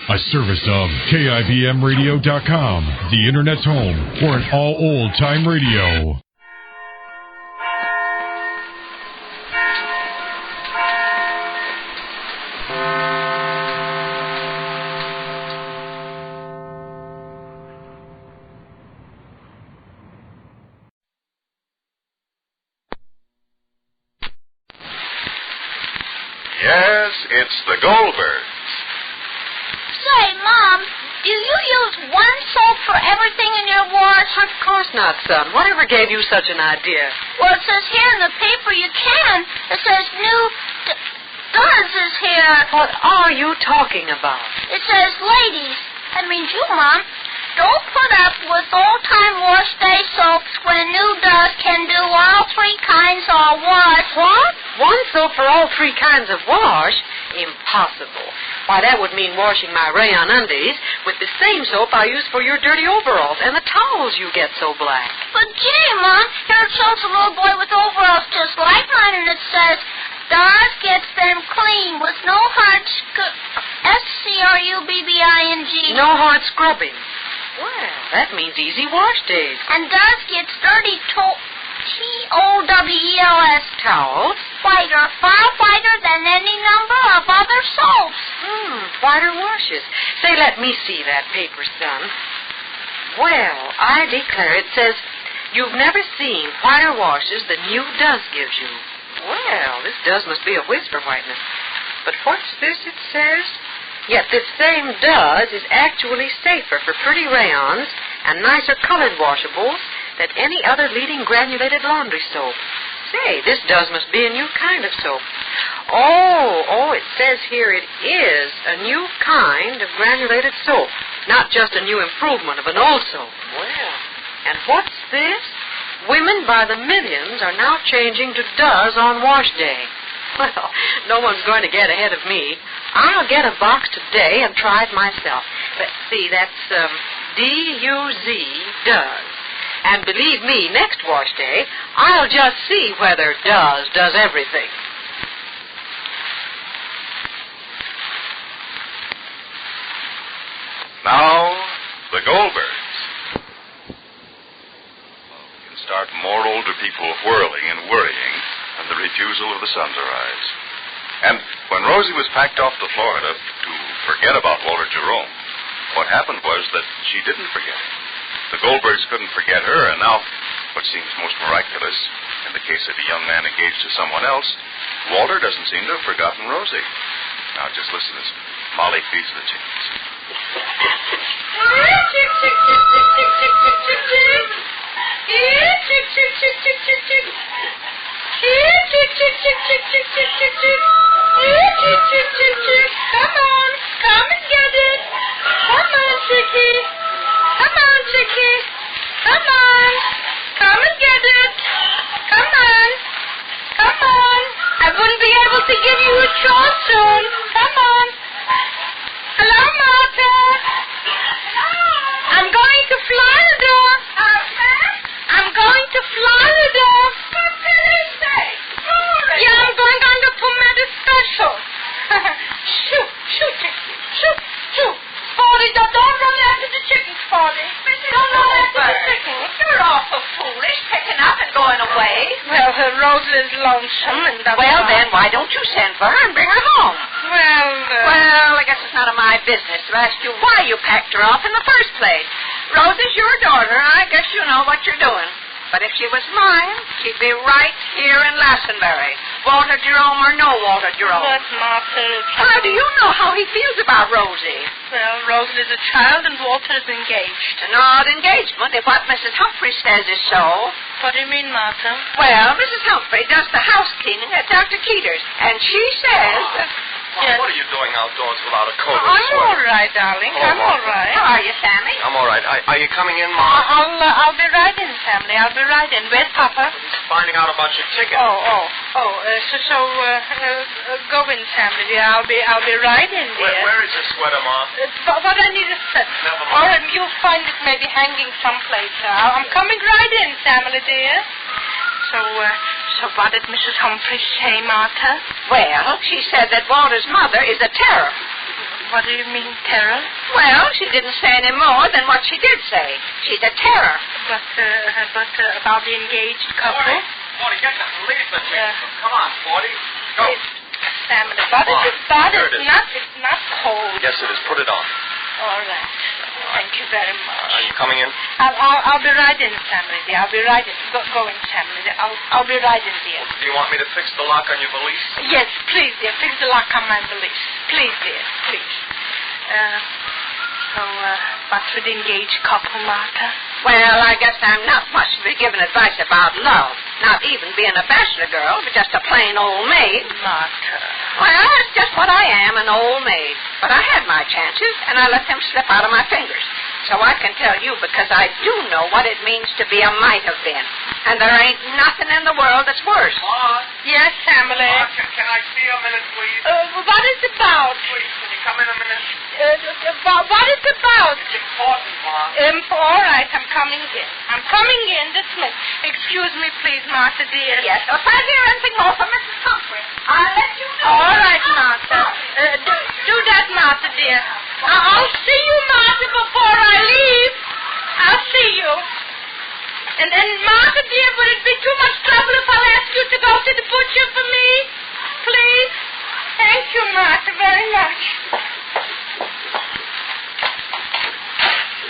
A service of KIBMradio.com, the Internet's home for an all old-time radio. Yes, it's the Goldbergs. Say, Mom, do you use one soap for everything in your wash? Of course not, son. Whatever gave you such an idea? Well, it says here in the paper you can. It says new Does is here. What are you talking about? It says ladies. That means you, Mom. Don't put up with old-time wash day soaps when a new Does can do all three kinds of wash. What? One soap for all three kinds of wash? Impossible. Why, that would mean washing my rayon undies with the same soap I use for your dirty overalls and the towels you get so black. But gee, Mom, here it shows a little boy with overalls just like mine, and it says, Does gets them clean with no hard SCRUBBING. No hard scrubbing. Well, that means easy wash days. And Does gets dirty TOWELS. Towels? Whiter, far whiter than any number of other soaps. Whiter washes. Say, let me see that paper, son. Well, I declare it says you've never seen whiter washes than new Does gives you. Well, this Does must be a whisper whitener. But what's this it says? Yet this same Does is actually safer for pretty rayons and nicer colored washables than any other leading granulated laundry soap. Say, this Does must be a new kind of soap. Oh, it says here it is a new kind of granulated soap, not just a new improvement of an old soap. Well, and what's this? Women by the millions are now changing to Does on wash day. Well, no one's going to get ahead of me. I'll get a box today and try it myself. Let's see, that's DUZ, Does. And believe me, next wash day, I'll just see whether Does everything. Now, the Goldbergs. We can start more older people whirling and worrying than the refusal of the sun to rise. And when Rosie was packed off to Florida to forget about Walter Jerome, what happened was that she didn't forget him. The Goldbergs couldn't forget her, and now, what seems most miraculous, in the case of a young man engaged to someone else, Walter doesn't seem to have forgotten Rosie. Now, just listen as Molly feeds the chickens. Come on, come and get it. Come on, Chickie. Come on, Chickie. Come on. Come and get it. Come on. Come on. I wouldn't be able to give you a chaw soon. Come on. Hello, Martha. I'm going to Florida. I'm going to Florida. For goodness sake, Florida. Yeah, I'm going on the Palmetto Special. Shoot, Chickie. Shoot. Spotty, don't run after the chicken, Spotty. Don't run after the chicken. You're awful foolish, picking up and going away. Well, Rosalie's lonesome, and that's Well, then, why don't you send for her and bring her home? Well, I guess it's none of my business to ask you why you packed her off in the first place. Rose is your daughter, and I guess you know what you're doing. But if she was mine, she'd be right here in Lassenberry. Walter Jerome or no Walter Jerome. But, Martha... How do you know how he feels about Rosie? Well, Rosalie's a child, and Walter's engaged. An odd engagement, if what Mrs. Humphrey says is so. What do you mean, Martha? Well, Mrs. Humphrey does the house cleaning at Dr. Keeter's, and she says... Yes. What are you doing outdoors without a coat or a I'm sweater? all right, darling. Hello, I'm all right. How are you, Sammy? I'm all right. Are you coming in, Mom? I'll be right in, family. I'll be right in. Where's Papa? Finding out about your ticket. Go in, family, dear. I'll be right in, dear. Where is your sweater, Mom? But I need a set. Never mind. Or you'll find it maybe hanging someplace. I'm coming right in, family, dear. So what did Mrs. Humphrey say, Martha? Well, she said that Walter's mother is a terror. What do you mean, terror? Well, she didn't say any more than what she did say. She's a terror. But about the engaged couple? Morty, get the police with me. Come on, Morty. Go. Sam, the butt is bad. It's not cold. Yes, it is. Put it on. All right. Thank you very much. Are you coming in? I'll be right in, Sammy dear. I'll be right in. Go in, Sammy dear. I'll be right in, dear. Do you want me to fix the lock on your valise? Yes, please, dear. Fix the lock on my valise. Please, dear. Please. What's with the engaged couple, Martha? Well, I guess I'm not much to be giving advice about love. Not even being a bachelor girl, but just a plain old maid. Martha. Well, that's just what I am, an old maid. But I had my chances, and I let them slip out of my fingers. So I can tell you, because I do know what it means to be a might have been. And there ain't nothing in the world that's worse. Ma? Yes, Sammy. Can I see you a minute, please? What is it about? Please, can you come in a minute? What is it about? It's important, Ma. All right, I'm coming in. I'm coming in this minute. Excuse me, please, Martha, dear. Yes, if I hear anything more from Mrs. Humphrey, I'll let you know. All right, Martha. Do that, Martha, dear. I'll see you, Martha, before I leave. I'll see you. And Martha, dear, would it be too much trouble if I ask you to go to the butcher for me? Please? Thank you, Martha, very much.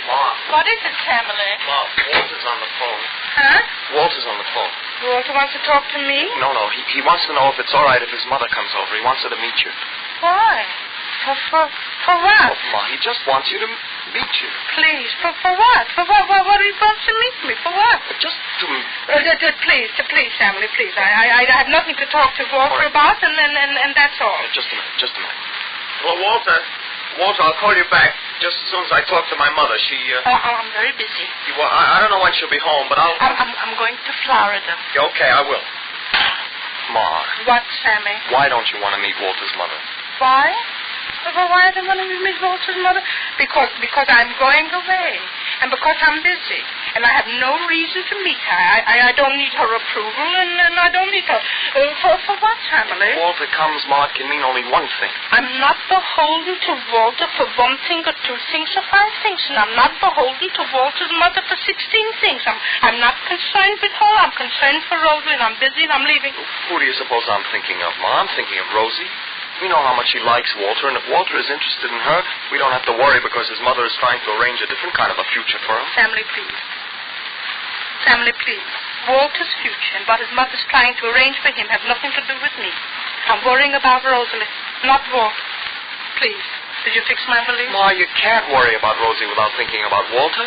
Ma. What is it, Pamela? Ma, Walter's on the phone. Huh? Walter's on the phone. Walter wants to talk to me? No. He wants to know if it's all right if his mother comes over. He wants her to meet you. Why? For what? Oh, Ma, he just wants you to meet you. Please, for what? For what do you want to meet me? For what? Just to... Please, Emily, please. I have nothing to talk to Walter about, and that's all. Just a minute. Well, Walter, I'll call you back just as soon as I talk to my mother. She, I'm very busy. Well, I don't know when she'll be home, but I'm going to Florida. Okay, I will. Ma. What, Sammy? Why don't you want to meet Walter's mother? Why? Well, why do I want to meet Walter's mother? Because I'm going away. And because I'm busy. And I have no reason to meet her. I don't need her approval, and I don't need her... For what, Emily? If Walter comes, Ma, it can mean only one thing. I'm not beholden to Walter for one thing or two things or five things. And I'm not beholden to Walter's mother for 16 things. I'm not concerned with her. I'm concerned for Rosie, and I'm busy, and I'm leaving. Who do you suppose I'm thinking of, Ma? I'm thinking of Rosie. We know how much she likes Walter, and if Walter is interested in her, we don't have to worry because his mother is trying to arrange a different kind of a future for him. Family, please. Walter's future and what his mother's trying to arrange for him have nothing to do with me. I'm worrying about Rosalie, not Walter. Please, did you fix my valise? Ma, you can't worry about Rosie without thinking about Walter.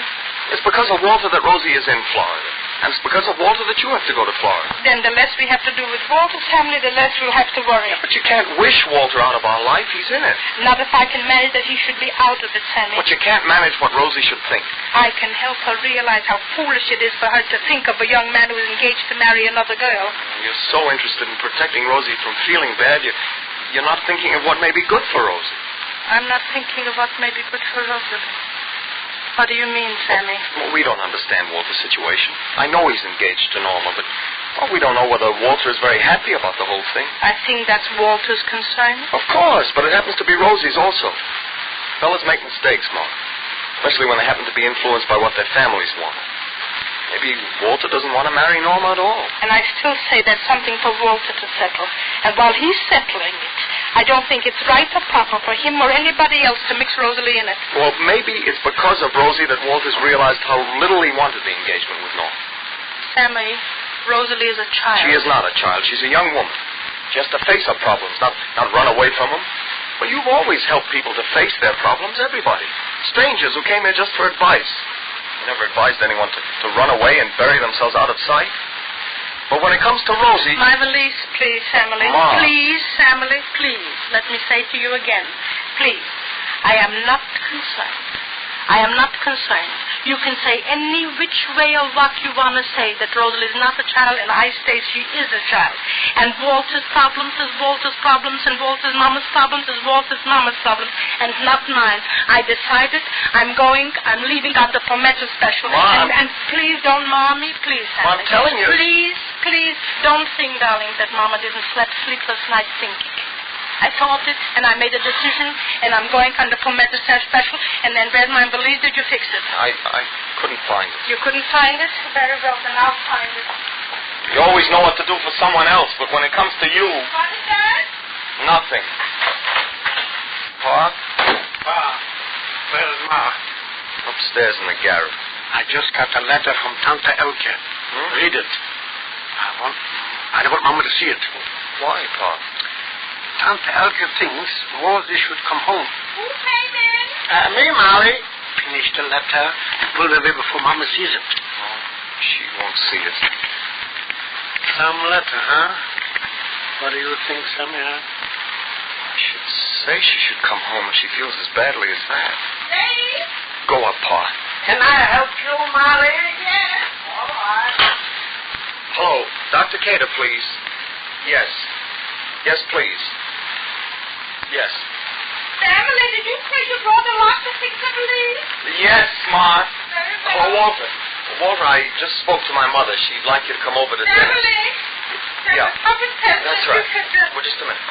It's because of Walter that Rosie is in Florida. And it's because of Walter that you have to go to Florida. Then the less we have to do with Walter's family, the less we'll have to worry. Yeah, but you can't wish Walter out of our life. He's in it. Not if I can manage that he should be out of it, Sammy. But you can't manage what Rosie should think. I can help her realize how foolish it is for her to think of a young man who is engaged to marry another girl. You're so interested in protecting Rosie from feeling bad, you're not thinking of what may be good for Rosie. I'm not thinking of what may be good for Rosie. What do you mean, Sammy? Well, we don't understand Walter's situation. I know he's engaged to Norma, but we don't know whether Walter is very happy about the whole thing. I think that's Walter's concern. Of course, but it happens to be Rosie's also. Fellas make mistakes, Ma. Especially when they happen to be influenced by what their families want. Maybe Walter doesn't want to marry Norma at all. And I still say that's something for Walter to settle. And while he's settling it, I don't think it's right or proper for him or anybody else to mix Rosalie in it. Well, maybe it's because of Rosie that Walter's realized how little he wanted the engagement with Norma. Sammy, Rosalie is a child. She is not a child. She's a young woman. She has to face her problems, not run away from them. Well, you've always helped people to face their problems, everybody. Strangers who came here just for advice. You never advised anyone to run away and bury themselves out of sight. But when it comes to Rosie... My valise, please, Emily. Ma. Please, Emily, please. Let me say to you again. Please. I am not concerned. I am not concerned. You can say any which way or what you want to say that Rosalie is not a child, and I say she is a child. And Walter's problems is Walter's problems, and Walter's mama's problems is Walter's mama's problems, and not mine. I decided I'm leaving out the Palmetto special. Mom. And please don't mar me, please, Mom, I'm telling you. Please, don't think, darling, that Mama didn't sleepless nights thinking. I thought it, and I made a decision, and I'm going on the full medicine special, and then where's my valise? Did you fix it? I couldn't find it. You couldn't find it? Very well, then I'll find it. You always know what to do for someone else, but when it comes to you... What is that? Nothing. Pa? Pa, where's Ma? Upstairs in the garret. I just got a letter from Tante Elke. Read it. I want Mama to see it. Why, Pa? Tante Elke thinks Rosie should come home. Who came in? Me, Molly. Finish the letter and put it away before Mama sees it. Oh, she won't see it. Some letter, huh? What do you think, Sammy? I should say she should come home if she feels as badly as that. Dave? Go up, Pa. Can I help you, Molly? Yes. All right. Hello, Dr. Cater, please. Yes. Yes, please. Yes. Family, did you say you brought a lot to fix the valise? Yes, Ma. Very well. Hello, Walter. Walter, I just spoke to my mother. She'd like you to come over to dinner. Family. Yeah. That's right. Well, just a minute.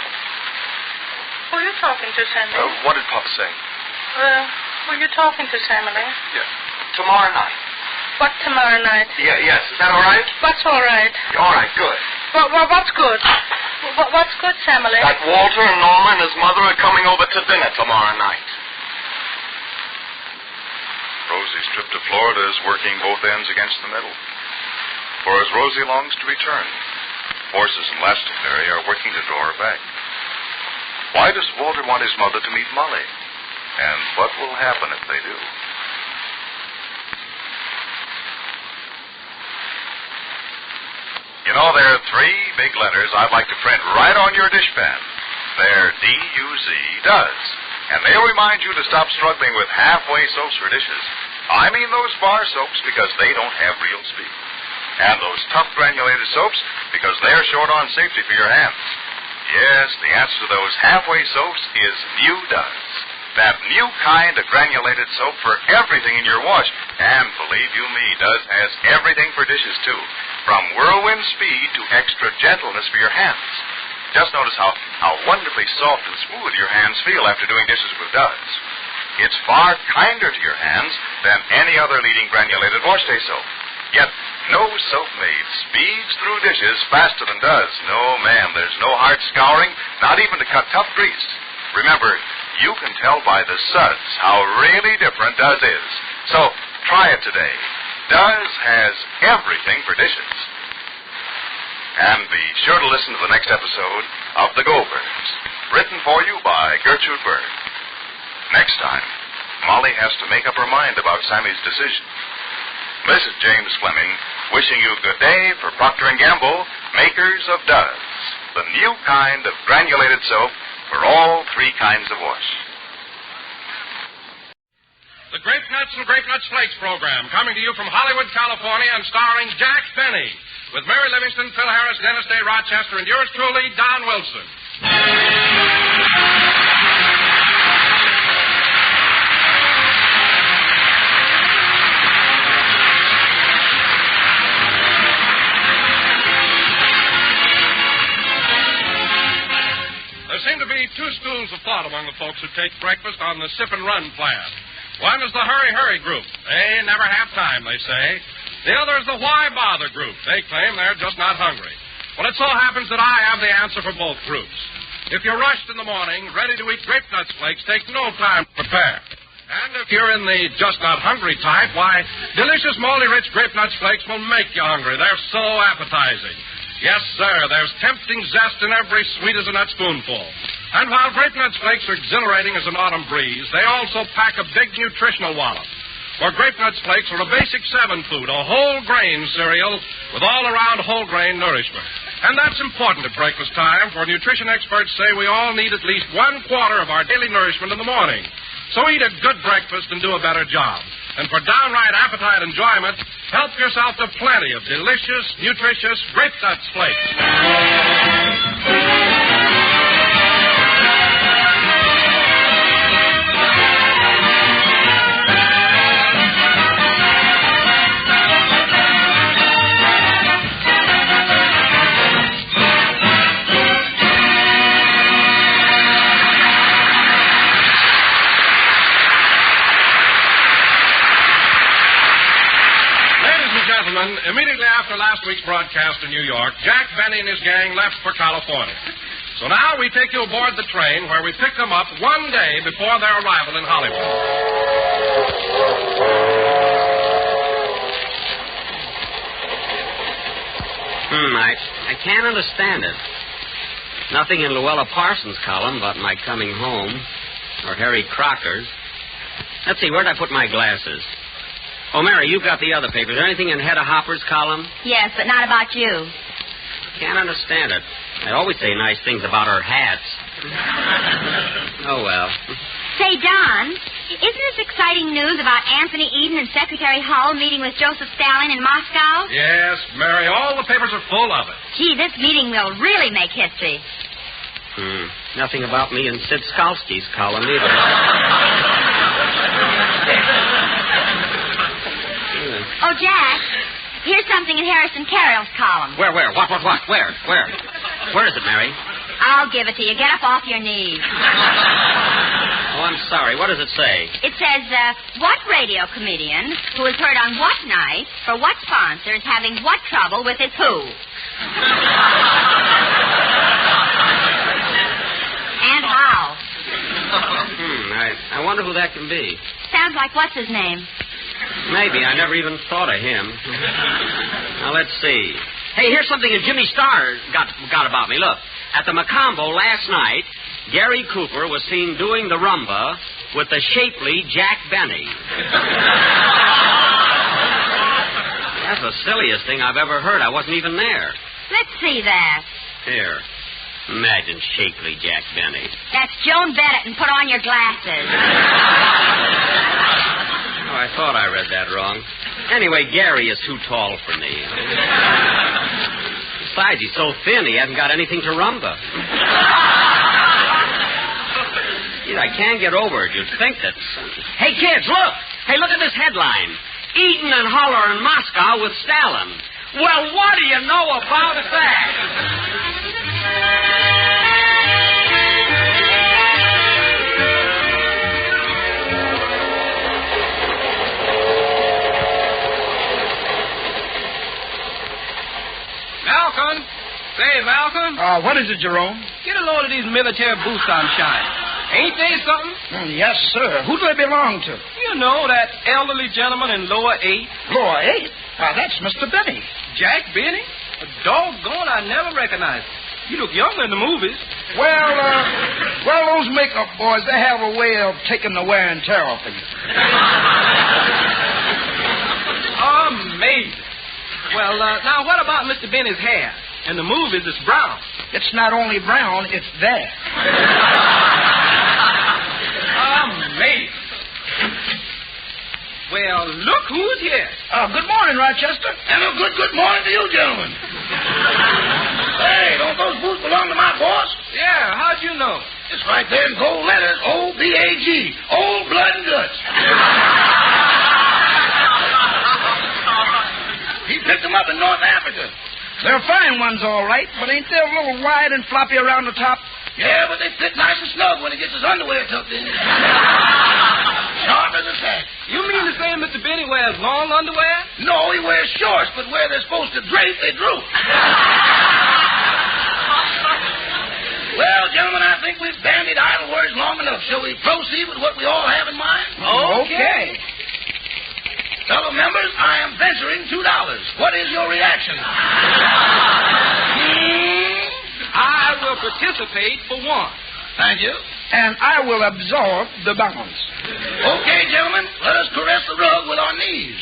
Who are you talking to, Sandy? What did Papa say? Who are you talking to, Sammy? Yeah. Tomorrow night. What tomorrow night? Yeah, yes. Is that all right? What's all right? All right, good. What's good? What's good, Sammy? That Walter and Norma and his mother are coming over to dinner tomorrow night. Rosie's trip to Florida is working both ends against the middle. For as Rosie longs to return, forces in Glastonbury are working to draw her back. Why does Walter want his mother to meet Molly? And what will happen if they do? You know, there are 3 big letters I'd like to print right on your dishpan. They're D-U-Z, does. And they'll remind you to stop struggling with halfway soaps for dishes. I mean those bar soaps because they don't have real speed. And those tough granulated soaps because they're short on safety for your hands. Yes, the answer to those halfway soaps is New Does. That new kind of granulated soap for everything in your wash. And believe you me, Does has everything for dishes, too. From whirlwind speed to extra gentleness for your hands. Just notice how wonderfully soft and smooth your hands feel after doing dishes with Does. It's far kinder to your hands than any other leading granulated wash day soap. Yet, no soap made speeds through dishes faster than Does. No, ma'am, there's no hard scouring, not even to cut tough grease. Remember, you can tell by the suds how really different Does is. So, try it today. Does has everything for dishes. And be sure to listen to the next episode of The Goldbergs, written for you by Gertrude Berg. Next time, Molly has to make up her mind about Sammy's decision. This is James Fleming, wishing you good day for Procter & Gamble, makers of Does, the new kind of granulated soap for all 3 kinds of wash. The Grape Nuts and Grape Nuts Flakes program, coming to you from Hollywood, California, and starring Jack Benny, with Mary Livingston, Phil Harris, Dennis Day, Rochester, and yours truly, Don Wilson. There seem to be 2 schools of thought among the folks who take breakfast on the sip-and-run plan. One is the hurry-hurry group. They never have time, they say. The other is the why-bother group. They claim they're just not hungry. Well, it so happens that I have the answer for both groups. If you're rushed in the morning, ready to eat Grape Nuts Flakes, take no time to prepare. And if you're in the just-not-hungry type, why, delicious, moldy-rich Grape Nuts Flakes will make you hungry. They're so appetizing. Yes, sir, there's tempting zest in every sweet-as-a-nut spoonful. And while Grape Nuts Flakes are exhilarating as an autumn breeze, they also pack a big nutritional wallop. For Grape Nuts Flakes are a basic 7 food, a whole-grain cereal with all-around whole-grain nourishment. And that's important at breakfast time, for nutrition experts say we all need at least 1/4 of our daily nourishment in the morning. So eat a good breakfast and do a better job. And for downright appetite enjoyment, help yourself to plenty of delicious, nutritious Grape Nuts Flakes. immediately after last week's broadcast in New York, Jack Benny and his gang left for California. So now we take you aboard the train where we pick them up one day before their arrival in Hollywood. I can't understand it. Nothing in Luella Parsons' column about my coming home, or Harry Crocker's. Let's see, where'd I put my glasses? Oh, Mary, you've got the other papers. Is there anything in Hedda Hopper's column? Yes, but not about you. Can't understand it. I always say nice things about her hats. Oh, well. Say, Don, isn't this exciting news about Anthony Eden and Secretary Hull meeting with Joseph Stalin in Moscow? Yes, Mary, all the papers are full of it. Gee, this meeting will really make history. Nothing about me in Sid Skalski's column either. Oh, Jack, here's something in Harrison Carroll's column. Where? What? Where? Where is it, Mary? I'll give it to you. Get up off your knees. Oh, I'm sorry. What does it say? It says, what radio comedian who is heard on what night for what sponsor is having what trouble with his who? And how? I wonder who that can be. Sounds like what's his name? Maybe. I never even thought of him. Now, let's see. Hey, here's something that Jimmy Starr got about me. Look, at the Macombo last night, Gary Cooper was seen doing the rumba with the shapely Jack Benny. That's the silliest thing I've ever heard. I wasn't even there. Let's see that. Here. Imagine shapely Jack Benny. That's Joan Bennett, and put on your glasses. Oh, I thought I read that wrong. Anyway, Gary is too tall for me. Besides, he's so thin, he hasn't got anything to rumba. Gee, I can't get over it. You'd think that... Hey, kids, look! Hey, look at this headline. Eden and Holler in Moscow with Stalin. Well, what do you know about that? Malcolm! Say, Malcolm. What is it, Jerome? Get a load of these military boots I'm shining. Ain't they something? Yes, sir. Who do they belong to? You know, that elderly gentleman in lower 8. Lower 8? Why, that's Mr. Benny. Jack Benny? A doggone, I never recognized him. You look younger in the movies. Well, those makeup boys, they have a way of taking the wear and tear off of you. Amazing. Well, now, what about Mr. Benny's hair? In the movies, it's brown. It's not only brown, it's there. Amazing. Well, look who's here. Good morning, Rochester. And a good morning to you, gentlemen. Hey, don't those boots belong to my boss? Yeah, how'd you know? It's right there in gold letters, O-B-A-G, Old Blood and Guts. He picked them up in North Africa. They're fine ones, all right, but ain't they a little wide and floppy around the top? Yeah, but they fit nice and snug when he gets his underwear tucked in. Sharp as a tack. You mean to say Mr. Benny wears long underwear? No, he wears shorts, but where they're supposed to drape, they droop. Well, gentlemen, I think we've bandied idle words long enough. Shall we proceed with what we all have in mind? Okay. Fellow members, I am venturing $2. What is your reaction? I will participate for one. Thank you. And I will absorb the balance. Okay, gentlemen, let us caress the rug with our knees.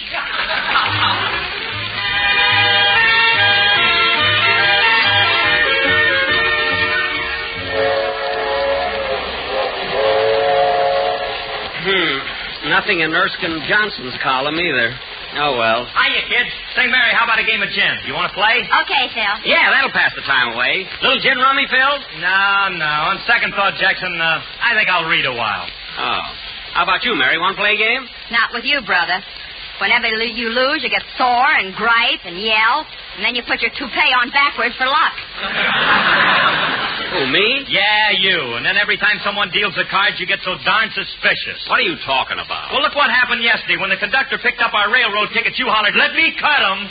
Nothing in Erskine Johnson's column either. Oh, well. Hiya, kid. Say, Mary, how about a game of gin? You want to play? Okay, Phil. Yeah, that'll pass the time away. Little gin rummy, Phil? No. On second thought, Jackson, I think I'll read a while. Oh. How about you, Mary? Want to play a game? Not with you, brother. Whenever you lose, you get sore and gripe and yell, and then you put your toupee on backwards for luck. Who, me? Yeah, you. And then every time someone deals the cards, you get so darn suspicious. What are you talking about? Well, look what happened yesterday. When the conductor picked up our railroad tickets, you hollered, "Let me cut them."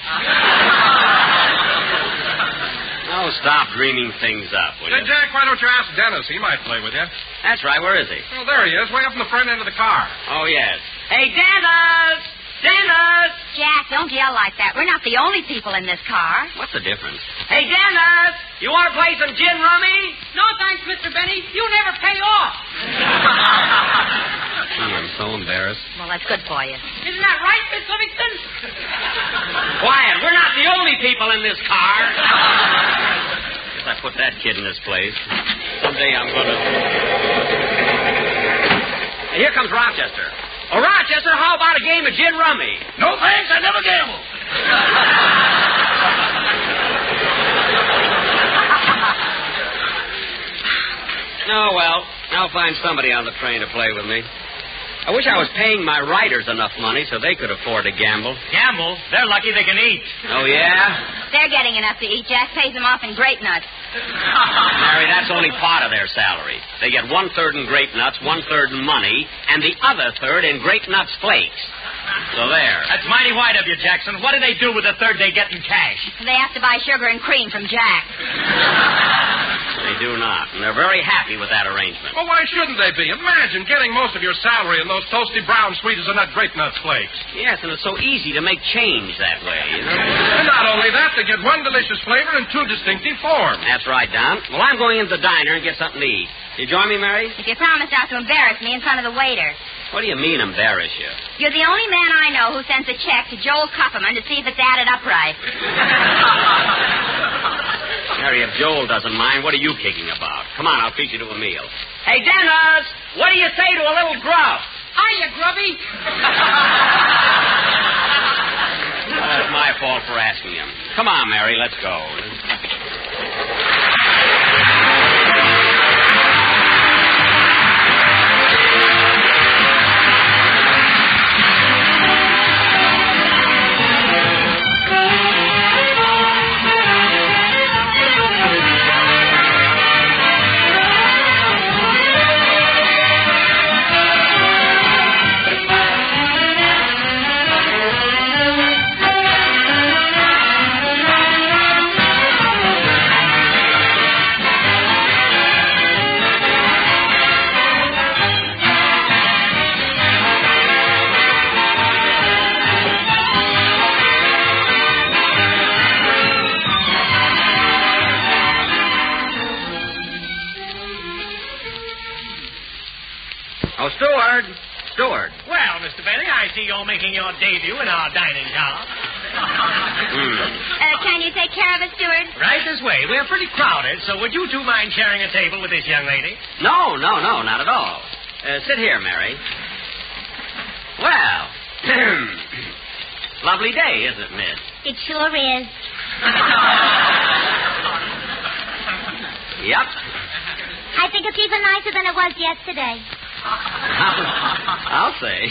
Oh, stop dreaming things up, will Hey, you? Jack, why don't you ask Dennis? He might play with you. That's right. Where is he? Oh, there he is, way up in the front end of the car. Oh, yes. Hey, Dennis! Dennis! Jack, don't yell like that. We're not the only people in this car. What's the difference? Hey, Dennis! You want to play some gin rummy? No, thanks, Mr. Benny. You never pay off. I'm so embarrassed. Well, that's good for you. Isn't that right, Miss Livingston? Quiet. We're not the only people in this car. Guess I put that kid in this place. Someday I'm going to... Hey, here comes Rochester. Oh, Rochester, how about a game of gin rummy? No thanks, I never gamble. Oh, well, I'll find somebody on the train to play with me. I wish I was paying my writers enough money so they could afford to gamble. Gamble? They're lucky they can eat. Oh, yeah? They're getting enough to eat. Jack pays them off in grape nuts. Mary, that's only part of their salary. They get 1/3 in grape nuts, 1/3 in money, and the other third in grape nuts flakes. So there. That's mighty white of you, Jackson. What do they do with the third they get in cash? They have to buy sugar and cream from Jack. They do not, and they're very happy with that arrangement. Well, why shouldn't they be? Imagine getting most of your salary in those toasty brown sweet as a nut grape nuts flakes. Yes, and it's so easy to make change that way, you know? And not only that, they get one delicious flavor in 2 distinctive forms. That's right, Don. Well, I'm going into the diner and get something to eat. You join me, Mary? If you promise not to embarrass me in front of the waiter. What do you mean, embarrass you? You're the only man I know who sends a check to Joel Kupperman to see if it's added up right. Mary, if Joel doesn't mind, what are you kicking about? Come on, I'll treat you to a meal. Hey, Dennis, what do you say to a little grub? Hiya, Grubby. Well, that's my fault for asking him. Come on, Mary, let's go. Steward. Well, Mr. Benny, I see you're making your debut in our dining car. Can you take care of us, Steward? Right this way. We're pretty crowded, so would you two mind sharing a table with this young lady? No, not at all. Sit here, Mary. Well, lovely day, isn't it, Miss? It sure is. Yep. I think it's even nicer than it was yesterday. I'll say.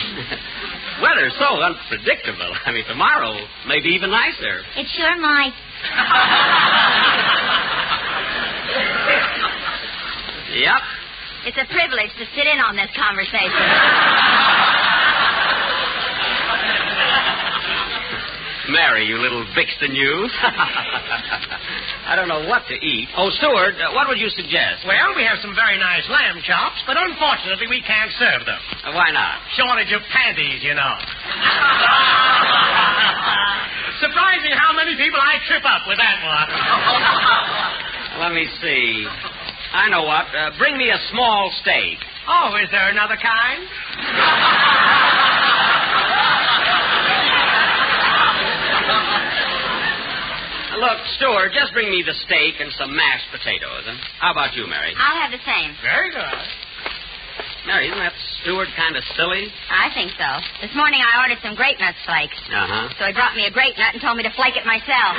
Weather's so unpredictable. I mean, tomorrow may be even nicer. It sure might. Yep. It's a privilege to sit in on this conversation. Mary, you little vixen, you. I don't know what to eat. Oh, Steward, what would you suggest? Well, we have some very nice lamb chops, but unfortunately we can't serve them. Why not? Shortage of panties, you know. Surprising how many people I trip up with that one. Let me see. I know what. Bring me a small steak. Oh, is there another kind? Look, Steward, just bring me the steak and some mashed potatoes. And how about you, Mary? I'll have the same. Very good. Mary, isn't that Steward kind of silly? I think so. This morning I ordered some grape nut flakes. Uh-huh. So he brought me a grape nut and told me to flake it myself.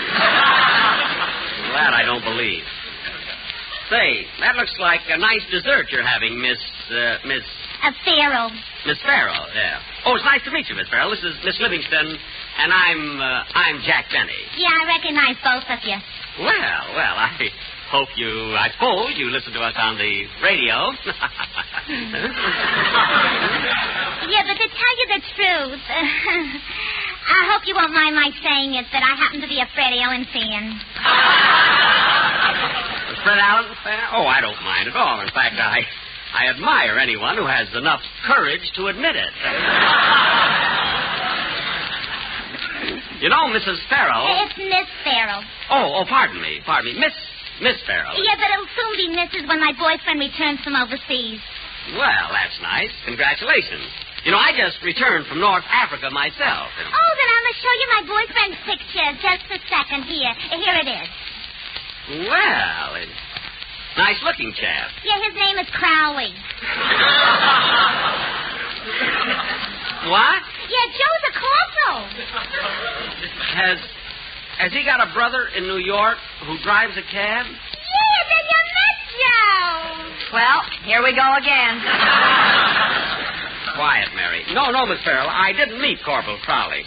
That I don't believe. Say, that looks like a nice dessert you're having, Miss A Pharaoh. Miss Farrell, yeah. Oh, it's nice to meet you, Miss Farrell. This is Miss Livingston, and I'm Jack Benny. Yeah, I recognize both of you. Well, I suppose you listen to us on the radio. Yeah, but to tell you the truth, I hope you won't mind my saying it, that I happen to be a Fred Allen fan. Fred Allen fan? Oh, I don't mind at all. In fact, I admire anyone who has enough courage to admit it. You know, Mrs. Farrell... It's Miss Farrell. Oh, pardon me. Miss Farrell. Yeah, but it'll soon be Mrs. when my boyfriend returns from overseas. Well, that's nice. Congratulations. You know, I just returned from North Africa myself. Oh, then I'm going to show you my boyfriend's picture just a second. Here it is. Well, nice-looking chap. Yeah, his name is Crowley. What? Yeah, Joe's a corporal. Has he got a brother in New York who drives a cab? Yeah, then you met Joe. Well, here we go again. Quiet, Mary. No, Miss Farrell, I didn't meet Corporal Crowley.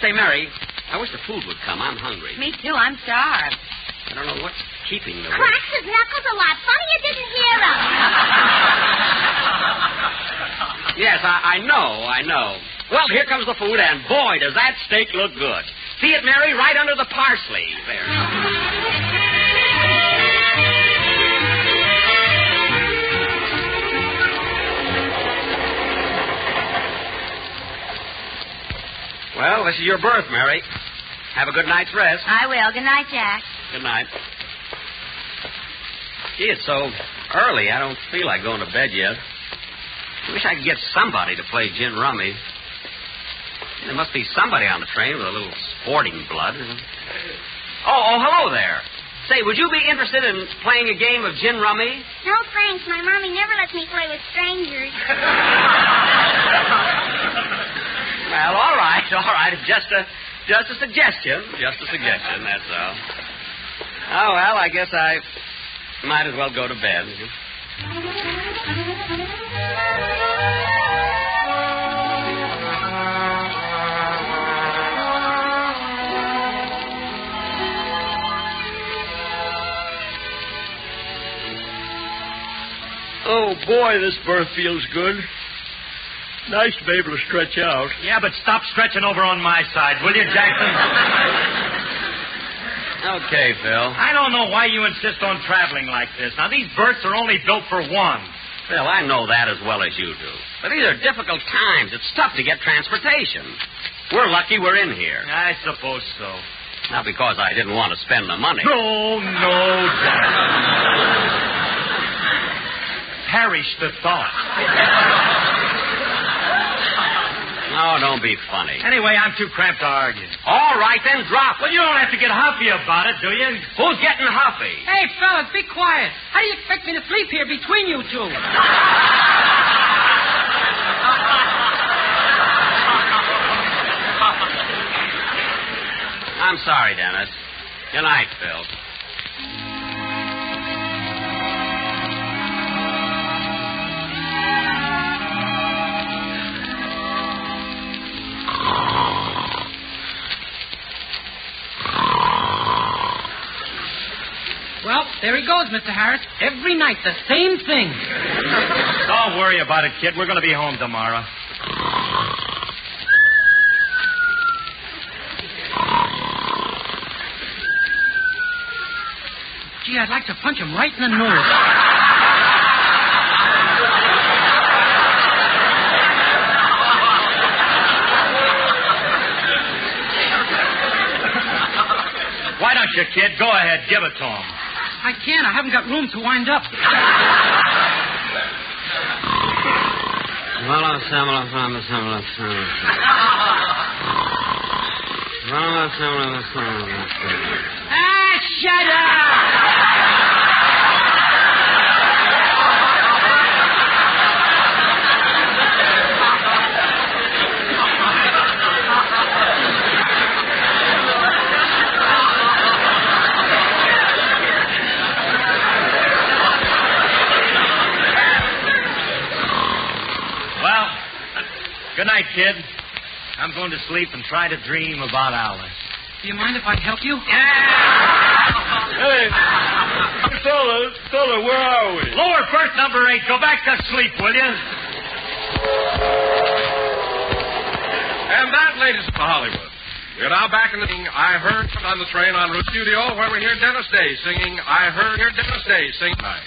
Say, Mary, I wish the food would come. I'm hungry. Me too. I'm starved. I don't know what's keeping the... Cracks his knuckles a lot. Funny you didn't hear him. Yes, I know. Well, here comes the food, and boy, does that steak look good. See it, Mary, right under the parsley. There. Well, this is your berth, Mary. Have a good night's rest. I will. Good night, Jack. Good night. Gee, it's so early, I don't feel like going to bed yet. I wish I could get somebody to play gin rummy. There must be somebody on the train with a little sporting blood. Oh, hello there. Say, would you be interested in playing a game of gin rummy? No, thanks. My mommy never lets me play with strangers. Well, all right. Just a suggestion. Just a suggestion, that's all. Oh, well, I guess I might as well go to bed. Oh, boy, this berth feels good. Nice to be able to stretch out. Yeah, but stop stretching over on my side, will you, Jackson? Okay, Phil. I don't know why you insist on traveling like this. Now, these berths are only built for one. Phil, I know that as well as you do. But these are difficult times. It's tough to get transportation. We're lucky we're in here. I suppose so. Not because I didn't want to spend the money. No, Jackson. Perish the thought. No, don't be funny. Anyway, I'm too cramped to argue. All right, then drop it. Well, you don't have to get huffy about it, do you? Who's getting huffy? Hey, fellas, be quiet. How do you expect me to sleep here between you two? I'm sorry, Dennis. Good night, Phil. Well, there he goes, Mr. Harris. Every night, the same thing. Don't worry about it, kid. We're going to be home tomorrow. Gee, I'd like to punch him right in the nose. Why don't you, kid? Go ahead. Give it to him. I can't. I haven't got room to wind up. Shut up! Good night, kid. I'm going to sleep and try to dream about Alice. Do you mind if I help you? Hey, fella, where are we? Lower berth number 8. Go back to sleep, will you? And that, ladies of Hollywood. We're now back in the I Heard on the train en route studio where we hear Dennis Day singing I Heard Dennis Day sing tonight.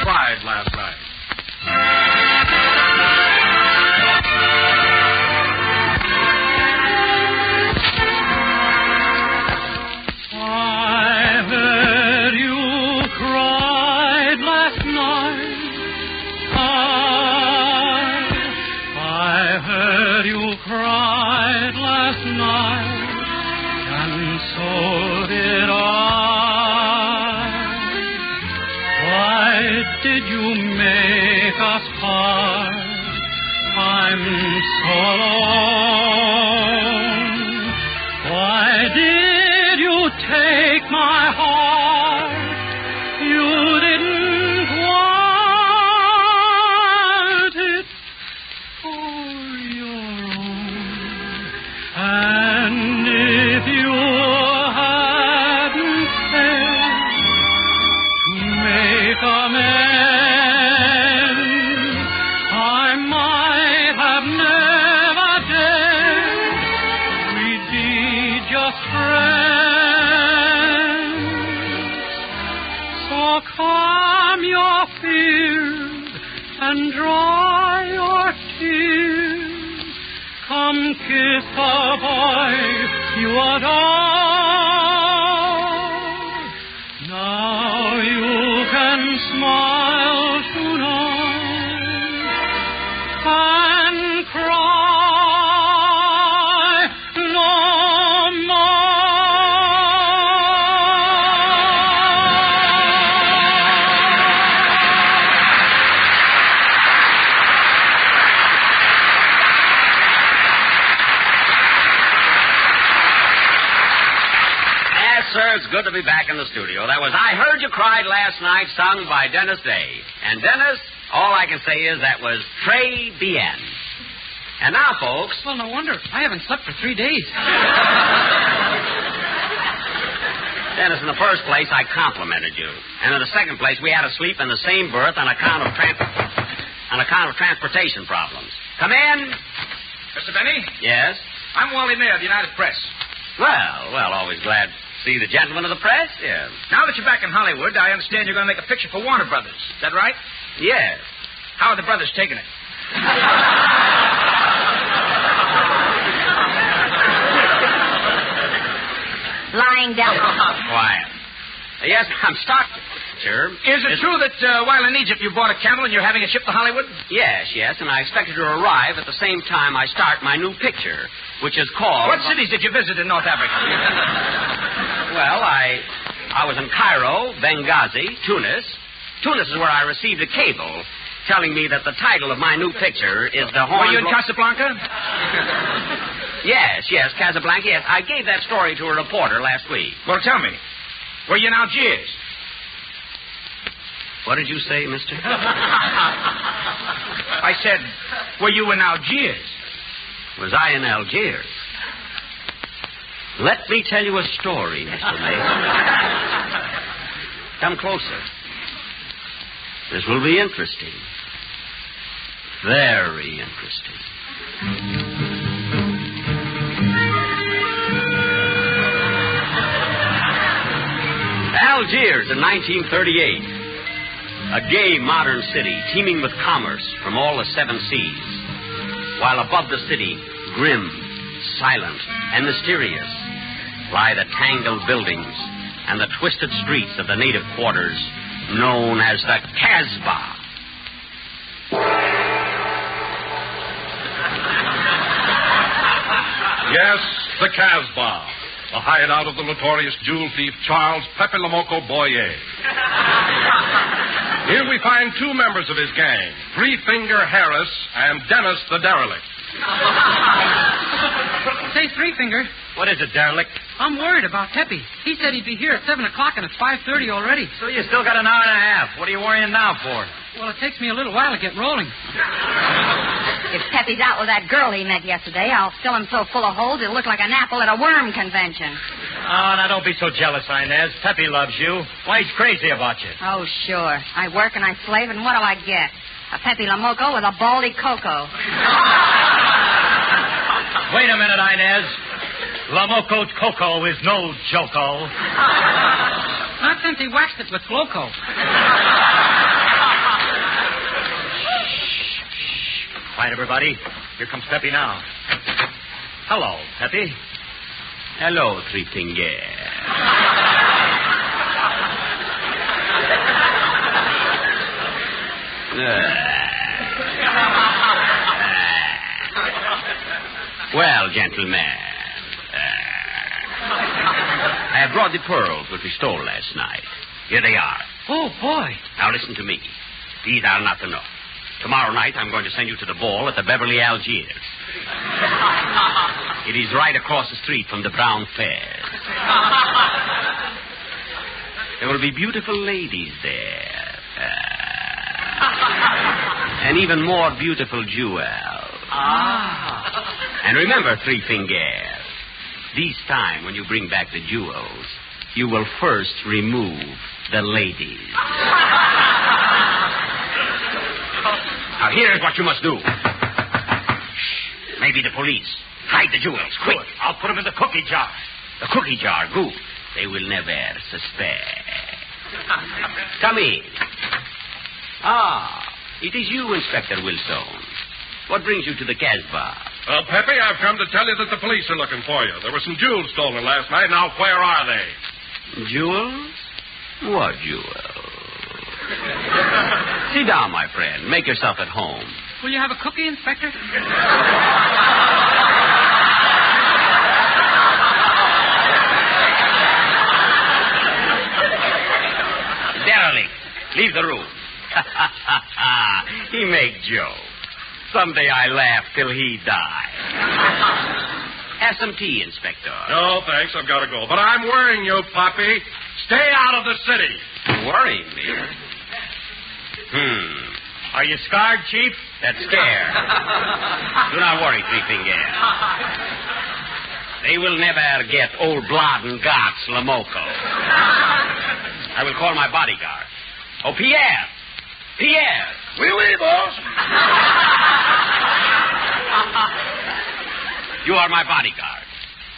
Cried last night. I heard you cried last night. I heard you cried last night, and so did I. Why did you make us part? I'm so alone. Why did you take my heart? You didn't want it for your own. And if you hadn't cared to make amends, I might have never dared. We'd be just friends. So calm your fears and dry your tears. Come kiss the boy you adore. Now you can smile tonight and cry no Sir, it's good to be back in the studio. That was I Heard You Cried Last Night, sung by Dennis Day. And Dennis, all I can say is that was très bien. And now, folks... Well, no wonder. I haven't slept for 3 days. Dennis, in the first place, I complimented you. And in the second place, we had to sleep in the same berth on account of transportation problems. Come in. Mr. Benny? Yes? I'm Wally Mayer of the United Press. Well, always glad to see the gentleman of the press. Yeah. Now that you're back in Hollywood, I understand you're going to make a picture for Warner Brothers. Is that right? Yes. How are the brothers taking it? Lying down. Quiet. Yes, I'm stocked. Sure. Is it true that while in Egypt you bought a camel and you're having it shipped to Hollywood? Yes, and I expect it to arrive at the same time I start my new picture, which is called... What cities did you visit in North Africa? Well, I was in Cairo, Benghazi, Tunis. Tunis is where I received a cable telling me that the title of my new picture is The Horn... Were you in Casablanca? Yes, Casablanca, yes. I gave that story to a reporter last week. Well, tell me, were you in Algiers? What did you say, mister? I said, were you in Algiers? Was I in Algiers? Let me tell you a story, Mr. Mason. Come closer. This will be interesting. Very interesting. Algiers in 1938. A gay, modern city teeming with commerce from all the 7 seas. While above the city, grim, silent, and mysterious, lie the tangled buildings and the twisted streets of the native quarters known as the Casbah. Yes, the Casbah, the hideout of the notorious jewel thief Charles Pepe Lamoko Boyer. Here we find 2 members of his gang, Three Finger Harris and Dennis the Derelict. Say, Three Finger. What is it, derelict? I'm worried about Pepe. He said he'd be here at 7 o'clock, and it's 5:30 already. So you still got an hour and a half. What are you worrying now for? Well, it takes me a little while to get rolling. If Pepe's out with that girl he met yesterday, I'll fill him so full of holes he'll look like an apple at a worm convention. Oh, now don't be so jealous, Inez. Pepe loves you. Why, he's crazy about you. Oh, sure. I work and I slave, and what do I get? A Pepe Lamoco with a baldy cocoa. Wait a minute, Inez. Lamoco's cocoa is no joco. Not since he waxed it with Floco. Quiet, everybody. Here comes Pepe now. Hello, Pepe. Hello, Three Finger. Well, gentlemen, I have brought the pearls which we stole last night. Here they are. Oh, boy. Now listen to me. These are not enough. Tomorrow night I'm going to send you to the ball at the Beverly Algiers. It is right across the street from the Brown Fair. There will be beautiful ladies there. And even more beautiful jewels. And remember, Three Finger, this time when you bring back the jewels, you will first remove the ladies. Now, here's what you must do. Shh. Maybe the police. Hide the jewels, quick. Good. I'll put them in the cookie jar. The cookie jar, good. They will never suspect. Come in. It is you, Inspector Wilson. What brings you to the Casbah? Well, Pepe, I've come to tell you that the police are looking for you. There were some jewels stolen last night. Now, where are they? Jewels? What jewels? Sit down, my friend. Make yourself at home. Will you have a cookie, Inspector? Derelict, leave the room. He make joke. Someday I laugh till he die. Have some tea, Inspector. No, thanks. I've got to go. But I'm worrying you, Poppy. Stay out of the city. Worrying me? Are you scarred, Chief? That's scare. Do not worry, Three Finger. They will never get old blood and guts, Lamoco. I will call my bodyguard. Oh, Pierre! Pierre! Oui, boss. You are my bodyguard.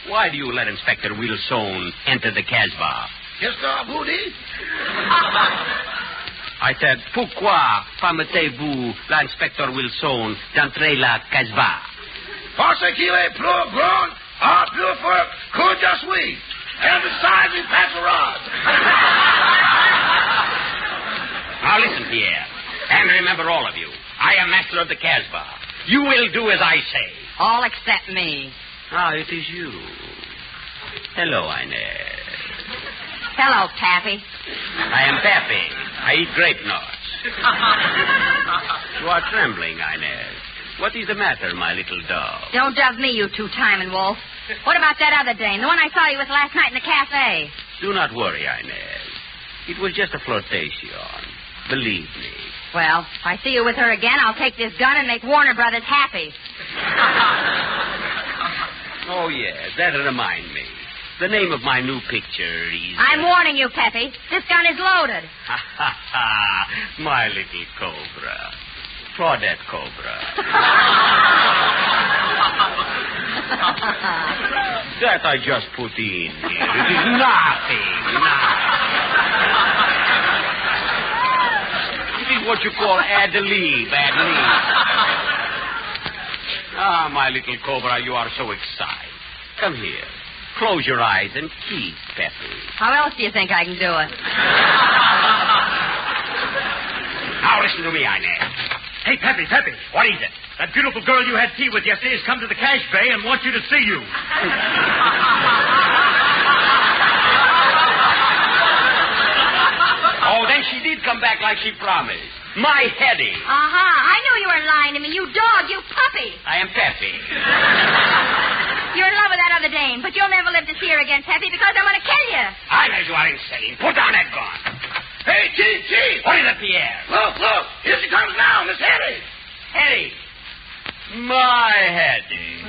Why do you let Inspector Wilson enter the Casbah? Qu'est-ce vous dites? I said, pourquoi permettez-vous l'Inspecteur Wilson d'entrer la Casbah? Parce qu'il est plus grand, plus fort que je suis. And besides, he packs a rod. Now listen, Pierre. And remember, all of you, I am master of the Casbah. You will do as I say. All except me. It is you. Hello, Inez. Hello, Pappy. I am Pappy. I eat grape nuts. You are trembling, Inez. What is the matter, my little dog? Don't dove me, you two-timing wolf. What about that other dame, the one I saw you with last night in the cafe? Do not worry, Inez. It was just a flirtation. Believe me. Well, if I see you with her again, I'll take this gun and make Warner Brothers happy. Oh, yes, that reminds me. The name of my new picture is... I'm warning you, Pepe. This gun is loaded. Ha, ha, ha. My little cobra. Claudette Cobra. That I just put in here. It is nothing. It is what you call ad lib. My little Cobra, you are so excited. Come here. Close your eyes and kiss Pepe. How else do you think I can do it? Now listen to me, Inez. Hey, Pepe, what is it? That beautiful girl you had tea with yesterday has come to the cash bay and wants you to see you. Oh, then she did come back like she promised. My Hetty. I knew you were lying to me, you dog, you puppy. I am Pepe. You're in love with that other dame, but you'll never live to see her again, Pepe, because I'm going to kill you. Inez, you are insane. Put down that gun. Hey, Chief. What is it, Pierre? Look. Here she comes now, Miss Hetty. Hetty. My headache.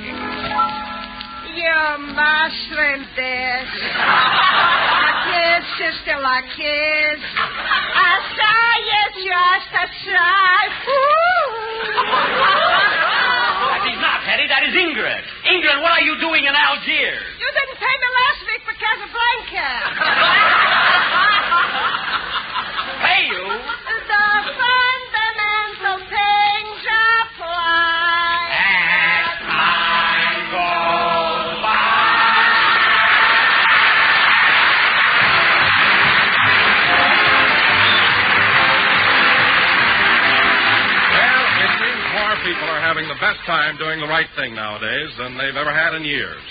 You're mastering this. Like this, sister, like this. I saw you just a sigh. That is not Hetty, that is Ingrid. Ingrid, what are you doing in Algiers? You didn't pay me last week for Casablanca. Pay you? The fundamental things apply. As time goes by. Well, it seems more people are having the best time doing the right thing nowadays than they've ever had in years.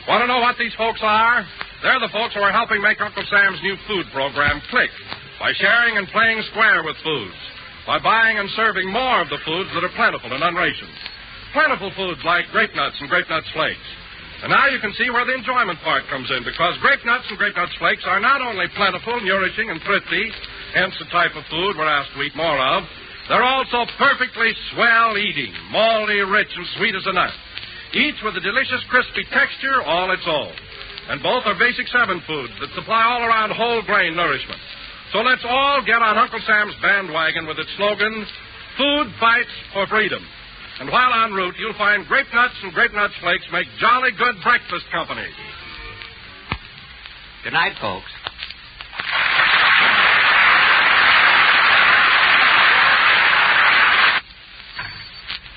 Want to know what these folks are? They're the folks who are helping make Uncle Sam's new food program click by sharing and playing square with foods, by buying and serving more of the foods that are plentiful and unrationed. Plentiful foods like grape nuts and grape nuts flakes. And now you can see where the enjoyment part comes in, because grape nuts and grape nuts flakes are not only plentiful, nourishing, and thrifty, hence the type of food we're asked to eat more of, they're also perfectly swell eating, malty, rich, and sweet as a nut. Each with a delicious, crispy texture all its own. And both are Basic 7 foods that supply all-around whole grain nourishment. So let's all get on Uncle Sam's bandwagon with its slogan, Food Fights for Freedom. And while en route, you'll find grape nuts and grape nuts flakes make jolly good breakfast company. Good night, folks.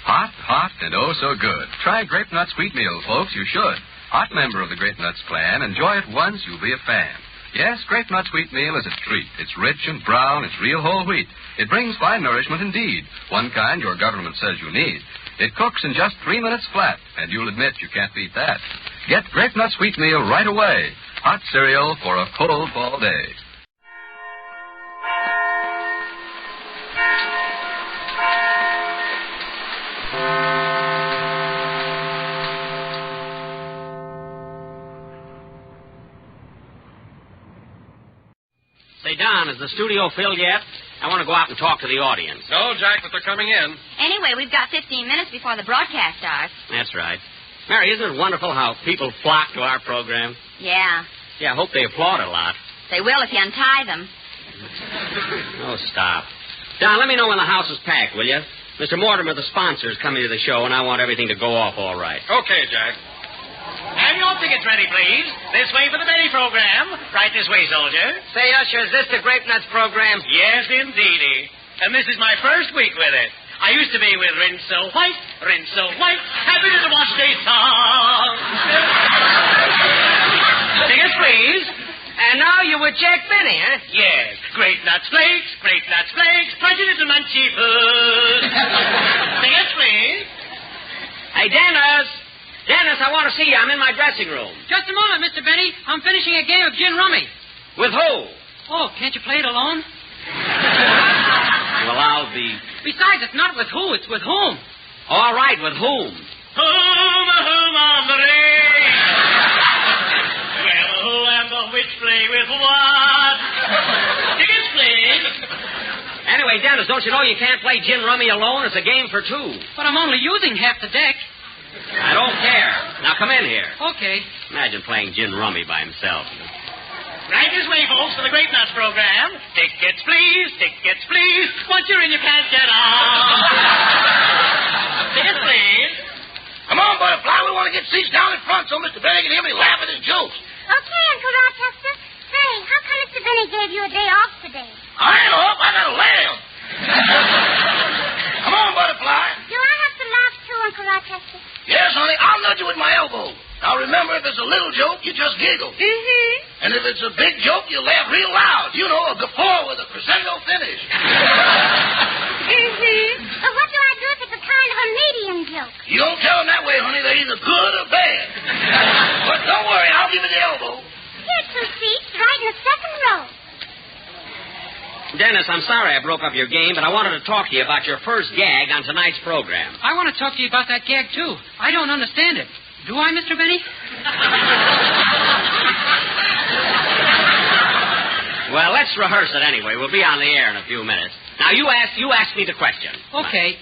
Hot, hot, and oh so good. Try Grape Nuts Wheat Meal, folks. You should. Hot member of the Grape Nuts clan. Enjoy it once, you'll be a fan. Yes, Grape Nuts Wheat Meal is a treat. It's rich and brown. It's real whole wheat. It brings fine nourishment indeed. One kind your government says you need. It cooks in just 3 minutes flat, and you'll admit you can't beat that. Get Grape Nuts Wheat Meal right away. Hot cereal for a cold fall day. Say, Don, is the studio filled yet? I want to go out and talk to the audience. No, Jack, but they're coming in. Anyway, we've got 15 minutes before the broadcast starts. That's right. Mary, isn't it wonderful how people flock to our program? Yeah. Yeah, I hope they applaud a lot. They will if you untie them. Oh, stop. Don, let me know when the house is packed, will you? Mr. Mortimer, the sponsor, is coming to the show, and I want everything to go off all right. Okay, Jack. Have your tickets ready, please. This way for the Betty program. Right this way, soldier. Say, Usher, is this the Grape Nuts program? Yes, indeedy. And this is my first week with it. I used to be with Rinse So White, happy little wash day song. Tickets, please. And now you with Jack Benny, huh? Yes. Grape Nuts Flakes, crunchy little munchy food. Tickets, please. Hey, Dennis, I want to see you. I'm in my dressing room. Just a moment, Mr. Benny. I'm finishing a game of gin rummy. With who? Oh, can't you play it alone? Well, I'll be... Besides, it's not with who, it's with whom. All right, with whom? Whom on the ring? Well, who and the which play with what? Tickets, please. Anyway, Dennis, don't you know you can't play gin rummy alone? It's a game for two. But I'm only using half the deck. I don't care. Now, come in here. Okay. Imagine playing gin rummy by himself. Right this way, folks, for the Grape Nuts program. Tickets, please. Once you're in, you can't get out. Tickets, please. Come on, Butterfly. We want to get seats down in front so Mr. Benny can hear me laugh at his jokes. Okay, Uncle Rochester. Say, how come Mr. Benny gave you a day off today? I ain't off. I got a lamb. Come on, Butterfly. Do I have to laugh too, Uncle Rochester? Yes, honey. I'll nudge you with my elbow. Now, remember, if it's a little joke, you just giggle. Mm-hmm. And if it's a big joke, you laugh real loud. You know, a guffaw with a crescendo finish. Mm-hmm. But what do I do if it's a kind of a medium joke? You don't tell them that way, honey. They're either good or bad. But don't worry. I'll give you the elbow. Here's some seats right in the second row. Dennis, I'm sorry I broke up your game, but I wanted to talk to you about your first gag on tonight's program. I want to talk to you about that gag, too. I don't understand it. Do I, Mr. Benny? Well, let's rehearse it anyway. We'll be on the air in a few minutes. Now, you ask me the question. Okay.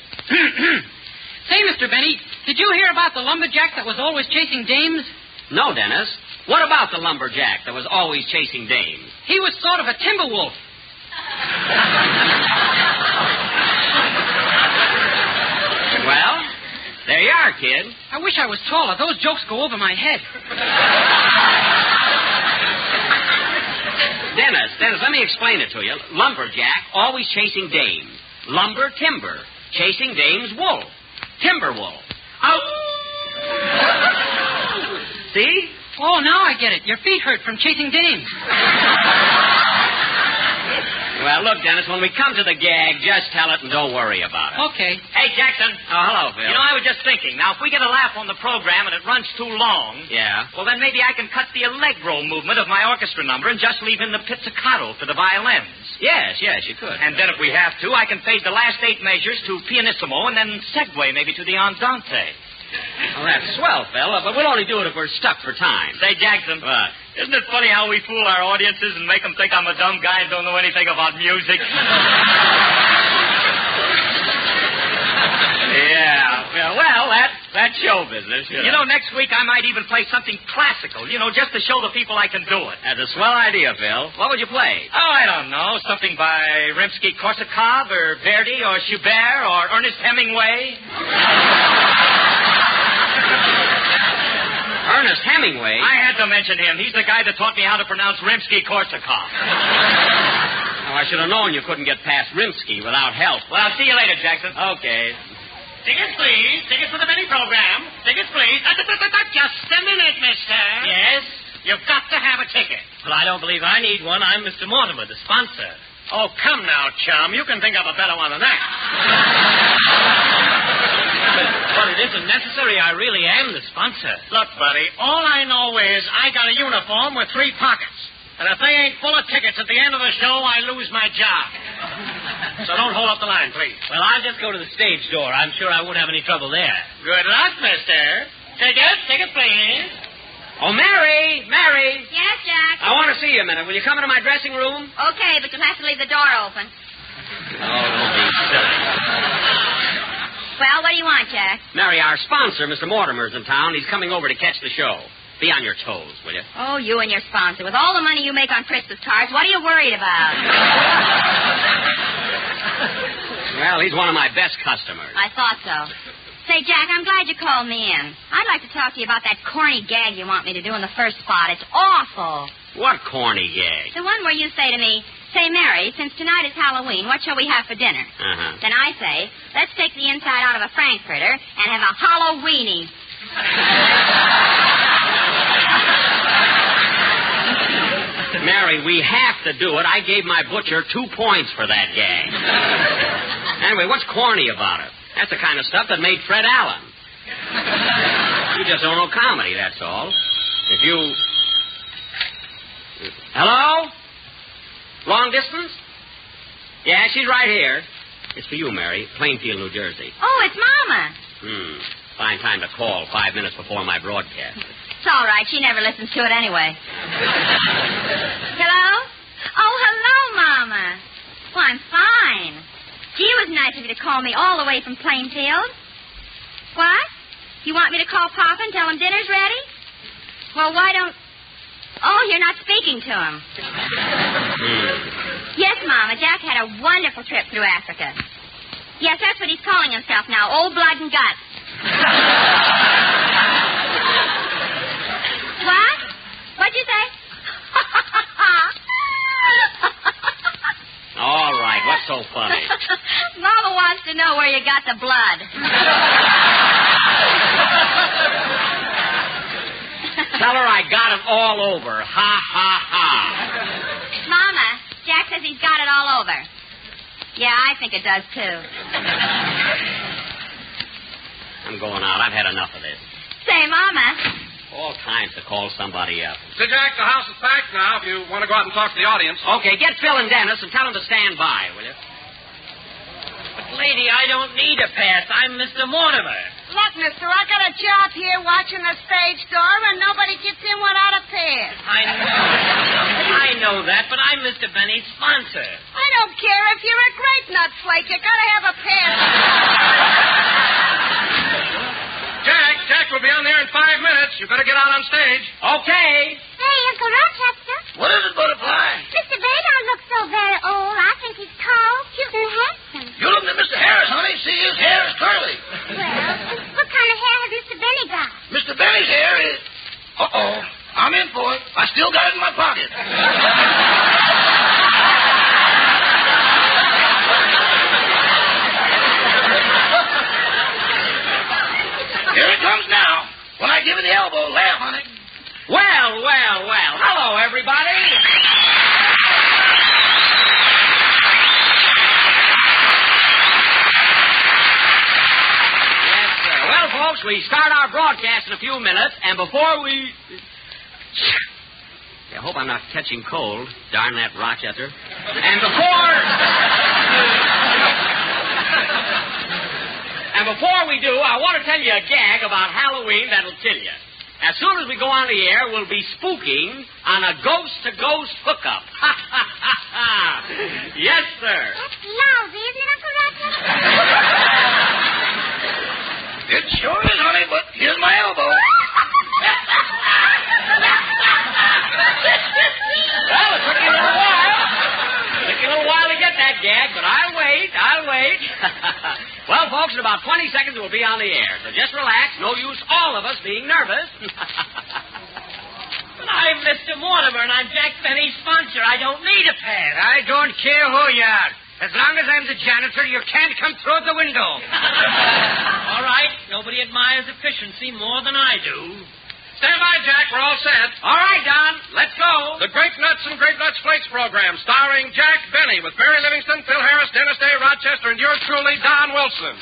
Say, Mr. Benny, did you hear about the lumberjack that was always chasing dames? No, Dennis. What about the lumberjack that was always chasing dames? He was sort of a timber wolf. Well, there you are, kid. I wish I was taller. Those jokes go over my head. Dennis, let me explain it to you. Lumberjack, always chasing dames. Lumber, timber. Chasing dames, wolf. Timber wolf. Out. See? Oh, now I get it. Your feet hurt from chasing dames. Well, look, Dennis, when we come to the gag, just tell it and don't worry about it. Okay. Hey, Jackson. Oh, hello, Phil. You know, I was just thinking. Now, if we get a laugh on the program and it runs too long... Yeah? Well, then maybe I can cut the allegro movement of my orchestra number and just leave in the pizzicato for the violins. Yes, you could. And then if we have to, I can fade the last 8 measures to pianissimo and then segue maybe to the andante. Well, that's swell, fella, but we'll only do it if we're stuck for time. Say, Jackson. What? Isn't it funny how we fool our audiences and make them think I'm a dumb guy and don't know anything about music? Yeah. Well, that's show business. You know, next week I might even play something classical, just to show the people I can do it. That's a swell idea, Phil. What would you play? Oh, I don't know. Something by Rimsky-Korsakov or Verdi or Schubert or Ernest Hemingway. Ernest Hemingway? I had to mention him. He's the guy that taught me how to pronounce Rimsky-Korsakov. Oh, I should have known you couldn't get past Rimsky without help. Well, I'll see you later, Jackson. Okay. Tickets, please. Tickets for the Benny program. Tickets, please. Just a minute, mister. Yes? You've got to have a ticket. Well, I don't believe I need one. I'm Mr. Mortimer, the sponsor. Oh, come now, chum. You can think of a better one than that. But it isn't necessary. I really am the sponsor. Look, buddy, all I know is I got a uniform with 3 pockets. And if they ain't full of tickets at the end of the show, I lose my job. So don't hold up the line, please. Well, I'll just go to the stage door. I'm sure I won't have any trouble there. Good luck, mister. Tickets, please. Oh, Mary! Yes, Jack? I want to see you a minute. Will you come into my dressing room? Okay, but you'll have to leave the door open. Oh, don't be silly. Well, what do you want, Jack? Mary, our sponsor, Mr. Mortimer's in town. He's coming over to catch the show. Be on your toes, will you? Oh, you and your sponsor. With all the money you make on Christmas cards, what are you worried about? Well, he's one of my best customers. I thought so. Say, Jack, I'm glad you called me in. I'd like to talk to you about that corny gag you want me to do in the first spot. It's awful. What corny gag? The one where you say to me, say, Mary, since tonight is Halloween, what shall we have for dinner? Uh-huh. Then I say, let's take the inside out of a frankfurter and have a Halloweenie. Mary, we have to do it. I gave my butcher 2 points for that gag. Anyway, what's corny about it? That's the kind of stuff that made Fred Allen. You just don't know comedy, that's all. If you... Hello? Long distance? Yeah, she's right here. It's for you, Mary. Plainfield, New Jersey. Oh, it's Mama. Fine time to call 5 minutes before my broadcast. It's all right. She never listens to it anyway. Hello? Oh, hello, Mama. Well, I'm fine. Gee, it was nice of you to call me all the way from Plainfield. What? You want me to call Papa and tell him dinner's ready? Well, why don't... Oh, you're not speaking to him. Yes, Mama. Jack had a wonderful trip through Africa. Yes, that's what he's calling himself now, Old Blood and Guts. What? What'd you say? All right, what's so funny? Mama wants to know where you got the blood. Tell her I got it all over. Ha, ha, ha. Mama, Jack says he's got it all over. Yeah, I think it does, too. I'm going out. I've had enough of this. Say, Mama. All kinds to call somebody up. Say, Jack, the house is packed now if you want to go out and talk to the audience. Okay, get Phil and Dennis and tell them to stand by, will you? But, lady, I don't need a pass. I'm Mr. Mortimer. Look, mister, I got a job here watching the stage door, and nobody gets in without a pass. I know that, but I'm Mr. Benny's sponsor. I don't care if you're a great nut flake. You gotta have a pass. minutes. You better get out on stage. Okay. Hey, Uncle Rochester. What is it, Butterfly? Mr. Bay don't look so very old. I think he's tall, cute, and handsome. You're looking at Mr. Harris, honey. See, his hair is curly. Well, what kind of hair has Mr. Benny got? Mr. Benny's hair is... Uh-oh. I'm in for it. I still got it in my pocket. Here it comes now. When I give it the elbow, laugh, honey. Well. Hello, everybody. Yes, sir. Well, folks, we start our broadcast in a few minutes, and before we... I hope I'm not catching cold. Darn that Rochester. And before we do, I want to tell you a gag about Halloween that'll kill you. As soon as we go on the air, we'll be spooking on a ghost-to-ghost hookup. Yes, sir. That's lousy, isn't it, Uncle Rochester? It sure is, honey, but here's my elbow. Well, it took you a little while. Took you a little while to get that gag, but I'll wait. Well, folks, in about 20 seconds we'll be on the air, so just relax. No use all of us being nervous. I'm Mr. Mortimer, and I'm Jack Benny's sponsor. I don't need a pad. I don't care who you are. As long as I'm the janitor, you can't come through the window. All right. Nobody admires efficiency more than I do. Stand by, Jack. We're all set. All right, Don. Let's go. The Grape Nuts and Grape Nuts Flakes program, starring Jack Benny with Barry Livingston, Phil Harris, Dennis Day, Rochester, and yours truly, Don Wilson.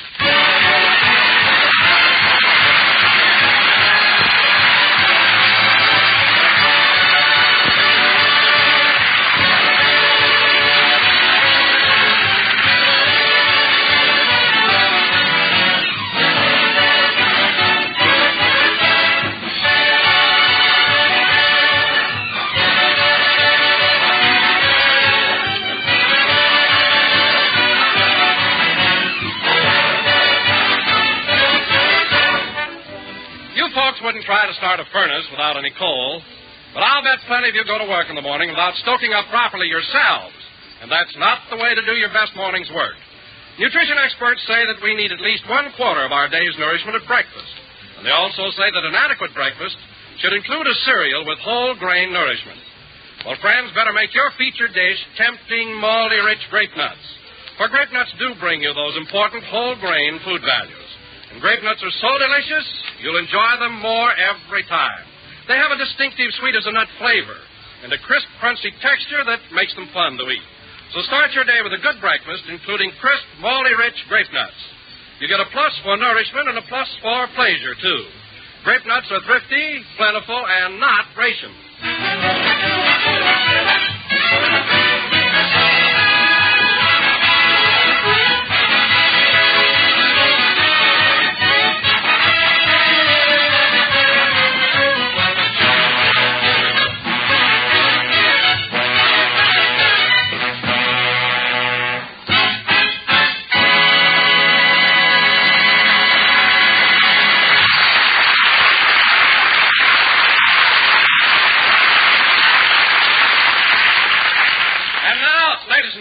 Wouldn't try to start a furnace without any coal, but I'll bet plenty of you go to work in the morning without stoking up properly yourselves, and that's not the way to do your best morning's work. Nutrition experts say that we need at least 1/4 of our day's nourishment at breakfast, and they also say that an adequate breakfast should include a cereal with whole grain nourishment. Well, friends, better make your featured dish tempting, malty-rich grape nuts, for grape nuts do bring you those important whole grain food values. And grape nuts are so delicious, you'll enjoy them more every time. They have a distinctive sweet-as-a-nut flavor and a crisp, crunchy texture that makes them fun to eat. So start your day with a good breakfast, including crisp, malty-rich grape nuts. You get a plus for nourishment and a plus for pleasure, too. Grape nuts are thrifty, plentiful, and not rationed.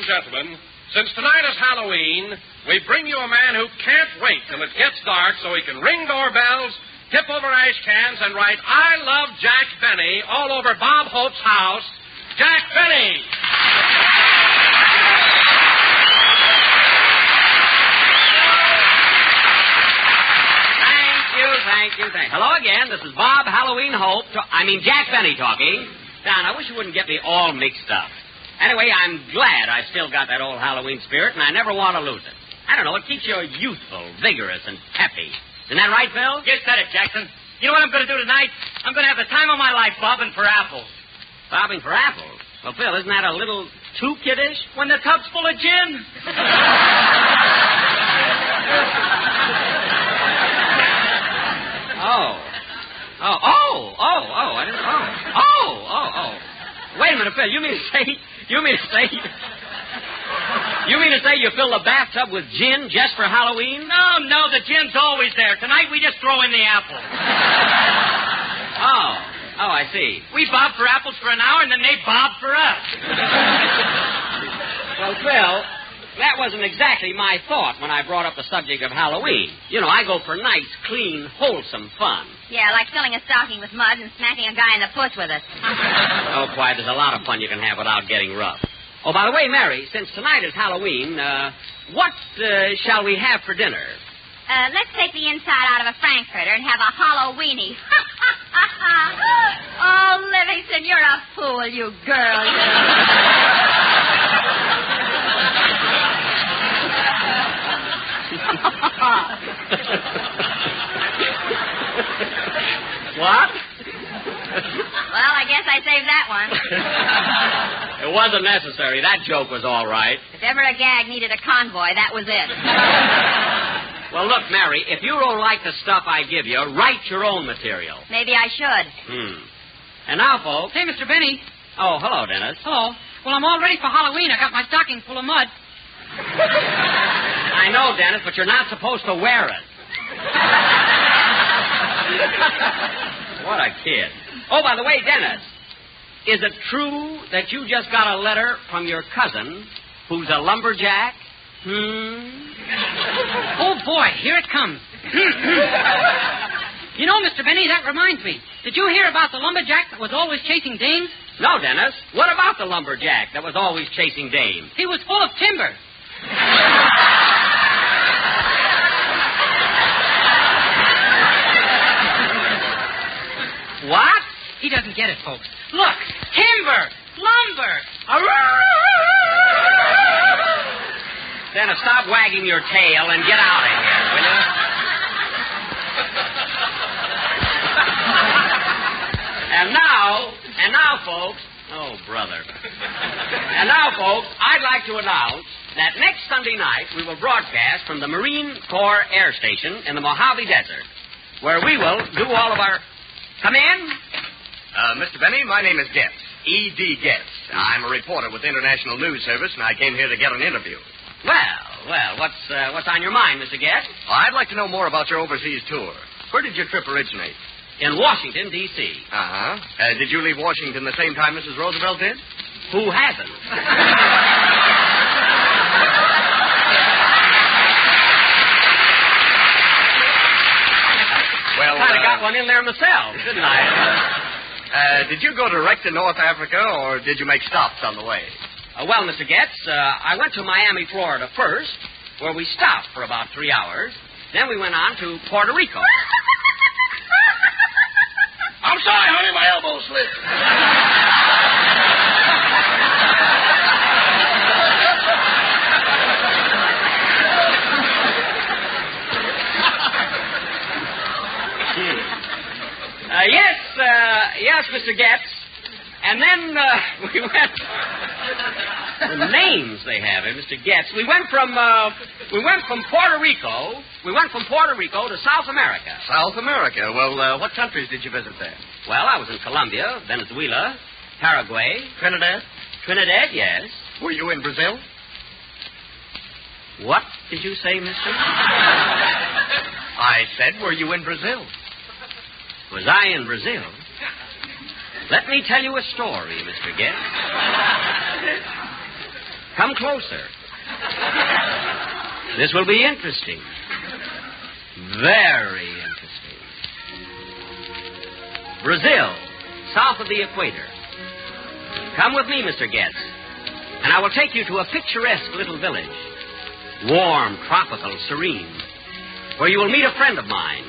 Gentlemen, since tonight is Halloween, we bring you a man who can't wait till it gets dark so he can ring doorbells, tip over ash cans, and write, "I love Jack Benny" all over Bob Hope's house. Jack Benny! Thank you. Hello again. This is Bob Halloween Hope. Jack Benny talking. Don, I wish you wouldn't get me all mixed up. Anyway, I'm glad I still got that old Halloween spirit, and I never want to lose it. I don't know, it keeps you youthful, vigorous, and peppy. Isn't that right, Phil? You said it, Jackson. You know what I'm going to do tonight? I'm going to have the time of my life bobbing for apples. Bobbing for apples? Well, Phil, isn't that a little too kiddish? When the tub's full of gin. I didn't know. Wait a minute, Phil. You mean to say you fill the bathtub with gin just for Halloween? No, the gin's always there. Tonight we just throw in the apple. Oh, I see. We bobbed for apples for an hour, and then they bobbed for us. Well, Phil, that wasn't exactly my thought when I brought up the subject of Halloween. You know, I go for nice, clean, wholesome fun. Yeah, like filling a stocking with mud and smacking a guy in the puss with it. Oh, quiet. There's a lot of fun you can have without getting rough. Oh, by the way, Mary, since tonight is Halloween, what shall we have for dinner? Let's take the inside out of a frankfurter and have a Halloweenie. Oh, Livingston, you're a fool, you girl. What? Well, I guess I saved that one. It wasn't necessary. That joke was all right. If ever a gag needed a convoy, that was it. Well, look, Mary, if you don't like the stuff I give you, write your own material. Maybe I should. And now, folks... Hey, Mr. Benny. Oh, hello, Dennis. Hello. Well, I'm all ready for Halloween. I got my stocking full of mud. I know, Dennis, but you're not supposed to wear it. What a kid. Oh, by the way, Dennis, is it true that you just got a letter from your cousin who's a lumberjack? Oh, boy, here it comes. You know, Mr. Benny, that reminds me. Did you hear about the lumberjack that was always chasing dames? No, Dennis. What about the lumberjack that was always chasing dames? He was full of timber. What? He doesn't get it, folks. Look, timber, lumber. Dennis, stop wagging your tail and get out of here, will you? And now, folks... Oh, brother. And now, folks, I'd like to announce that next Sunday night we will broadcast from the Marine Corps Air Station in the Mojave Desert, where we will do all of our... Come in? Mr. Benny, my name is Getz. E.D. Getz. I'm a reporter with the International News Service, and I came here to get an interview. Well, what's on your mind, Mr. Getz? I'd like to know more about your overseas tour. Where did your trip originate? In Washington, D.C. Uh-huh. Did you leave Washington the same time Mrs. Roosevelt did? Who hasn't? Well, kind of got one in there myself, didn't I? Did you go direct to North Africa, or did you make stops on the way? Well, Mr. Getz, I went to Miami, Florida first, where we stopped for about 3 hours. Then we went on to Puerto Rico. I'm sorry, honey, my elbow slipped. Yes, Mr. Getz. And then we went... The names they have, Mr. Getz. We went from Puerto Rico. We went from Puerto Rico to South America. South America? Well, what countries did you visit there? Well, I was in Colombia, Venezuela, Paraguay. Trinidad? Trinidad, yes. Were you in Brazil? What did you say, mister? I said, were you in Brazil? Was I in Brazil? Let me tell you a story, Mr. Getz. Come closer. This will be interesting. Very interesting. Brazil, south of the equator. Come with me, Mr. Getz, and I will take you to a picturesque little village. Warm, tropical, serene, where you will meet a friend of mine,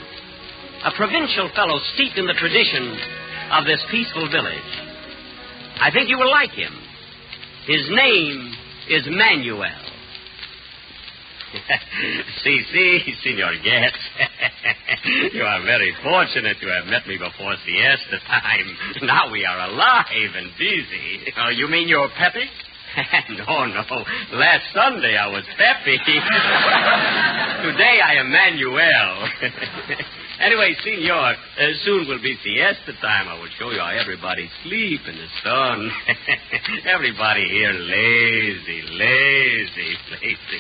a provincial fellow steeped in the tradition of this peaceful village. I think you will like him. His name is Manuel. Si, Senor Getz. You are very fortunate to have met me before siesta time. Now we are alive and busy. You mean you're peppy? No. Last Sunday I was peppy. Today I am Manuel. Anyway, senor, soon will be siesta time. I will show you how everybody sleep in the sun. Everybody here lazy.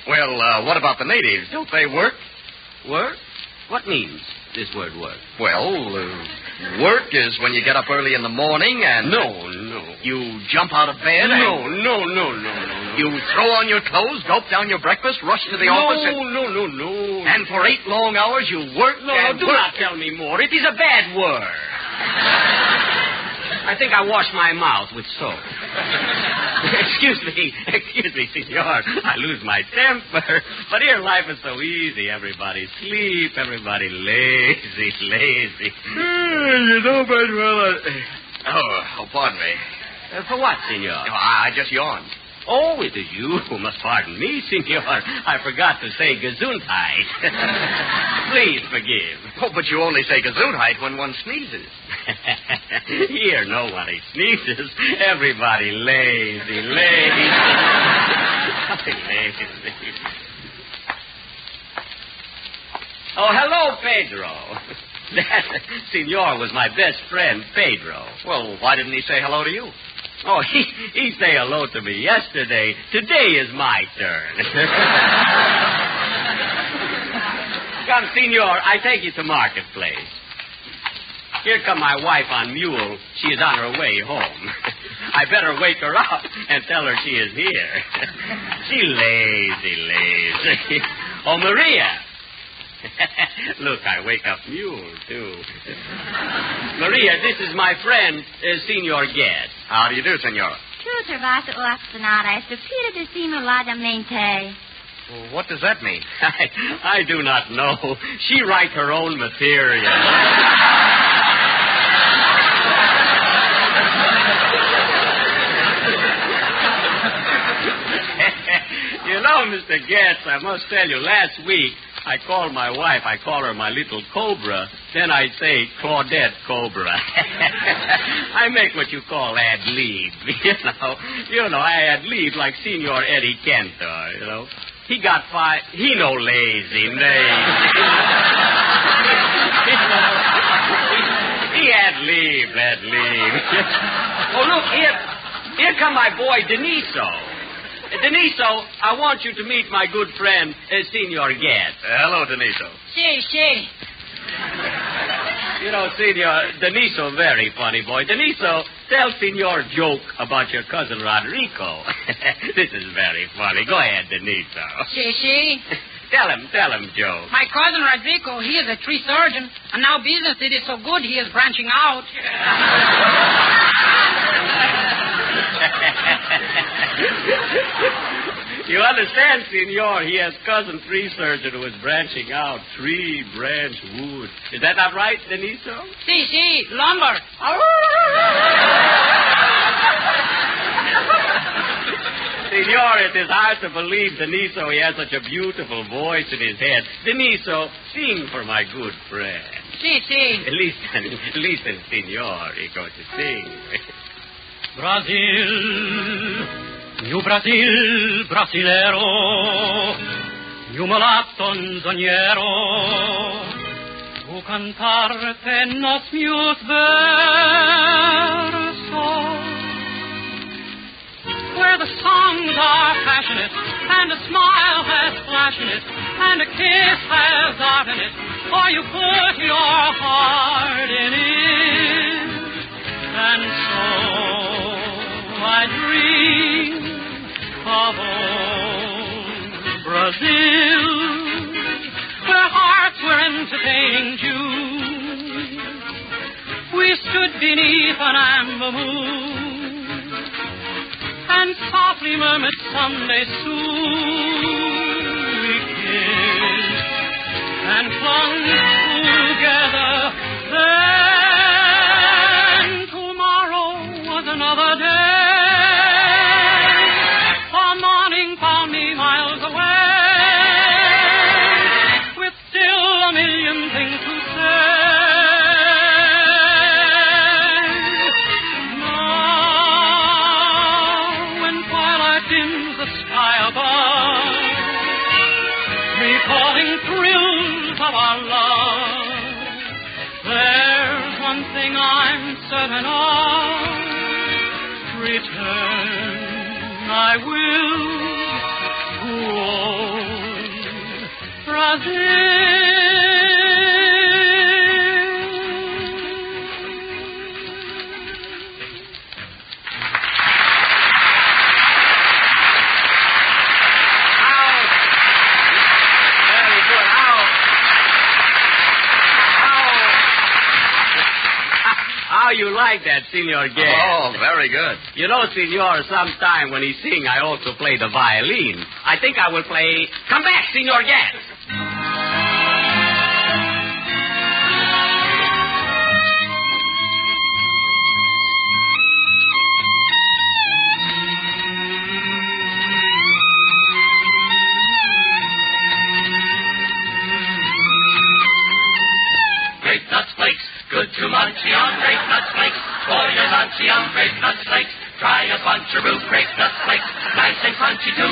Well, what about the natives? Don't they work? Work? What means this word work? Well, Work is when you get up early in the morning and... No. You jump out of bed No. You throw on your clothes, gulp down your breakfast, rush to the office and... No. And for 8 long hours you work and do work. not tell me more. It is a bad word. I think I wash my mouth with soap. Excuse me, senor. I lose my temper. But here life is so easy. Everybody sleep, everybody lazy. You know, but well, Oh, pardon me. For what, senor? I just yawned. Oh, it is you who must pardon me, senor. I forgot to say Gesundheit. Please forgive. Oh, but you only say Gesundheit when one sneezes. Here, nobody sneezes. Everybody lazy. Oh, hello, Pedro. That, senor, was my best friend, Pedro. Well, why didn't he say hello to you? Oh, he say hello to me yesterday. Today is my turn. Come, senor, I take you to Marketplace. Here come my wife on mule. She is on her way home. I better wake her up and tell her she is here. She lazy. Oh, Maria. Look, I wake up mule, too. Maria, this is my friend, Senor Gaddys. How do you do, senor? Tu trovato la sonata stupida di simuladamente. Well, what does that mean? I do not know. She write her own material. You know, Mr. Gaddys, I must tell you, last week, I called my wife. I call her my little cobra. Then I say Claudette Cobra. I make what you call ad-lib. You know, I ad-lib like Senor Eddie Cantor, you know. He got 5... He no lazy. He ad-lib. Oh, look, here come my boy, Deniso. Deniso, I want you to meet my good friend, Senor Gaddys. Hello, Deniso. Si. You know, Senor, Deniso, very funny boy. Deniso, tell Senor joke about your cousin Rodrigo. This is very funny. Go ahead, Deniso. Si. Tell him, Joe. My cousin Rodrigo, he is a tree surgeon, and now business it is so good he is branching out. You understand, senor, he has cousin tree surgeon who is branching out tree, branch, wood. Is that not right, Deniso? Si, lumber. Senor, it is hard to believe, Deniso, he has such a beautiful voice in his head. Deniso, sing for my good friend. Si. Listen, senor, he goes to sing. Brazil, new Brazil, brasilero, new mulatto zoniero, tu cantarte nos mius versos, where the songs are passionate, and a smile has flash in it, and a kiss has art in it, or you put your heart in it, and so I dream of old Brazil, where hearts were entertaining June. We stood beneath an amber moon and softly murmured someday soon. We kissed and clung together then. Tomorrow was another day. Certain of return I will to old Brazil. How you like that, Senor Guest? Oh, very good. You know, Senor, sometime when he sing, I also play the violin. I think I will play... Come back, Senor Guest. Good to munchie on Grape Nuts Flakes. For your lunchy on Grape Nuts Flakes. Try a bunch-a-roo Grape Nuts Flakes. Nice and crunchy, too.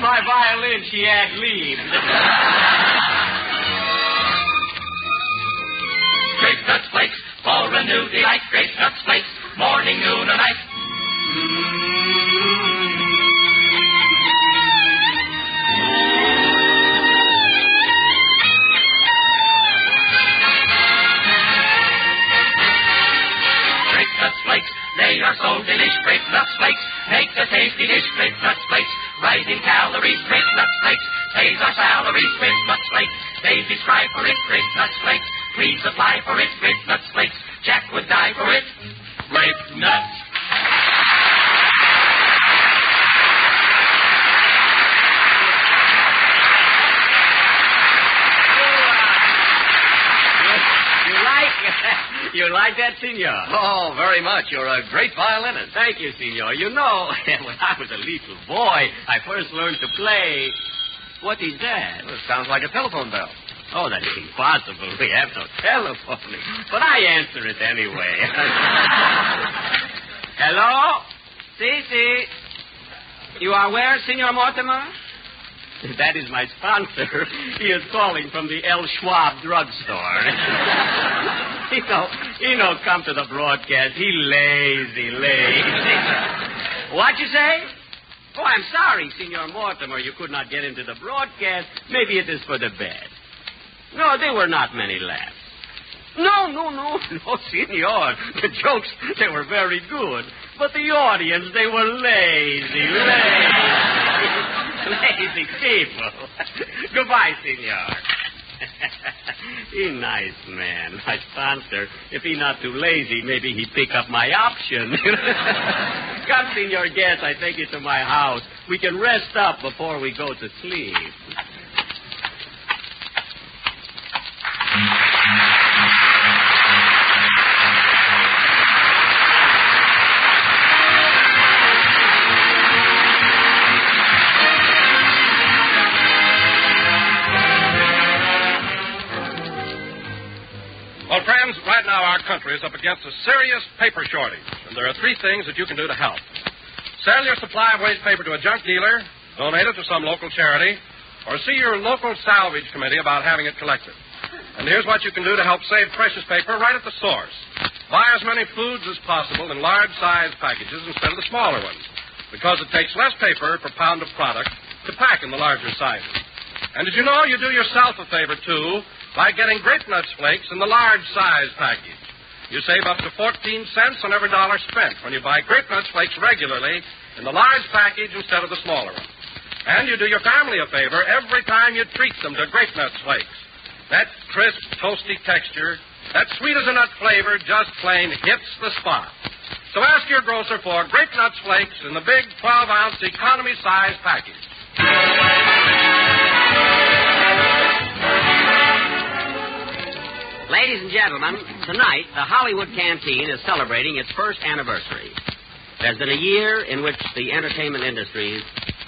My violin, she had leaves. Grape Nuts Flakes. For a new delight. Grape Nuts Flakes. Morning, noon, and night. They are so delish, Grape Nuts Flakes. Makes a tasty dish, Grape Nuts Flakes. Rising calories, Grape Nuts Flakes. Saves our salaries, Grape Nuts Flakes. They prescribe for it, Grape Nuts Flakes. Please apply for it, Grape Nuts Flakes. Jack would die for it. Grape Nuts. You like that, Senor? Oh, very much. You're a great violinist. Thank you, Senor. You know, when I was a little boy, I first learned to play... What is that? Well, it sounds like a telephone bell. Oh, that's impossible. We have no telephone. But I answer it anyway. Hello? Si. You are where, Senor Mortimer? That is my sponsor. He is calling from the El Schwab drugstore. He no come to the broadcast. He lazy. What you say? Oh, I'm sorry, Senor Mortimer. You could not get into the broadcast. Maybe it is for the best. No, there were not many laughs. No, Senor. The jokes, they were very good. But the audience, they were lazy. Lazy people. Goodbye, Senor. He nice man. My sponsor. If he not too lazy, maybe he pick up my option. Come, Senor Guest, I take you to my house. We can rest up before we go to sleep. Well, friends, right now our country is up against a serious paper shortage, and there are three things that you can do to help. Sell your supply of waste paper to a junk dealer, donate it to some local charity, or see your local salvage committee about having it collected. And here's what you can do to help save precious paper right at the source. Buy as many foods as possible in large-sized packages instead of the smaller ones, because it takes less paper per pound of product to pack in the larger sizes. And did you know you do yourself a favor, too, by getting Grape Nuts Flakes in the large size package? You save up to 14 cents on every dollar spent when you buy Grape Nuts Flakes regularly in the large package instead of the smaller one. And you do your family a favor every time you treat them to Grape Nuts Flakes. That crisp, toasty texture, that sweet as a nut flavor just plain hits the spot. So ask your grocer for Grape Nuts Flakes in the big 12-ounce economy size package. Ladies and gentlemen, tonight the Hollywood Canteen is celebrating its first anniversary. There's been a year in which the entertainment industries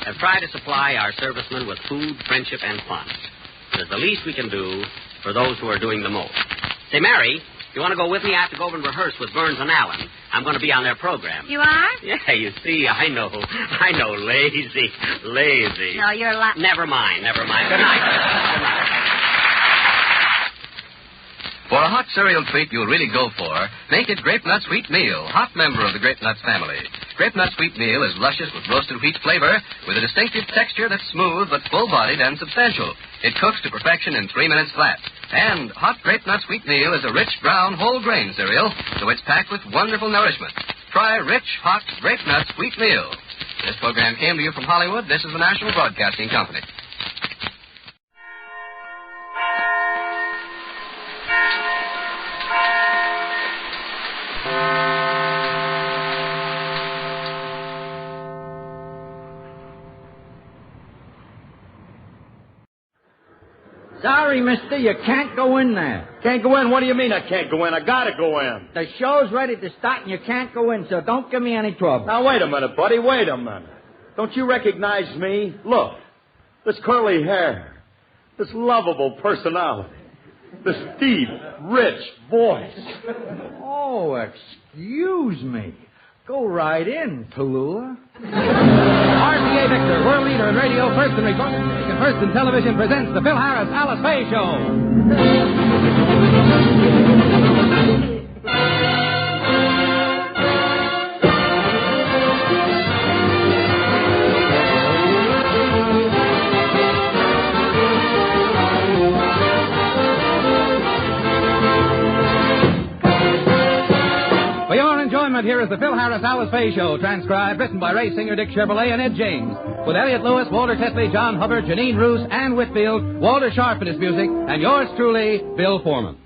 have tried to supply our servicemen with food, friendship, and fun. It is the least we can do for those who are doing the most. Say, Mary, you want to go with me? I have to go over and rehearse with Burns and Allen. I'm going to be on their program. You are? Yeah, you see, I know, lazy. No, you're Never mind. Good night. For a hot cereal treat you'll really go for, make it Grape Nuts Wheat Meal, hot member of the Grape Nuts family. Grape Nuts Wheat Meal is luscious with roasted wheat flavor with a distinctive texture that's smooth but full-bodied and substantial. It cooks to perfection in 3 minutes flat. And hot Grape Nuts Wheat Meal is a rich, brown, whole grain cereal, so it's packed with wonderful nourishment. Try rich, hot Grape Nuts Wheat Meal. This program came to you from Hollywood. This is the National Broadcasting Company. Sorry, mister, you can't go in there. Can't go in? What do you mean I can't go in? I gotta go in. The show's ready to start and you can't go in, so don't give me any trouble. Now, wait a minute, buddy. Wait a minute. Don't you recognize me? Look, this curly hair, this lovable personality, this deep, rich voice. Oh, excuse me. Go right in, Tallulah. RCA Victor, world leader in radio, first in recording, and first in television, presents the Phil Harris Alice Faye Show. For your enjoyment, here is the Phil Harris Alice Faye Show, transcribed, written by race singer Dick Chevrolet and Ed James, with Elliot Lewis, Walter Tetley, John Hubbard, Janine Roos, Ann Whitfield, Walter Sharp in his music, and yours truly, Bill Foreman.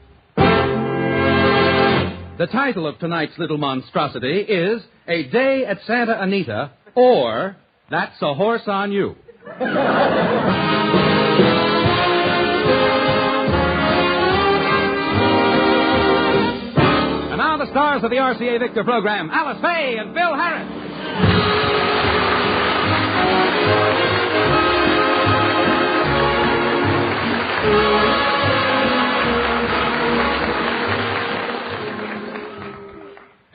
The title of tonight's little monstrosity is A Day at Santa Anita, or That's a Horse on You. And now the stars of the RCA Victor program, Alice Faye and Phil Harris.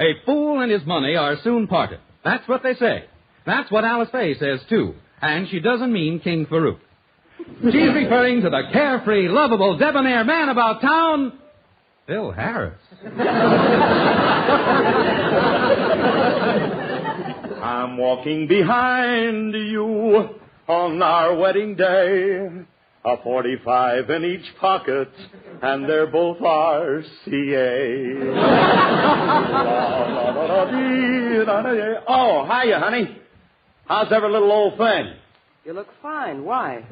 A fool and his money are soon parted. That's what they say. That's what Alice Faye says, too. And she doesn't mean King Farouk. She's referring to the carefree, lovable, debonair man about town, Phil Harris. I'm walking behind you on our wedding day. A 45 in each pocket, and they're both RCA. Oh, hiya, honey. How's every little old thing? You look fine. Why?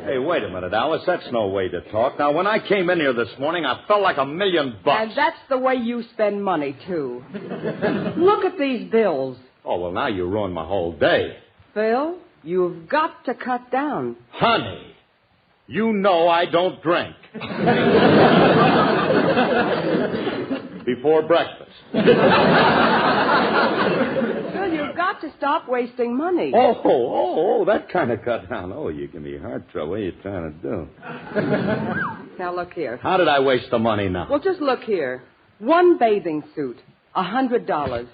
Hey, wait a minute, Alice. That's no way to talk. Now, when I came in here this morning, I felt like $1,000,000. And that's the way you spend money, too. Look at these bills. Oh, well, now you ruined my whole day. Phil, you've got to cut down. Honey, you know I don't drink. Before breakfast. Well, you've got to stop wasting money. Oh, that kind of cut down. Oh, you give me heart trouble. What are you trying to do? Now, look here. How did I waste the money now? Well, just look here. One bathing suit, $100.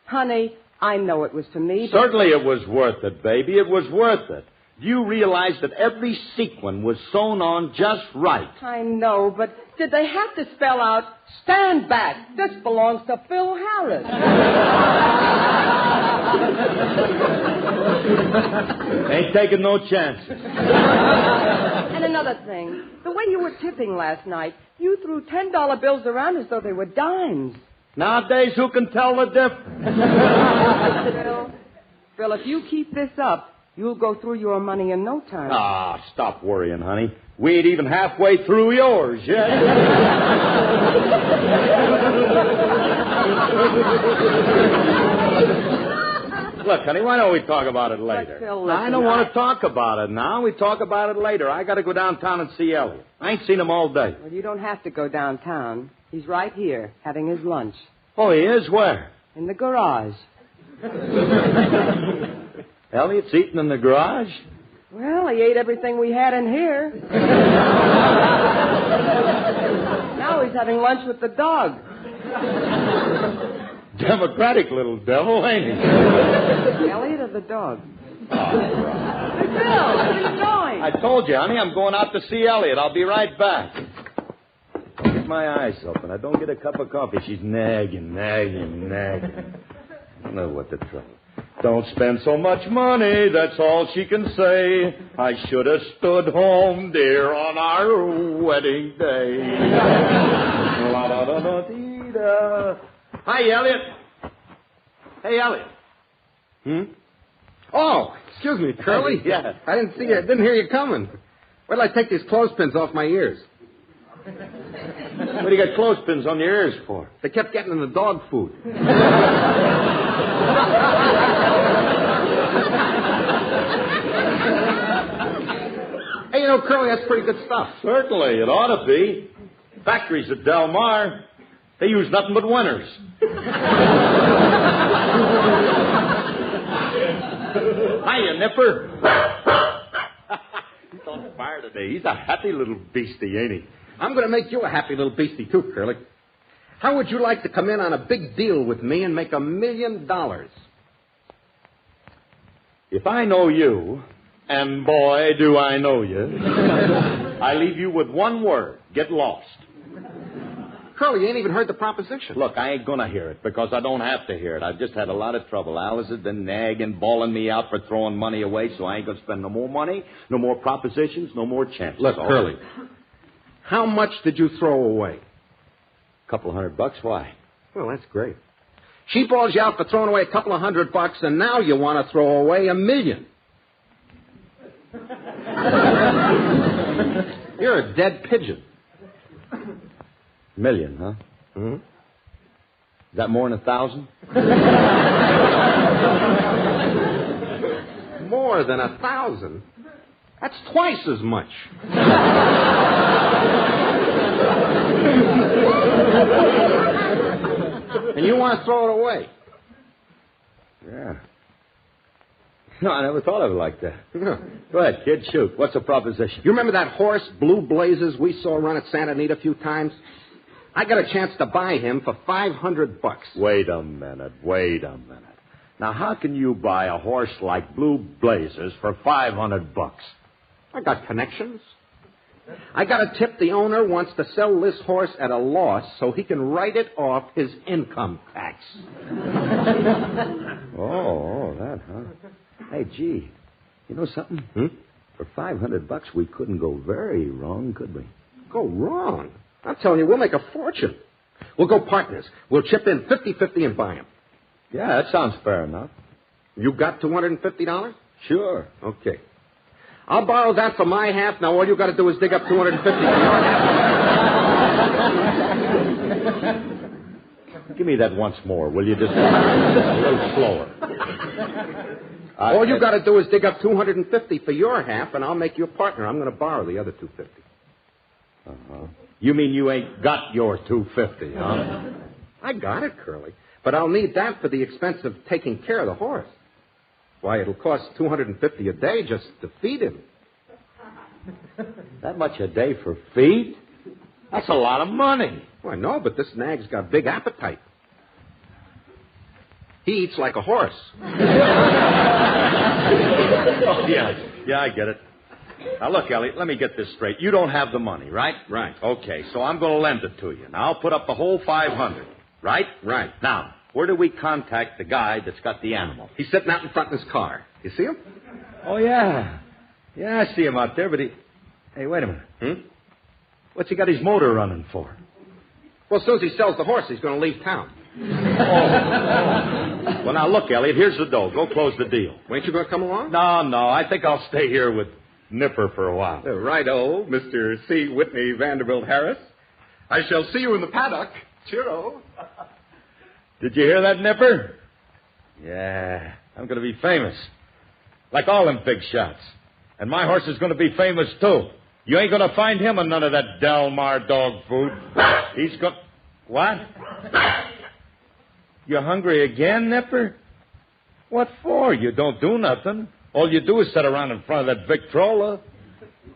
Honey, I know it was for me. But... Certainly it was worth it, baby. It was worth it. You realize that every sequin was sewn on just right. I know, but did they have to spell out, stand back, this belongs to Phil Harris? Ain't taking no chances. And another thing, the way you were tipping last night, you threw $10 bills around as though they were dimes. Nowadays, who can tell the difference? Phil, if you keep this up, you'll go through your money in no time. Ah, stop worrying, honey. We ain't even halfway through yours yet. Look, honey, why don't we talk about it later? Phil, I don't want to talk about it now. We talk about it later. I got to go downtown and see Elliot. I ain't seen him all day. Well, you don't have to go downtown. He's right here, having his lunch. Oh, he is? Where? In the garage. Elliot's eating in the garage? Well, he ate everything we had in here. Now he's having lunch with the dog. Democratic little devil, ain't he? Elliot or the dog? Oh, Hey, Phil, where are you going? I told you, honey, I'm going out to see Elliot. I'll be right back. Keep my eyes open. I don't get a cup of coffee. She's nagging. I don't know what the trouble. Don't spend so much money, that's all she can say. I should have stood home, dear, on our wedding day. La-da-da-da-dee-da. Hi, Elliot. Hey, Elliot. Oh, excuse me, Curly. Yeah. I didn't hear you coming. Where did I take these clothespins off my ears? What do you got clothespins on your ears for? They kept getting in the dog food. know, Curly, that's pretty good stuff. Certainly, it ought to be. Factories at Del Mar, they use nothing but winners. Hiya, Nipper. He's on fire today. He's a happy little beastie, ain't he? I'm going to make you a happy little beastie, too, Curly. How would you like to come in on a big deal with me and make $1 million? If I know you, and boy, do I know you, I leave you with one word. Get lost. Curly, you ain't even heard the proposition. Look, I ain't going to hear it because I don't have to hear it. I've just had a lot of trouble. Alice has been nagging, bawling me out for throwing money away, so I ain't going to spend no more money, no more propositions, no more chances. Look, Curly, how much did you throw away? $couple $100. Why? Well, that's great. She balls you out for throwing away $couple $100, and now you want to throw away $1 million. You're a dead pigeon. $1 million, huh? Hmm? Is that more than 1,000? More than 1,000? That's twice as much. And you want to throw it away? Yeah. No, I never thought of it like that. Go ahead, kid, shoot. What's the proposition? You remember that horse, Blue Blazes, we saw run at Santa Anita a few times? I got a chance to buy him for $500. Wait a minute. Now, how can you buy a horse like Blue Blazes for $500? I got connections. I got a tip the owner wants to sell this horse at a loss so he can write it off his income tax. Oh, that, huh? Hey, gee, you know something? For $500, we couldn't go very wrong, could we? Go wrong? I'm telling you, we'll make a fortune. We'll go partners. We'll chip in 50-50 and buy him. Yeah, that sounds fair enough. You got $250? Sure. Okay. I'll borrow that for my half. Now all you got to do is dig up $250 for your half. Give me that once more, will you? Just a little slower. All you got to do is dig up $250 for your half, and I'll make you a partner. I'm going to borrow the other $250. Uh-huh. You mean you ain't got your $250, huh? I got it, Curly. But I'll need that for the expense of taking care of the horse. Why, it'll cost $250 a day just to feed him. That much a day for feed? That's a lot of money. Well, I know, but this nag's got big appetite. He eats like a horse. Oh, yeah, I get it. Now, look, Elliot, let me get this straight. You don't have the money, right? Right. Okay, so I'm going to lend it to you. Now, I'll put up the whole $500, right? Right. Now, where do we contact the guy that's got the animal? He's sitting out in front in his car. You see him? Oh, yeah. Yeah, I see him out there, but he... Hey, wait a minute. What's he got his motor running for? Well, as soon as he sells the horse, he's going to leave town. Well, now, look, Elliot, here's the dough. Go close the deal. Ain't you going to come along? No, I think I'll stay here with Nipper for a while. Righto, Mr. C. Whitney Vanderbilt Harris. I shall see you in the paddock. Cheero. Did you hear that, Nipper? Yeah, I'm going to be famous. Like all them big shots. And my horse is going to be famous, too. You ain't going to find him in none of that Del Mar dog food. He's going... What? You hungry again, Nipper? What for? You don't do nothing. All you do is sit around in front of that Victrola.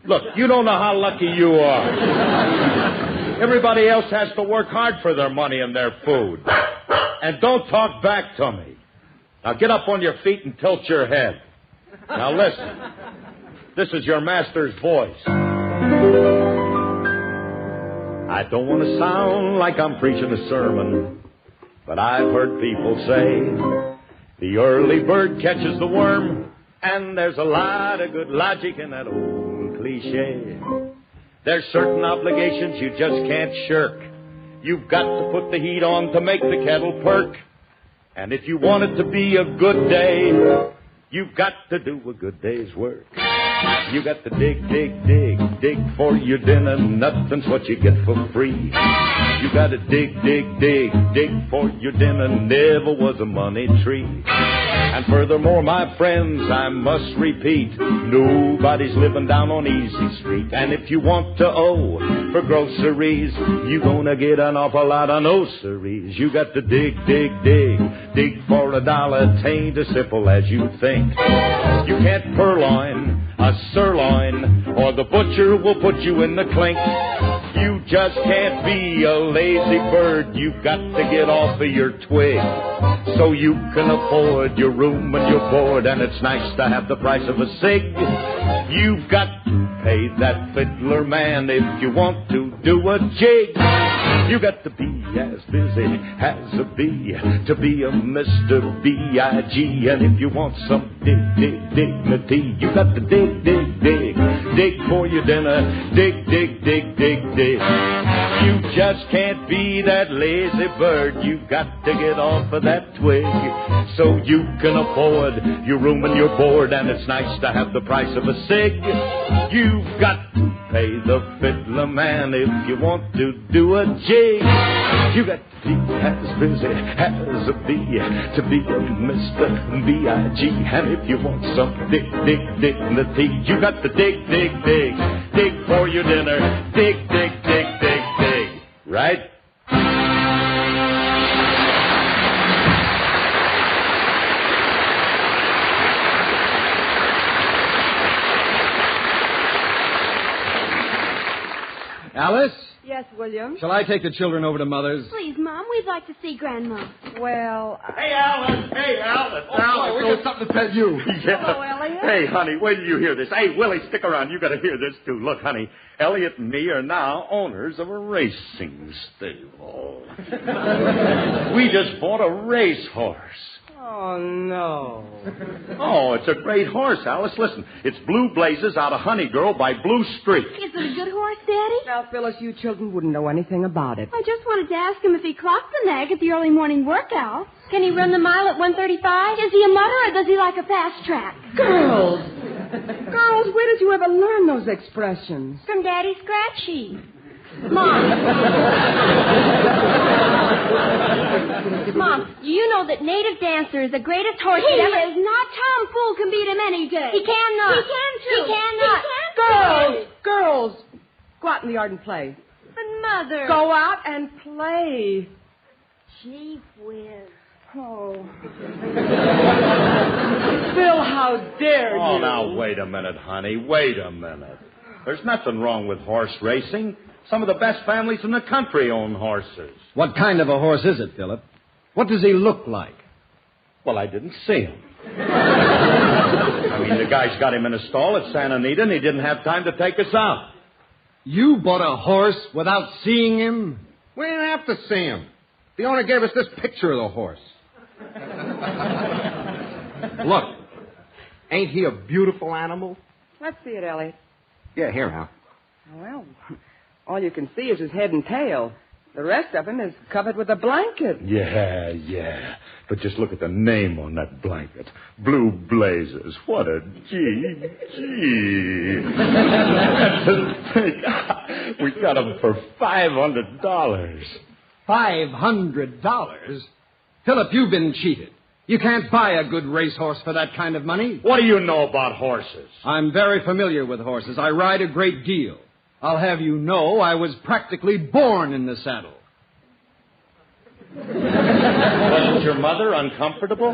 Look, you don't know how lucky you are. Everybody else has to work hard for their money and their food. And don't talk back to me. Now get up on your feet and tilt your head. Now listen. This is your master's voice. I don't want to sound like I'm preaching a sermon, but I've heard people say the early bird catches the worm, and there's a lot of good logic in that old cliche. There's certain obligations you just can't shirk. You've got to put the heat on to make the kettle perk. And if you want it to be a good day, you've got to do a good day's work. You got to dig for your dinner. Nothing's what you get for free. You got to dig for your dinner. Never was a money tree. And furthermore, my friends, I must repeat, nobody's living down on Easy Street. And if you want to owe for groceries, you gonna get an awful lot of no-sirries. You got to dig, dig, dig, dig for $1. Tain't as simple as you think. You can't purloin a sirloin, or the butcher will put you in the clink. You just can't be a lazy bird. You've got to get off of your twig so you can afford your room and your board, and it's nice to have the price of a cig. You've got to pay that fiddler man if you want to do a jig. You got to be as busy as a bee to be a Mr. B.I.G. And if you want some dignity, you got to dig, dig, dig. Dig for your dinner. Dig, dig, dig, dig, dig. You just can't be that lazy bird. You've got to get off of that twig so you can afford your room and your board, and it's nice to have the price of a cig. You've got to pay the fiddler man if you want to do a jig. You got to be as busy as a bee to be a Mr. B.I.G. And if you want some dignity, you got to dig, dig, dig. Dig for your dinner. Dig, dig, dig, dig, dig. Right? Alice, Yes, William? shall I take the children over to Mother's? Please, Mom, we'd like to see Grandma. Well, Hey, Alice! Hey, Alice! Alice, we got something to tell you. Hello, Elliot. Hey, honey, wait till you hear this. Hey, Willie, stick around. You got to hear this, too. Look, honey, Elliot and me are now owners of a racing stable. We just bought a racehorse. Oh, no. Oh, it's a great horse, Alice. Listen, it's Blue Blazes out of Honey Girl by Blue Streak. Is it a good horse, Daddy? Now, Phyllis, you children wouldn't know anything about it. I just wanted to ask him if he clocked the nag at the early morning workout. Can he run the mile at 1:35? Is he a mutter or does he like a fast track? Girls! Girls, where did you ever learn those expressions? From Daddy Scratchy. Mom. Mom, do you know that Native Dancer is the greatest horse He ever... is not. Tom Fool can beat him any day. He cannot. He can, too. He cannot. Girls! Go out in the yard and play. But, Mother... Go out and play. Gee whiz. Oh. Phil, how dare you? Oh, now, wait a minute, honey. Wait a minute. There's nothing wrong with horse racing. Some of the best families in the country own horses. What kind of a horse is it, Philip? What does he look like? Well, I didn't see him. I mean, the guy's got him in a stall at Santa Anita, and he didn't have time to take us out. You bought a horse without seeing him? We didn't have to see him. The owner gave us this picture of the horse. Look, ain't he a beautiful animal? Let's see it, Elliot. Yeah, here, Al. Well, all you can see is his head and tail. The rest of him is covered with a blanket. Yeah. But just look at the name on that blanket. Blue Blazes. What a G. We got him for $500. $500? Philip, you've been cheated. You can't buy a good racehorse for that kind of money. What do you know about horses? I'm very familiar with horses. I ride a great deal. I'll have you know I was practically born in the saddle. Wasn't your mother uncomfortable?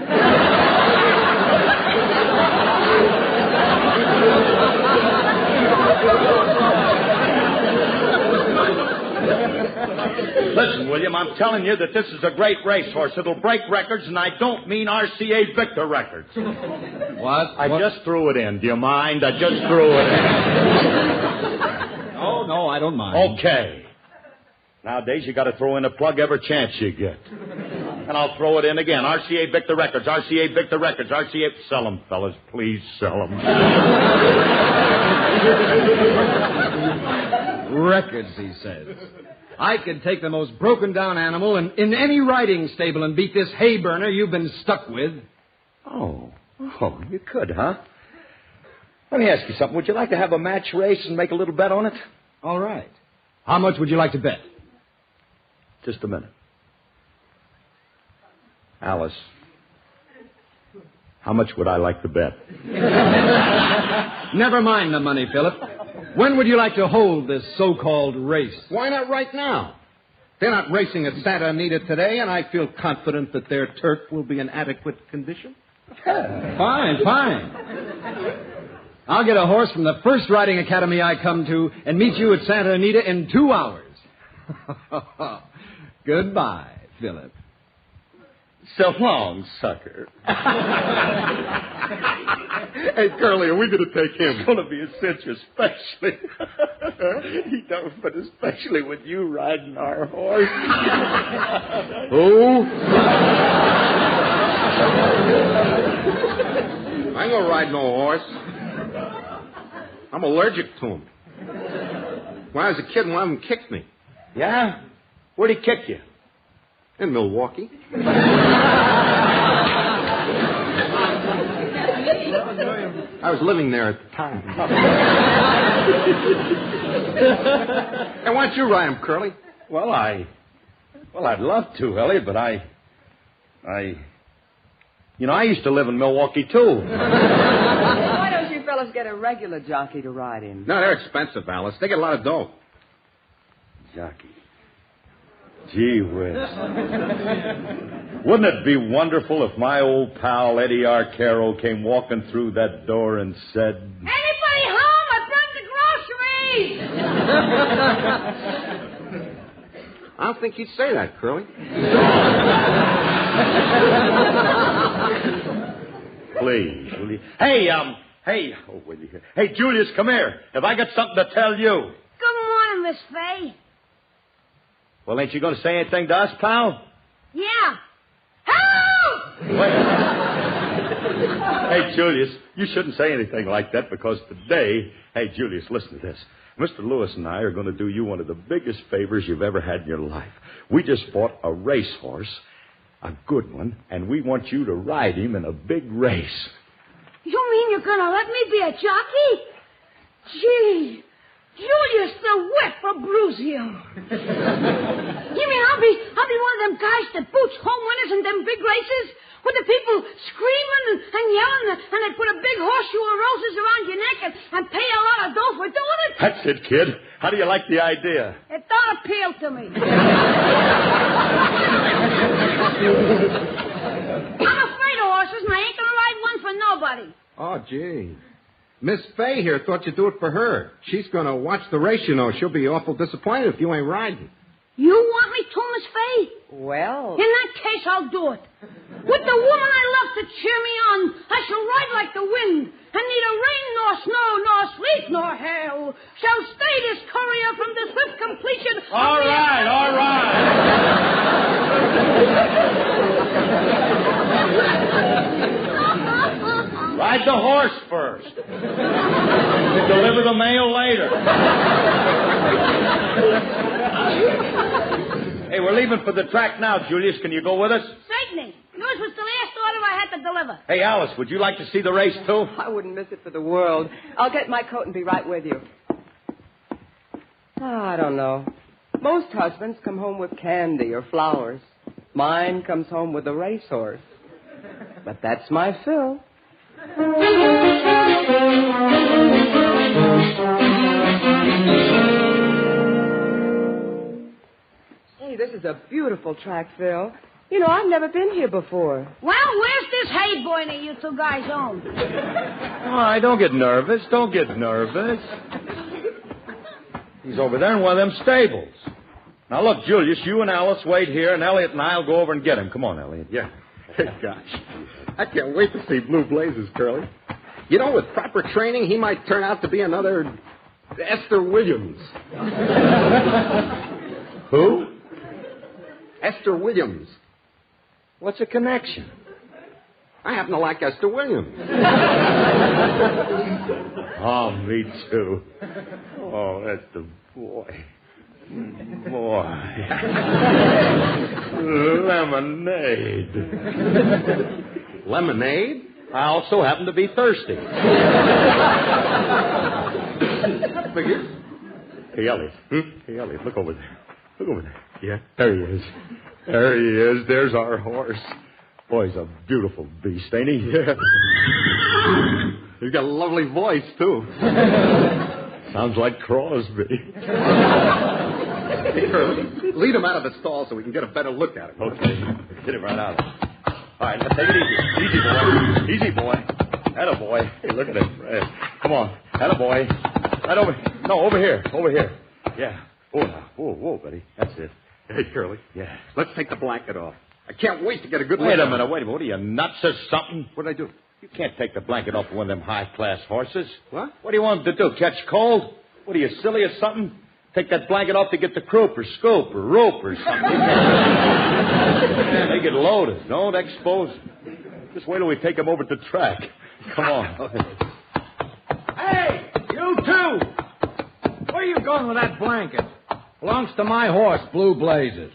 Listen, William, I'm telling you that this is a great racehorse. It'll break records, and I don't mean RCA Victor records. What? I just threw it in. Do you mind? I just threw it in. Oh, no, I don't mind. Okay. Nowadays, you got to throw in a plug every chance you get. And I'll throw it in again. RCA Victor records. RCA Victor records. RCA... Sell them, fellas. Please sell them. Records, he says. I could take the most broken-down animal in any riding stable and beat this hay burner you've been stuck with. Oh, you could, huh? Let me ask you something. Would you like to have a match race and make a little bet on it? All right. How much would you like to bet? Just a minute. Alice, How much would I like to bet? Never mind the money, Philip. When would you like to hold this so-called race? Why not right now? They're not racing at Santa Anita today, and I feel confident that their turf will be in adequate condition. Fine. I'll get a horse from the first riding academy I come to and meet you at Santa Anita in 2 hours. Goodbye, Philip. So long, sucker. Hey, Curly, are we going to take him? It's going to be a cinch, especially. He don't, but especially with you riding our horse. Who? I ain't going to ride no horse. I'm allergic to him. When I was a kid, one of them kicked me. Yeah? Where'd he kick you? In Milwaukee. I was living there at the time. And why don't you ride him, Curly? Well, I'd love to, Elliot, but I used to live in Milwaukee, too. Why don't you fellas get a regular jockey to ride him? No, they're expensive, Alice. They get a lot of dough. Jockey. Gee whiz. Wouldn't it be wonderful if my old pal Eddie Arcaro came walking through that door and said... Anybody home? I brought the groceries! I don't think he'd say that, Curly. Please, will you? Hey, will you? Hey, Julius, come here. Have I got something to tell you? Good morning, Miss Faye. Well, ain't you going to say anything to us, pal? Yeah. Help! Wait. Hey, Julius, you shouldn't say anything like that because today... Hey, Julius, listen to this. Mr. Lewis and I are going to do you one of the biggest favors you've ever had in your life. We just bought a racehorse, a good one, and we want you to ride him in a big race. You mean you're going to let me be a jockey? Gee, Julius the Whip of Bruzio. You mean I'll be one of them guys that boots home winners in them big races? With the people screaming and yelling, and they put a big horseshoe of roses around your neck and pay a lot of dough for doing it? That's it, kid. How do you like the idea? It don't appeal to me. I'm afraid of horses, and I ain't gonna ride one for nobody. Oh, gee. Miss Faye here thought you'd do it for her. She's going to watch the race, you know. She'll be awful disappointed if you ain't riding. You want me to, Miss Faye? Well... In that case, I'll do it. With the woman I love to cheer me on, I shall ride like the wind, and neither rain nor snow nor sleet nor hail shall stay this courier from the swift completion of All right. Ride the horse first. Deliver the mail later. Hey, we're leaving for the track now, Julius. Can you go with us? Certainly. Yours was the last order I had to deliver. Hey, Alice, would you like to see the race, too? I wouldn't miss it for the world. I'll get my coat and be right with you. Oh, I don't know. Most husbands come home with candy or flowers. Mine comes home with a racehorse. But that's my Phil. Hey, this is a beautiful track, Phil. You know, I've never been here before. Well, where's this hay boy that you two guys own? All right, don't get nervous. He's over there in one of them stables. Now, look, Julius, you and Alice wait here, and Elliot and I'll go over and get him. Come on, Elliot. Yeah. Gosh. I can't wait to see Blue Blazes, Curly. You know, with proper training, he might turn out to be another Esther Williams. Who? Esther Williams. What's the connection? I happen to like Esther Williams. Oh, me too. Oh, that's the boy. Lemonade. Lemonade? I also happen to be thirsty. Figures. Hey, Elliot. Hey, Elliot, look over there. Yeah, there he is. There's our horse. Boy, he's a beautiful beast, ain't he? Yeah. He's got a lovely voice, too. Sounds like Crosby. Hey, Curly, lead him out of the stall so we can get a better look at him. Okay. Get him right out. All right, now take it easy. Easy, boy. Easy, boy. Attaboy. Hey, look at him. Come on. Attaboy. Right over. No, over here. Over here. Yeah. Oh, now. Whoa, buddy. That's it. Hey, Curly. Yeah. Let's take the blanket off. I can't wait to get a good look Wait at a him. minute. What are you, nuts or something? What'd I do? You can't take the blanket off of one of them high-class horses. What? What do you want him to do, catch cold? What are you, silly or something? Take that blanket off to get the croup or scoop or rope or something. Man, they get loaded. Don't expose them. Just wait till we take them over to the track. Come on. Hey, you two! Where are you going with that blanket? Belongs to my horse, Blue Blazes.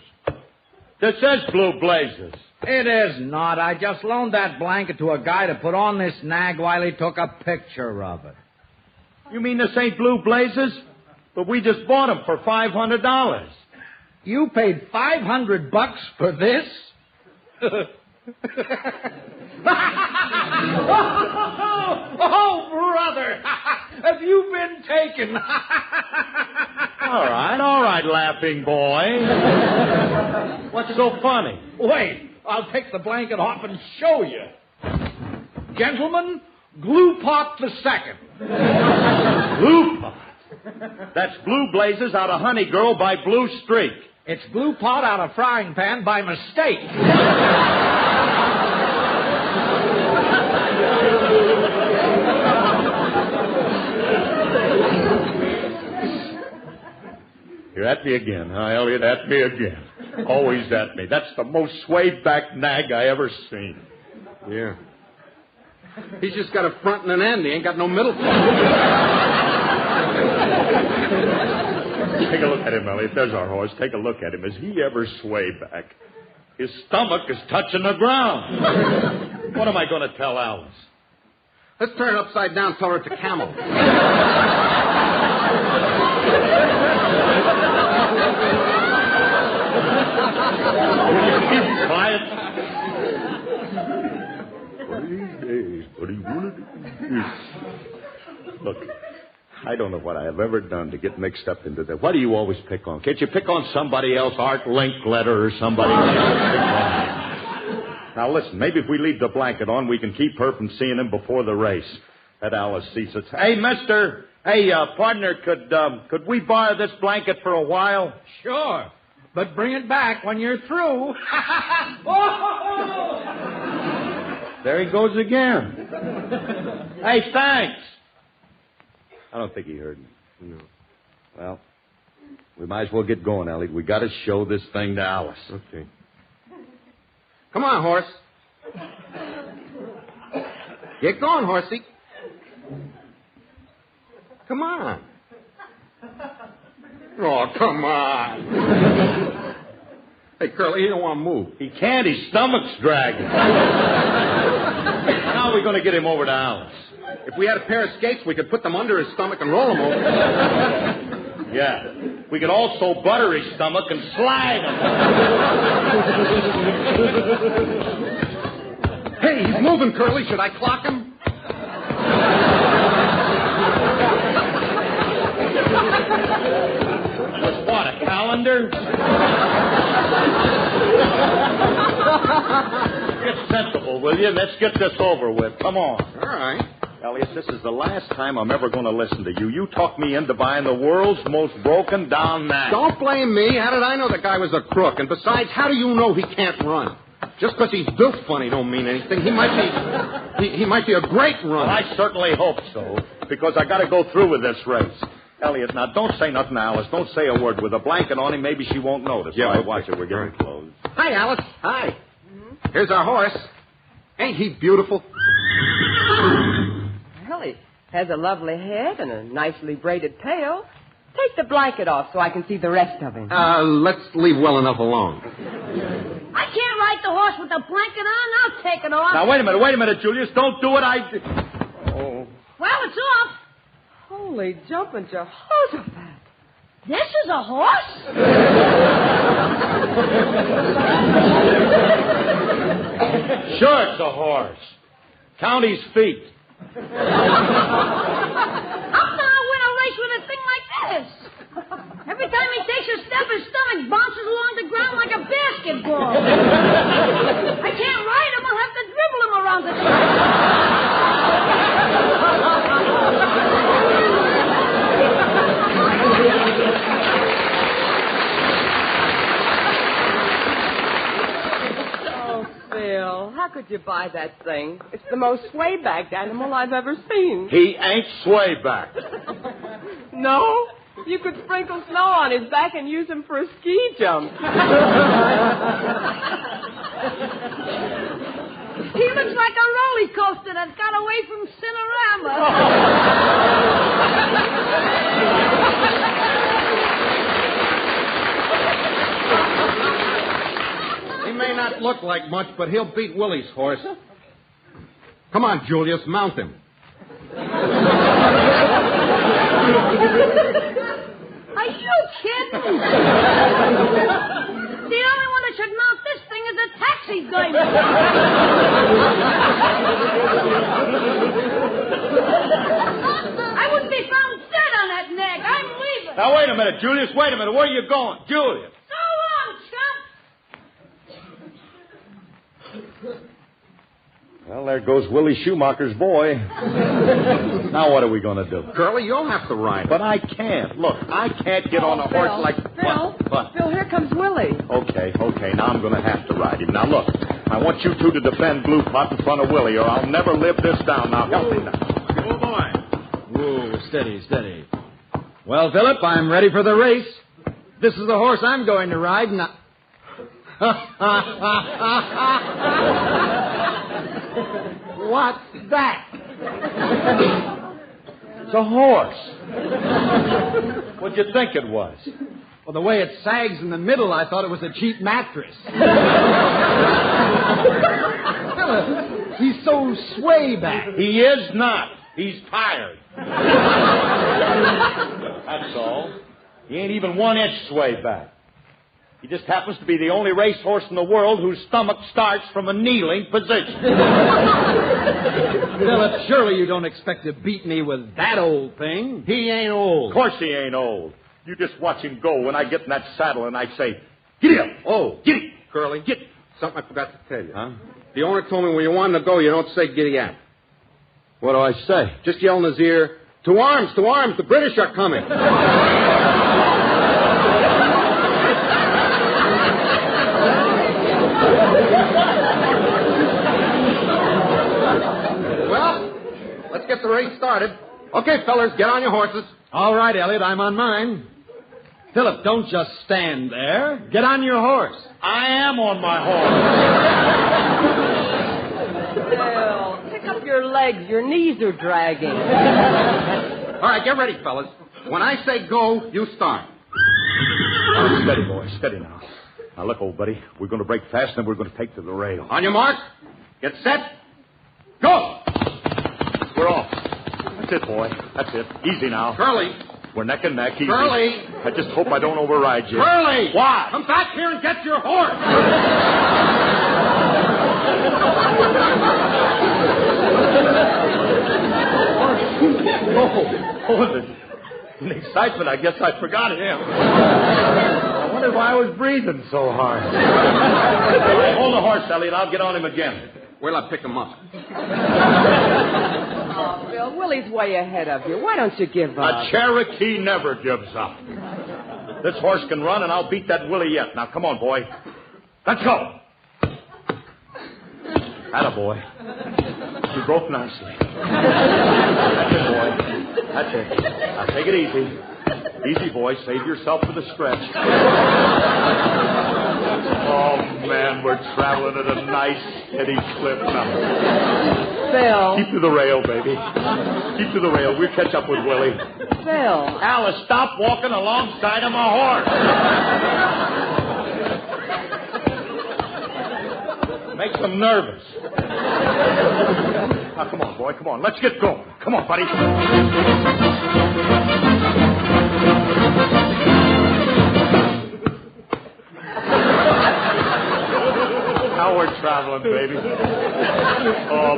This is Blue Blazes. It is not. I just loaned that blanket to a guy to put on this nag while he took a picture of it. You mean this ain't Blue Blazes? But we just bought them for $500. You paid $500 for this? Oh, brother! Have you been taken? All right, laughing boy. What's so funny? Wait, I'll take the blanket off and show you. Gentlemen, Glue Pot the Second. Glue Pot? That's Blue Blazes out of Honey Girl by Blue Streak. It's Glue Pot out of Frying Pan by mistake. You're at me again, huh, Elliot? At me again. Always at me. That's the most swayed back nag I ever seen. Yeah. He's just got a front and an end. He ain't got no middle part. Take a look at him, Elliot. There's our horse. Take a look at him. Is he ever sway back? His stomach is touching the ground. What am I going to tell Alice? Let's turn it upside down, tell her it's a camel. Quiet. One of these days, buddy, one of these days. Look, I don't know what I have ever done to get mixed up into that. What do you always pick on? Can't you pick on somebody else, Art Linkletter or somebody else? Now, listen, maybe if we leave the blanket on, we can keep her from seeing him before the race. That Alice sees us. Hey, mister. Hey, partner, could we borrow this blanket for a while? Sure, but bring it back when you're through. There he goes again. Hey, thanks. I don't think he heard me. No. Well, we might as well get going, Ellie. We got to show this thing to Alice. Okay. Come on, horse. Get going, horsey. Come on. Oh, come on. Hey, Curly, he don't want to move. He can't. His stomach's dragging. How are we going to get him over to Alice? If we had a pair of skates, we could put them under his stomach and roll him over. Yeah. We could also butter his stomach and slide him. Hey, he's moving, Curly. Should I clock him? What's what, a calendar? Get sensible, will you? Let's get this over with. Come on. All right. Elliot, this is the last time I'm ever going to listen to you. You talked me into buying the world's most broken down nag. Don't blame me. How did I know the guy was a crook? And besides, how do you know he can't run? Just because he's built funny don't mean anything. He might be a great runner. Well, I certainly hope so, because I got to go through with this race. Elliot, now don't say nothing to Alice. Don't say a word. With a blanket on him, maybe she won't notice. Yeah, all right, watch it. We're getting close. Hi, Alice. Hi. Here's our horse. Ain't he beautiful? Well, he has a lovely head and a nicely braided tail. Take the blanket off so I can see the rest of him. Let's leave well enough alone. I can't ride the horse with the blanket on. I'll take it off. Now, wait a minute, Julius. Don't do it. Oh. Well, it's off. Holy jumping Jehoshaphat. This is a horse? Sure, it's a horse. Count his feet. How can I win a race with a thing like this? Every time he takes a step, his stomach bounces along the ground like a basketball. I can't ride him. I'll have to dribble him around the Oh, Phil, how could you buy that thing? It's the most sway-backed animal I've ever seen. He ain't sway-back. No? You could sprinkle snow on his back and use him for a ski jump. He looks like a roller coaster that got away from Cinerama. He may not look like much, but he'll beat Willie's horse. Come on, Julius, mount him. Are you kidding? The only one that should mount this thing is a taxi driver. I wouldn't be found dead on that nag. I'm leaving. Now, wait a minute, Julius. Wait a minute. Where are you going? Julius. So long, chump. Well, there goes Willie Schumacher's boy. Now what are we going to do? Curly, you'll have to ride. But I can't. Look, I can't get on a horse Phil, like... What? Phil, here comes Willie. Okay. Now I'm going to have to ride him. Now, look, I want you two to defend Blue Pot in front of Willie, or I'll never live this down. Now, help me now. Oh, boy. Whoa, steady. Well, Philip, I'm ready for the race. This is the horse I'm going to ride, and What's that? It's a horse. What'd you think it was? Well, the way it sags in the middle, I thought it was a cheap mattress. Philip, he's so sway-back. He is not. He's tired. That's all. He ain't even 1 inch sway back. He just happens to be the only racehorse in the world whose stomach starts from a kneeling position. Philip, surely you don't expect to beat me with that old thing. He ain't old. Of course he ain't old. You just watch him go when I get in that saddle and I say, "Giddy up." Oh, giddy. Curly, get something I forgot to tell you. Huh? The owner told me when you wanted to go, you don't say giddy up. What do I say? Just yell in his ear, "To arms, to arms, the British are coming." Well, let's get the race started. Okay, fellas, get on your horses. All right, Elliot, I'm on mine. Philip, don't just stand there. Get on your horse. I am on my horse. Phil, pick up your legs. Your knees are dragging. All right, get ready, fellas. When I say go, you start. Oh, steady, boy. Steady now. Now, look, old buddy. We're going to break fast, and then we're going to take to the rail. On your mark. Get set. Go! We're off. That's it, boy. That's it. Easy now. Curly. We're neck and neck. Easy. Curly. I just hope I don't override you. Curly. Why? Come back here and get your horse. In excitement, I guess I forgot him. I wonder why I was breathing so hard. Hold the horse, Elliot. I'll get on him again. Well, I'll pick him up. Oh, Phil, Willie's way ahead of you. Why don't you give up? A Cherokee never gives up. This horse can run, and I'll beat that Willie yet. Now, come on, boy. Let's go. Attaboy. You broke nicely. That's it, boy. That's it. Now, take it easy. Easy, boy. Save yourself for the stretch. Oh, man, we're traveling at a nice, steady clip now. Phil. Keep to the rail, baby. Keep to the rail. We'll catch up with Willie. Phil. Alice, stop walking alongside of my horse. Makes them nervous. Now, come on, boy. Come on. Let's get going. Come on, buddy. Now we're we're traveling, baby. Oh,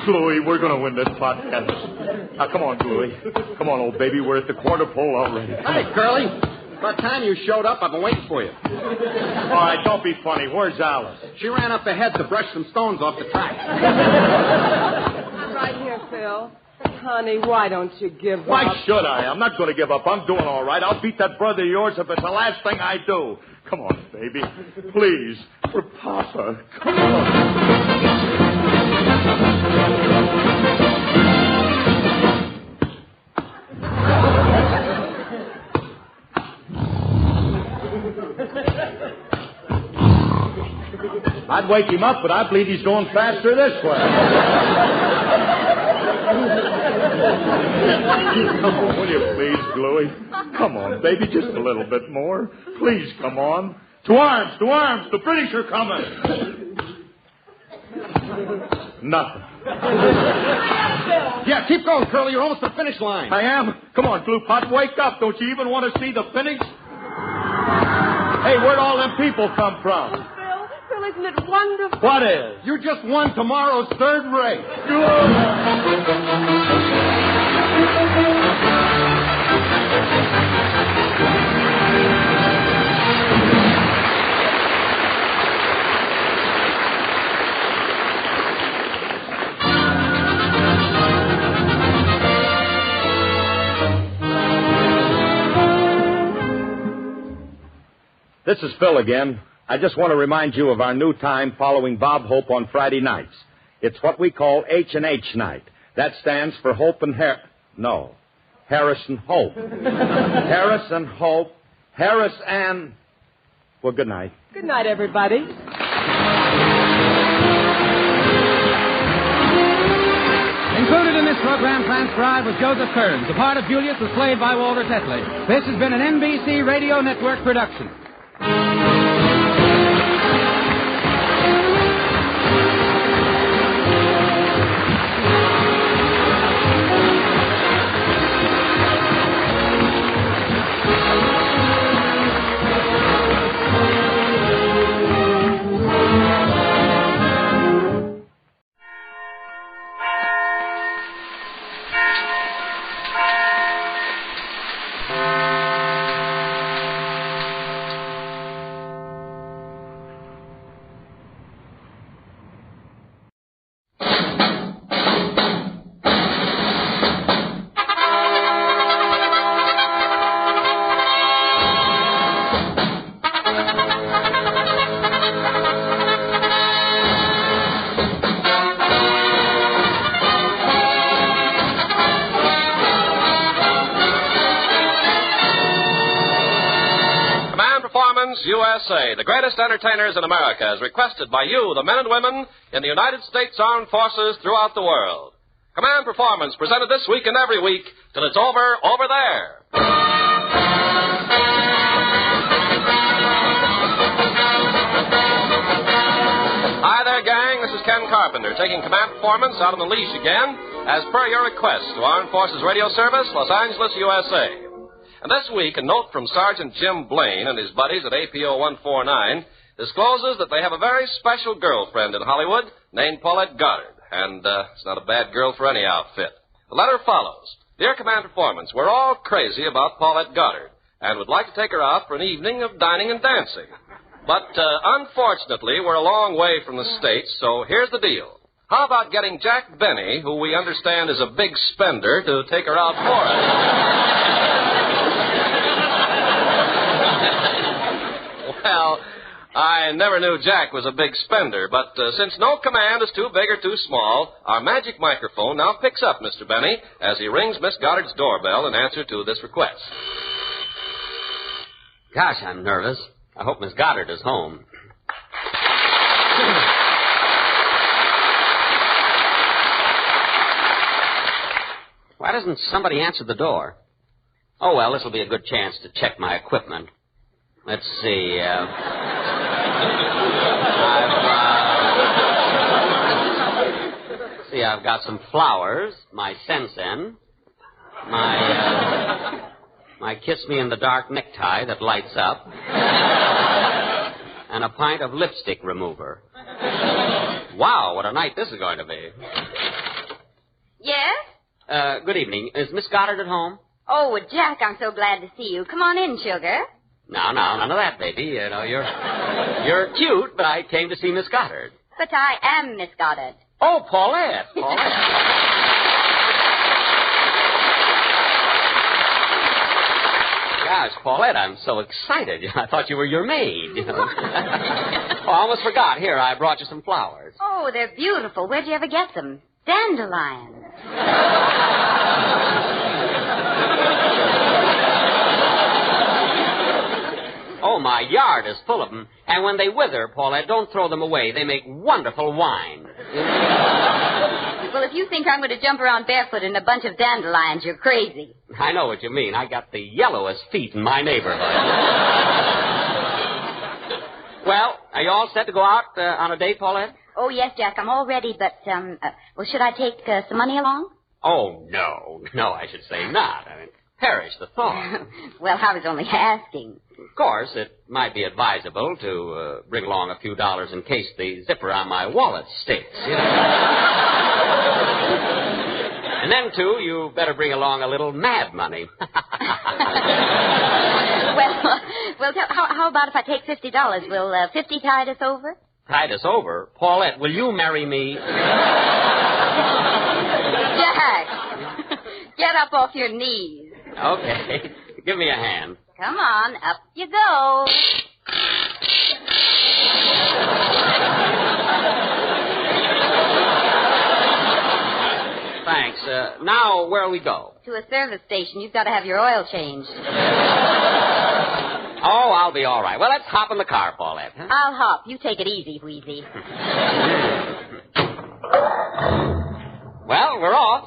Bluey, we're going to win this podcast. Now, come on, Bluey. Come on, old baby. We're at the quarter pole already. Hey, Curly. By the time you showed up, I've been waiting for you. All right, don't be funny. Where's Alice? She ran up ahead to brush some stones off the track. I'm right here, Phil. Honey, why don't you give up? Why should I? I'm not going to give up. I'm doing all right. I'll beat that brother of yours if it's the last thing I do. Come on, baby. Please. For Papa. Come on. I'd wake him up, but I believe he's going faster this way. Come on, will you please, Bluey? Come on, baby, just a little bit more. Please, come on. To arms, to arms. The British are coming. Nothing. Yeah, keep going, Curly. You're almost at the finish line. I am. Come on, Blue Pot, wake up. Don't you even want to see the finish? Hey, where'd all them people come from? Phil, isn't it wonderful? What is? You just won tomorrow's third race. This is Phil again. I just want to remind you of our new time following Bob Hope on Friday nights. It's what we call H&H night. That stands for Hope and Harrison Hope. Harrison Hope. Harris and... Well, good night. Good night, everybody. Included in this program transcribed was Joseph Kearns. The part of Julius was played by Walter Tetley. This has been an NBC Radio Network production. USA, the greatest entertainers in America, as requested by you, the men and women in the United States Armed Forces throughout the world. Command Performance, presented this week and every week till it's over there. Hi there, gang. This is Ken Carpenter, taking Command Performance out on the leash again, as per your request to Armed Forces Radio Service, Los Angeles, USA. And this week, a note from Sergeant Jim Blaine and his buddies at APO 149 discloses that they have a very special girlfriend in Hollywood named Paulette Goddard. And it's not a bad girl for any outfit. The letter follows. Dear Command Performance, we're all crazy about Paulette Goddard and would like to take her out for an evening of dining and dancing. But unfortunately, we're a long way from the States, so here's the deal. How about getting Jack Benny, who we understand is a big spender, to take her out for us? Well, I never knew Jack was a big spender, but since no command is too big or too small, our magic microphone now picks up Mr. Benny as he rings Miss Goddard's doorbell in answer to this request. Gosh, I'm nervous. I hope Miss Goddard is home. Why doesn't somebody answer the door? Oh, well, this will be a good chance to check my equipment. Let's see. I've got some flowers, my Sensen, my Kiss Me in the Dark necktie that lights up, and a pint of lipstick remover. Wow, what a night this is going to be. Yes? Good evening. Is Miss Goddard at home? Oh, Jack, I'm so glad to see you. Come on in, sugar. No, none of that, baby. You know, you're cute, but I came to see Miss Goddard. But I am Miss Goddard. Oh, Paulette. Gosh, Paulette, I'm so excited. I thought you were your maid. You know? I almost forgot. Here, I brought you some flowers. Oh, they're beautiful. Where'd you ever get them? Dandelions. Oh, my yard is full of them. And when they wither, Paulette, don't throw them away. They make wonderful wine. Well, if you think I'm going to jump around barefoot in a bunch of dandelions, you're crazy. I know what you mean. I got the yellowest feet in my neighborhood. Well, are you all set to go out on a date, Paulette? Oh, yes, Jack, I'm all ready, but, well, should I take some money along? Oh, no. No, I should say not. I mean, perish the thought. Well, I was only asking. Of course, it might be advisable to bring along a few dollars in case the zipper on my wallet sticks. You know? And then, too, you better bring along a little mad money. Well, how about if I take $50? Will 50 tide us over? Tide us over? Paulette, will you marry me? Jack, get up off your knees. Okay. Give me a hand. Come on, up you go. Thanks. Now, where'll we go? To a service station. You've got to have your oil changed. Oh, I'll be all right. Well, let's hop in the car, Paulette. Huh? I'll hop. You take it easy, Wheezy. Well, we're off.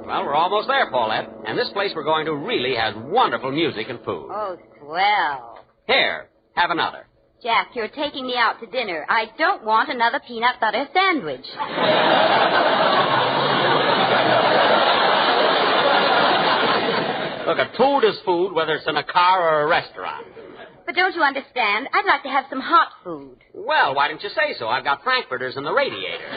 Well, we're almost there, Paulette. And this place we're going to really has wonderful music and food. Oh, swell. Here, have another. Jack, you're taking me out to dinner. I don't want another peanut butter sandwich. Look, food is food, whether it's in a car or a restaurant. But don't you understand? I'd like to have some hot food. Well, why didn't you say so? I've got frankfurters in the radiator.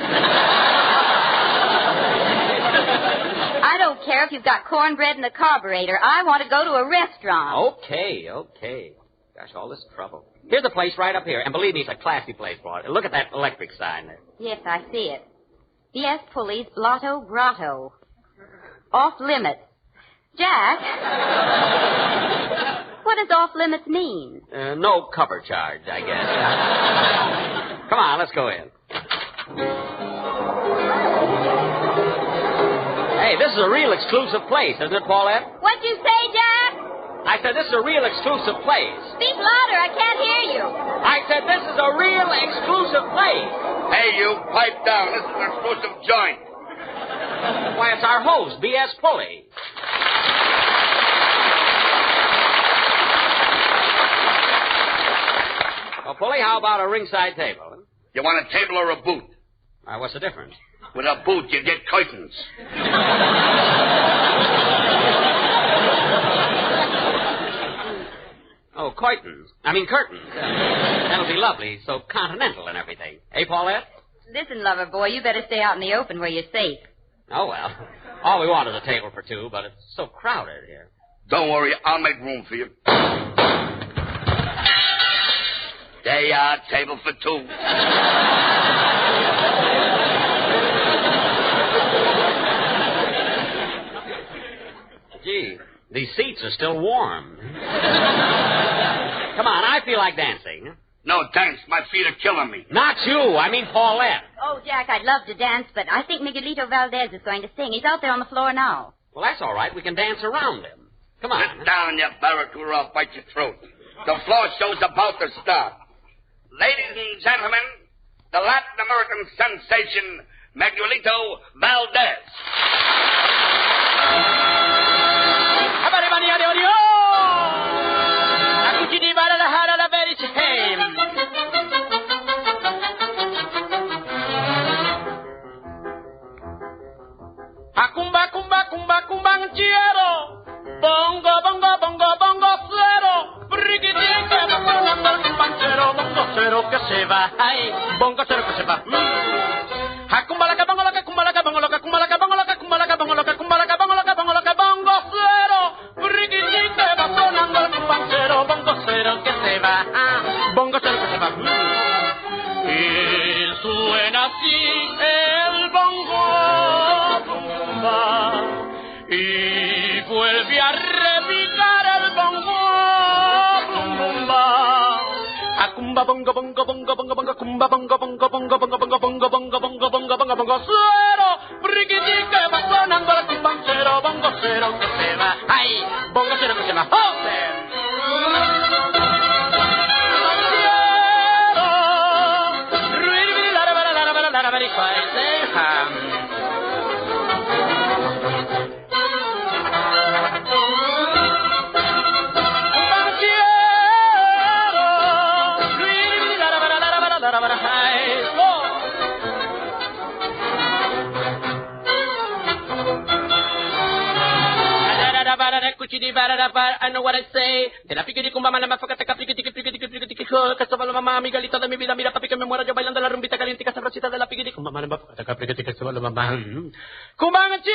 I don't care if you've got cornbread in the carburetor. I want to go to a restaurant. Okay. Gosh, all this trouble. Here's a place right up here. And believe me, it's a classy place, Paul. Look at that electric sign there. Yes, I see it. B.S. Pulley's Blotto Grotto. Off limits. Jack, what does off limits mean? No cover charge, I guess. Come on, let's go in. Hey, this is a real exclusive place, isn't it, Paulette? What'd you say, Jack? I said this is a real exclusive place. Speak louder, I can't hear you. I said this is a real exclusive place. Hey, you, pipe down. This is an exclusive joint. Why, it's our host, B.S. Pulley. Well, Pulley, how about a ringside table? You want a table or a boot? What's the difference? With a boot, you get curtains. Oh, curtains. That'll be lovely. So continental and everything. Hey, Paulette? Listen, lover boy, you better stay out in the open where you're safe. Oh, well. All we want is a table for two, but it's so crowded here. Don't worry, I'll make room for you. There you are, table for two. Gee, these seats are still warm. Come on, I feel like dancing. No, thanks. My feet are killing me. Not you. I mean Paulette. Oh, Jack, I'd love to dance, but I think Miguelito Valdez is going to sing. He's out there on the floor now. Well, that's all right. We can dance around him. Come on. Sit down, you barracuda, or I'll bite your throat. The floor show's about to start. Ladies and gentlemen, the Latin American sensation, Miguelito Valdez. Acumba, cumba, cumba, cumbanchero. Bongo, bongo, bongo. cero que se va. Ay, bongo cero que se va. Cumbalaca, bongoloca, cumbalaca, bongoloca, cumbalaca, bongoloca, cumbalaca, bongoloca, cumbalaca, bongoloca, bongoloca, bongo cero. Riquitique va sonando el compancero, bongo cero que se va. Bongo cero que se va. Y suena así el bongo, bumba, y vuelve a repicar el bongo, bumba. Acumba bongo bongo bongo bongo bongo cumba bongo bongo bongo bongo bongo bongo bongo bongo bongo bongo bongo cero. Riquitique va sonando el compancero, bongo cero que se va. Ay, bongo cero que se va. I know what I say. De la piquiti cumba mala mafacata piquiti casabala mamá Miguelito de mi vida mira papi que me muero yo bailando la rumbita calientica sabrosita de la piquiti cumba mala mafacata piquiti casabala mamá cumbanchero.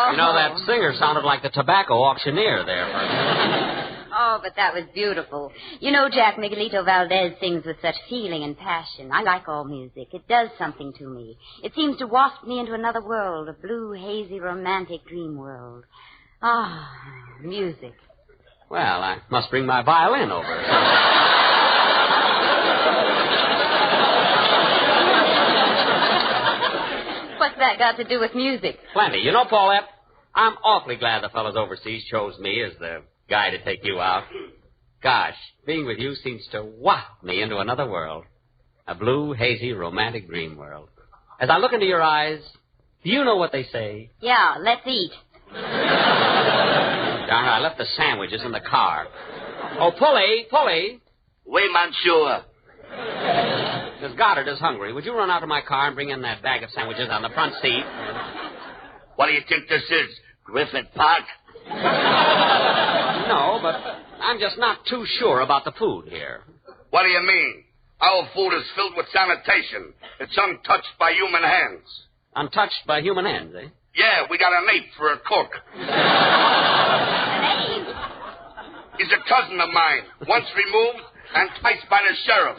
You know, that singer sounded like the tobacco auctioneer there. Oh, but that was beautiful. You know, Jack, Miguelito Valdez sings with such feeling and passion. I like all music. It does something to me. It seems to waft me into another world, a blue, hazy, romantic dream world. Ah, music. Well, I must bring my violin over. What's that got to do with music? Plenty. You know, Paulette, I'm awfully glad the fellows overseas chose me as the guy to take you out. Gosh, being with you seems to waft me into another world. A blue, hazy, romantic dream world. As I look into your eyes, do you know what they say? Yeah, let's eat. Darn it, I left the sandwiches in the car. Oh, Pulley. Oui, monsieur. Miss Goddard is hungry. Would you run out to my car and bring in that bag of sandwiches on the front seat? What do you think this is, Griffith Park? No, but I'm just not too sure about the food here. What do you mean? Our food is filled with sanitation. It's untouched by human hands. Untouched by human hands, eh? Yeah, we got an ape for a cook. An ape? He's a cousin of mine, once removed and enticed by the sheriff.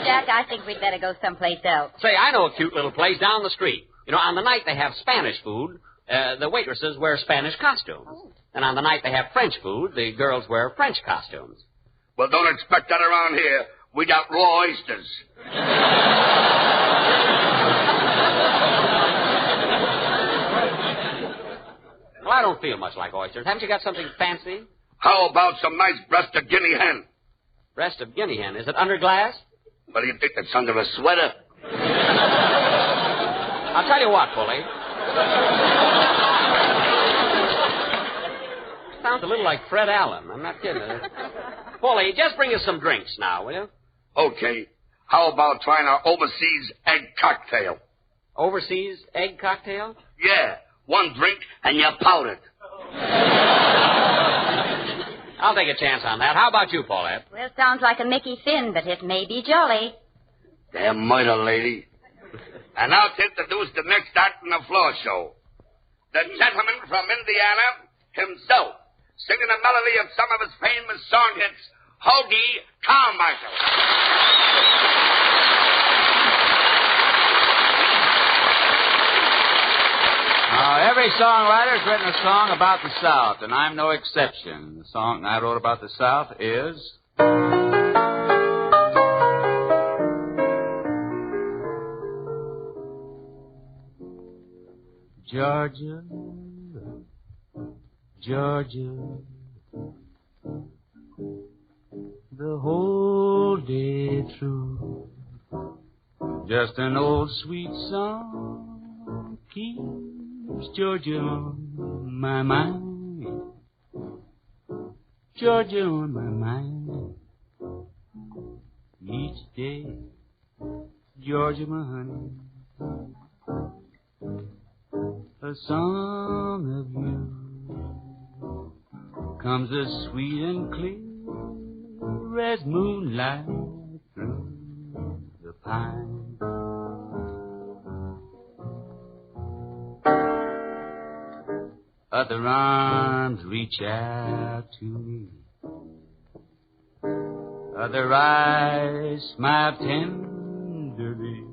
Jack, I think we'd better go someplace else. Say, I know a cute little place down the street. You know, on the night they have Spanish food, the waitresses wear Spanish costumes. Oh. And on the night they have French food, the girls wear French costumes. Well, don't expect that around here. We got raw oysters. Well, I don't feel much like oysters. Haven't you got something fancy? How about some nice breast of guinea hen? Breast of guinea hen. Is it under glass? What do you think? It's under a sweater? I'll tell you what, Pulley. Sounds a little like Fred Allen. I'm not kidding. Pulley, just bring us some drinks now, will you? Okay. How about trying our overseas egg cocktail? Overseas egg cocktail? Yeah. One drink and you're powdered. I'll take a chance on that. How about you, Paulette? Well, sounds like a Mickey Finn, but it may be jolly. Damn murder, lady. And now to introduce the next act in the floor show. The gentleman from Indiana himself, singing a melody of some of his famous song hits, Hoagie Carmichael. Every songwriter's written a song about the South, and I'm no exception. The song I wrote about the South is... Georgia, Georgia, the whole day through, just an old sweet song keeps Georgia on my mind, Georgia on my mind. each day. Georgia, my honey, a song of you comes as sweet and clear as moonlight through the pine. Other arms reach out to me. Other eyes smile tenderly.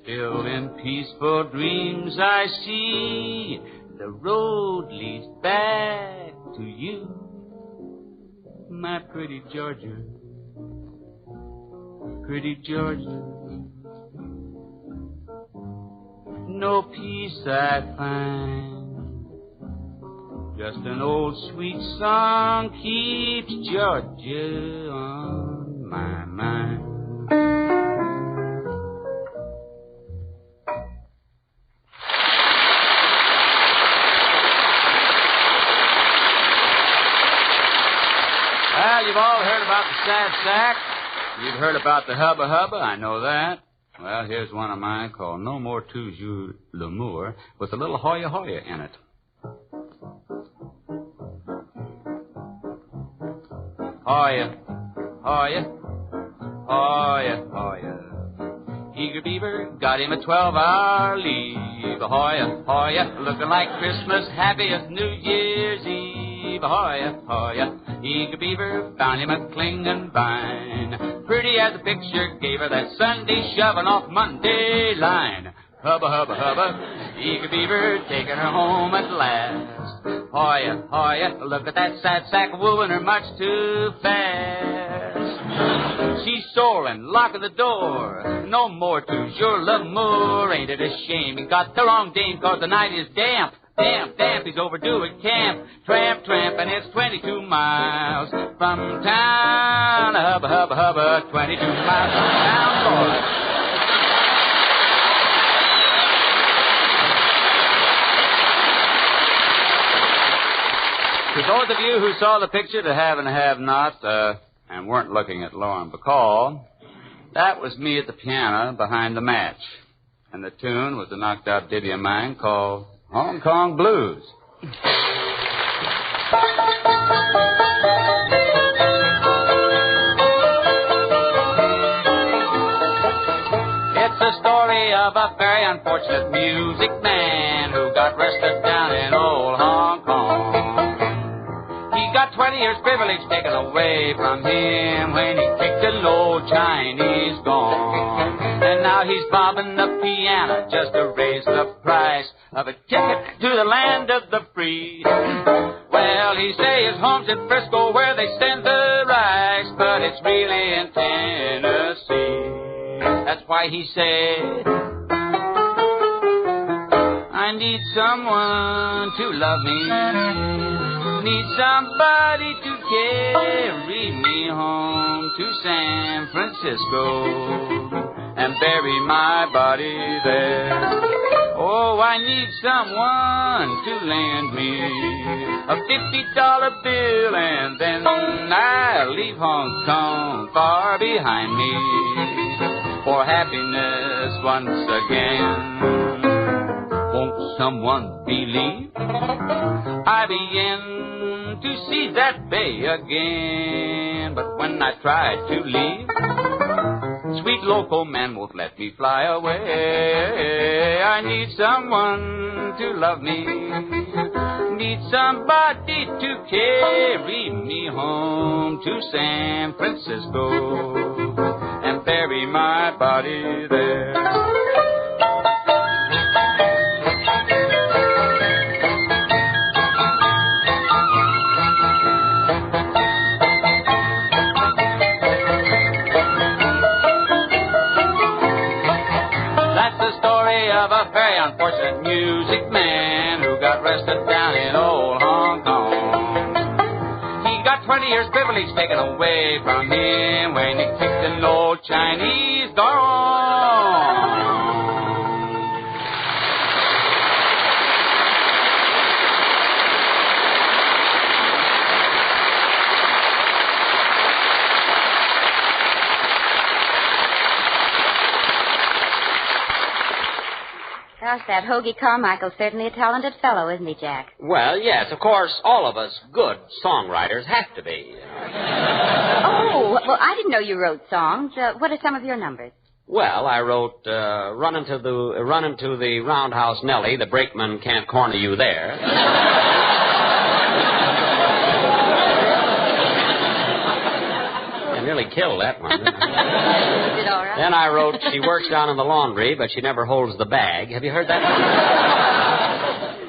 Still in peaceful dreams I see the road leads back to you, my pretty Georgia, pretty Georgia. No peace I find, just an old sweet song keeps Georgia on my mind. Well, you've all heard about the sad sack. You've heard about the hubba hubba, I know that. Well, here's one of mine called No More Toujours L'Amour with a little Hoya Hoya in it. Hoya, Hoya, Hoya, Hoya. Eager Beaver got him a 12-hour leave. Hoya, Hoya, looking like Christmas, happy as New Year's Eve. Hoya, Hoya. Eager Beaver found him a clinging vine. Pretty as a picture gave her that Sunday shoving off Monday line. Hubba, hubba, hubba. Eager Beaver taking her home at last. Hoya, Hoya, look at that sad sack wooing her much too fast. She's soaring, locking the door. No more toujours l'amour. Ain't it a shame he got the wrong dame, 'cause the night is damp. Damp, damp, he's overdue at camp. Tramp, tramp, and it's 22 miles from town. Hubba, hubba, hubba, 22 miles from town, boy. To those of you who saw the picture, the have and have-not, and weren't looking at Lauren Bacall, that was me at the piano behind the match. And the tune was a knocked-out ditty of mine called Hong Kong Blues. It's a story of a very unfortunate music man who got arrested down in old Hong Kong. He got 20 years privilege taken away from him when he kicked an old Chinese gong. And now he's bobbing the piano just to raise the price of a ticket to the land of the free. Well, he say his home's in Frisco where they send the rice, but it's really in Tennessee. That's why he said, I need someone to love me, need somebody to carry me home to San Francisco and bury my body there. Oh, I need someone to lend me a $50 bill, and then I'll leave Hong Kong far behind me for happiness once again. Won't someone believe I begin to see that bay again? But when I try to leave, sweet local man won't let me fly away. I need someone to love me, need somebody to carry me home to San Francisco and bury my body there. Of a very unfortunate music man who got arrested down in old Hong Kong. He got 20 years privilege taken away from him when he kicked an old Chinese gong. gosh, that Hoagie Carmichael's certainly a talented fellow, isn't he, Jack? Well, yes, of course, all of us good songwriters have to be. Oh, well, I didn't know you wrote songs. What are some of your numbers? Well, I wrote Runnin' to the Roundhouse Nellie, the brakeman can't corner you there. I nearly killed that one. You did all right. Then I wrote She Works Down in the Laundry, but She Never Holds the Bag. Have you heard that one?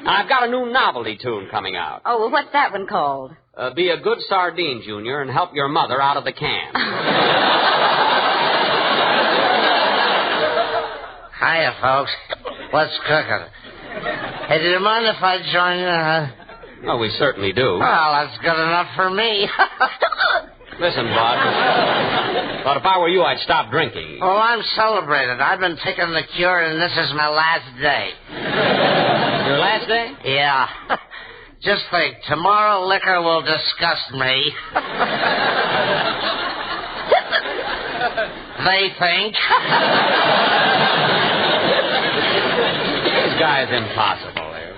I've got a new novelty tune coming out. Oh, well, what's that one called? Be a good sardine, Junior, and help your mother out of the can. Hiya, folks. What's cooking? Hey, do you mind if I join you? Oh, we certainly do. Well, that's good enough for me. Listen, Bud. But if I were you, I'd stop drinking. Well, I'm celebrated. I've been taking the cure, and this is my last day. Your last day? Yeah. Just think, tomorrow liquor will disgust me. They think. This guy's impossible here.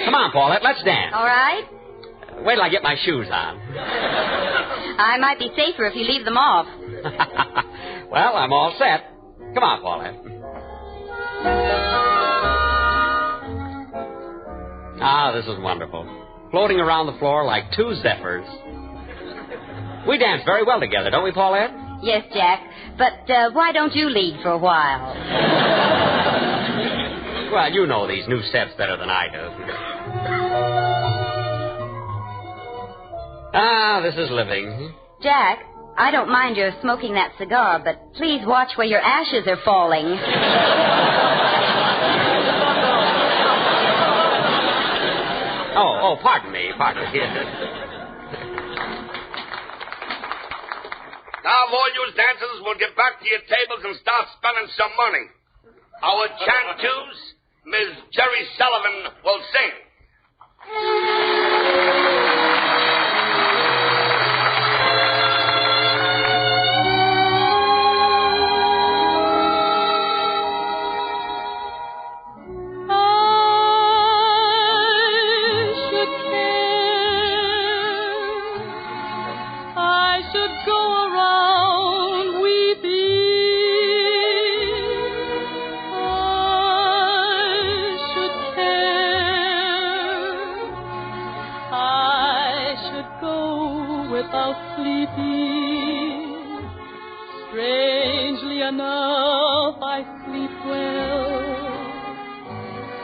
Come on, Paulette, let's dance. All right. Wait till I get my shoes on. I might be safer if you leave them off. Well, I'm all set. Come on, Paulette. Ah, this is wonderful. Floating around the floor like two zephyrs. We dance very well together, don't we, Paulette? Yes, Jack. But why don't you lead for a while? Well, you know these new steps better than I do. Ah, this is living. Jack, I don't mind your smoking that cigar, but please watch where your ashes are falling. Oh, pardon me. Now, all you dancers will get back to your tables and start spending some money. Our chanteuse, Miss Jerry Sullivan, will sing. Strangely enough, I sleep well,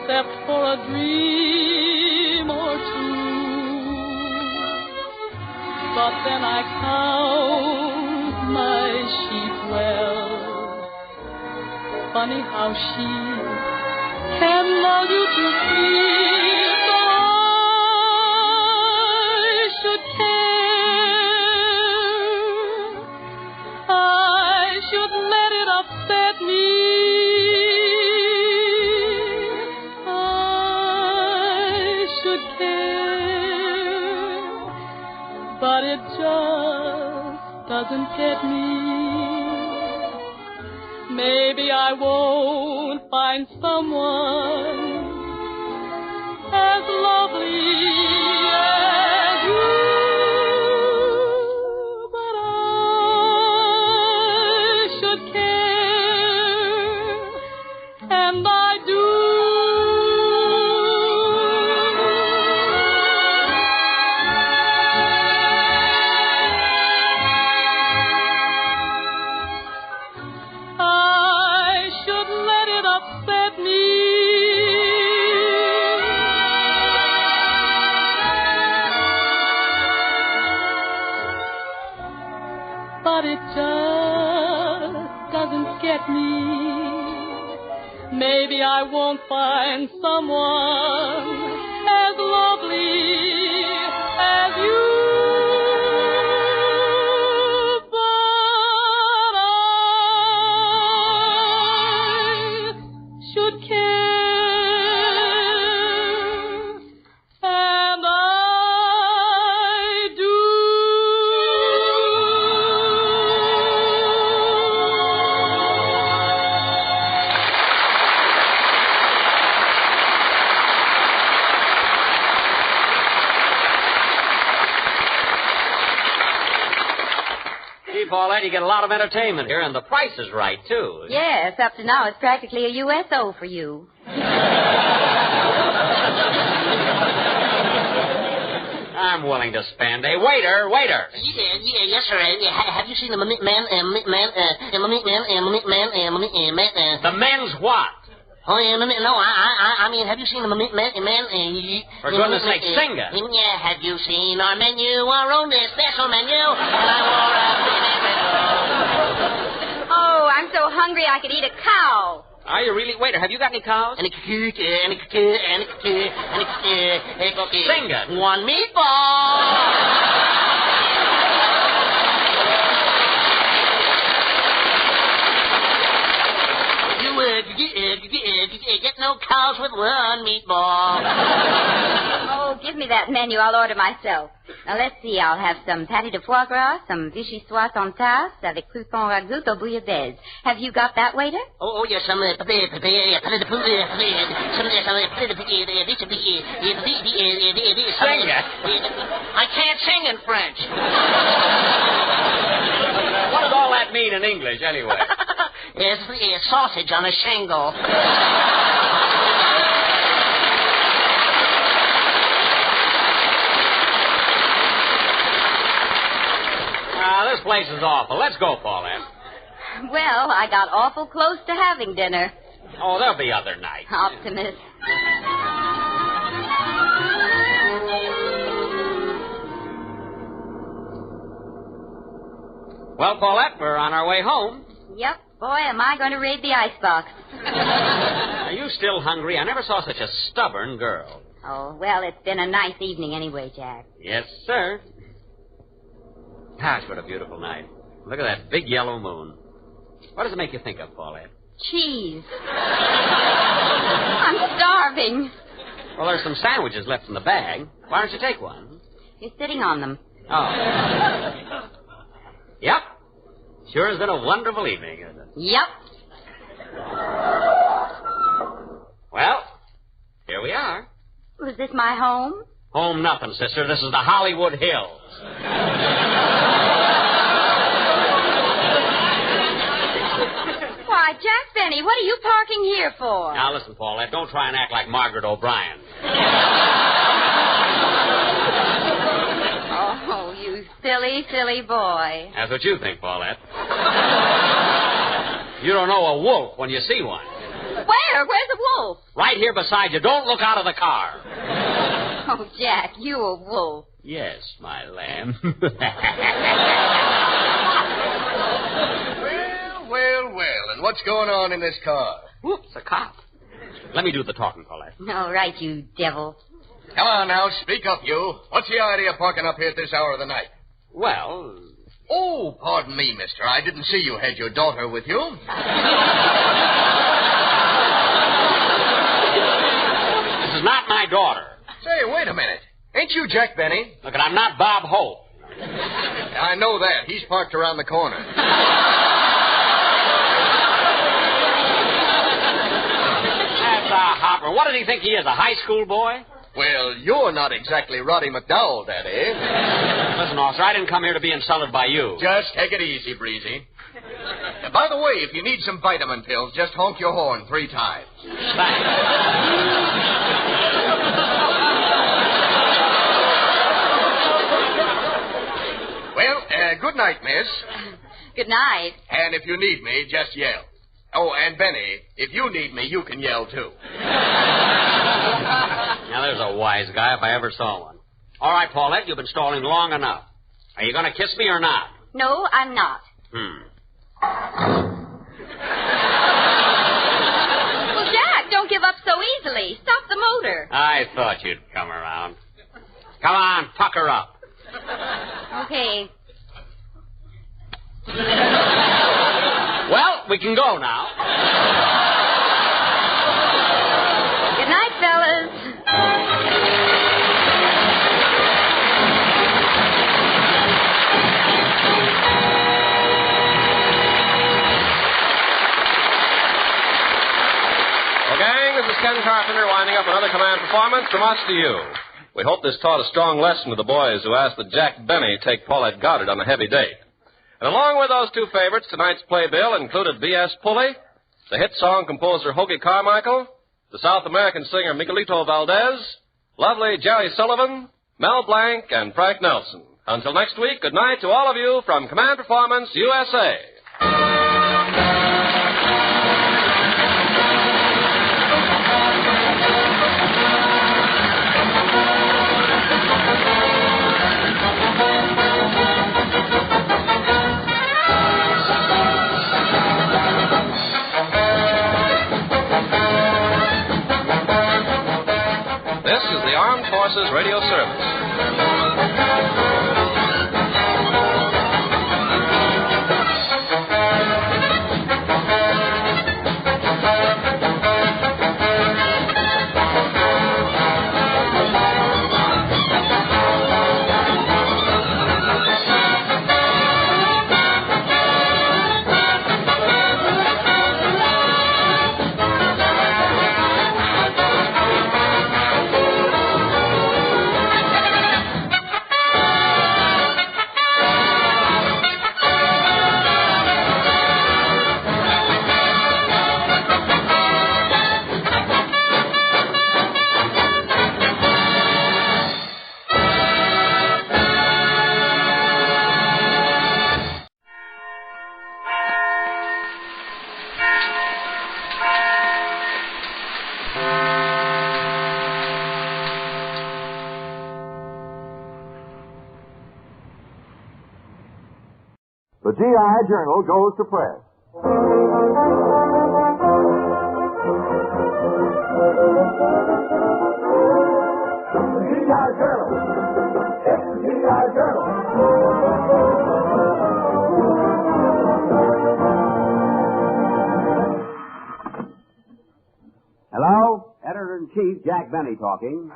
except for a dream or two. But then I count my sheep well. Funny how she can love you to sleep, so I should care. Should let it upset me. I should care, but it just doesn't get me. Maybe I won't find someone as lovely as you. And I do. I should let it upset me. But it just doesn't get me. Maybe I won't find someone as lovely as you. But I should care, and I do. Paulette. You get a lot of entertainment here, and the price is right, too. Yes, up to now it's practically a USO for you. I'm willing to spend. Hey, waiter. Yes, sir. Have you seen the man? The men's what? Oh, yeah, no, I mean, have you seen the man? For goodness sake, sing it. Yeah, have you seen our menu, our own special menu? Oh, I'm so hungry I could eat a cow. Are you really? Waiter, have you got any cows? Sing it. One meatball. Get no cows with one meatball. Oh, give me that menu. I'll order myself. Now, let's see. I'll have some patty de foie gras, some vichyssoise en tasse, avec croûton ragout au bouillabaisse. Have you got that, waiter? Oh, yes, some I can't sing in French. What does all that mean in English, anyway? It's sausage on a shingle. This place is awful. Let's go, Paulette. Well, I got awful close to having dinner. Oh, there'll be other nights. Optimist. Well, Paulette, we're on our way home. Yep. Boy, am I going to raid the icebox. Are you still hungry? I never saw such a stubborn girl. Oh, well, it's been a nice evening anyway, Jack. Yes, sir. Gosh, what a beautiful night. Look at that big yellow moon. What does it make you think of, Paulette? Cheese. I'm starving. Well, there's some sandwiches left in the bag. Why don't you take one? You're sitting on them. Oh. Yep. Sure has been a wonderful evening, isn't it? Yep. Well, here we are. Was this my home? Home nothing, sister. This is the Hollywood Hills. Why, Jack Benny, what are you parking here for? Now, listen, Paulette, don't try and act like Margaret O'Brien. Oh, you silly, silly boy. That's what you think, Paulette. You don't know a wolf when you see one. Where? Where's the wolf? Right here beside you. Don't look out of the car. Oh, Jack, you a wolf. Yes, my lamb. Well, and what's going on in this car? Whoops, a cop. Let me do the talking, Paulette. All right, you devil. Come on now, speak up, you. What's the idea of parking up here at this hour of the night? Well... Oh, pardon me, mister. I didn't see you had your daughter with you. This is not my daughter. Say, wait a minute. Ain't you Jack Benny? Look, I'm not Bob Hope. I know that. He's parked around the corner. That's a hopper. What does he think he is, a high school boy? Well, you're not exactly Roddy McDowell, Daddy. Listen, officer, I didn't come here to be insulted by you. Just take it easy, Breezy. By the way, if you need some vitamin pills, just honk your horn 3 times. Thanks. Well, good night, miss. Good night. And if you need me, just yell. Oh, and Benny, if you need me, you can yell, too. Now, there's a wise guy if I ever saw one. All right, Paulette, you've been stalling long enough. Are you going to kiss me or not? No, I'm not. Well, Jack, don't give up so easily. Stop the motor. I thought you'd come around. Come on, pucker up. Okay. Well, we can go now. Good night, fellas. Gang, this is Ken Carpenter winding up another Command performance from us to you. We hope this taught a strong lesson to the boys who asked that Jack Benny take Paulette Goddard on a heavy date. And along with those two favorites, tonight's playbill included B.S. Pulley, the hit song composer Hoagie Carmichael, the South American singer Miguelito Valdez, lovely Jerry Sullivan, Mel Blanc, and Frank Nelson. Until next week, good night to all of you from Command Performance, USA. This is the Armed Forces Radio Service. The GI Journal goes to press. The GI Journal. It's the GI Journal. Hello? Editor-in-Chief Jack Benny talking.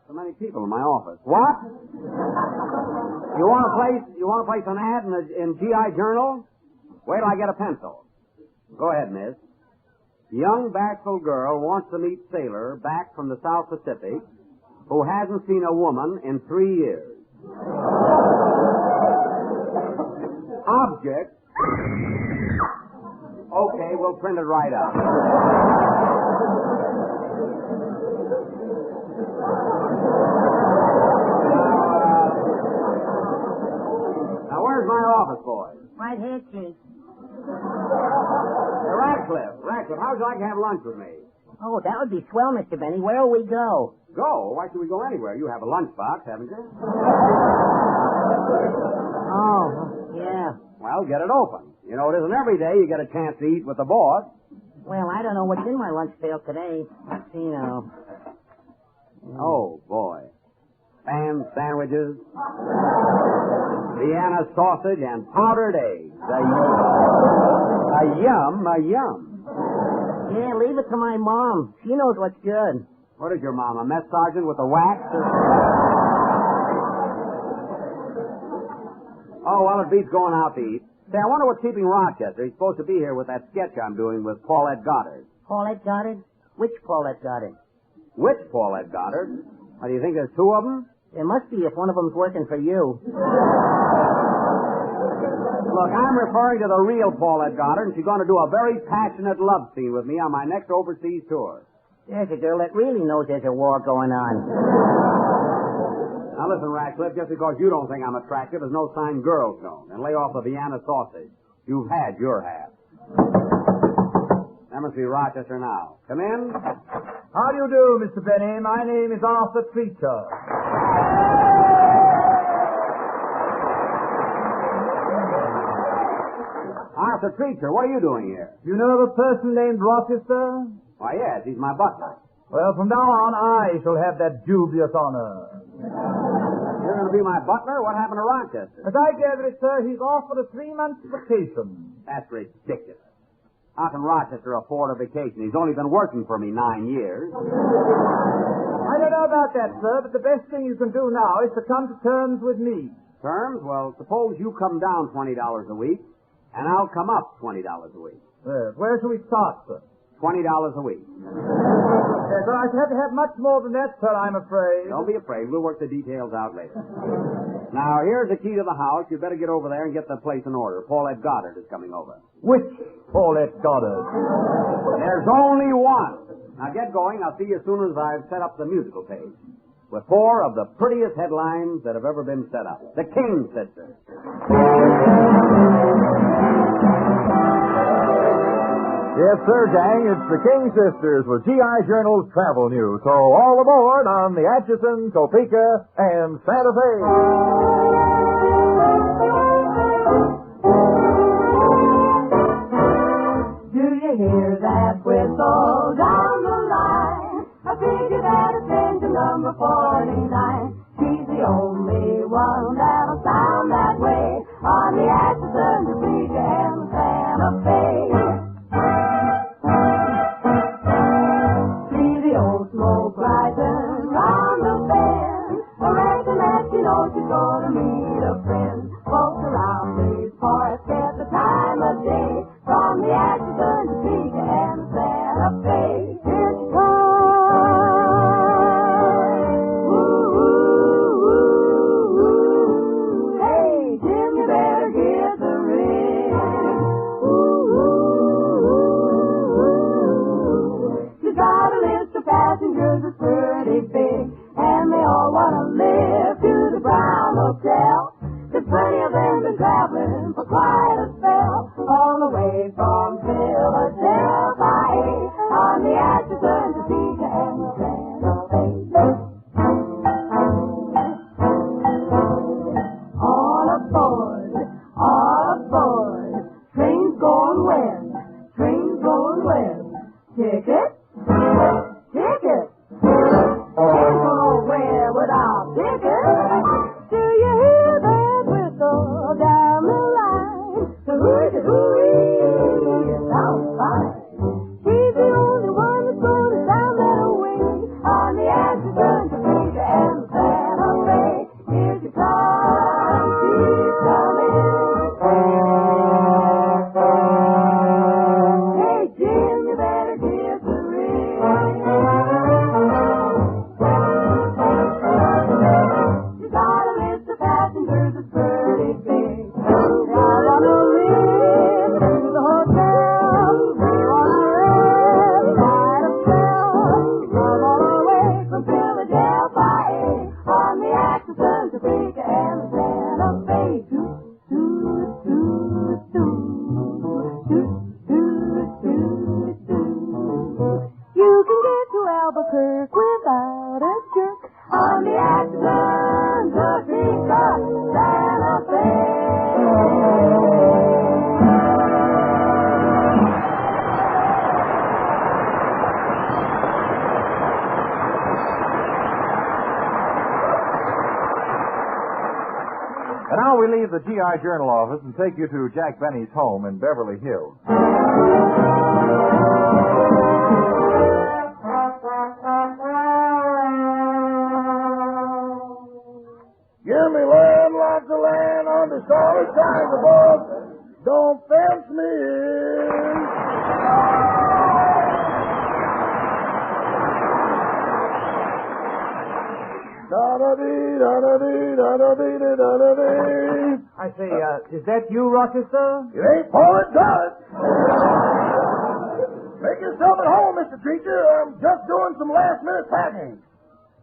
So many people in my office. What? You want to place an ad in GI Journal? Wait till I get a pencil. Go ahead, miss. Young bashful girl wants to meet sailor back from the South Pacific who hasn't seen a woman in 3 years. Object. Okay, we'll print it right out. Now, where's my office boy? Right here, Chief. Ratcliffe, how'd you like to have lunch with me? Oh, that would be swell, Mr. Benny. Where'll we go? Go? Why should we go anywhere? You have a lunchbox, haven't you? Oh, yeah. Well, get it open. You know, it isn't every day you get a chance to eat with the boss. Well, I don't know what's in my lunch pail today. You know. Oh, boy. Spam sandwiches, Vienna sausage, and powdered eggs. A yum. Yeah, leave it to my mom. She knows what's good. What is your mom, a mess sergeant with a wax? Oh, well, it beats going out to eat. Say, I wonder what's keeping Rochester. He's supposed to be here with that sketch I'm doing with Paulette Goddard. Paulette Goddard? Which Paulette Goddard? Which Paulette Goddard? What, do you think there's two of them? There must be if one of them's working for you. Look, I'm referring to the real Paulette Goddard, and she's going to do a very passionate love scene with me on my next overseas tour. There's a girl that really knows there's a war going on. Now listen, Ratcliffe, just because you don't think I'm attractive is no sign girls don't. And lay off the Vienna sausage. You've had your half. That must be Rochester now. Come in. How do you do, Mr. Benny? My name is Arthur Treacher. Arthur Treacher, what are you doing here? You know of a person named Rochester? Why, yes, he's my butler. Well, from now on, I shall have that dubious honor. You're going to be my butler? What happened to Rochester? As I gather it, sir, he's offered a 3-month vacation. That's ridiculous. How can Rochester afford a vacation? He's only been working for me 9 years. I don't know about that, sir, but the best thing you can do now is to come to terms with me. Terms? Well, suppose you come down $20 a week, and I'll come up $20 a week. Where shall we start, sir? $20 a week. Yes, I have to have much more than that, sir, I'm afraid. Don't be afraid. We'll work the details out later. Now, here's the key to the house. You better get over there and get the place in order. Paulette Goddard is coming over. Which Paulette Goddard? There's only one. Now, get going. I'll see you as soon as I've set up the musical page with 4 of the prettiest headlines that have ever been set up. The King Sisters. Yes, sir, gang, it's the King Sisters with G.I. Journal's travel news. So all aboard on the Atchison, Topeka, and Santa Fe. Do you hear that whistle down the line? I figured that it's engine number 49. She's the only one that'll sound that way on the Atchison, Topeka, and Santa Fe. See the old smoke rising round the bend. I reckon that she knows she's gonna meet a friend. Folks around these parts get the time of day from the Atchison, Topeka, and Santa Fe. Here she comes. Ooh, ooh, ooh, ooh. Hey, Jim, you better get the ring. Ooh, ooh, ooh, ooh. She's got a list of passengers that's pretty big, and they all want to live to the Brown Hotel. There's plenty of them been traveling for quite a spell, all the way from Philadelphia on the Atchison, Topeka, and Santa Fe. All aboard, train's going west, train's going west. Ticket? Ticket! Can't go nowhere without ticket. Do you hear that whistle down the line? Hooey-hooey, it sounds fine. She's the only one that's going to sound that way on the Atchison, Topeka, and Santa Fe. Here she comes, she's coming. Hey, Jim, you better give the ring. She's got a list of passengers that's pretty big. They're on a rim to the hotel. They want to rest, light a spell. Run all the way from Philadelphia on the Atchison, Topeka, and Santa Fe. Toot, toot, toot, toot. Toot, toot, toot, toot. You can get to Albuquerque without a jerk on the Atchison, Topeka, Santa Fe. And now we leave the G.I. Journal office and take you to Jack Benny's home in Beverly Hills. Give me land, lots of land, under solid skies above. Don't fence me in. Da-da-dee, da-da-dee, da-da-dee, da-da-dee. I say, is that you, Rochester? It ain't Paulette Goddard. Make yourself at home, Mr. Treacher. I'm just doing some last-minute packing.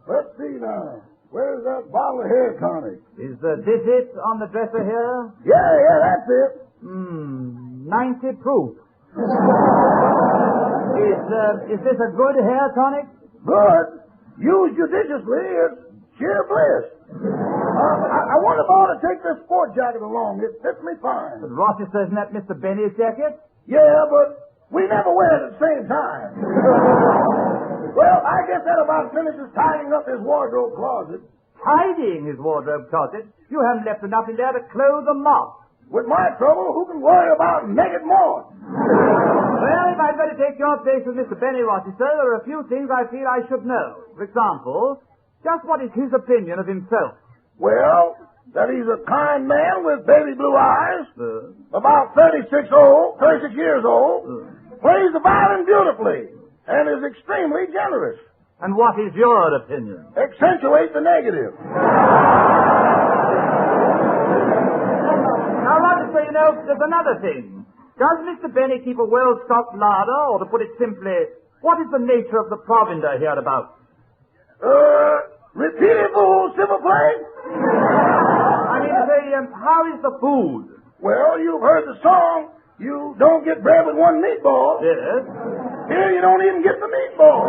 Let's see now. Where's that bottle of hair tonic? Is this it on the dresser here? Yeah, that's it. 90 proof. Is this a good hair tonic? Good. Used judiciously, it's sheer bliss. I wonder if I ought to take this sport jacket along. It fits me fine. But Rochester, isn't that Mr. Benny's jacket? Yeah, but we never wear it at the same time. Well, I guess that about finishes tidying up his wardrobe closet. Tidying his wardrobe closet? You haven't left enough in there to clothe a moth. With my trouble, who can worry about naked moths? Well, if I'd better take your place with Mr. Benny, Rochester, there are a few things I feel I should know. For example, just what is his opinion of himself? Well, that he's a kind man with baby blue eyes, about 36 years old, plays the violin beautifully, and is extremely generous. And what is your opinion? Accentuate the negative. Now, Rochester, you know, there's another thing. Does Mr. Benny keep a well-stocked larder, or to put it simply, what is the nature of the provender hereabouts? Repeat it, s'il vous plaît? I mean to say, how is the food? Well, you've heard the song, you don't get bread with one meatball. Yes. Here you don't even get the meatball.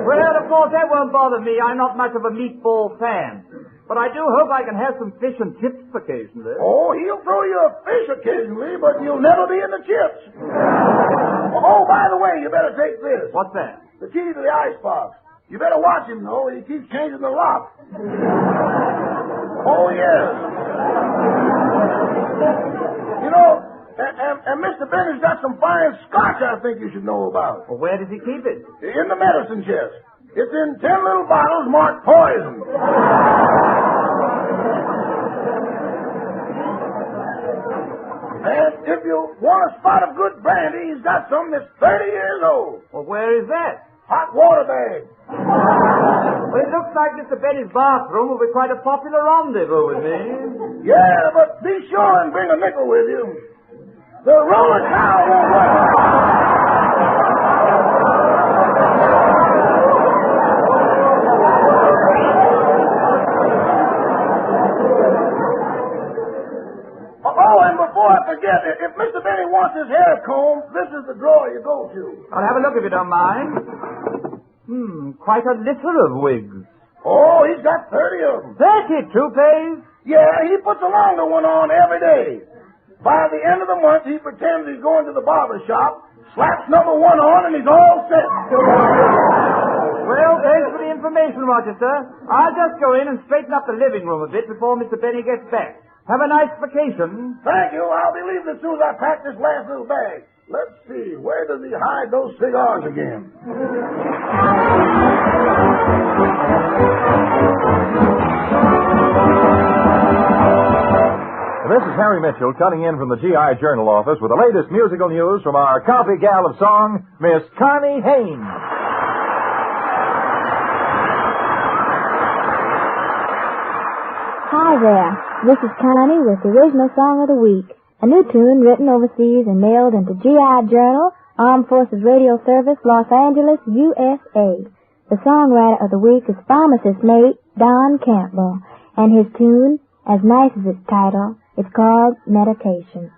Well, of course, that won't bother me. I'm not much of a meatball fan. But I do hope I can have some fish and chips occasionally. Oh, he'll throw you a fish occasionally, but you'll never be in the chips. Oh, by the way, you better take this. What's that? The key to the icebox. You better watch him, though. He keeps changing the lock. Oh, yes. You know, and Mr. Benny's got some fine scotch I think you should know about. Well, where does he keep it? In the medicine chest. It's in 10 little bottles marked poison. And if you want a spot of good brandy, he's got some that's 30 years old. Well, where is that? Hot water bag. Well, it looks like Mr. Benny's bathroom will be quite a popular rendezvous with me. Yeah, but be sure and bring a nickel with you. The roller cow won't work. Oh, and before I forget, if Mr. Benny wants his hair combed, this is the drawer you go to. I'll have a look if you don't mind. Quite a litter of wigs. Oh, he's got 30 of them. 30 toupees? Yeah, he puts a longer one on every day. By the end of the month, he pretends he's going to the barber shop, slaps number 1 on, and he's all set. Well, thanks for the information, Rochester. I'll just go in and straighten up the living room a bit before Mr. Benny gets back. Have a nice vacation. Thank you. I'll be leaving as soon as I pack this last little bag. Let's see. Where does he hide those cigars again? This is Harry Mitchell cutting in from the GI Journal office with the latest musical news from our copy gal of song, Miss Connie Haynes. Hi there. This is Connie with the original song of the week. A new tune written overseas and mailed into GI Journal, Armed Forces Radio Service, Los Angeles, USA. The songwriter of the week is pharmacist mate Don Campbell, and his tune, as nice as its title, it's called Meditation.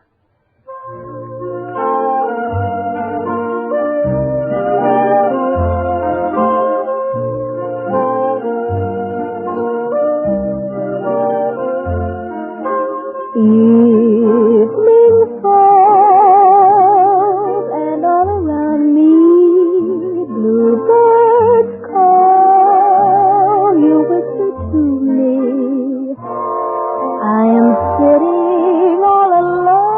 Evening falls, and all around me bluebirds call. You whisper to me. I am sitting all alone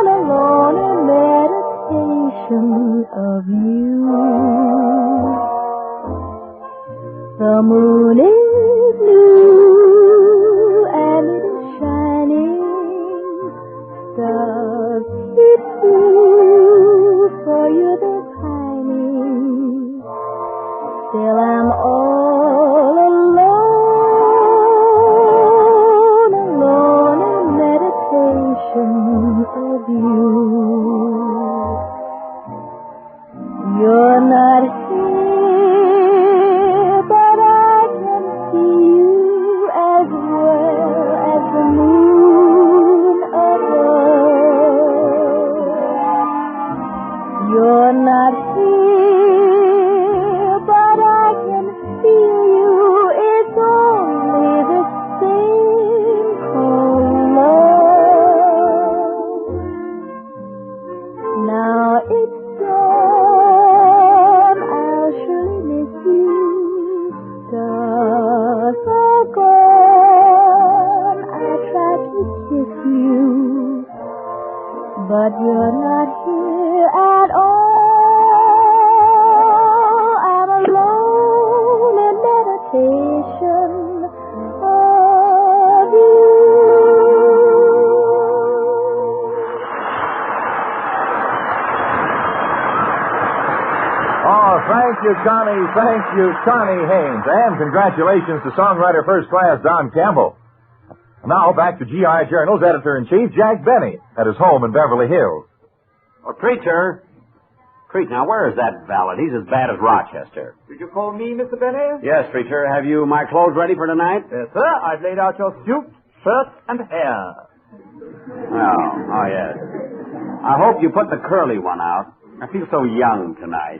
in meditation of you. The moon is new. For you they're pining. Still I'm all alone in meditation of you. You're not here, but I can see you as well as the moon above. You're not here, but I can feel you. It's only the same cold love. Now it's dawn, I'll surely miss you. Stars are gone, I try to kiss you, but you're not here at all. I'm alone in meditation of you. thank you, Connie. Thank you, Connie Haynes. And congratulations to songwriter first class Don Campbell. Now back to G.I. Journal's editor-in-chief, Jack Benny, at his home in Beverly Hills. Oh, Preacher, now where is that valet? He's as bad as Rochester. Did you call me, Mr. Benny? Yes, Preacher. Have you my clothes ready for tonight? Yes, sir. I've laid out your suit, shirt, and hair. Oh, yes. I hope you put the curly one out. I feel so young tonight.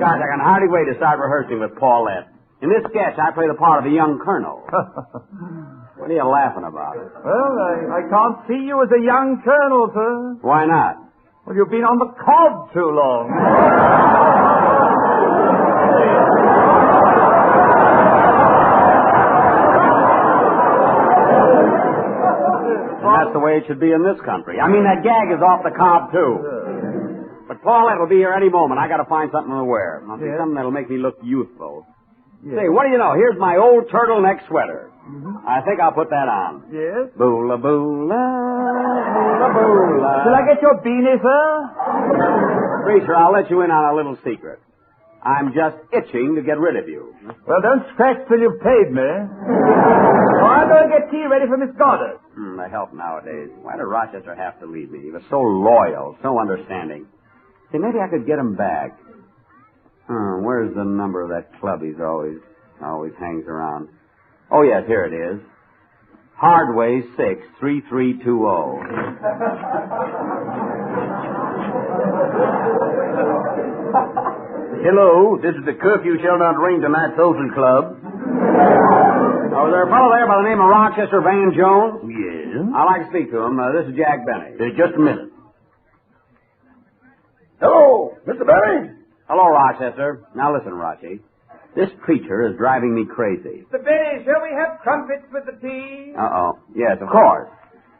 Gosh, I can hardly wait to start rehearsing with Paulette. In this sketch, I play the part of a young colonel. What are you laughing about? Well, I can't see you as a young colonel, sir. Why not? Well, you've been on the cob too long. That's the way it should be in this country. I mean, that gag is off the cob, too. But Paulette will be here any moment. I got to find something to wear. I'll see something that'll make me look youthful. Yes. Say, what do you know? Here's my old turtleneck sweater. Mm-hmm. I think I'll put that on. Yes? Boola, boola, boola, boola. Shall I get your beanie, sir? Preacher, I'll let you in on a little secret. I'm just itching to get rid of you. Well, don't scratch till you've paid me. I'll go and get tea ready for Miss Goddard. The help nowadays. Why did Rochester have to leave me? He was so loyal, so understanding. See, maybe I could get him back. Where's the number of that club he's always hangs around? Oh, yes, here it is. Hardway 63320. Hello, this is the Curfew Shall Not Ring Tonight Social Club. Oh, is there a fellow there by the name of Rochester Van Jones? Yes. I'd like to speak to him. This is Jack Benny. Just a minute. Hello, Mr. Benny. Hello, Rochester. Now listen, Rochi. This preacher is driving me crazy. Mr. Benny, shall we have crumpets with the tea? Uh-oh. Yes, of course.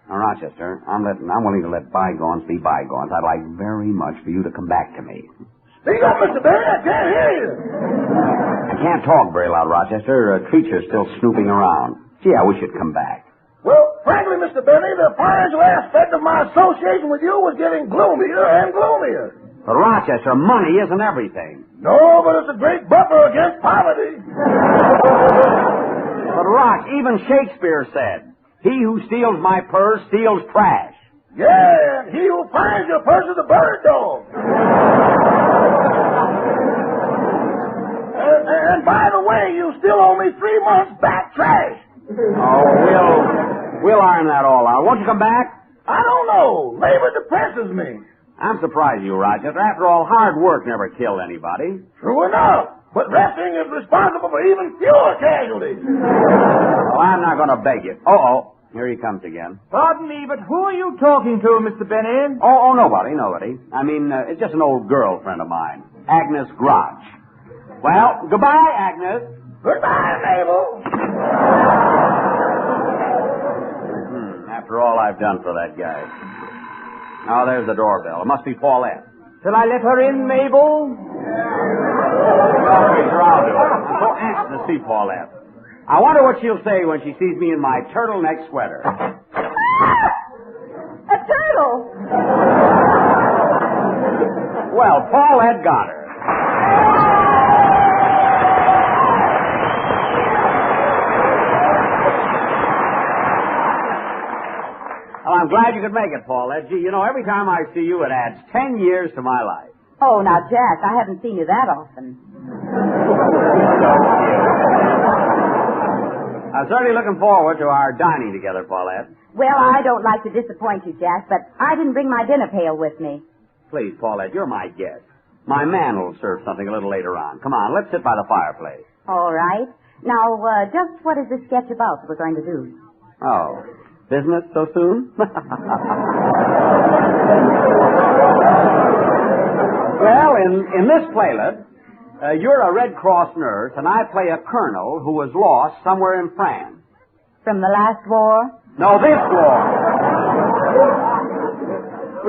Now, Rochester, I'm willing to let bygones be bygones. I'd like very much for you to come back to me. Speak up, Mr. Benny. I can't hear you. I can't talk very loud, Rochester. A creature's still snooping around. Gee, I wish you'd come back. Well, frankly, Mr. Benny, the financial aspect of my association with you was getting gloomier and gloomier. But, Rochester, money isn't everything. No, but it's a great buffer against poverty. But, Roch, even Shakespeare said, he who steals my purse steals trash. Yeah, and he who finds your purse is a bird dog. And by the way, you still owe me 3 months back trash. Oh, we'll iron that all out. Won't you come back? I don't know. Labor depresses me. I'm surprised you, Rochester. After all, hard work never killed anybody. True enough. But resting is responsible for even fewer casualties. Well, I'm not going to beg you. Uh-oh. Here he comes again. Pardon me, but who are you talking to, Mr. Benny? Oh, nobody. I mean, it's just an old girlfriend of mine, Agnes Grotch. Well, goodbye, Agnes. Goodbye, Mabel. After all I've done for that guy. Now, there's the doorbell. It must be Paulette. Shall I let her in, Mabel? Well, Peter, I'll do it. I'm so anxious to see Paulette. I wonder what she'll say when she sees me in my turtleneck sweater. A turtle! Well, Paulette Goddard. Well, I'm glad you could make it, Paulette. Gee, every time I see you, it adds 10 years to my life. Oh, now, Jack, I haven't seen you that often. I'm certainly looking forward to our dining together, Paulette. Well, I don't like to disappoint you, Jack, but I didn't bring my dinner pail with me. Please, Paulette, you're my guest. My man will serve something a little later on. Come on, let's sit by the fireplace. All right. Now, just what is this sketch about that we're going to do? Oh, business so soon? Well, in this playlet, you're a Red Cross nurse, and I play a colonel who was lost somewhere in France. From the last war? No, this war.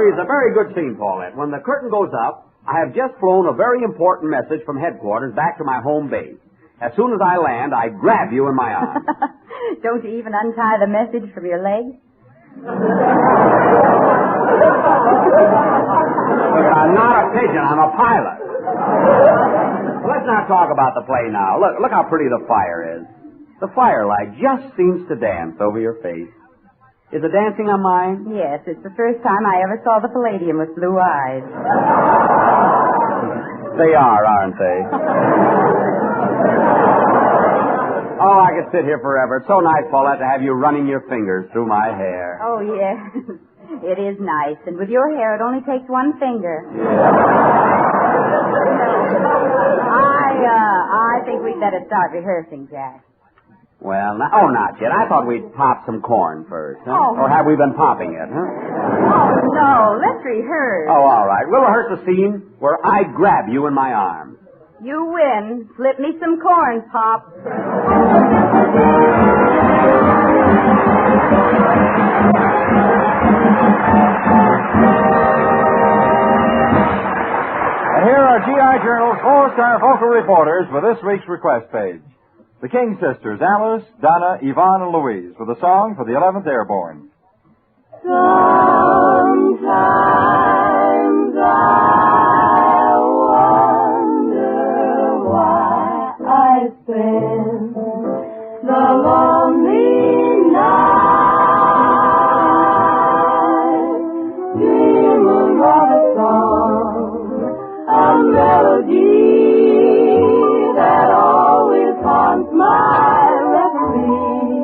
It's a very good scene, Paulette. When the curtain goes up, I have just flown a very important message from headquarters back to my home base. As soon as I land, I grab you in my arms. Don't you even untie the message from your leg? I'm not a pigeon. I'm a pilot. Let's not talk about the play now. Look how pretty the fire is. The firelight just seems to dance over your face. Is it dancing on mine? Yes, it's the first time I ever saw the Palladium with blue eyes. They are, aren't they? Oh, I could sit here forever. It's so nice, Paulette, to have you running your fingers through my hair. Oh, yes. It is nice. And with your hair, it only takes one finger. I think we'd better start rehearsing, Jack. Well, not yet. I thought we'd pop some corn first. Huh? Oh. Or have we been popping it, huh? Oh, no. Let's rehearse. Oh, all right. We'll rehearse the scene where I grab you in my arms. You win. Slip me some corn, Pop. And here are GI Journal's 4-star vocal reporters for this week's request page. The King sisters, Alice, Donna, Yvonne, and Louise, with a song for the 11th Airborne. Sometimes I wonder why I spend the lonely night dreaming of a song, a melody that always haunts my reverie,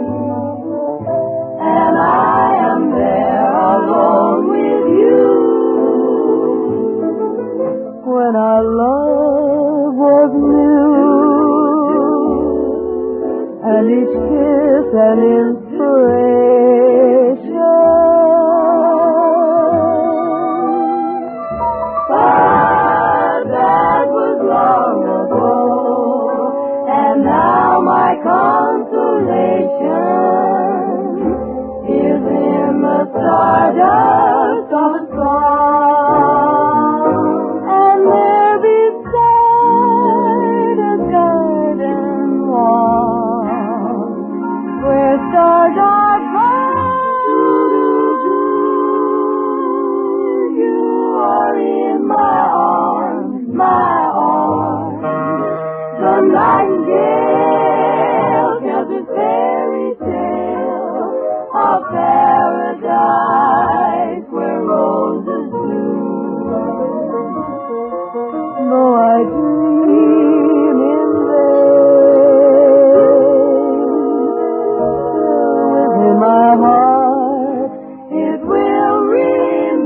and I am there alone with you. When our love was new, and each kiss an inspiration, but that was long ago. And now my consolation is in the stardust of a song. And there beside a garden wall, where stars are found, you are in my arms, my arms. The nightingale tells a fairy tale of paradise where roses bloom. Though I dream in vain, within my heart it will remain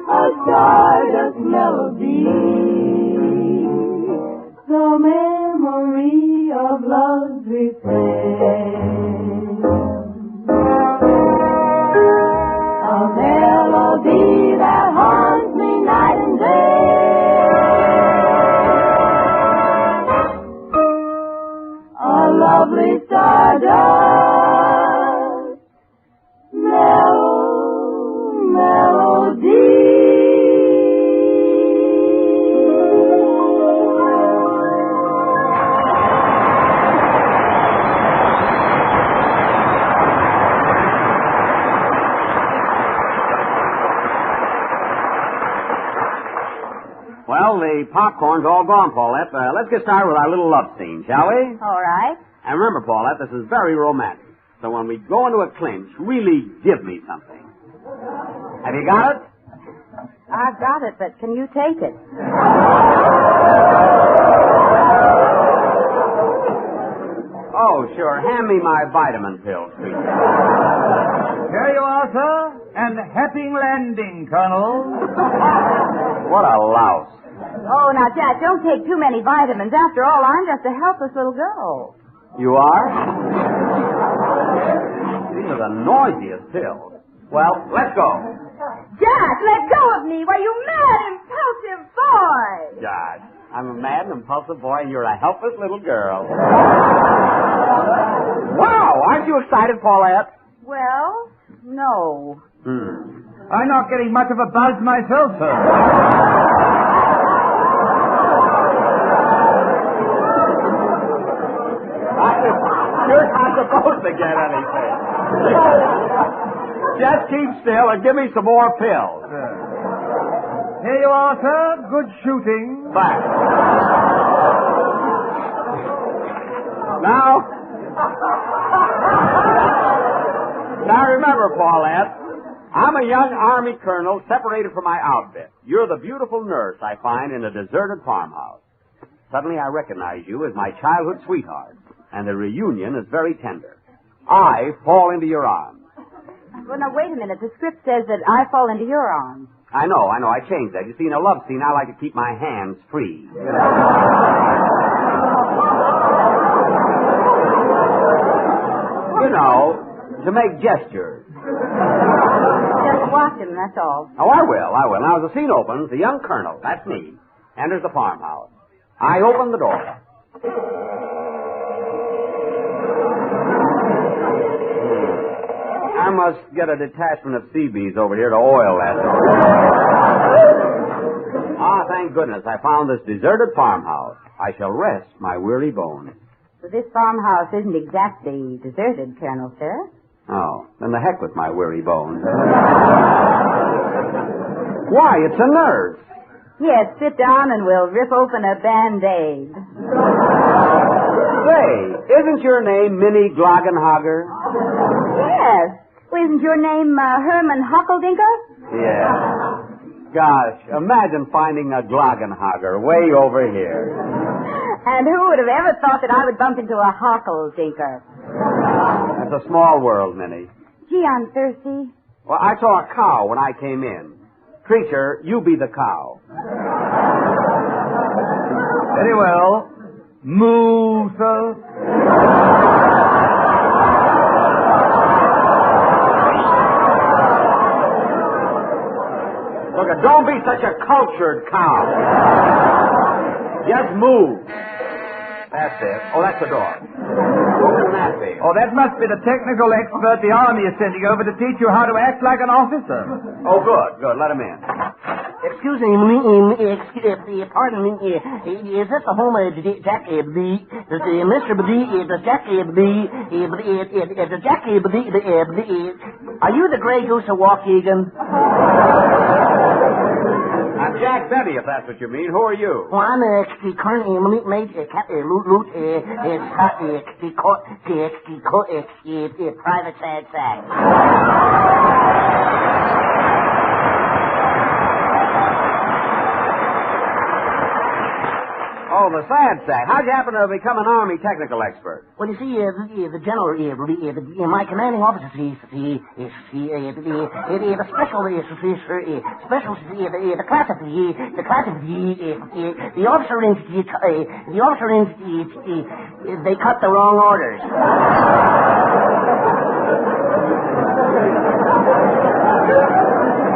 a stardust melody, the memory of love's refrain, a melody that haunts me night and day, a lovely stardust melody. Well, the popcorn's all gone, Paulette. Let's get started with our little love scene, shall we? All right. And remember, Paulette, this is very romantic. So when we go into a clinch, really give me something. Have you got it? I've got it, but can you take it? Oh, sure. Hand me my vitamin pills, please. Here you are, sir. And happy landing, Colonel. What a louse. Oh, now, Jack, don't take too many vitamins. After all, I'm just a helpless little girl. You are? These are the noisiest pills. Well, let's go. Jack, let go of me. Why, you mad, impulsive boy. Gosh, I'm a mad and impulsive boy, and you're a helpless little girl. Wow, aren't you excited, Paulette? Well, no. I'm not getting much of a buzz myself, sir. You're not supposed to get anything. Just keep still and give me some more pills. Here you are, sir. Good shooting. Back. Now remember, Paulette, I'm a young Army colonel separated from my outfit. You're the beautiful nurse I find in a deserted farmhouse. Suddenly I recognize you as my childhood sweetheart, and the reunion is very tender. I fall into your arms. Well, now, wait a minute. The script says that I fall into your arms. I know. I changed that. You see, in a love scene, I like to keep my hands free. You know, to make gestures. Just watch him, that's all. Oh, I will. Now, as the scene opens, the young colonel, that's me, enters the farmhouse. I open the door. I must get a detachment of Seabees over here to oil that door. Thank goodness I found this deserted farmhouse. I shall rest my weary bones. So this farmhouse isn't exactly deserted, Colonel, sir. Oh, then the heck with my weary bones. Why, it's a nurse. Yes, sit down and we'll rip open a Band-Aid. Say, isn't your name Minnie Gloggenhager? Yes. Well, isn't your name Herman Huckledinker? Yeah. Gosh, imagine finding a Gloggenhager way over here. And who would have ever thought that I would bump into a Huckledinker? It's a small world, Minnie. Gee, I'm thirsty. Well, I saw a cow when I came in. Creature, you be the cow. Very well. Moo, sir. Look, don't be such a cultured cow. Just move. That's it. Oh, that's the door. Who can that be? Oh, that must be the technical expert the Army is sending over to teach you how to act like an officer. Oh, good. Let him in. Excuse me, pardon me, is this the home of Jack Mr. Jack are you the Grey Goose of Waukegan? I'm Jack Benny, if that's what you mean. Who are you? Well, I'm currently private sad sack. Oh, the sad sack. How'd you happen to become an Army technical expert? Well, you see, the general, my commanding officer, the special, the officer they cut the wrong orders.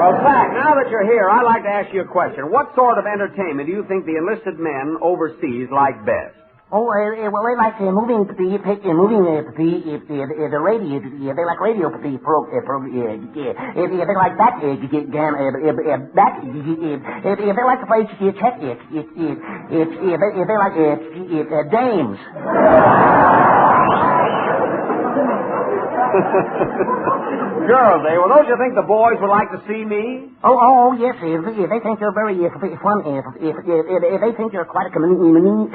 Well, Zach, now that you're here, I'd like to ask you a question. What sort of entertainment do you think the enlisted men overseas like best? Oh, well, they like moving the radio. They like radio they like back they like to play check they like dames. Girls, eh? Well, don't you think the boys would like to see me? Oh, yes. They think you're very fun. They think you're quite a comedian,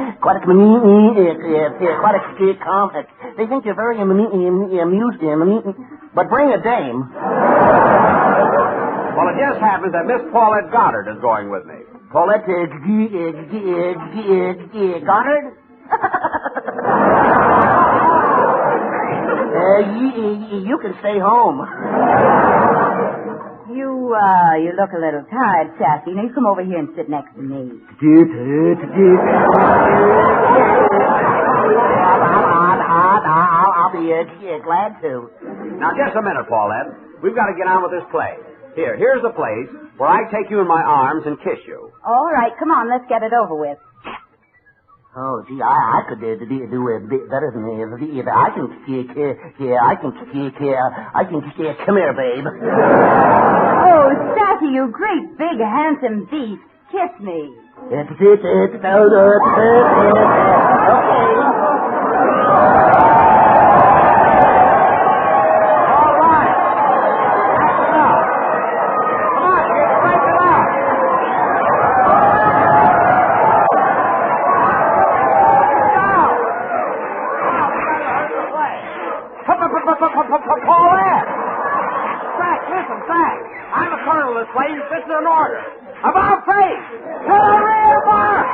they think you're very amusing. But bring a dame. Well, it just happens that Miss Paulette Goddard is going with me. Paulette Goddard? You can stay home. You look a little tired, Sassy. Now, you come over here and sit next to me. I'll be glad to. Now, just a minute, Paulette. We've got to get on with this play. Here's the place where I take you in my arms and kiss you. All right, come on, let's get it over with. Oh, gee, I could do a bit better than this. I can come here, babe. Oh, Sassy, you great, big, handsome beast. Kiss me. Okay. Faye. This is an order. About Faye! To the rear, bar!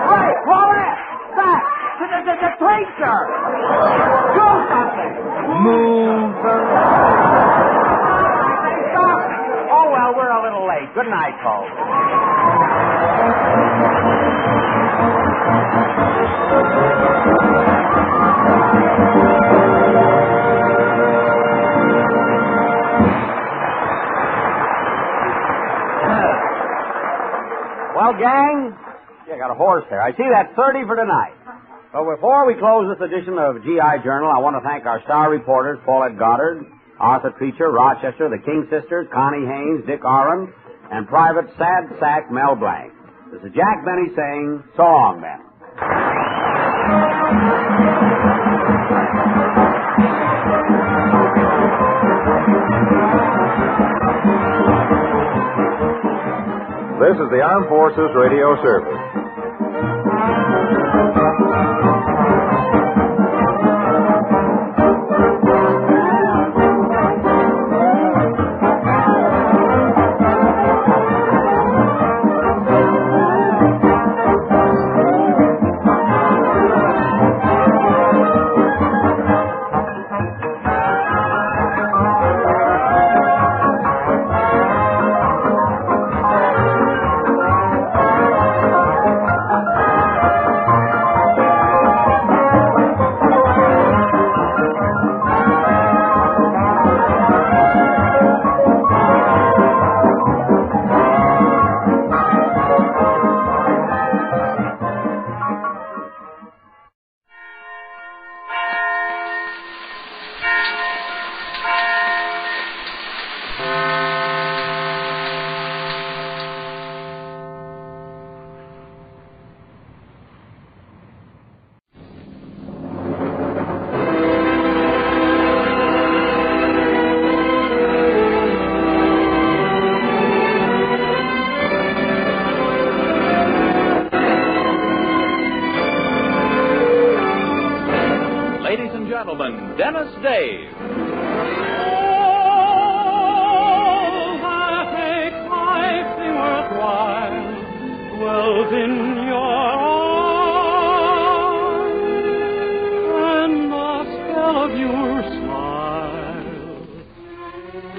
Right, Paulette! Back! The preacher! Do something! Move the... Stop! Oh, well, we're a little late. Good night, folks. Well, gang, I got a horse there. I see that's 30 for tonight. But before we close this edition of GI Journal, I want to thank our star reporters, Paulette Goddard, Arthur Treacher, Rochester, the King Sisters, Connie Haynes, Dick Oren, and Private Sad Sack Mel Blanc. This is Jack Benny saying, so long, men. This is the Armed Forces Radio Service. Dennis Day. Oh, that makes life seem worthwhile dwells in your eyes, and the spell of your smile.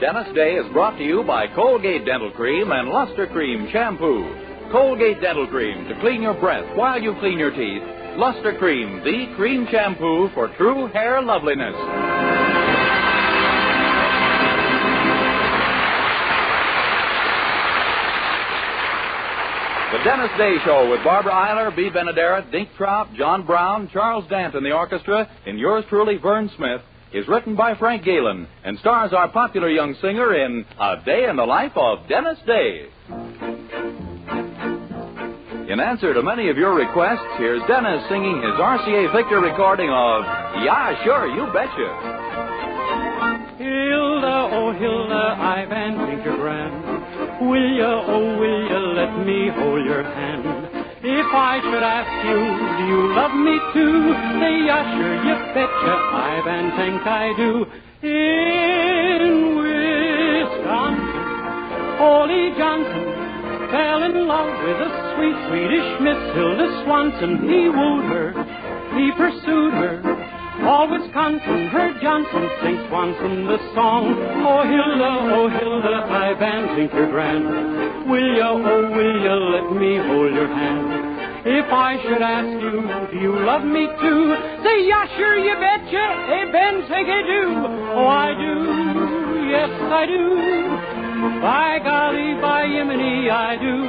Dennis Day is brought to you by Colgate Dental Cream and Luster Cream Shampoo. Colgate Dental Cream to clean your breath while you clean your teeth. Luster Cream, the cream shampoo for true hair loveliness. The Dennis Day Show with Barbara Eiler, B. Benaderet, Dink Trout, John Brown, Charles Dant in the orchestra, and yours truly, Vern Smith, is written by Frank Galen and stars our popular young singer in A Day in the Life of Dennis Day. In answer to many of your requests, here's Dennis singing his RCA Victor recording of Yeah, Sure, You Betcha. Hilda, oh Hilda, I've an Tinker Grand. Will ya, oh will ya, let me hold your hand. If I should ask you, do you love me too? Say yeah, sure, you betcha, I've an think I do. In Wisconsin, Ole Johnson fell in love with a sweet Swedish Miss Hilda Swanson. He wooed her, he pursued her. All Wisconsin heard Johnson sing Swanson the song. Oh Hilda, I've an Tinker Grand. Will ya, oh will ya, let me hold your hand. If I should ask you, do you love me too? Say yeah, sure, you betcha, hey Ben, say I do. Oh I do, yes I do. By golly, by Yemeni, I do.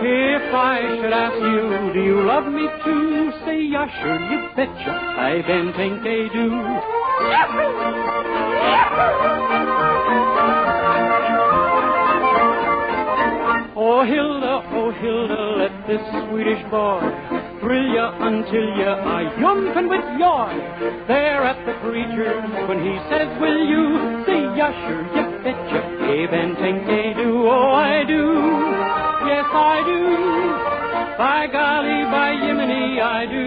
If I should ask you, do you love me too? Say, yeah, sure, you betcha, I then think I do. Oh, Hilda, let this Swedish boy thrill ya until ya are yumping with joy. There at the preacher's when he says, will you? Say, yeah, sure, you betcha, even think I do. Oh, I do, yes, I do. By golly, by Yemeni, I do.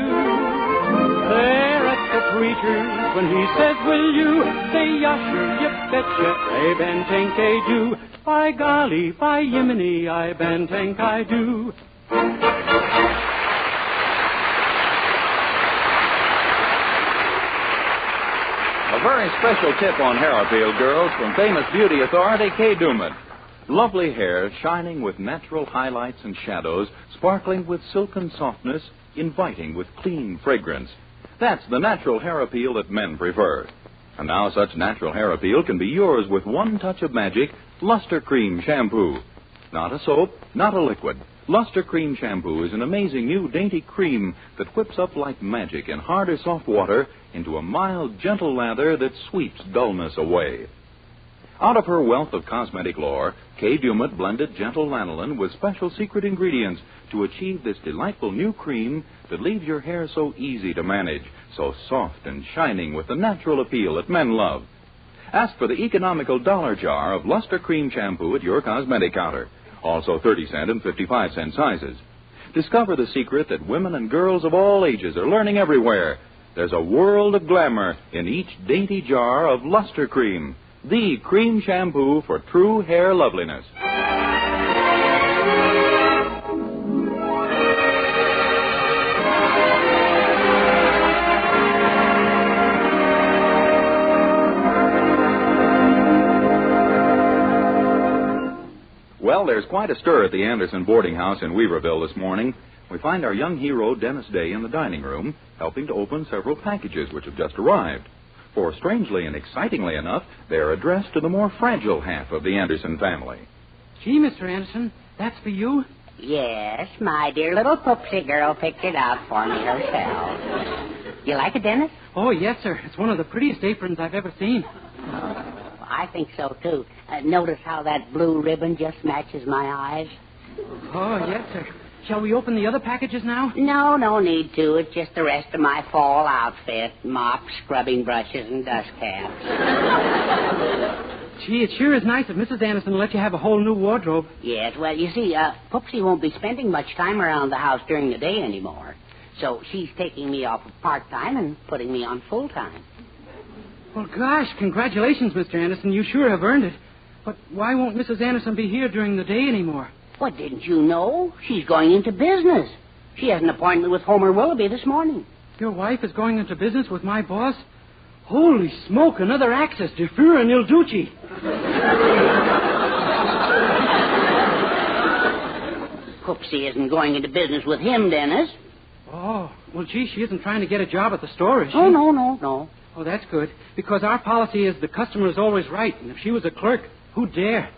There at the greeters. When he says, will you, say, yasher, you betcha, I ben think I do. By golly, by yiminy, I ben think I do. A very special tip on hair appeal, girls, from famous beauty authority KIBM. Lovely hair shining with natural highlights and shadows, sparkling with silken softness, inviting with clean fragrance. That's the natural hair appeal that men prefer. And now such natural hair appeal can be yours with one touch of magic, Luster Cream Shampoo. Not a soap, not a liquid. Luster Cream Shampoo is an amazing new dainty cream that whips up like magic in hard or soft water into a mild, gentle lather that sweeps dullness away. Out of her wealth of cosmetic lore, KIBM blended gentle lanolin with special secret ingredients to achieve this delightful new cream that leaves your hair so easy to manage, so soft and shining with the natural appeal that men love. Ask for the economical dollar jar of Luster Cream Shampoo at your cosmetic counter. Also 30-cent and 55-cent sizes. Discover the secret that women and girls of all ages are learning everywhere. There's a world of glamour in each dainty jar of Luster Cream, the cream shampoo for true hair loveliness. Well, there's quite a stir at the Anderson boarding house in Weaverville this morning. We find our young hero, Dennis Day, in the dining room, helping to open several packages which have just arrived. For, strangely and excitingly enough, they're addressed to the more fragile half of the Anderson family. Gee, Mr. Anderson, that's for you? Yes, my dear little Poopsie girl picked it out for me herself. You like it, Dennis? Oh, yes, sir. It's one of the prettiest aprons I've ever seen. I think so, too. Notice how that blue ribbon just matches my eyes? Oh, yes, sir. Shall we open the other packages now? No need to. It's just the rest of my fall outfit. Mops, scrubbing brushes, and dust caps. Gee, it sure is nice of Mrs. Anderson to let you have a whole new wardrobe. Yes, well, you see, Poopsie won't be spending much time around the house during the day anymore. So she's taking me off of part-time and putting me on full-time. Well, gosh, congratulations, Mr. Anderson. You sure have earned it. But why won't Mrs. Anderson be here during the day anymore? What, didn't you know? She's going into business. She has an appointment with Homer Willoughby this morning. Your wife is going into business with my boss? Holy smoke, another access to Fuhrer and Il Duce. Poopsie isn't going into business with him, Dennis. Oh, well, gee, she isn't trying to get a job at the store, is she? Oh, no. Oh, that's good, because our policy is the customer is always right, and if she was a clerk, who'd dare?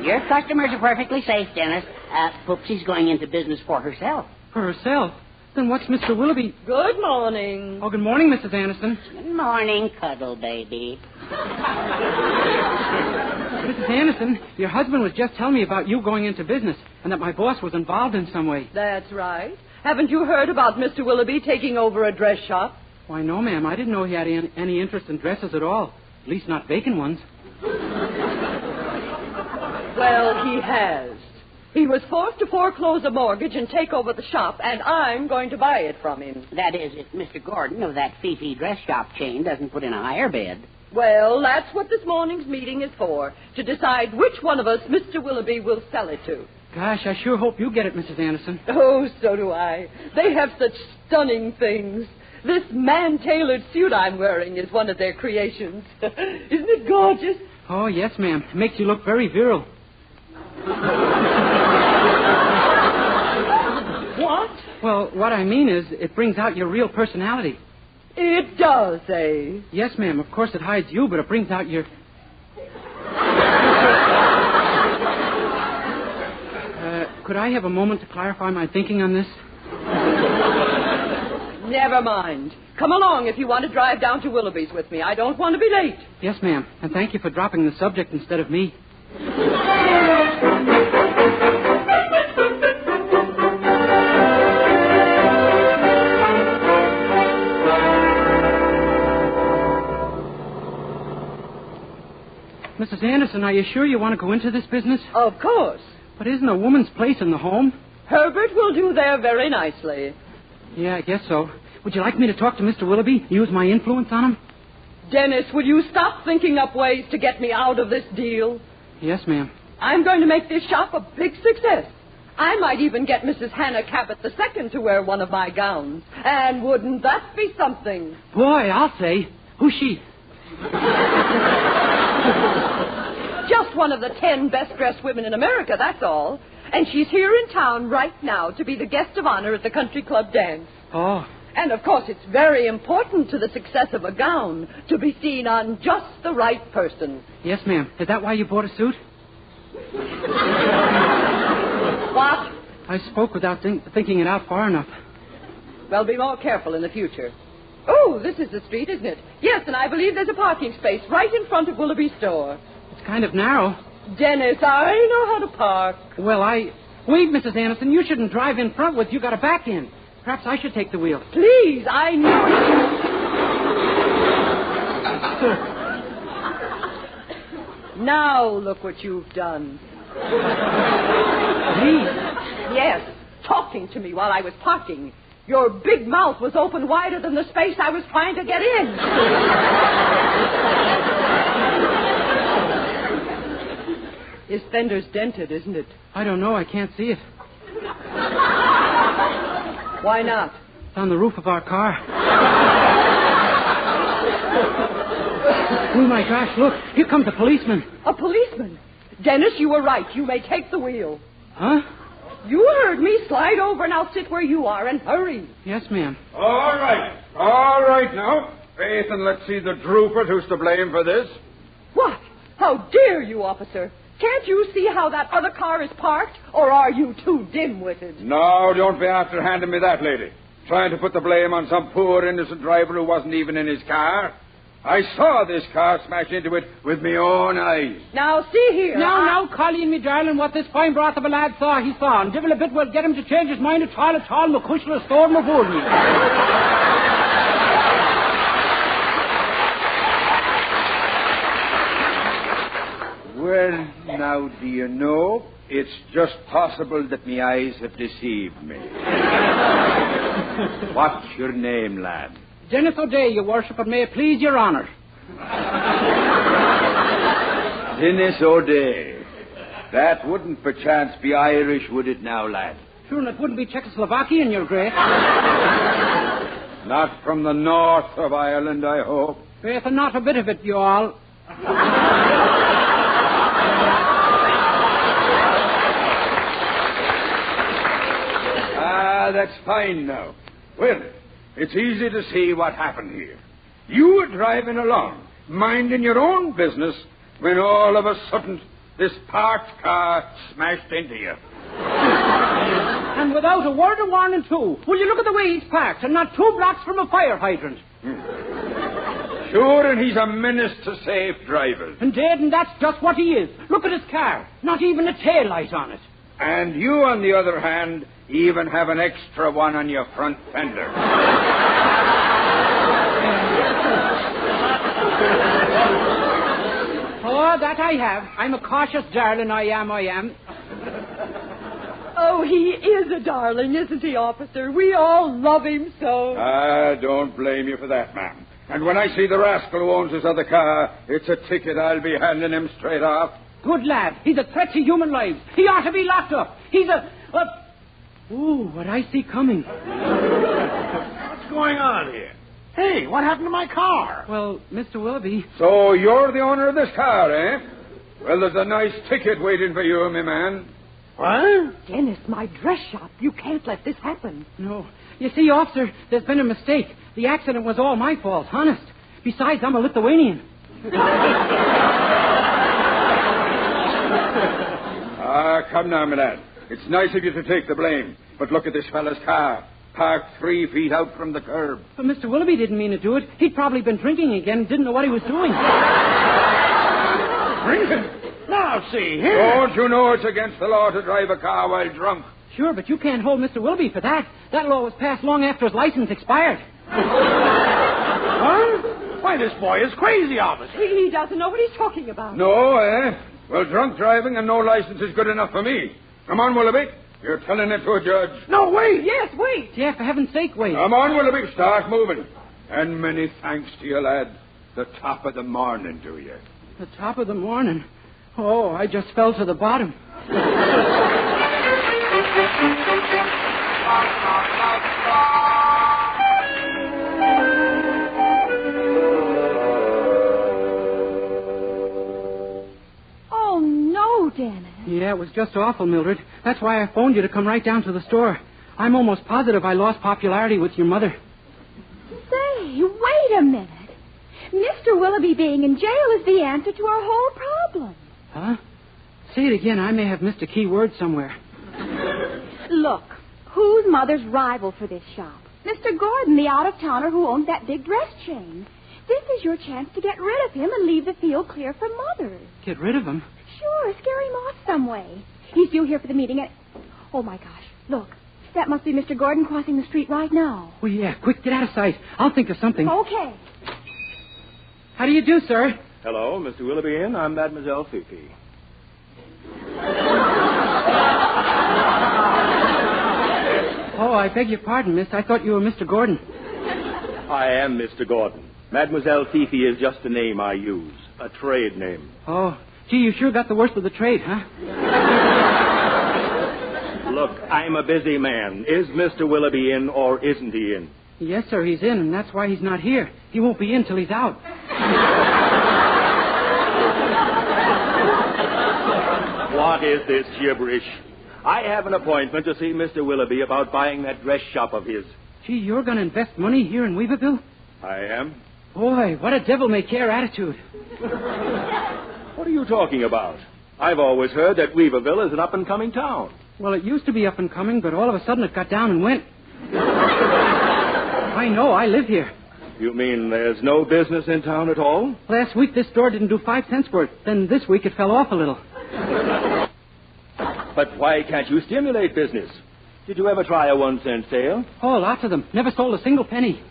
Your customers are perfectly safe, Dennis. Poopsie's going into business for herself. For herself? Then what's Mr. Willoughby? Good morning. Oh, good morning, Mrs. Anderson. Good morning, cuddle baby. Mrs. Anderson, your husband was just telling me about you going into business and that my boss was involved in some way. That's right. Haven't you heard about Mr. Willoughby taking over a dress shop? Why, no, ma'am. I didn't know he had any interest in dresses at all. At least not vacant ones. Well, he has. He was forced to foreclose a mortgage and take over the shop, and I'm going to buy it from him. That is, if Mr. Gordon of that Fifi dress shop chain doesn't put in a higher bid. Well, that's what this morning's meeting is for, to decide which one of us Mr. Willoughby will sell it to. Gosh, I sure hope you get it, Mrs. Anderson. Oh, so do I. They have such stunning things. This man-tailored suit I'm wearing is one of their creations. Isn't it gorgeous? Oh, yes, ma'am. It makes you look very virile. What? Well, what I mean is, it brings out your real personality. It does, eh? Yes, ma'am. Of course it hides you, but it brings out your... Could I have a moment to clarify my thinking on this? Never mind. Come along if you want to drive down to Willoughby's with me. I don't want to be late. Yes, ma'am. And thank you for dropping the subject instead of me. Mrs. Anderson, are you sure you want to go into this business? Of course. But isn't a woman's place in the home? Herbert will do there very nicely. Yeah, I guess so. Would you like me to talk to Mr. Willoughby? Use my influence on him? Dennis, will you stop thinking up ways to get me out of this deal? Yes, ma'am. I'm going to make this shop a big success. I might even get Mrs. Hannah Cabot II to wear one of my gowns. And wouldn't that be something? Boy, I'll say. Who's she? Just one of the 10 best-dressed women in America, that's all. And she's here in town right now to be the guest of honor at the country club dance. Oh. And, of course, it's very important to the success of a gown to be seen on just the right person. Yes, ma'am. Is that why you bought a suit? What? I spoke without thinking it out far enough. Well, be more careful in the future. Oh, this is the street, isn't it? Yes, and I believe there's a parking space right in front of Willoughby's store. It's kind of narrow. Dennis, I know how to park. Well, Wait, Mrs. Anderson, you shouldn't drive in front with. You got a back in. Perhaps I should take the wheel. Please, I know you. Now look what you've done. Me? Yes, talking to me while I was parking. Your big mouth was open wider than the space I was trying to get in. His fender's dented, isn't it? I don't know. I can't see it. Why not? It's on the roof of our car. Oh, my gosh, look. Here comes a policeman. A policeman? Dennis, you were right. You may take the wheel. Huh? You heard me. Slide over and I'll sit where you are and hurry. Yes, ma'am. All right now. Faith, and let's see the droopers who's to blame for this. What? How dare you, officer? Can't you see how that other car is parked? Or are you too dim-witted? No, don't be after handing me that, lady. Trying to put the blame on some poor innocent driver who wasn't even in his car. I saw this car smash into it with my own eyes. Now, see here. Now, Colleen, me darling, what this fine broth of a lad saw, he saw. And divil a bit will get him to change his mind at all, McCushla storm of me. Well, now, do you know, it's just possible that my eyes have deceived me. What's your name, lad? Dennis O'Day, your worship, and may it please your honour. Dennis O'Day. That wouldn't perchance be Irish, would it now, lad? Sure, and it wouldn't be Czechoslovakian, your grace. Not from the north of Ireland, I hope. Faith, and not a bit of it, you all. That's fine now. Well, it's easy to see what happened here. You were driving along, minding your own business, when all of a sudden this parked car smashed into you. And without a word of warning, too. Will you look at the way he's parked, and not 2 blocks from a fire hydrant? Sure, and he's a menace to safe drivers. Indeed, and that's just what he is. Look at his car. Not even a tail light on it. And you, on the other hand, even have an extra one on your front fender. Oh, that I have. I'm a cautious darling, I am. Oh, he is a darling, isn't he, officer? We all love him so. I don't blame you for that, ma'am. And when I see the rascal who owns this other car, it's a ticket I'll be handing him straight off. Good lad. He's a threat to human lives. He ought to be locked up. He's a... Ooh, what I see coming. What's going on here? Hey, what happened to my car? Well, Mr. Willoughby... So you're the owner of this car, eh? Well, there's a nice ticket waiting for you, my man. What? Dennis, my dress shop. You can't let this happen. No. You see, officer, there's been a mistake. The accident was all my fault, honest. Besides, I'm a Lithuanian. Come now, my lad. It's nice of you to take the blame. But look at this fella's car. Parked 3 feet out from the curb. But Mr. Willoughby didn't mean to do it. He'd probably been drinking again and didn't know what he was doing. Drinking? Now, see here. Don't you know it's against the law to drive a car while drunk? Sure, but you can't hold Mr. Willoughby for that. That law was passed long after his license expired. Huh? Why, this boy is crazy, officer. He doesn't know what he's talking about. No, eh? Well, drunk driving and no license is good enough for me. Come on, Willoughby. You're telling it to a judge. No, wait. Yes, wait. Yeah, for heaven's sake, wait. Come on, Willoughby. Start moving. And many thanks to you, lad. The top of the morning to you. The top of the morning? Oh, I just fell to the bottom. Oh, no, Dennis. Yeah, it was just awful, Mildred. That's why I phoned you to come right down to the store. I'm almost positive I lost popularity with your mother. Say, wait a minute. Mr. Willoughby being in jail is the answer to our whole problem. Huh? Say it again. I may have missed a key word somewhere. Look, who's Mother's rival for this shop? Mr. Gordon, the out-of-towner who owns that big dress chain. This is your chance to get rid of him and leave the field clear for Mother. Get rid of him? Sure, scare him off some way. He's due here for the meeting at... Oh, my gosh. Look, that must be Mr. Gordon crossing the street right now. Well, yeah. Quick, get out of sight. I'll think of something. Okay. How do you do, sir? Hello, Mr. Willoughby in. I'm Mademoiselle Fifi. Oh, I beg your pardon, miss. I thought you were Mr. Gordon. I am Mr. Gordon. Mademoiselle Fifi is just a name I use, a trade name. Oh, gee, you sure got the worst of the trade, huh? Look, I'm a busy man. Is Mr. Willoughby in or isn't he in? Yes, sir, he's in, and that's why he's not here. He won't be in till he's out. What is this gibberish? I have an appointment to see Mr. Willoughby about buying that dress shop of his. Gee, you're going to invest money here in Weaverville? I am. Boy, what a devil-may-care attitude. What are you talking about? I've always heard that Weaverville is an up-and-coming town. Well, it used to be up-and-coming, but all of a sudden it got down and went. I know, I live here. You mean there's no business in town at all? Last week this store didn't do 5 cents worth. Then this week it fell off a little. But why can't you stimulate business? Did you ever try a 1-cent sale? Oh, lots of them. Never sold a single penny.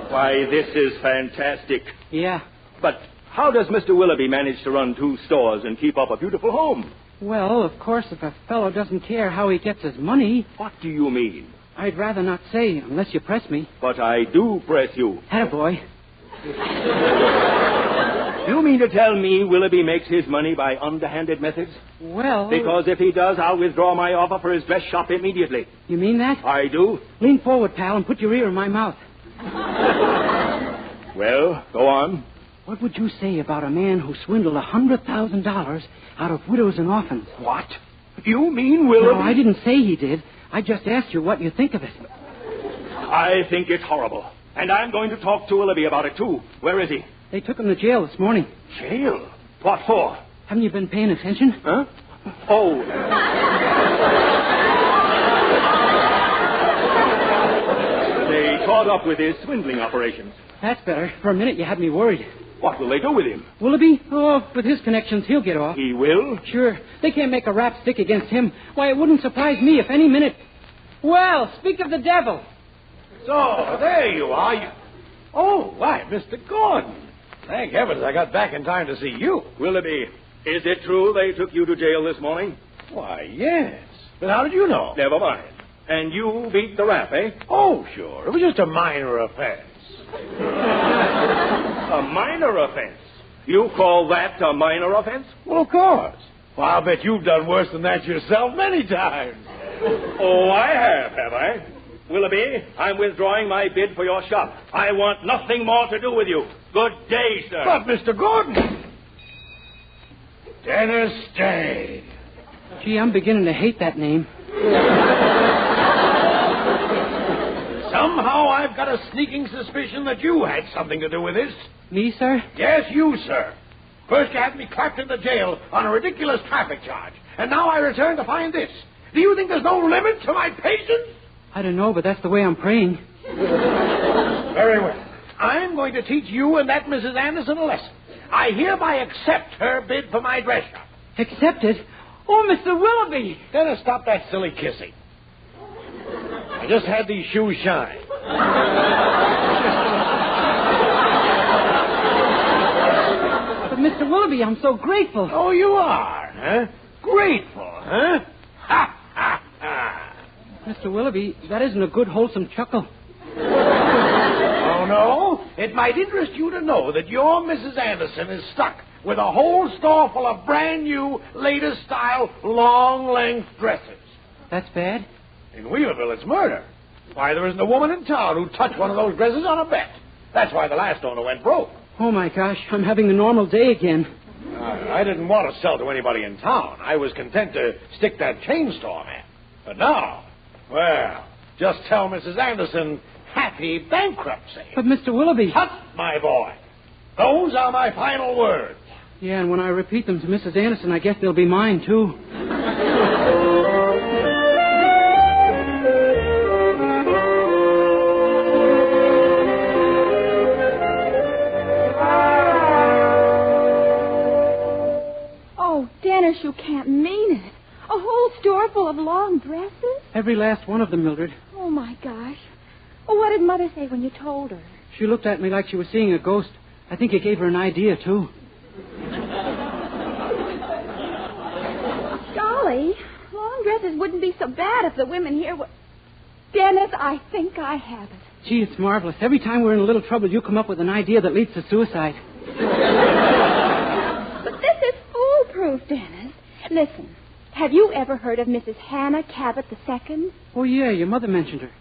Why, this is fantastic. Yeah. But how does Mr. Willoughby manage to run 2 stores and keep up a beautiful home? Well, of course, if a fellow doesn't care how he gets his money... What do you mean? I'd rather not say, unless you press me. But I do press you. Attaboy. You mean to tell me Willoughby makes his money by underhanded methods? Well... Because if he does, I'll withdraw my offer for his dress shop immediately. You mean that? I do. Lean forward, pal, and put your ear in my mouth. Well, go on. What would you say about a man who swindled $100,000 out of widows and orphans? What? You mean Willoughby? No, I didn't say he did. I just asked you what you think of it. I think it's horrible. And I'm going to talk to Willoughby about it, too. Where is he? They took him to jail this morning. Jail? What for? Haven't you been paying attention? Huh? Oh. They caught up with his swindling operations. That's better. For a minute you had me worried. What will they do with him? Willoughby? Oh, with his connections, he'll get off. He will? Sure. They can't make a rap stick against him. Why, it wouldn't surprise me if any minute... Well, speak of the devil. So, there you are. Oh, why, Mr. Gordon. Thank heavens I got back in time to see you. Willoughby, is it true they took you to jail this morning? Why, yes. But how did you know? Never mind. And you beat the rap, eh? Oh, sure. It was just a minor offense. A minor offense? You call that a minor offense? Well, of course. Well, I'll bet you've done worse than that yourself many times. Oh, I have I? Willoughby, I'm withdrawing my bid for your shop. I want nothing more to do with you. Good day, sir. But, Mr. Gordon. Dennis Day. Gee, I'm beginning to hate that name. Somehow I've got a sneaking suspicion that you had something to do with this. Me, sir? Yes, you, sir. First you had me clapped into jail on a ridiculous traffic charge, and now I return to find this. Do you think there's no limit to my patience? I don't know, but that's the way I'm praying. Very well. I'm going to teach you and that Mrs. Anderson a lesson. I hereby accept her bid for my dress shop. Accept it? Oh, Mr. Willoughby! Dennis, stop that silly kissing. I just had these shoes shine. But, Mr. Willoughby, I'm so grateful. Oh, you are, huh? Grateful, huh? Ha, ha, ha. Mr. Willoughby, that isn't a good, wholesome chuckle. Oh, no? It might interest you to know that your Mrs. Anderson is stuck with a whole store full of brand new, latest style, long-length dresses. That's bad? In Wheelerville, it's murder. Why, there isn't a woman in town who touched one of those dresses on a bet. That's why the last owner went broke. Oh, my gosh, I'm having a normal day again. I didn't want to sell to anybody in town. I was content to stick that chain store man. But now, well, just tell Mrs. Anderson, happy bankruptcy. But, Mr. Willoughby... Tut, my boy. Those are my final words. Yeah, and when I repeat them to Mrs. Anderson, I guess they'll be mine, too. Oh, Dennis, you can't mean it. A whole store full of long dresses? Every last one of them, Mildred. Oh, my gosh. Well, what did Mother say when you told her? She looked at me like she was seeing a ghost. I think it gave her an idea, too. Golly, long dresses wouldn't be so bad if the women here were... Dennis, I think I have it. Gee, it's marvelous. Every time we're in a little trouble, you come up with an idea that leads to suicide. But this is foolproof, Dennis. Listen, have you ever heard of Mrs. Hannah Cabot II? Oh, yeah, your mother mentioned her.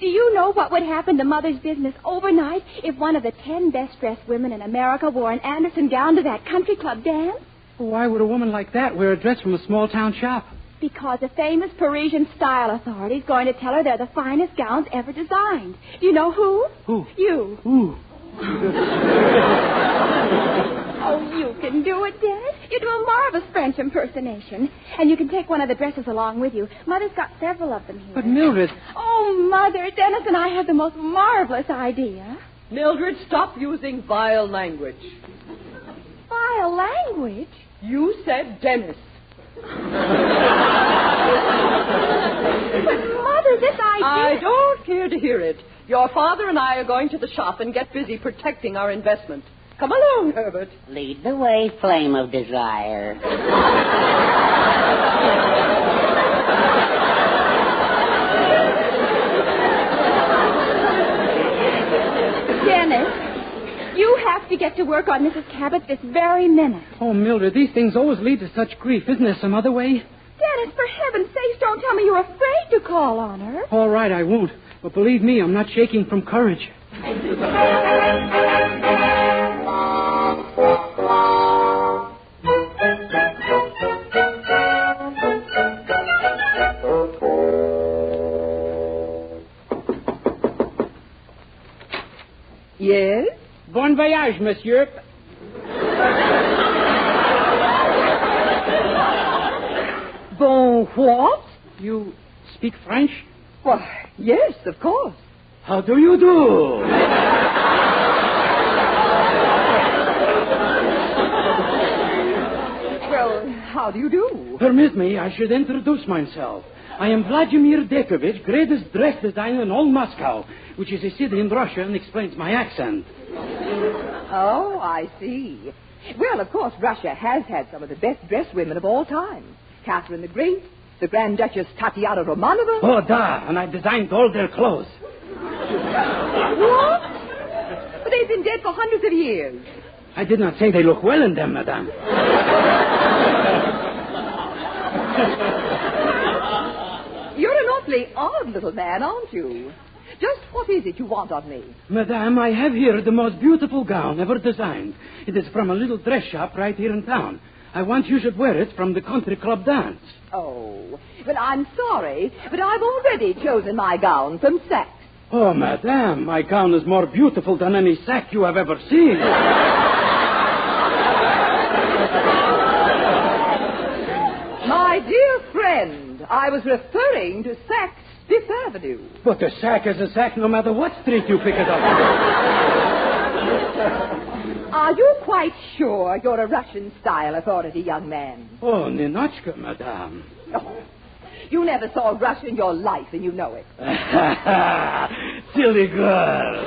Do you know what would happen to Mother's business overnight if one of the 10 best-dressed women in America wore an Anderson gown to that country club dance? Well, why would a woman like that wear a dress from a small-town shop? Because a famous Parisian style authority is going to tell her they're the finest gowns ever designed. Do you know who? Who? You. Who? Oh, you can do it, Dennis. You do a marvelous French impersonation. And you can take one of the dresses along with you. Mother's got several of them here. But, Mildred... Oh, Mother, Dennis and I have the most marvelous idea. Mildred, stop using vile language. Vile language? You said Dennis. But, Mother, this idea... I don't care to hear it. Your father and I are going to the shop and get busy protecting our investment. Come along, Herbert. Lead the way, flame of desire. Dennis, you have to get to work on Mrs. Cabot this very minute. Oh, Mildred, these things always lead to such grief. Isn't there some other way? Dennis, for heaven's sakes, don't tell me you're afraid to call on her. All right, I won't. But believe me, I'm not shaking from courage. Yes? Bon voyage, monsieur. Bon what? You speak French? Why, yes, of course. How do you do? Well, how do you do? Permit me, I should introduce myself. I am Vladimir Dekovich, greatest dress designer in all Moscow, which is a city in Russia and explains my accent. Oh, I see. Well, of course, Russia has had some of the best-dressed women of all time. Catherine the Great, the Grand Duchess Tatiana Romanova. Oh, da, and I designed all their clothes. What? But they've been dead for hundreds of years. I did not say they look well in them, madame. You're an awfully odd little man, aren't you? Just what is it you want of me? Madame, I have here the most beautiful gown ever designed. It is from a little dress shop right here in town. I want you should wear it from the country club dance. Oh, well, I'm sorry, but I've already chosen my gown from Saks. Oh, madame, my gown is more beautiful than any sack you have ever seen. My dear friend, I was referring to Saks Fifth Avenue. But a sack is a sack no matter what street you pick it up. Are you quite sure you're a Russian style authority, young man? Oh, Ninochka, madame. Oh, you never saw a Rush in your life, and you know it. Silly girl.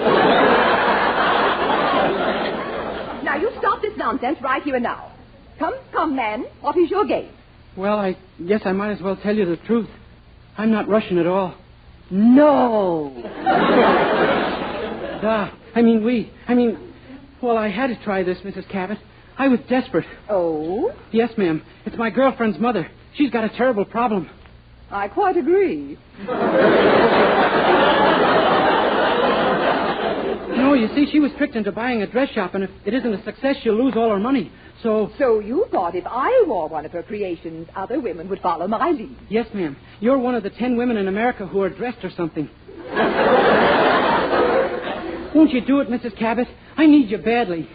Now, you stop this nonsense right here and now. Come, man. What is your game? Well, I guess I might as well tell you the truth. I'm not Russian at all. No. Well, I had to try this, Mrs. Cabot. I was desperate. Oh? Yes, ma'am. It's my girlfriend's mother. She's got a terrible problem. I quite agree. No, you see, she was tricked into buying a dress shop, and if it isn't a success, she'll lose all her money. So you thought if I wore one of her creations, other women would follow my lead? Yes, ma'am. You're one of the 10 women in America who are dressed or something. Won't you do it, Mrs. Cabot? I need you badly.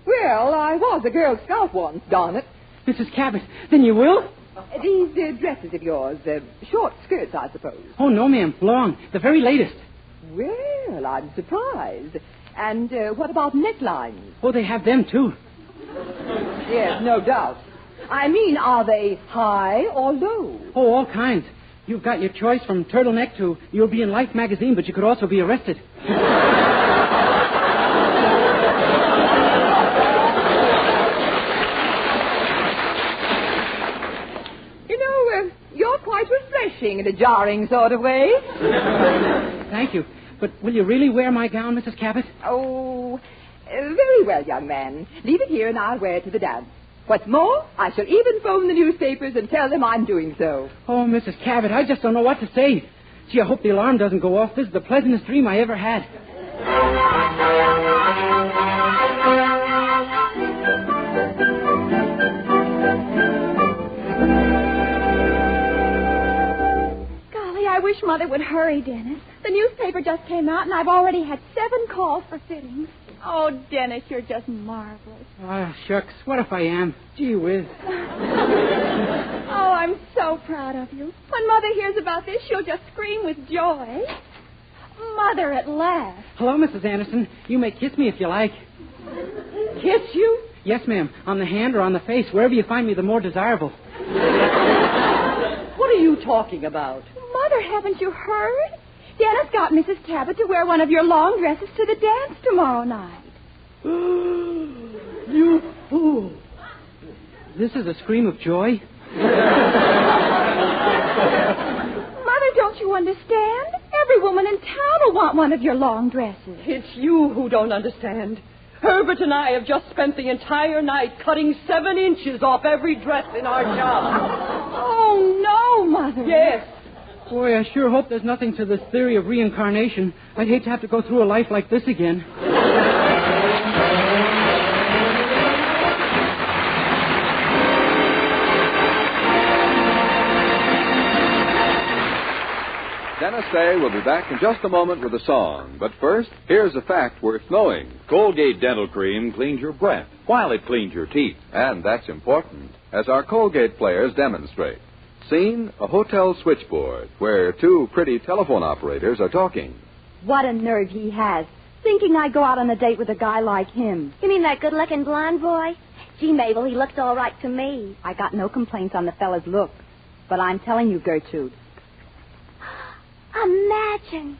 Well, I was a Girl Scout once, darn it. Mrs. Cabot, then you will? These dresses of yours, short skirts, I suppose. Oh, no, ma'am. Long. The very latest. Well, I'm surprised. And what about necklines? Oh, they have them, too. Yes, no doubt. I mean, are they high or low? Oh, all kinds. You've got your choice from turtleneck to you'll be in Life magazine, but you could also be arrested. You're quite refreshing in a jarring sort of way. Thank you. But will you really wear my gown, Mrs. Cabot? Oh, very well, young man. Leave it here and I'll wear it to the dance. What's more, I shall even phone the newspapers and tell them I'm doing so. Oh, Mrs. Cabot, I just don't know what to say. Gee, I hope the alarm doesn't go off. This is the pleasantest dream I ever had. I wish Mother would hurry, Dennis. The newspaper just came out, and I've already had 7 calls for fittings. Oh, Dennis, you're just marvelous. Ah, shucks. What if I am? Gee whiz. Oh, I'm so proud of you. When Mother hears about this, she'll just scream with joy. Mother, at last. Hello, Mrs. Anderson. You may kiss me if you like. Kiss you? Yes, ma'am. On the hand or on the face, wherever you find me the more desirable. What are you talking about? Mother, haven't you heard? Dennis got Mrs. Cabot to wear one of your long dresses to the dance tomorrow night. You fool. This is a scream of joy? Mother, don't you understand? Every woman in town will want one of your long dresses. It's you who don't understand. Herbert and I have just spent the entire night cutting 7 inches off every dress in our shop. Oh, no, Mother. Yes. Boy, I sure hope there's nothing to this theory of reincarnation. I'd hate to have to go through a life like this again. Dennis Day will be back in just a moment with a song. But first, here's a fact worth knowing. Colgate Dental Cream cleans your breath while it cleans your teeth. And that's important, as our Colgate players demonstrate. Scene, a hotel switchboard where 2 pretty telephone operators are talking. What a nerve he has, thinking I'd go out on a date with a guy like him. You mean that good-looking blonde boy? Gee, Mabel, he looked all right to me. I got no complaints on the fella's look, but I'm telling you, Gertrude. Imagine.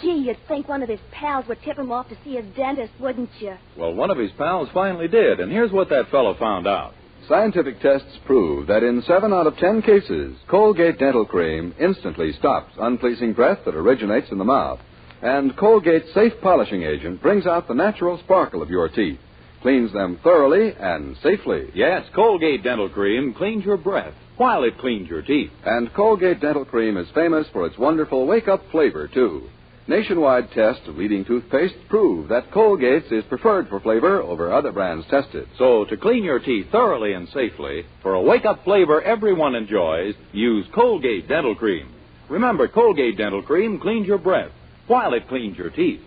Gee, you'd think one of his pals would tip him off to see his dentist, wouldn't you? Well, one of his pals finally did, and here's what that fellow found out. Scientific tests prove that in 7 out of 10 cases, Colgate Dental Cream instantly stops unpleasing breath that originates in the mouth. And Colgate's safe polishing agent brings out the natural sparkle of your teeth, cleans them thoroughly and safely. Yes, Colgate Dental Cream cleans your breath while it cleans your teeth. And Colgate Dental Cream is famous for its wonderful wake-up flavor, too. Nationwide tests of leading toothpaste prove that Colgate's is preferred for flavor over other brands tested. So, to clean your teeth thoroughly and safely, for a wake-up flavor everyone enjoys, use Colgate Dental Cream. Remember, Colgate Dental Cream cleans your breath while it cleans your teeth.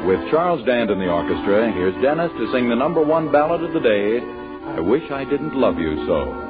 With Charles Dant in the orchestra, here's Dennis to sing the #1 ballad of the day, I Wish I Didn't Love You So.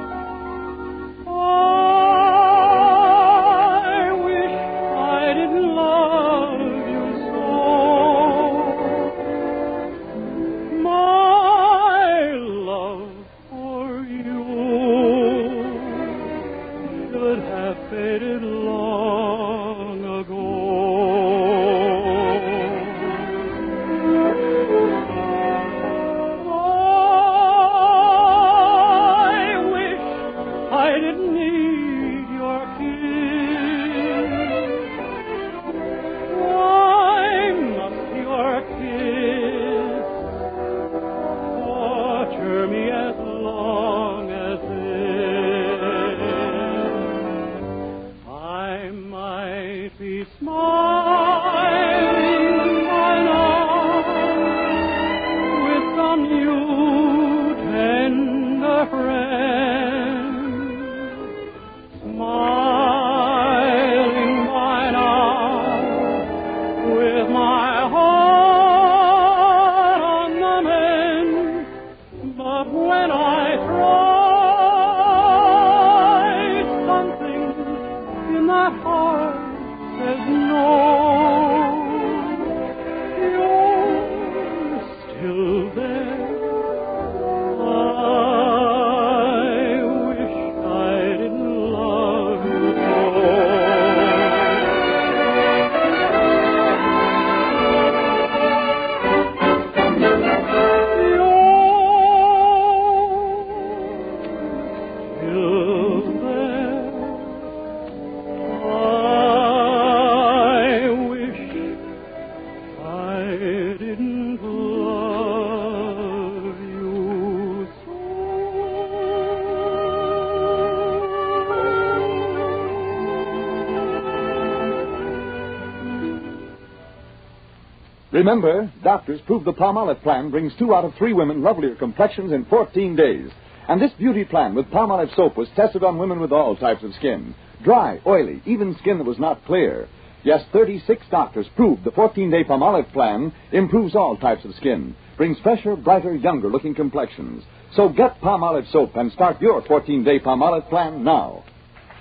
Remember, doctors prove the Palmolive plan brings 2 out of 3 women lovelier complexions in 14 days. And this beauty plan with Palmolive soap was tested on women with all types of skin. Dry, oily, even skin that was not clear. Yes, 36 doctors proved the 14-day Palmolive plan improves all types of skin, brings fresher, brighter, younger-looking complexions. So get Palmolive soap and start your 14-day Palmolive plan now.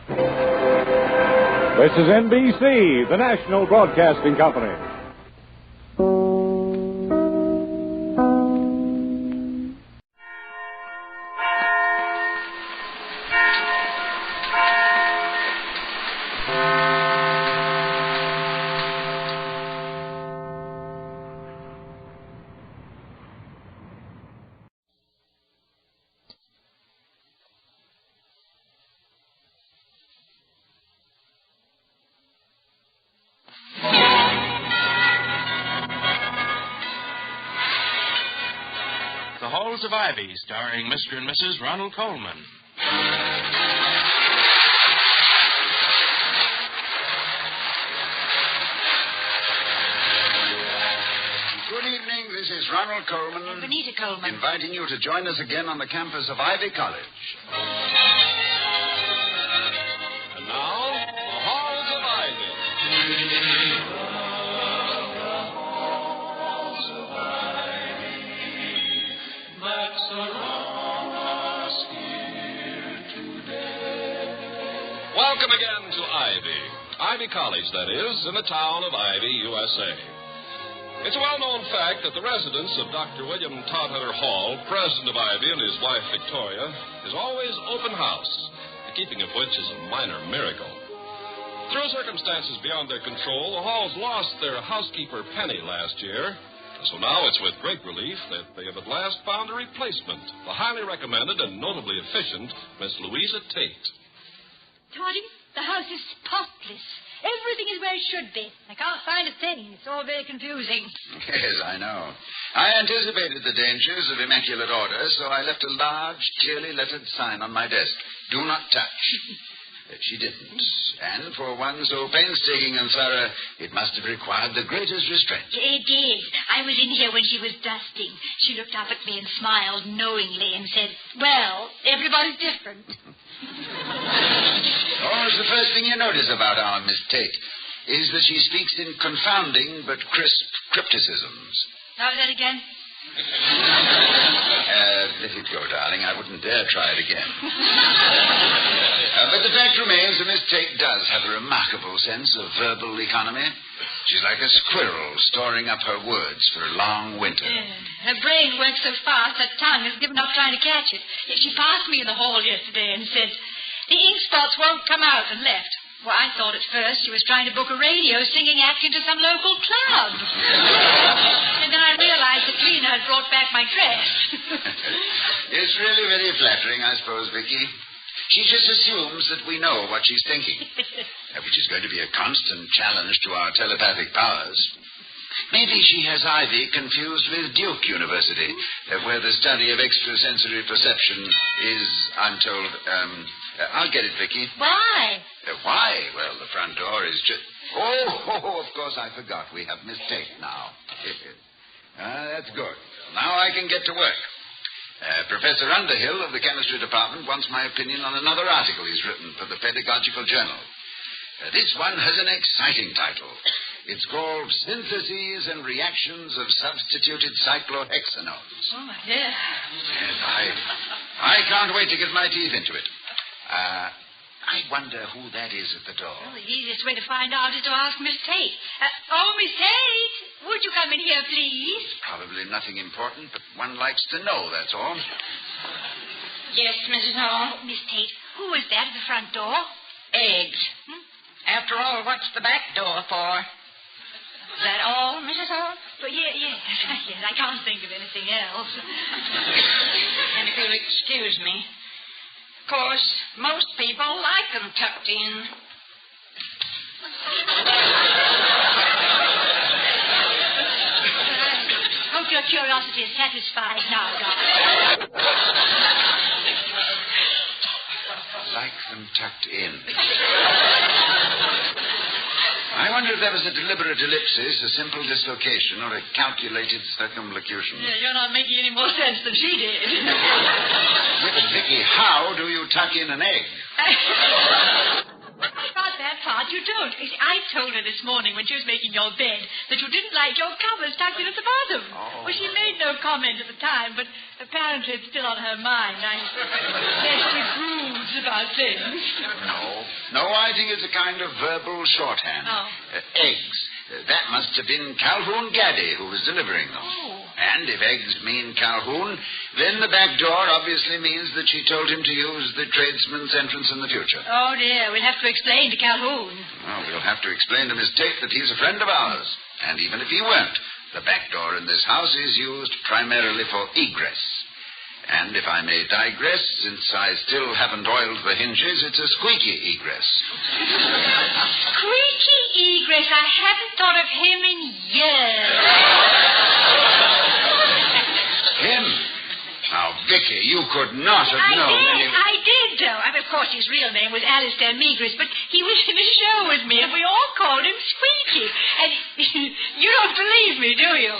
This is NBC, the National Broadcasting Company. Halls of Ivy, starring Mr. and Mrs. Ronald Coleman. Good evening. This is Ronald Coleman. And Benita Coleman. Inviting you to join us again on the campus of Ivy College. And now, the Halls of Ivy. Welcome again to Ivy College, that is, in the town of Ivy, USA. It's a well-known fact that the residence of Dr. William Todhunter Hall, president of Ivy, and his wife Victoria, is always open house, the keeping of which is a minor miracle. Through circumstances beyond their control, the Halls lost their housekeeper Penny last year, so now it's with great relief that they have at last found a replacement, the highly recommended and notably efficient Miss Louisa Tate. Toddy, the house is spotless. Everything is where it should be. I can't find a thing. It's all very confusing. Yes, I know. I anticipated the dangers of immaculate order, so I left a large, clearly lettered sign on my desk. Do not touch. She didn't. And for one so painstaking and thorough, it must have required the greatest restraint. It did. I was in here when she was dusting. She looked up at me and smiled knowingly and said, "Well, everybody's different." Oh, the first thing you notice about our Miss Tate is that she speaks in confounding but crisp crypticisms. How's that again? Let it go, darling. I wouldn't dare try it again. But the fact remains that Miss Tate does have a remarkable sense of verbal economy. She's like a squirrel storing up her words for a long winter. Her brain works so fast, her tongue has given up trying to catch it. She passed me in the hall yesterday and said, "The ink spots won't come out," and left. Well, I thought at first she was trying to book a radio singing act into some local club. And then I realized the cleaner had brought back my dress. It's really very flattering, I suppose, Vicky. She just assumes that we know what she's thinking, which is going to be a constant challenge to our telepathic powers. Maybe she has Ivy confused with Duke University, where the study of extrasensory perception is, I'm told, I'll get it, Vicky. Why? Why? Well, the front door is just... Oh, of course I forgot. We have Miss Tate now. That's good. Now I can get to work. Professor Underhill of the chemistry department wants my opinion on another article he's written for the Pedagogical Journal. This one has an exciting title. It's called Syntheses and Reactions of Substituted Cyclohexanones. Oh, yeah. Yes, I can't wait to get my teeth into it. I wonder who that is at the door. Well, the easiest way to find out is to ask Miss Tate. Miss Tate, would you come in here, please? Probably nothing important, but one likes to know, that's all. Yes, Mrs. Hall. Miss Tate, who is that at the front door? Eggs. After all, what's the back door for? Is that all, Mrs. Hall? Well, yes, I can't think of anything else. And if you'll excuse me. Of course, most people like them tucked in. Hope your curiosity is satisfied now, darling. Like them tucked in. I wonder if that was a deliberate ellipsis, a simple dislocation, or a calculated circumlocution. Yeah, you're not making any more sense than she did. Yeah, but, Vicky, how do you tuck in an egg? Not that part, you don't. You see, I told her this morning when she was making your bed that you didn't like your covers tucked in at the bottom. Oh. Well, she made no comment at the time, but apparently it's still on her mind. I guess she broods about things. No, I think it's a kind of verbal shorthand. Oh. Eggs. That must have been Calhoun Gaddy who was delivering them. Oh. And if eggs mean Calhoun, then the back door obviously means that she told him to use the tradesman's entrance in the future. Oh, dear. We'll have to explain to Calhoun. Well, we'll have to explain to Miss Tate that he's a friend of ours. And even if he weren't, the back door in this house is used primarily for egress. And if I may digress, since I still haven't oiled the hinges, it's a squeaky egress. Squeaky egress. I haven't thought of him in years. Him? Now, Vicky, you could not have known. I did, though. I mean, of course, his real name was Alistair Meagris, but he was in a show with me, and we all called him Squeaky. And you don't believe me, do you?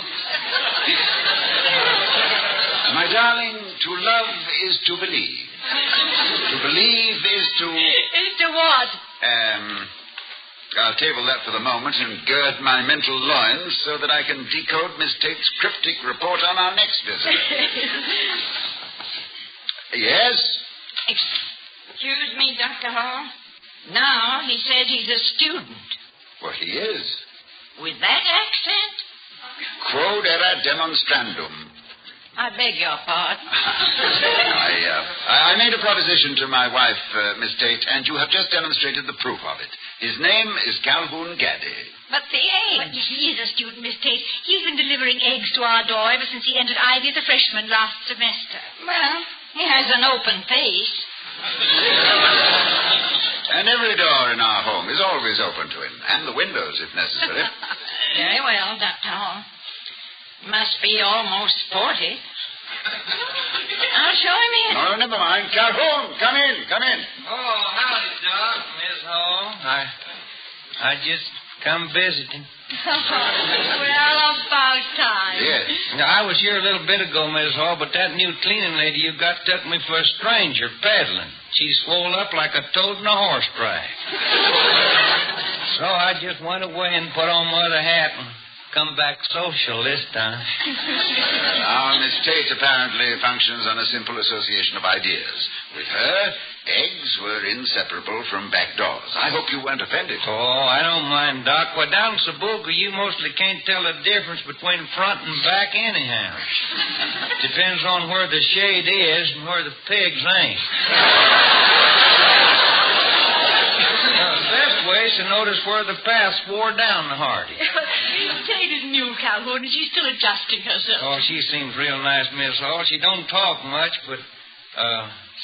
My darling, to love is to believe. To believe is to... Is to what? I'll table that for the moment and gird my mental loins so that I can decode Miss Tate's cryptic report on our next visit. Yes? Excuse me, Dr. Hall. Now he says he's a student. Well, he is. With that accent? Quod erat demonstrandum. I beg your pardon. I made a proposition to my wife, Miss Tate, and you have just demonstrated the proof of it. His name is Calhoun Gaddy. But the eggs. But he is a student, Miss Tate. He's been delivering eggs to our door ever since he entered Ivy as a freshman last semester. Well, he has an open face. And every door in our home is always open to him, and the windows, if necessary. Very well, Dr. Hall. Must be almost 40. I'll show him in. Oh, never mind. Calhoun, come in. Oh, howdy, Doc, Miss Hall. I just come visiting. Well, about time. Yes. I was here a little bit ago, Miss Hall, but that new cleaning lady you got took me for a stranger peddling. She swole up like a toad in a horse track. So I just went away and put on my other hat and come back social this time. Our Miss Tate apparently functions on a simple association of ideas. With her, eggs were inseparable from back doors. I hope you weren't offended. Oh, I don't mind, Doc. Well, down in Sabuca, you mostly can't tell the difference between front and back anyhow. Depends on where the shade is and where the pigs ain't. To notice where the paths wore down the Hardy. Miss Tate is new, Calhoun, and she's still adjusting herself. Oh, she seems real nice, Miss Hall. She don't talk much, but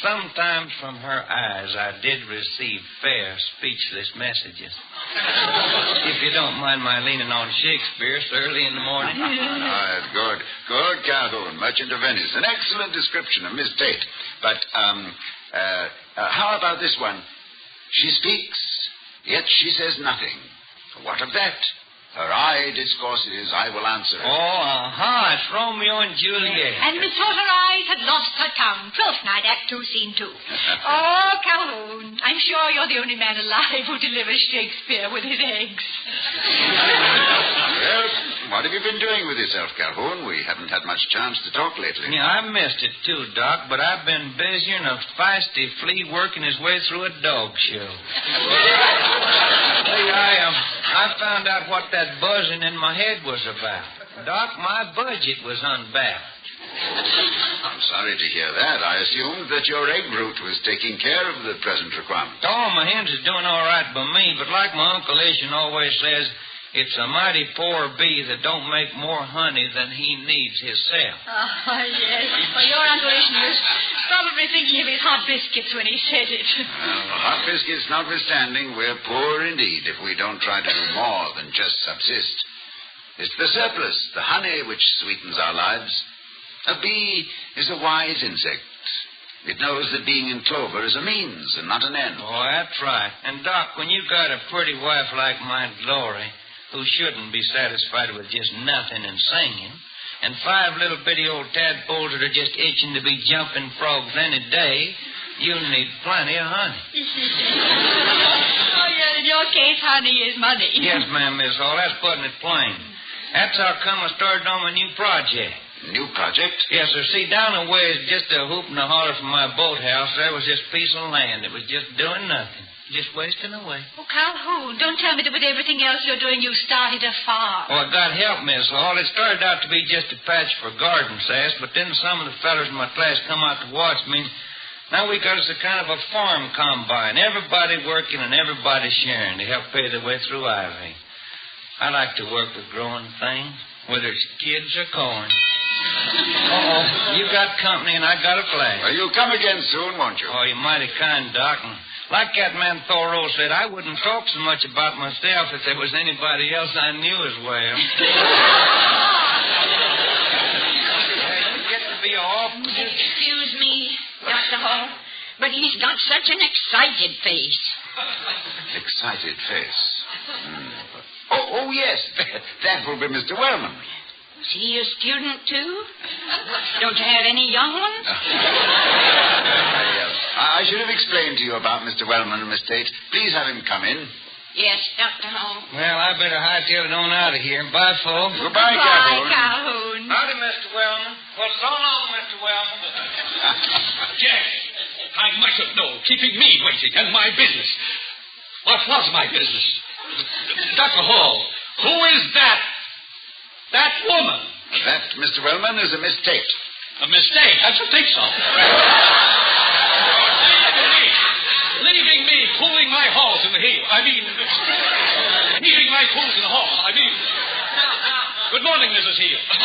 sometimes from her eyes I did receive fair, speechless messages. If you don't mind my leaning on Shakespeare so early in the morning. Good, Calhoun. Merchant of Venice. An excellent description of Miss Tate. But, how about this one? She speaks, yet she says nothing. What of that? Her eye discourses, I will answer. It's Romeo and Juliet. And methought her eyes had lost her tongue. 12th night, Act 2, Scene 2. Oh, Calhoun, I'm sure you're the only man alive who delivers Shakespeare with his eggs. Well, what have you been doing with yourself, Calhoun? We haven't had much chance to talk lately. Yeah, I missed it too, Doc, but I've been busier than a feisty flea working his way through a dog show. I found out what that buzzing in my head was about. Doc, my budget was unbalanced. I'm sorry to hear that. I assumed that your egg route was taking care of the present requirement. Oh, my hens is doing all right by me, but like my Uncle Asian always says, it's a mighty poor bee that don't make more honey than he needs himself. Oh, yes. Well, your Uncle Asian was probably thinking of his hot biscuits when he said it. Well, hot biscuits notwithstanding, we're poor indeed if we don't try to do more than just subsist. It's the surplus, the honey, which sweetens our lives. A bee is a wise insect. It knows that being in clover is a means and not an end. Oh, that's right. And, Doc, when you got a pretty wife like my Glory, who shouldn't be satisfied with just nothing and singing, and 5 little bitty old tadpoles that are just itching to be jumping frogs any day, you need plenty of honey. Oh, yeah, in your case, honey is money. Yes, ma'am, Miss Hall. That's putting it plain. That's how come I started on my new project. New project? Yes, sir. See, down the way is just a hoop and a holler from my boathouse. There was just a piece of land. It was just doing nothing. Just wasting away. Oh, Calhoun, don't tell me that with everything else you're doing, you started a farm. Oh, God help, Miss Hall. It started out to be just a patch for garden sass, but then some of the fellas in my class come out to watch me. Now we got us a kind of a farm combine. Everybody working and everybody sharing to help pay their way through Ivy. I like to work with growing things, whether it's kids or corn. Uh-oh, you got company and I got a flag. Well, you'll come again soon, won't you? Oh, you're mighty kind, Doc. And like that man Thoreau said, I wouldn't talk so much about myself if there was anybody else I knew as well. You get to be awful. Excuse me, Dr. Hall, but he's got such an excited face. Excited face. Oh, yes. That will be Mr. Wellman. Is he a student, too? Don't you have any young ones? I should have explained to you about Mr. Wellman and Miss Tate. Please have him come in. Yes, Dr. Hall. Well, I better hightail it on out of here. Bye, folks. Goodbye, Calhoun. Calhoun. Howdy, Mr. Wellman. Well, so long, Mr. Wellman. Jack, I might have known, keeping me waiting and my business. What was my business? Dr. Hall, who is that? That woman. That, Mr. Wellman, is a mistake. A mistake? I should think so. Leaving me pulling my horse in the heel. Leaving my pulls in the hall. Good morning, Mrs. Heel. Good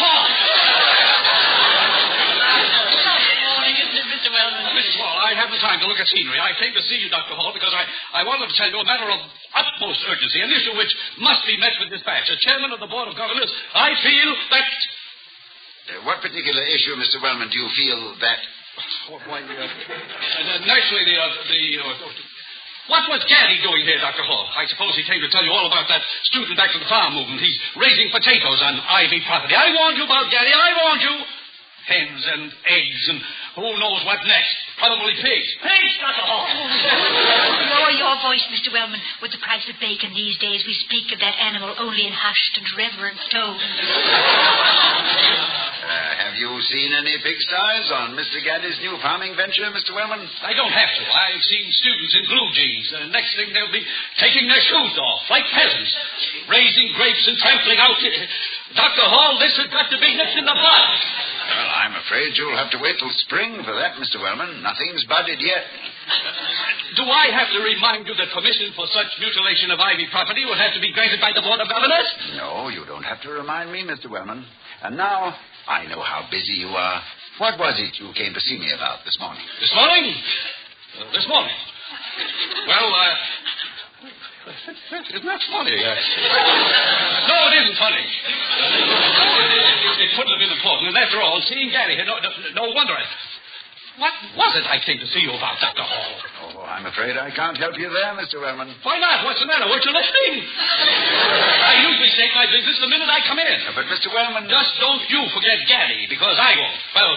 morning, isn't it, Mr. Wellman? Mrs. Hall, I haven't time to look at scenery. I came to see you, Dr. Hall, because I wanted to tell you a matter of utmost urgency, an issue which must be met with dispatch. As chairman of the Board of Governors, I feel that... What particular issue, Mr. Wellman, do you feel that... naturally, what was Gaddy doing here, Dr. Hall? I suppose he came to tell you all about that student back to the farm movement. He's raising potatoes on Ivy property. I warned you about Gaddy. I warned you. Hens and eggs and who knows what next. Probably pigs. Pigs, Dr. Hall. Lower your voice, Mr. Wellman. With the price of bacon these days, we speak of that animal only in hushed and reverent tones. Have you seen any pigsties on Mr. Gaddys' new farming venture, Mr. Wellman? I don't have to. I've seen students in blue jeans. The next thing they'll be taking their shoes off, like peasants, raising grapes and trampling out. Dr. Hall, this has got to be nipped in the bud. Well, I'm afraid you'll have to wait till spring for that, Mr. Wellman. Nothing's budded yet. Do I have to remind you that permission for such mutilation of Ivy property will have to be granted by the Board of Governors? No, you don't have to remind me, Mr. Wellman. And now, I know how busy you are. What was it you came to see me about this morning? This morning? This morning. Well, isn't that funny? No, it isn't funny. It couldn't have been important. And after all, seeing Gaddy here, no wonder. What was it I came to see you about, Dr. Hall? Oh, I'm afraid I can't help you there, Mr. Wellman. Why not? What's the matter? Weren't you listening? I usually state my business the minute I come in. But, Mr. Wellman... Just don't you forget Gaddy, because I won't. Well,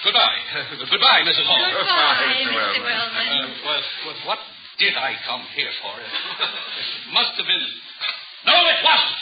goodbye. Goodbye, Mrs. Hall. Goodbye, Mr. Wellman. What did I come here for? It must have been... No, it wasn't.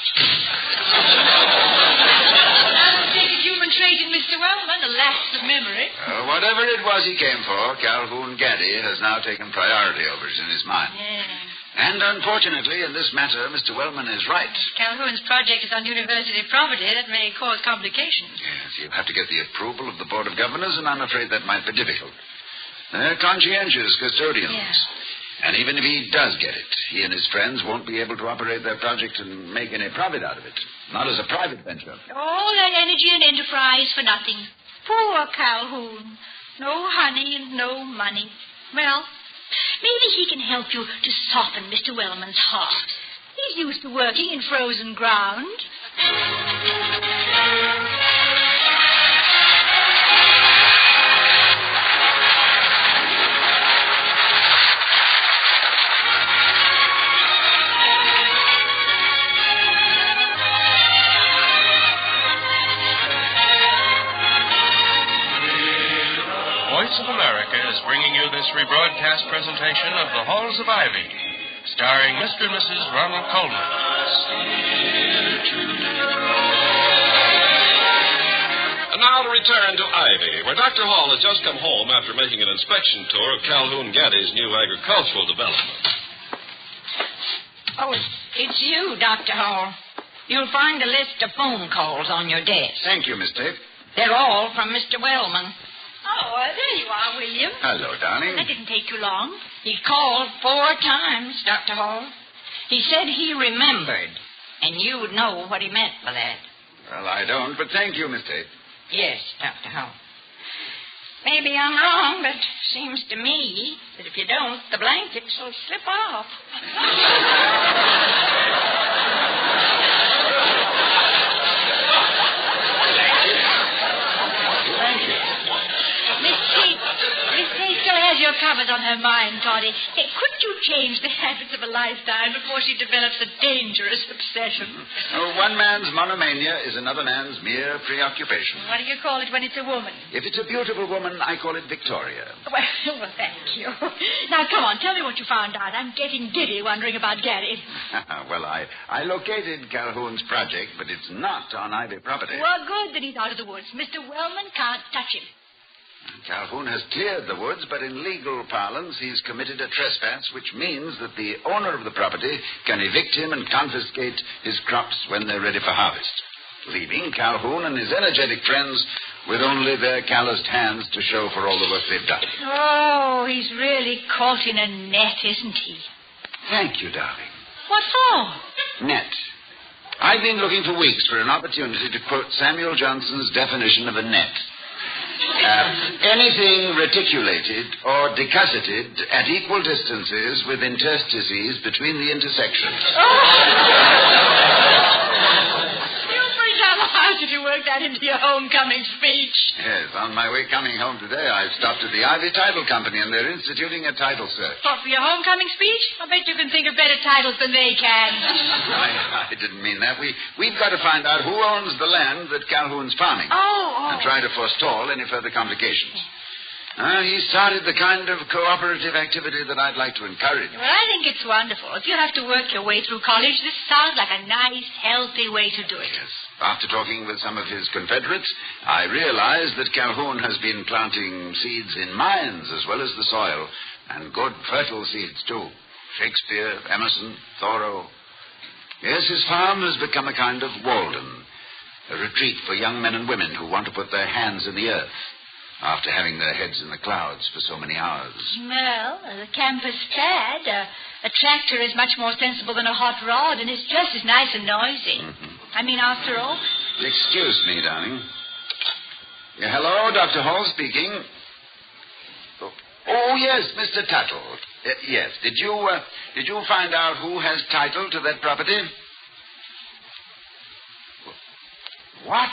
I don't take a human trait in Mr. Wellman, a lapse of memory. Whatever it was he came for, Calhoun Gaddy has now taken priority over it in his mind. Yeah. And unfortunately, in this matter, Mr. Wellman is right. Calhoun's project is on university property. That may cause complications. Yes, you'll have to get the approval of the Board of Governors, and I'm afraid that might be difficult. They're conscientious custodians. Yeah. And even if he does get it, he and his friends won't be able to operate their project and make any profit out of it. Not as a private venture. All that energy and enterprise for nothing. Poor Calhoun. No honey and no money. Well, maybe he can help you to soften Mr. Wellman's heart. He's used to working in frozen ground. Voice of America is bringing you this rebroadcast presentation of The Halls of Ivy, starring Mr. and Mrs. Ronald Colman. And now to return to Ivy, where Dr. Hall has just come home after making an inspection tour of Calhoun Gaddys' new agricultural development. Oh, it's you, Dr. Hall. You'll find a list of phone calls on your desk. Thank you, Miss Tate. They're all from Mr. Wellman. Oh, there you are, William. Hello, darling. That didn't take too long. He called 4 times, Dr. Hall. He said he remembered, and you would know what he meant by that. Well, I don't, but thank you, Miss Tate. Yes, Dr. Hall. Maybe I'm wrong, but seems to me that if you don't, the blankets will slip off. Miss Tate still has your covers on her mind, Toddy. Hey, couldn't you change the habits of a lifetime before she develops a dangerous obsession? Oh, one man's monomania is another man's mere preoccupation. What do you call it when it's a woman? If it's a beautiful woman, I call it Victoria. Well, thank you. Now, come on, tell me what you found out. I'm getting giddy wondering about Gary. Well, I located Calhoun's project, but it's not on Ivy property. Well, good that he's out of the woods. Mr. Wellman can't touch him. Calhoun has cleared the woods, but in legal parlance, he's committed a trespass, which means that the owner of the property can evict him and confiscate his crops when they're ready for harvest, leaving Calhoun and his energetic friends with only their calloused hands to show for all the work they've done. Oh, he's really caught in a net, isn't he? Thank you, darling. What for? Net. I've been looking for weeks for an opportunity to quote Samuel Johnson's definition of a net. Anything reticulated or decusseted at equal distances with interstices between the intersections. How did you work that into your homecoming speech? Yes, on my way coming home today, I stopped at the Ivy Title Company, and they're instituting a title search. What, for your homecoming speech? I bet you can think of better titles than they can. I didn't mean that. We've got to find out who owns the land that Calhoun's farming. And try to forestall any further complications. He started the kind of cooperative activity that I'd like to encourage. Well, I think it's wonderful. If you have to work your way through college, this sounds like a nice, healthy way to do it. Yes. After talking with some of his confederates, I realized that Calhoun has been planting seeds in mines as well as the soil, and good fertile seeds, too. Shakespeare, Emerson, Thoreau. Yes, his farm has become a kind of Walden, a retreat for young men and women who want to put their hands in the earth after having their heads in the clouds for so many hours. Well, the campus pad, a tractor is much more sensible than a hot rod, and it's just as nice and noisy. Mm-hmm. I mean, after all. Excuse me, darling. Hello, Dr. Hall speaking. Oh, yes, Mr. Tuttle. Yes. Did you find out who has title to that property? What?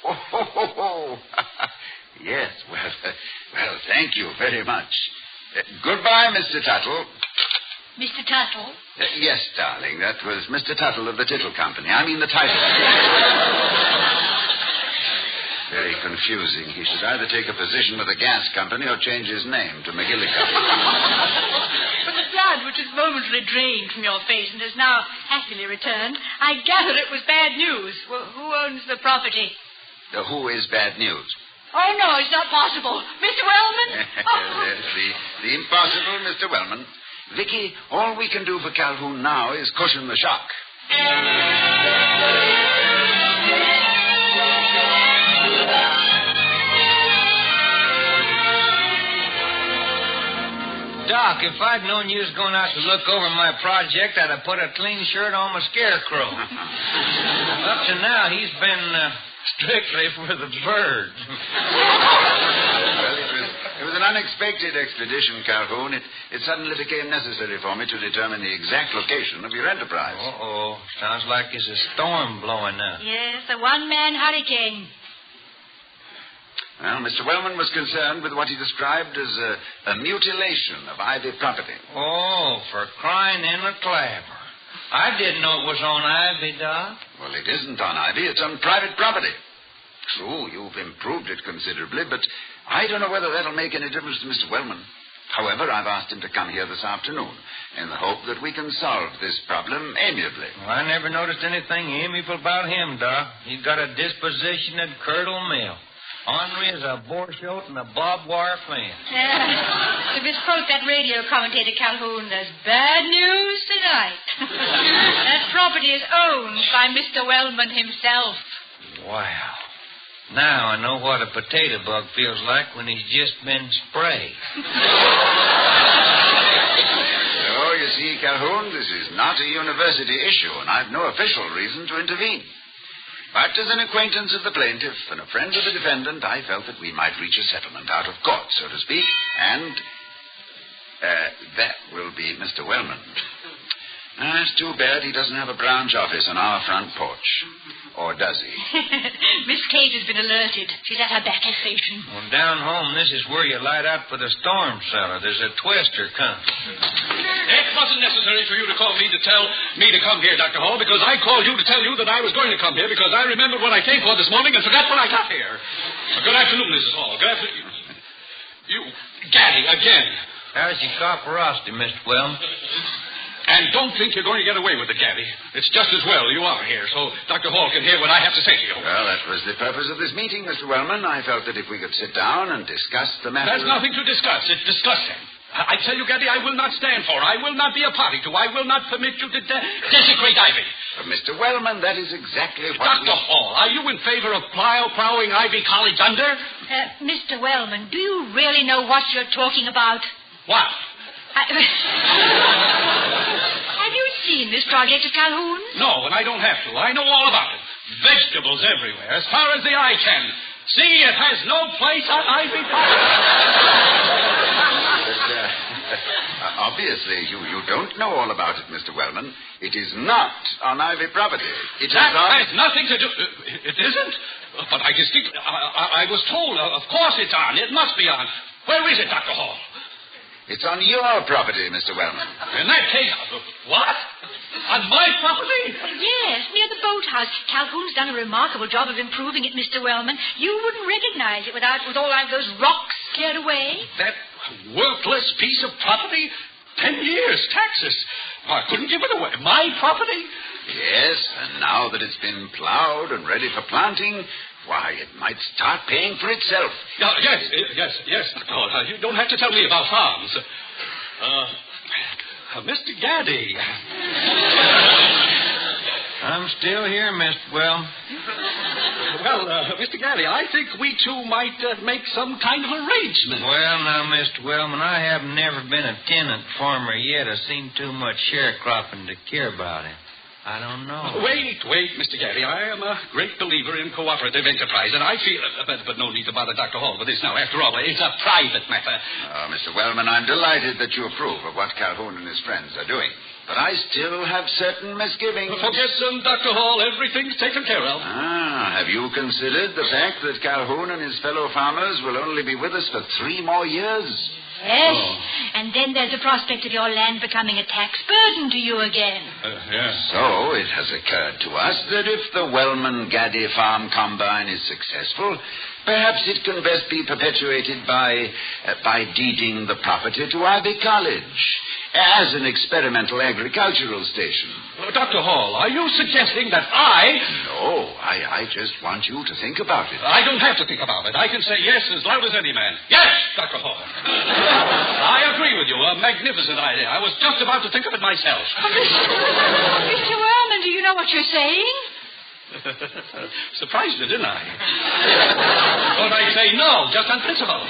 Oh. Yes, well, thank you very much. Goodbye, Mr. Tuttle. Mr. Tuttle? Yes, darling, that was Mr. Tuttle of the Tittle Company. I mean the title. Very confusing. He should either take a position with the gas company or change his name to McGillicuddy. But the blood which was momentarily drained from your face and has now happily returned, I gather it was bad news. Well, who owns the property? Who is bad news? Oh, no, it's not possible. Mr. Wellman? Yes, the impossible Mr. Wellman. Vicky, all we can do for Calhoun now is cushion the shock. Doc, if I'd known you was going out to look over my project, I'd have put a clean shirt on my scarecrow. Up to now, he's been strictly for the birds. Well, it was an unexpected expedition, Calhoun. It suddenly became necessary for me to determine the exact location of your enterprise. Uh-oh. Sounds like there's a storm blowing now. Yes, a one-man hurricane. Well, Mr. Wellman was concerned with what he described as a mutilation of Ivy property. Oh, for crying in the clapper. I didn't know it was on Ivy, Doc. Well, it isn't on Ivy. It's on private property. True, you've improved it considerably, but I don't know whether that'll make any difference to Mr. Wellman. However, I've asked him to come here this afternoon in the hope that we can solve this problem amiably. Well, I never noticed anything amiable about him, Doc. He's got a disposition that'd curdle milk. Ornery as a boar shoat and a barbed wire fence. To misquote that radio commentator Calhoun, there's bad news tonight. That property is owned by Mr. Wellman himself. Wow. Now I know what a potato bug feels like when he's just been sprayed. So, you see, Calhoun, this is not a university issue, and I've no official reason to intervene. But as an acquaintance of the plaintiff and a friend of the defendant, I felt that we might reach a settlement out of court, so to speak, and that will be Mr. Wellman. It's too bad he doesn't have a branch office on our front porch. Or does he? Miss Kate has been alerted. She's at her backing station. Well, down home, this is where you light out for the storm cellar. There's a twister coming. It wasn't necessary for you to call me to tell me to come here, Dr. Hall, because I called you to tell you that I was going to come here because I remembered what I came for this morning and forgot when I got here. Good afternoon, Mrs. Hall. Good afternoon. You, Gaddy, again. How's your copperosity, Mr. Wellman? And don't think you're going to get away with it, Gaddy. It's just as well you are here, so Dr. Hall can hear what I have to say to you. Well, that was the purpose of this meeting, Mr. Wellman. I felt that if we could sit down and discuss the matter... There's nothing to discuss. It's disgusting. I tell you, Gaddy, I will not stand for. I will not be a party to. I will not permit you to desecrate Ivy. But Mr. Wellman, that is exactly what Dr. Hall, are you in favor of plowing Ivy College under? Mr. Wellman, do you really know what you're talking about? What? Have you seen this project of Calhoun? No, and I don't have to. I know all about it. Vegetables everywhere, as far as the eye can. See, it has no place on Ivy Obviously, you don't know all about it, Mr. Wellman. It is not on Ivy property. That has nothing to do... It isn't? But I distinctly... I was told, of course it's on. It must be on. Where is it, Dr. Hall? It's on your property, Mr. Wellman. In that case... What? On my property? Yes, near the boathouse. Calhoun's done a remarkable job of improving it, Mr. Wellman. You wouldn't recognize it with all those rocks cleared away. That worthless piece of property? 10 years, taxes. I couldn't give it away. My property? Yes, and now that it's been plowed and ready for planting, why, it might start paying for itself. Yes, Dr. Hall. You don't have to tell me about farms. Mr. Gaddy. I'm still here, Mr. Wellman. Well, Mr. Gaddy, I think we two might make some kind of arrangement. Well, now, Mr. Wellman, I have never been a tenant farmer yet. I've seen too much sharecropping to care about it. I don't know. Wait, Mr. Gaddy. I am a great believer in cooperative enterprise, and I feel... But no need to bother Dr. Hall with this now. After all, it's a private matter. Mr. Wellman, I'm delighted that you approve of what Calhoun and his friends are doing. But I still have certain misgivings. Forget them, Dr. Hall. Everything's taken care of. Have you considered the fact that Calhoun and his fellow farmers will only be with us for 3 more years? Yes, and then there's the prospect of your land becoming a tax burden to you again. Yes. So it has occurred to us that if the Wellman-Gaddy Farm Combine is successful, perhaps it can best be perpetuated by deeding the property to Ivy College as an experimental agricultural station. Dr. Hall, are you suggesting that I... No, I just want you to think about it. I don't have to think about it. I can say yes as loud as any man. Yes, Dr. Hall. I agree with you. A magnificent idea. I was just about to think of it myself. Mr. Wellman, do you know what you're saying? Surprised you, didn't I? But I say no, just on principle.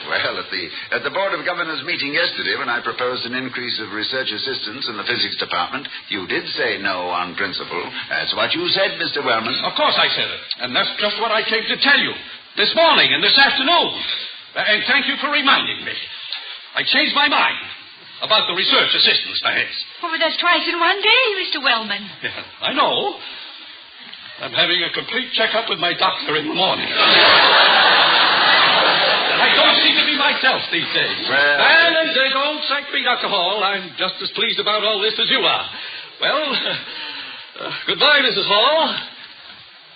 Well, at the Board of Governors meeting yesterday, when I proposed an increase of research assistants in the physics department, you did say no on principle. That's what you said, Mr. Wellman. Of course I said it. And that's just what I came to tell you. This morning and this afternoon. And thank you for reminding me. I changed my mind about the research assistants, perhaps. Oh, but that's twice in one day, Mr. Wellman. Yeah, I know. I'm having a complete checkup with my doctor in the morning. I don't seem to be myself these days. Well, and don't thank me, Dr. Hall. I'm just as pleased about all this as you are. Well, goodbye, Mrs. Hall.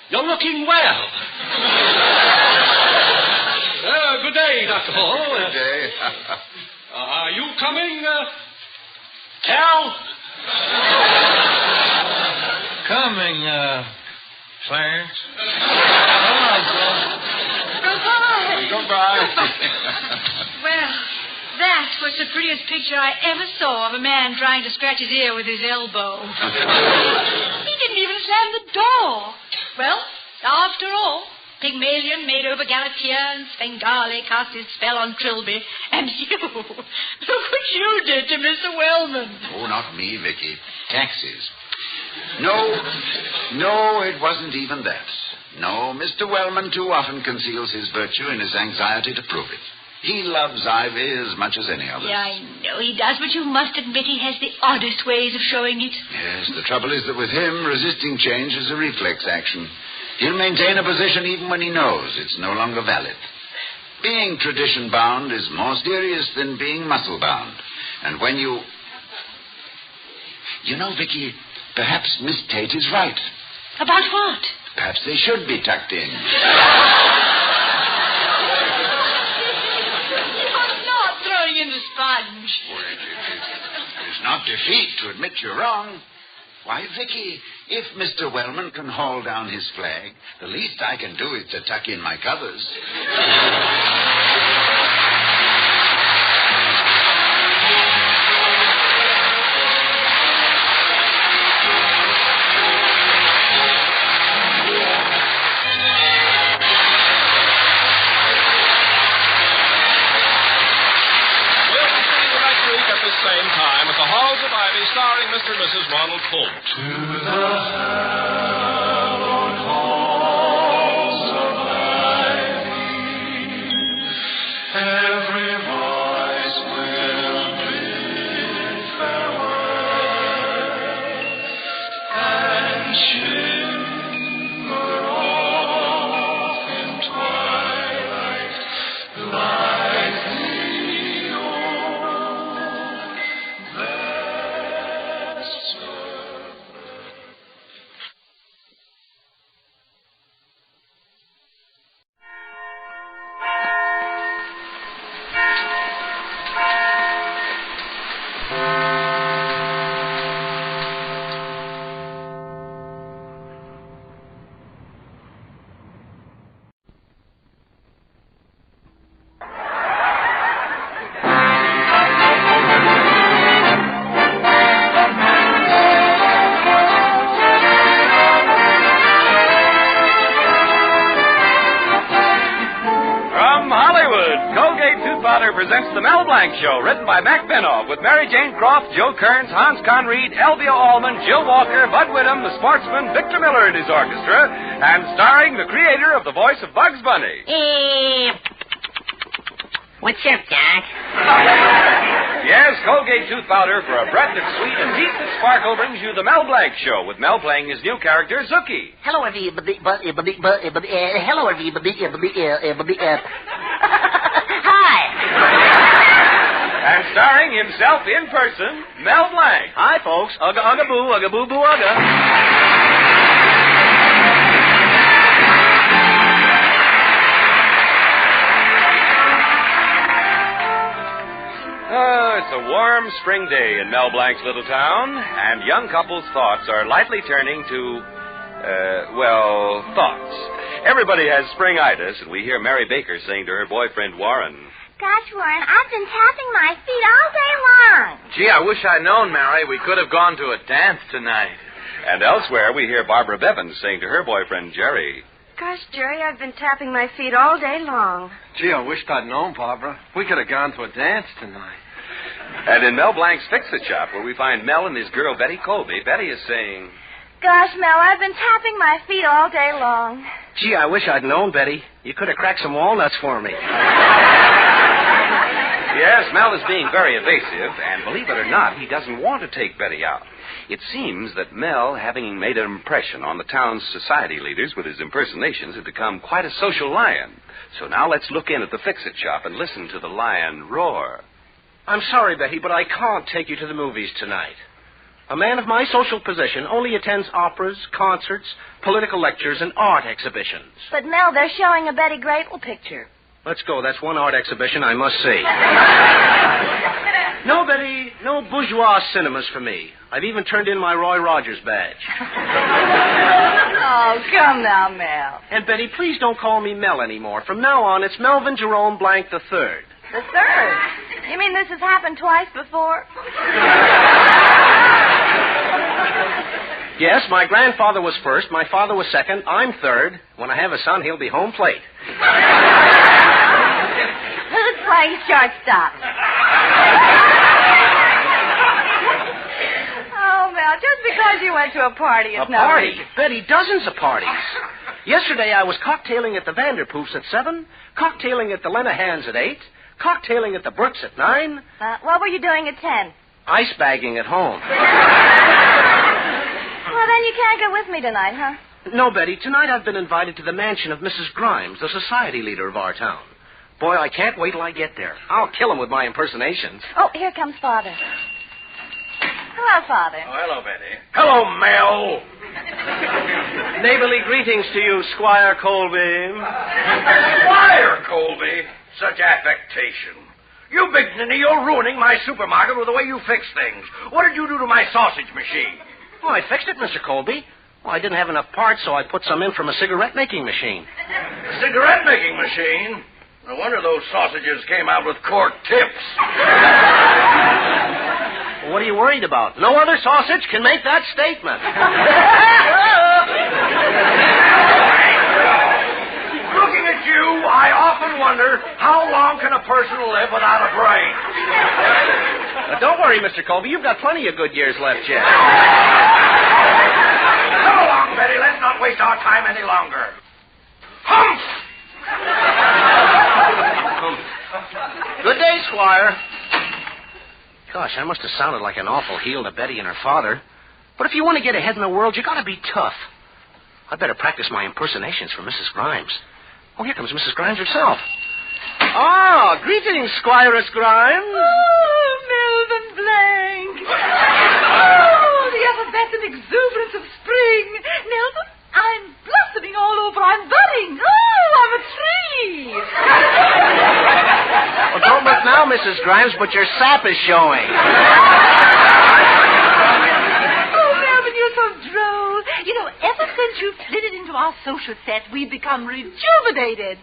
You're looking well. Good day, Dr. Hall. Good day. Are you coming, Cal? Coming, Clarence. Goodbye. Well, that was the prettiest picture I ever saw of a man trying to scratch his ear with his elbow. He didn't even slam the door. Well, after all, Pygmalion made over Galatea and Svengali cast his spell on Trilby. And you, look what you did to Mr. Wellman. Oh, not me, Vicky. Taxes. No, it wasn't even that. No, Mr. Wellman too often conceals his virtue in his anxiety to prove it. He loves Ivy as much as any other. Yeah, I know he does, but you must admit he has the oddest ways of showing it. Yes, the trouble is that with him, resisting change is a reflex action. He'll maintain a position even when he knows it's no longer valid. Being tradition-bound is more serious than being muscle-bound. And when you... You know, Vicky, perhaps Miss Tate is right. About what? Perhaps they should be tucked in. In the sponge. Well, it's not defeat to admit you're wrong. Why, Vicky, if Mr. Wellman can haul down his flag, the least I can do is to tuck in my covers. Same time at the Halls of Ivy, starring Mr. and Mrs. Ronald Colbert. To the hallowed halls of Ivy, every voice will bid farewell, and shimmer off in twilight like the presents the Mel Blanc Show, written by Mac Benoff, with Mary Jane Croft, Joe Kearns, Hans Conried, Elvia Allman, Jill Walker, Bud Whittam, the sportsman, Victor Miller and his orchestra, and starring the creator of the voice of Bugs Bunny. What's up, Doc? Yes, Colgate tooth powder for a breath that's sweet and teeth that sparkle brings you the Mel Blanc Show, with Mel playing his new character, Zookie. Hello, everybody. Hello, everybody. Hi. And starring himself in person, Mel Blanc. Hi, folks. Ugga, ugga, boo, ugga, boo, boo, ugga. It's a warm spring day in Mel Blanc's little town, and young couples' thoughts are lightly turning to, thoughts. Everybody has springitis, and we hear Mary Baker saying to her boyfriend, Warren, Gosh, Warren, I've been tapping my feet all day long. Gee, I wish I'd known, Mary. We could have gone to a dance tonight. And elsewhere, we hear Barbara Bevins saying to her boyfriend, Jerry, Gosh, Jerry, I've been tapping my feet all day long. Gee, I wished I'd known, Barbara. We could have gone to a dance tonight. And in Mel Blanc's Fix-It Shop, where we find Mel and his girl, Betty Colby, Betty is saying, Gosh, Mel, I've been tapping my feet all day long. Gee, I wish I'd known, Betty. You could have cracked some walnuts for me. Yes, Mel is being very evasive, and believe it or not, he doesn't want to take Betty out. It seems that Mel, having made an impression on the town's society leaders with his impersonations, had become quite a social lion. So now let's look in at the Fix-It Shop and listen to the lion roar. I'm sorry, Betty, but I can't take you to the movies tonight. A man of my social position only attends operas, concerts, political lectures, and art exhibitions. But, Mel, they're showing a Betty Grable picture. Let's go. That's one art exhibition I must see. No, Betty, no bourgeois cinemas for me. I've even turned in my Roy Rogers badge. Oh, come now, Mel. And, Betty, please don't call me Mel anymore. From now on, it's Melvin Jerome Blanc III. The third? You mean this has happened twice before? Yes, my grandfather was first, my father was second, I'm third. When I have a son, he'll be home plate. Who's playing shortstop? Oh, Mel, just because you went to a party is not... A party? Betty, dozens of parties. Yesterday I was cocktailing at the Vanderpoofs at 7, cocktailing at the Lenahans at 8, cocktailing at the Brooks at 9. What were you doing at 10? Ice bagging at home. Well, then you can't go with me tonight, huh? No, Betty. Tonight I've been invited to the mansion of Mrs. Grimes, the society leader of our town. Boy, I can't wait till I get there. I'll kill him with my impersonations. Oh, here comes Father. Hello, Father. Oh, hello, Betty. Hello, Mel. Neighborly greetings to you, Squire Colby. Squire Colby? Such affectation. You big ninny, you're ruining my supermarket with the way you fix things. What did you do to my sausage machine? Oh, I fixed it, Mr. Colby. Well, I didn't have enough parts, so I put some in from a cigarette-making machine. A cigarette-making machine? No wonder those sausages came out with cork tips. Well, what are you worried about? No other sausage can make that statement. Looking at you, I often wonder how long can a person live without a brain? Now, don't worry, Mr. Colby. You've got plenty of good years left yet. Come along, Betty. Let's not waste our time any longer. Humph! Good day, Squire. Gosh, I must have sounded like an awful heel to Betty and her father. But if you want to get ahead in the world, you got to be tough. I'd better practice my impersonations for Mrs. Grimes. Oh, here comes Mrs. Grimes herself. Ah, greetings, Squiress Grimes. Oh, Melvin Blanc. Oh, the effervescent exuberance of spring. Melvin, I'm blossoming all over. I'm budding. Oh, I'm a tree. Well, don't look now, Mrs. Grimes, but your sap is showing. Oh, Melvin, you're so droll. You know, ever since you flitted into our social set, we've become rejuvenated.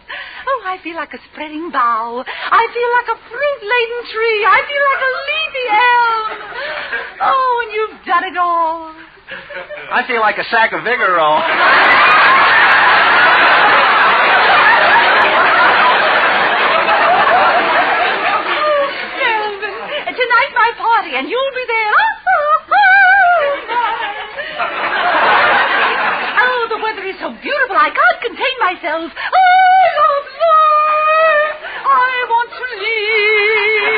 Oh, I feel like a spreading bough. I feel like a fruit-laden tree. I feel like a leafy elm. Oh, and you've done it all. I feel like a sack of Vigoro. Melvin, tonight my party, and you'll be there. Oh, the weather is so beautiful, I can't contain myself. Oh, love, I want to leave.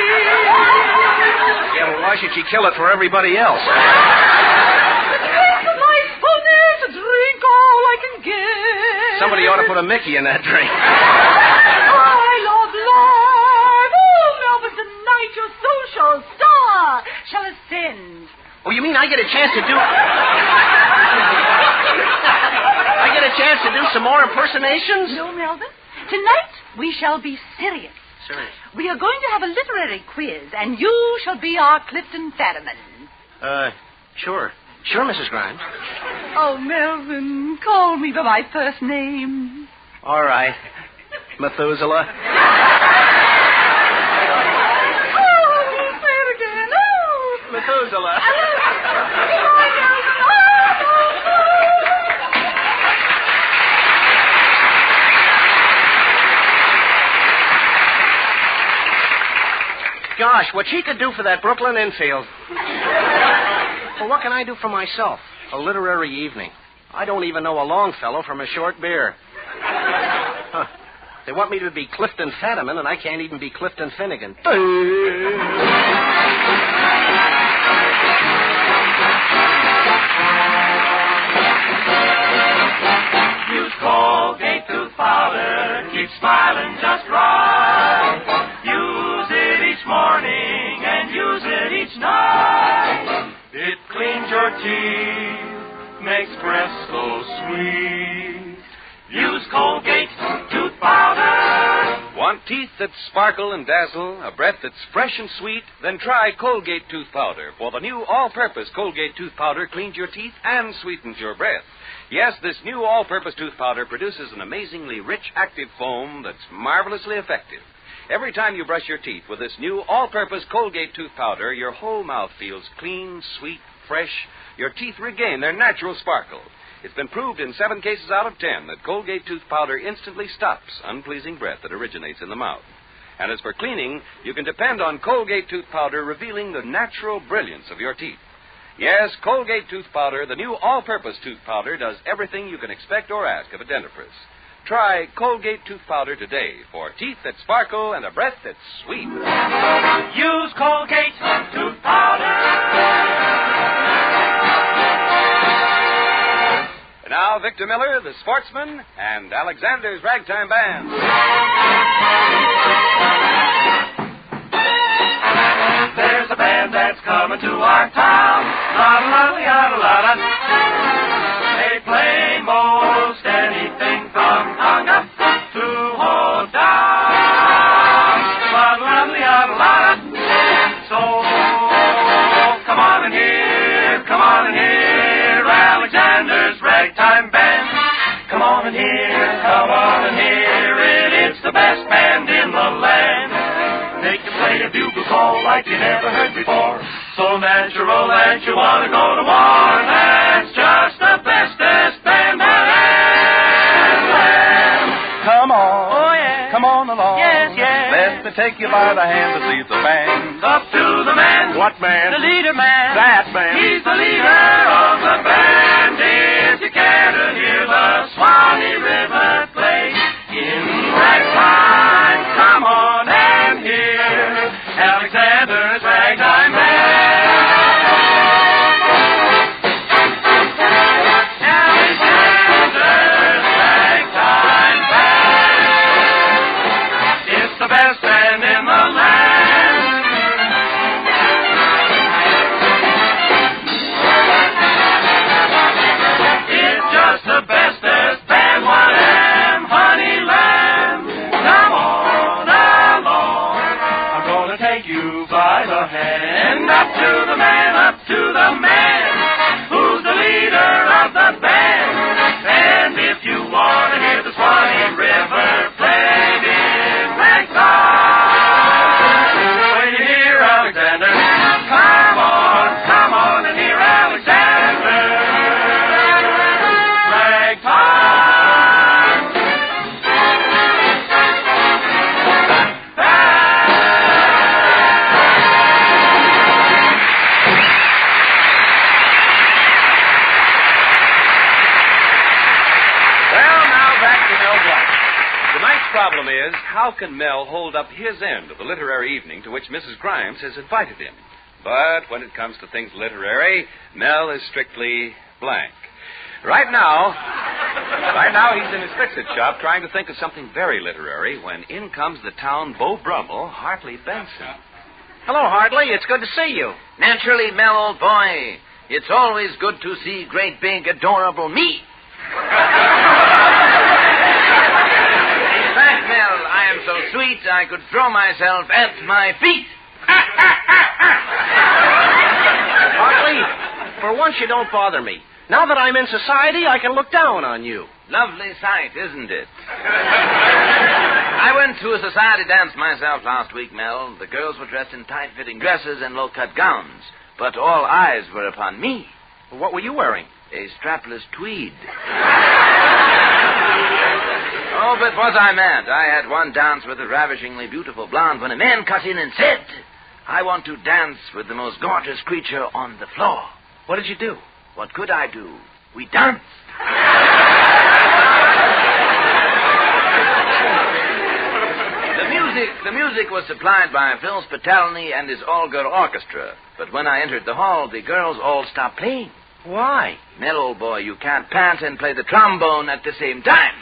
Yeah, well, why should she kill it for everybody else? Drink my fullness, drink all I can get. Somebody ought to put a Mickey in that drink. I love life. Oh, Melvin, tonight your social star shall ascend. Oh, you mean I get a chance to do... I get a chance to do some more impersonations? No, Melvin. Tonight we shall be serious. Serious? We are going to have a literary quiz, and you shall be our Clifton Fadiman. Sure. Sure, Mrs. Grimes. Oh, Melvin, call me by my first name. All right. Methuselah. Oh, say it again. Oh. Methuselah. Gosh, what she could do for that Brooklyn infield. Well, what can I do for myself? A literary evening. I don't even know a Longfellow from a short beer. Huh. They want me to be Clifton Fadiman, and I can't even be Clifton Finnegan. Use Colgate tooth powder, keep smiling just right. Use it each morning and use it each night. It cleans your teeth, makes breath so sweet. Use Colgate tooth powder. Want teeth that sparkle and dazzle, a breath that's fresh and sweet? Then try Colgate tooth powder. For the new all-purpose Colgate tooth powder cleans your teeth and sweetens your breath. Yes, this new all-purpose tooth powder produces an amazingly rich, active foam that's marvelously effective. Every time you brush your teeth with this new all-purpose Colgate tooth powder, your whole mouth feels clean, sweet, fresh. Your teeth regain their natural sparkle. It's been proved in 7 cases out of 10 that Colgate tooth powder instantly stops unpleasing breath that originates in the mouth. And as for cleaning, you can depend on Colgate tooth powder revealing the natural brilliance of your teeth. Yes, Colgate tooth powder, the new all-purpose tooth powder, does everything you can expect or ask of a dentifrice. Try Colgate tooth powder today for teeth that sparkle and a breath that's sweet. Use Colgate tooth powder. And now, Victor Miller, the sportsman, and Alexander's Ragtime Band. There's a band that's coming to our town. La-la-la-la-la-la. They play most anything from conga to hold down. La-la-la-la-la. So, come on in here, Alexander's Ragtime Band. Come on in here, it's the best band in the land. They can play a bugle call like you never heard before. So natural that you want to go to war. That's just the bestest band that has. Come on. Oh, yeah. Come on along. Yes, yes. Let me take you by the hand to see the band. Up to the man. What man? The leader man. That man. He's the leader of the band. If you care to hear the Swanee River play in ragtime, come on and hear Alexander's Ragtime Band. Alexander's Ragtime Band. It's the best band in the land. It's just the bestest band, what am, honey lamb. Come on along, I'm gonna take you by the hand. Up to the man, who's the leader of the band. And if you want to hear the Swanee River played in ragtime, when you hear Alexander, come on and hear Alexander. Ragtime. Well, now back to Mel Blanc. Tonight's problem is, how can Mel hold up his end of the literary evening to which Mrs. Grimes has invited him? But when it comes to things literary, Mel is strictly blank. Right now, he's in his fix-it shop trying to think of something very literary when in comes the town Beau Brummel, Hartley Benson. Hello, Hartley. It's good to see you. Naturally, Mel, old boy. It's always good to see great, big, adorable me. In fact, Mel, I am so sweet I could throw myself at my feet. Hartley, for once you don't bother me. Now that I'm in society, I can look down on you. Lovely sight, isn't it? I went to a society dance myself last week, Mel. The girls were dressed in tight-fitting dresses and low-cut gowns, but all eyes were upon me. What were you wearing? A strapless tweed. Oh, but was I mad? I had one dance with a ravishingly beautiful blonde when a man cut in and said, I want to dance with the most gorgeous creature on the floor. What did you do? What could I do? We danced. The music was supplied by Phil Spitalny and his all-girl orchestra. But when I entered the hall, the girls all stopped playing. Why? Mel, old boy, you can't pant and play the trombone at the same time.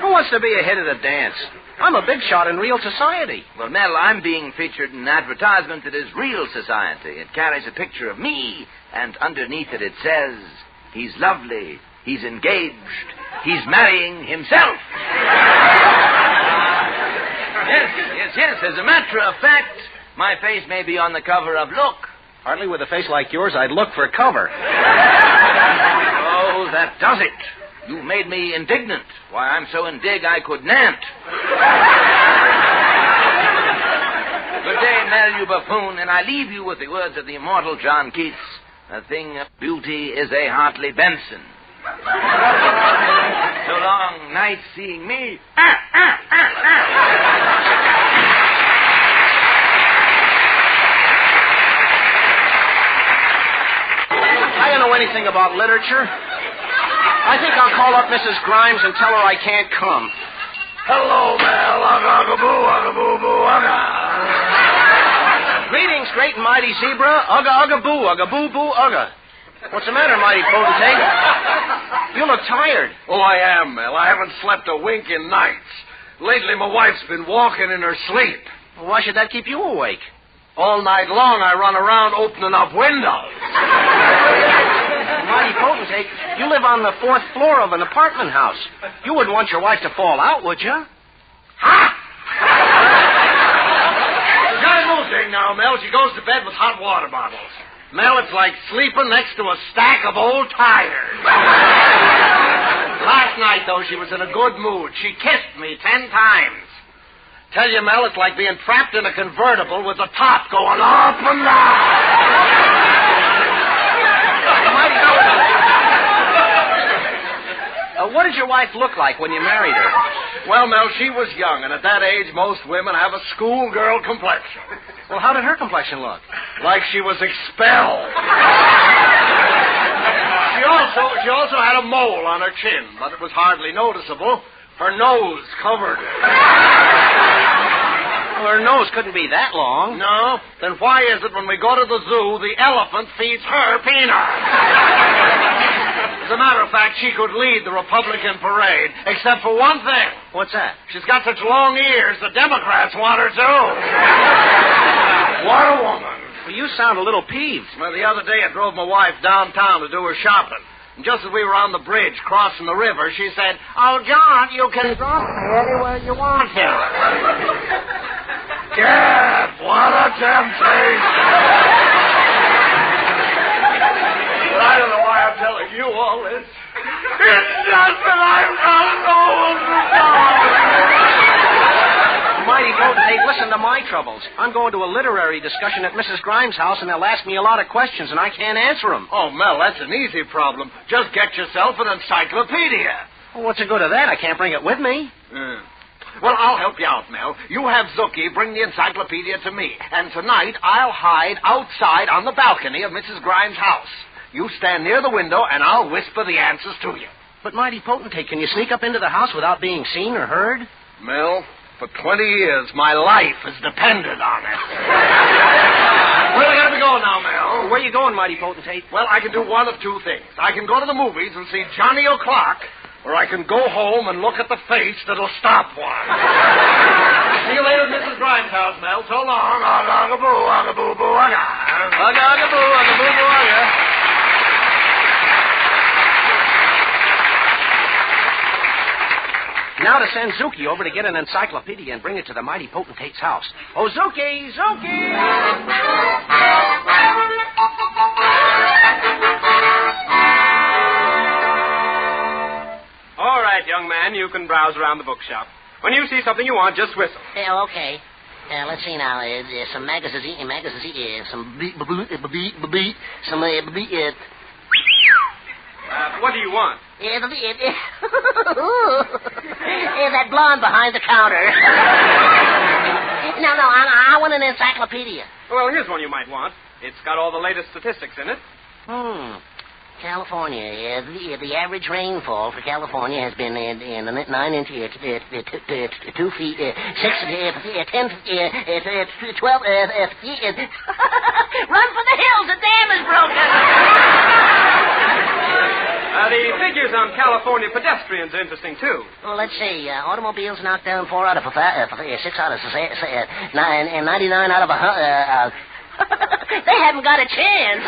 What's wants to be a hit at a dance? I'm a big shot in real society. Well, Mel, I'm being featured in an advertisement that is Real Society. It carries a picture of me, and underneath it says, he's lovely, he's engaged, he's marrying himself. Yes. As a matter of fact, my face may be on the cover of Look. Hardly with a face like yours, I'd look for cover. Oh, that does it. You made me indignant. Why, I'm so indig I could nant. Good day, Mel, you buffoon, and I leave you with the words of the immortal John Keats. A thing of beauty is a Hartley Benson. So long, night seeing me. I don't know anything about literature. I think I'll call up Mrs. Grimes and tell her I can't come. Hello, Mel. Ugga-ugga-boo, ugga-boo-boo, ugga. Greetings, great and mighty zebra. Ugga-ugga-boo, ugga-boo-boo, ugga. What's the matter, mighty potentate? You look tired. Oh, I am, Mel. I haven't slept a wink in nights. Lately, my wife's been walking in her sleep. Well, why should that keep you awake? All night long, I run around opening up windows. Mighty potentate, you live on the 4th floor of an apartment house. You wouldn't want your wife to fall out, would you? Ha! She's got a new thing now, Mel. She goes to bed with hot water bottles. Mel, it's like sleeping next to a stack of old tires. Last night, though, she was in a good mood. She kissed me 10 times. Tell you, Mel, it's like being trapped in a convertible with the top going up and down. What did your wife look like when you married her? Well, Mel, she was young, and at that age, most women have a schoolgirl complexion. Well, how did her complexion look? Like she was expelled. She also had a mole on her chin, but it was hardly noticeable. Her nose covered it. Well, her nose couldn't be that long. No? Then why is it when we go to the zoo, the elephant feeds her peanuts? As a matter of fact, she could lead the Republican parade, except for one thing. What's that? She's got such long ears, the Democrats want her to. What a woman. Well, you sound a little peeved. Well, the other day I drove my wife downtown to do her shopping. And just as we were on the bridge crossing the river, she said, "Oh, John, you can drop me anywhere you want to." Gad, what a temptation. But I don't know why I'm telling you all this. It's just that I've got no one to talk. Mighty potentate, listen to my troubles. I'm going to a literary discussion at Mrs. Grimes' house, and they'll ask me a lot of questions, and I can't answer them. Oh, Mel, that's an easy problem. Just get yourself an encyclopedia. Well, what's the good of that? I can't bring it with me. Well, I'll help you out, Mel. You have Zookie bring the encyclopedia to me, and tonight I'll hide outside on the balcony of Mrs. Grimes' house. You stand near the window, and I'll whisper the answers to you. But, mighty potentate, can you sneak up into the house without being seen or heard? Mel, for 20 years, my life has depended on it. Well, I gotta be going now, Mel. Where are you going, mighty potentate? Well, I can do one of two things. I can go to the movies and see Johnny O'Clock, or I can go home and look at the face that'll stop one. See you later at Mrs. Grimes' house, Mel. So long. Ugga-ugga-boo, ugga-boo-boo, ugga. Ugga-ugga-boo, ugga-boo-boo, ugga. Now to send Zookie over to get an encyclopedia and bring it to the mighty potentate's house. Oh, Zookie! Zookie! All right, young man, you can browse around the bookshop. When you see something you want, just whistle. Yeah, okay. Let's see now. Some magazines, What do you want? That blonde behind the counter. No, I want an encyclopedia. Well, here's one you might want. It's got all the latest statistics in it. California. The average rainfall for California has been in 9 inches, 2 feet, 6, 10, 12, Run for the hills, the dam is broken! The figures on California pedestrians are interesting, too. Well, let's see. Automobiles knocked down 4 out of 6 out of 99 out of 100. They haven't got a chance.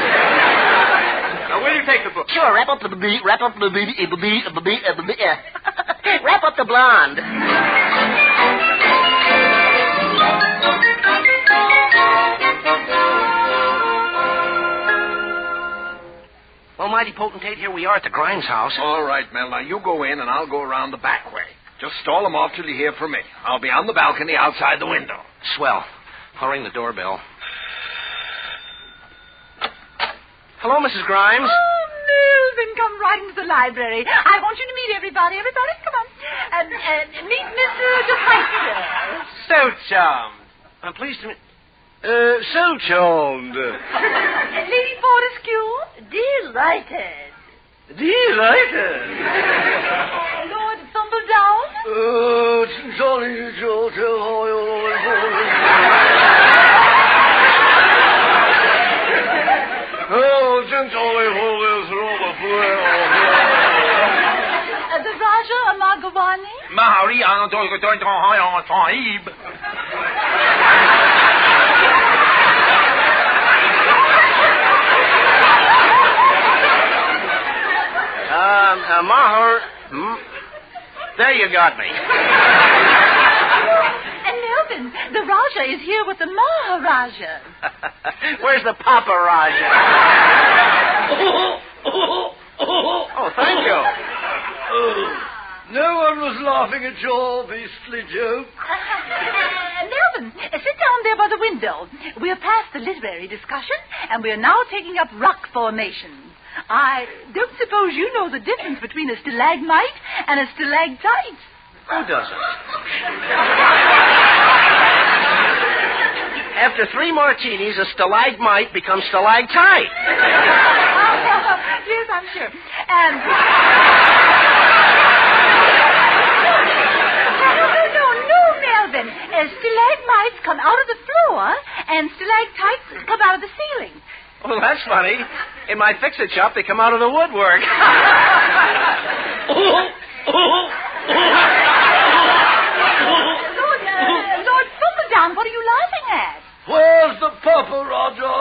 Now, will you take the book? Sure, wrap up the wrap up the blonde. Well, mighty potentate, here we are at the Grimes house. All right, Mel. Now, you go in, and I'll go around the back way. Just stall them off till you hear from me. I'll be on the balcony outside the window. Swell. I'll ring the doorbell. Hello, Mrs. Grimes. Oh, Melvin, come right into the library. I want you to meet everybody. Everybody, come on. Meet Mr. DeFeister. So charmed. I'm pleased to meet... so charmed. Lady Fortescue. Delighted. Delighted. Lord Thumbledown. Johnny George. The Raja Amagawani. Mahari Sahib. Mahar. There you got me. And Melvin, the Raja is here with the Maharaja. Where's the Paparaja? Oh, thank you. No one was laughing at your beastly joke. Melvin, sit down there by the window. We're past the literary discussion, and we're now taking up rock formations. I don't suppose you know the difference between a stalagmite and a stalactite. Who doesn't? After 3 martinis, a stalagmite becomes stalactite. Yes, I'm sure. And... No, Melvin. Stalagmites come out of the floor, and stalactites come out of the ceiling. Well, that's funny. In my fix-it shop, they come out of the woodwork. Lord Thumbledown, what are you laughing at? Where's the Paparaja?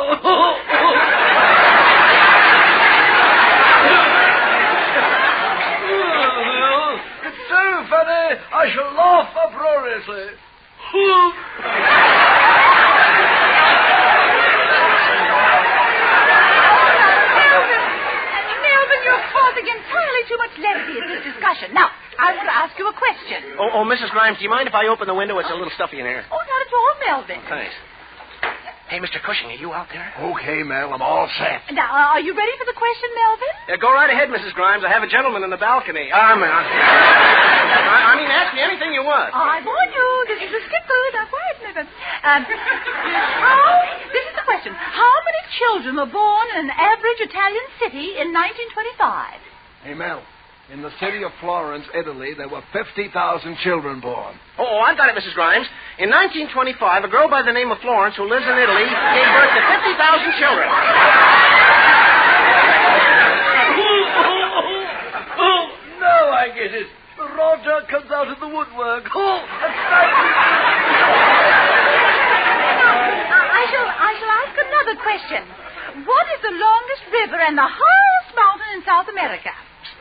It's so funny, I shall laugh uproariously. Melvin, you're causing entirely too much levity in this discussion. Now, I want to ask you a question. Oh, Mrs. Grimes, do you mind if I open the window? It's a little stuffy in here. Oh, not at all, Melvin. Thanks. Hey, Mr. Cushing, are you out there? Okay, Mel, I'm all set. Now, are you ready for the question, Melvin? Go right ahead, Mrs. Grimes. I have a gentleman in the balcony. I mean, ask me anything you want. I warn you, this is a skipper. Now, quiet, Melvin. This is the question. How many children were born in an average Italian city in 1925? Hey, Mel, in the city of Florence, Italy, there were 50,000 children born. Oh, I've got it, Mrs. Grimes. In 1925, a girl by the name of Florence who lives in Italy gave birth to 50,000 children. Now I get it. Roger comes out of the woodwork. I shall ask another question. What is the longest river and the highest mountain in South America?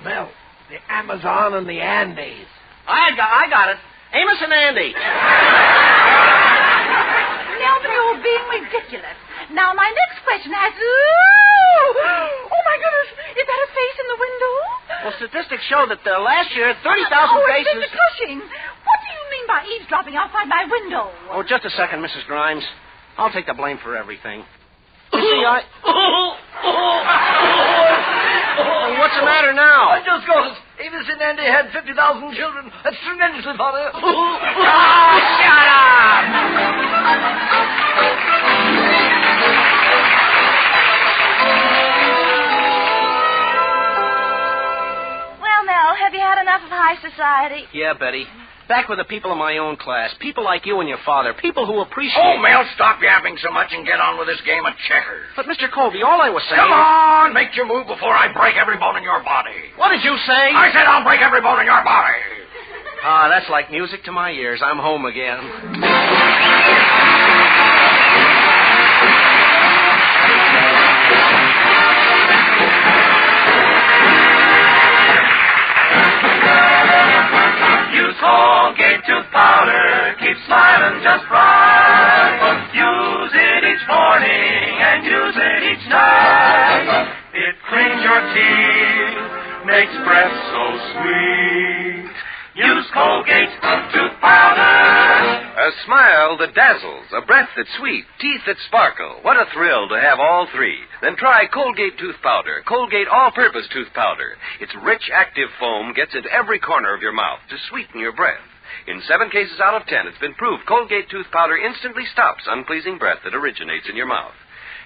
Mel, the Amazon and the Andes. I got it. Amos and Andy. Melvin, you're being ridiculous. Now, my next question has... Oh, my goodness. Is that a face in the window? Well, statistics show that last year, 30,000 faces... Mr. Cushing, what do you mean by eavesdropping outside my window? Oh, just a second, Mrs. Grimes. I'll take the blame for everything. You see, what's the matter now? I just got it. Amos and Andy had 50,000 children. That's tremendously funny. Shut up! Well, Mel, have you had enough of high society? Yeah, Betty. Back with the people in my own class. People like you and your father. People who appreciate... Oh, Mel, stop yapping so much and get on with this game of checkers. But, Mr. Colby, all I was saying... Come on, make your move before I break every bone in your body. What did you say? I said I'll break every bone in your body. Ah, that's like music to my ears. I'm home again. Use Colgate tooth powder, keep smiling just right. Use it each morning and use it each night. It cleans your teeth, makes breath so sweet. Use Colgate tooth powder. A smile that dazzles, a breath that's sweet, teeth that sparkle. What a thrill to have all three. Then try Colgate tooth powder, Colgate all-purpose tooth powder. Its rich, active foam gets into every corner of your mouth to sweeten your breath. In 7 cases out of 10, it's been proved Colgate tooth powder instantly stops unpleasing breath that originates in your mouth.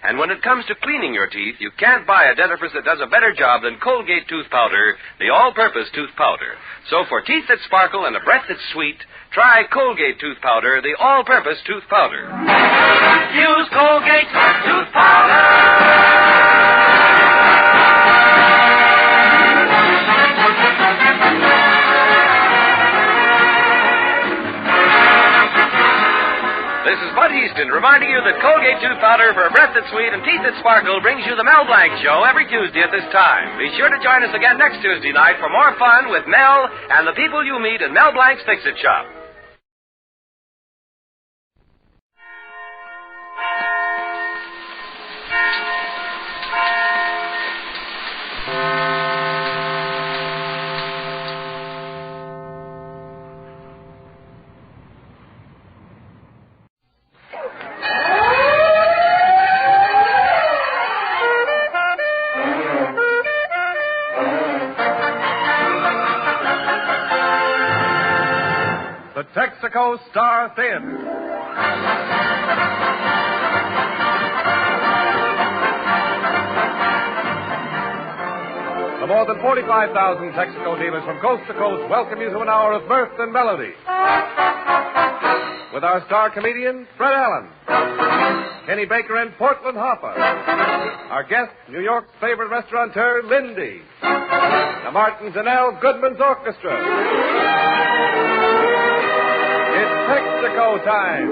And when it comes to cleaning your teeth, you can't buy a dentifrice that does a better job than Colgate tooth powder, the all-purpose tooth powder. So for teeth that sparkle and a breath that's sweet, try Colgate tooth powder, the all-purpose tooth powder. Use Colgate tooth powder. This is Bud Easton reminding you that Colgate tooth powder for a breath that's sweet and teeth that sparkle brings you the Mel Blanc Show every Tuesday at this time. Be sure to join us again next Tuesday night for more fun with Mel and the people you meet in Mel Blanc's Fix-It Shop. Texaco Star Theater. The more than 45,000 Texaco dealers from coast to coast welcome you to an hour of mirth and melody. With our star comedian, Fred Allen, Kenny Baker and Portland Hoffa. Our guest, New York's favorite restaurateur, Lindy. The Martins and L. Goodman's Orchestra. It's Texaco time.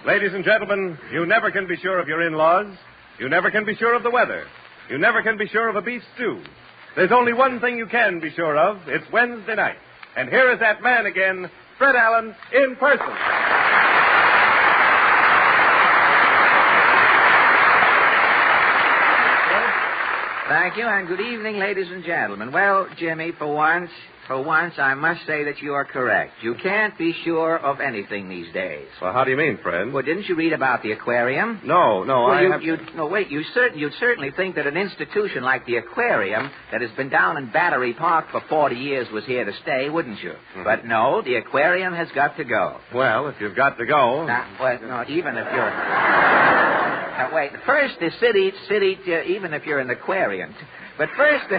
Ladies and gentlemen, you never can be sure of your in-laws. You never can be sure of the weather. You never can be sure of a beef stew. There's only one thing you can be sure of. It's Wednesday night. And here is that man again, Fred Allen, in person. Thank you, and good evening, ladies and gentlemen. Well, Jimmy, for once, I must say that you are correct. You can't be sure of anything these days. Well, how do you mean, Fred? Well, didn't you read about the aquarium? No, you'd certainly think that an institution like the aquarium that has been down in Battery Park for 40 years was here to stay, wouldn't you? Mm-hmm. But no, the aquarium has got to go. Well, if you've got to go... even if you're... wait, first the city, even if you're in the aquarium. But first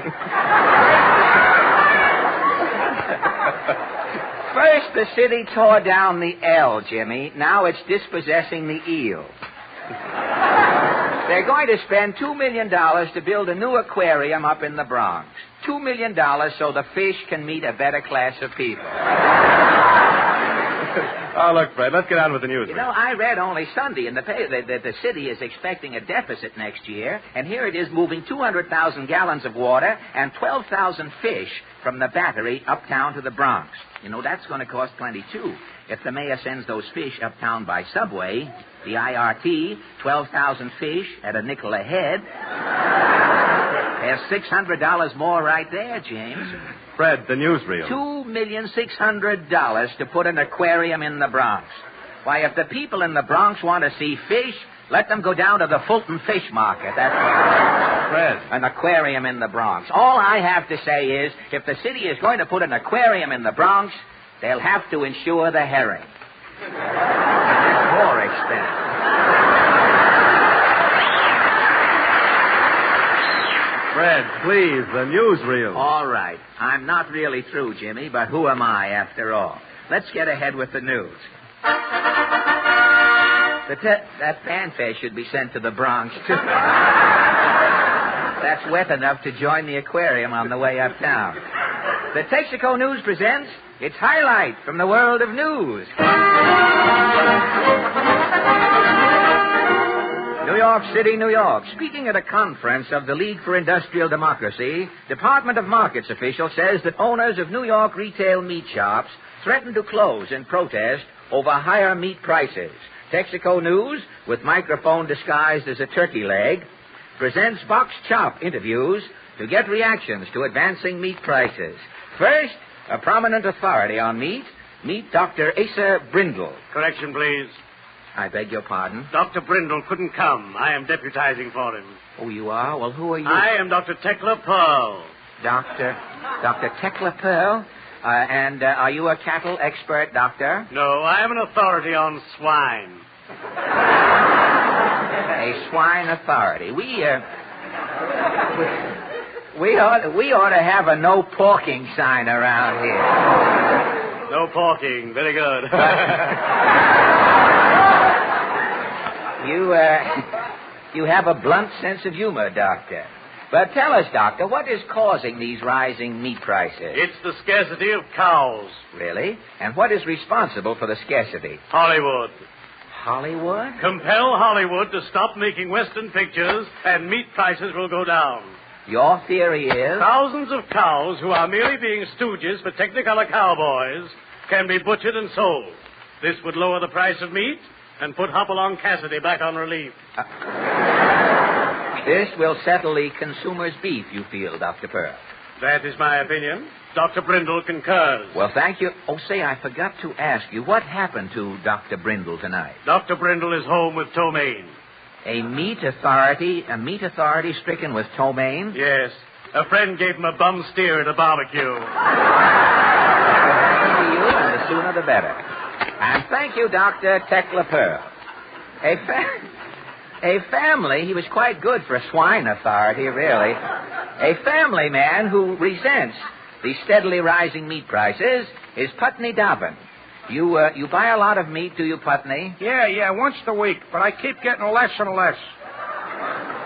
the city tore down the L, Jimmy. Now it's dispossessing the eel. They're going to spend $2 million to build a new aquarium up in the Bronx. $2 million so the fish can meet a better class of people. Oh, look, Fred, let's get on with the news. You know, I read only Sunday in the paper that the city is expecting a deficit next year, and here it is moving 200,000 gallons of water and 12,000 fish from the Battery uptown to the Bronx. You know, that's going to cost plenty, too. If the mayor sends those fish uptown by subway, the IRT, 12,000 fish at a nickel a head, there's $600 more right there, James. Fred, the newsreel. $2,600,000 to put an aquarium in the Bronx. Why, if the people in the Bronx want to see fish, let them go down to the Fulton Fish Market. That's Fred. An aquarium in the Bronx. All I have to say is, if the city is going to put an aquarium in the Bronx, they'll have to insure the herring. It's more expensive. Fred, please, the newsreel. All right. I'm not really through, Jimmy, but who am I, after all? Let's get ahead with the news. That fanfare should be sent to the Bronx, too. That's wet enough to join the aquarium on the way uptown. The Texaco News presents its highlight from the world of news. New York City, New York. Speaking at a conference of the League for Industrial Democracy, Department of Markets official says that owners of New York retail meat shops threaten to close in protest over higher meat prices. Texaco News, with microphone disguised as a turkey leg, presents Box Chop interviews to get reactions to advancing meat prices. First, a prominent authority on meat, meet Dr. Asa Brindle. Correction, please. I beg your pardon? Dr. Brindle couldn't come. I am deputizing for him. Oh, you are? Well, who are you? I am Dr. Tekla Pearl. Dr. Tekla Pearl? And are you a cattle expert, Doctor? No, I am an authority on swine. A swine authority. We ought to have a no porking sign around here. No porking. Very good. You have a blunt sense of humor, Doctor. But tell us, Doctor, what is causing these rising meat prices? It's the scarcity of cows. Really? And what is responsible for the scarcity? Hollywood. Hollywood? Compel Hollywood to stop making Western pictures, and meat prices will go down. Your theory is? Thousands of cows who are merely being stooges for Technicolor cowboys can be butchered and sold. This would lower the price of meat and put Hopalong Cassidy back on relief. This will settle the consumer's beef, you feel, Dr. Pearl. That is my opinion. Dr. Brindle concurs. Well, thank you. Oh, say, I forgot to ask you, what happened to Dr. Brindle tonight? Dr. Brindle is home with ptomaine. A meat authority stricken with ptomaine? Yes. A friend gave him a bum steer at a barbecue. To you, and the sooner the better. And thank you, Dr. Tekla Pearl. A family, he was quite good for a swine authority, really. A family man who resents the steadily rising meat prices is Putney Dobbin. You buy a lot of meat, do you, Putney? Yeah, once a week, but I keep getting less and less.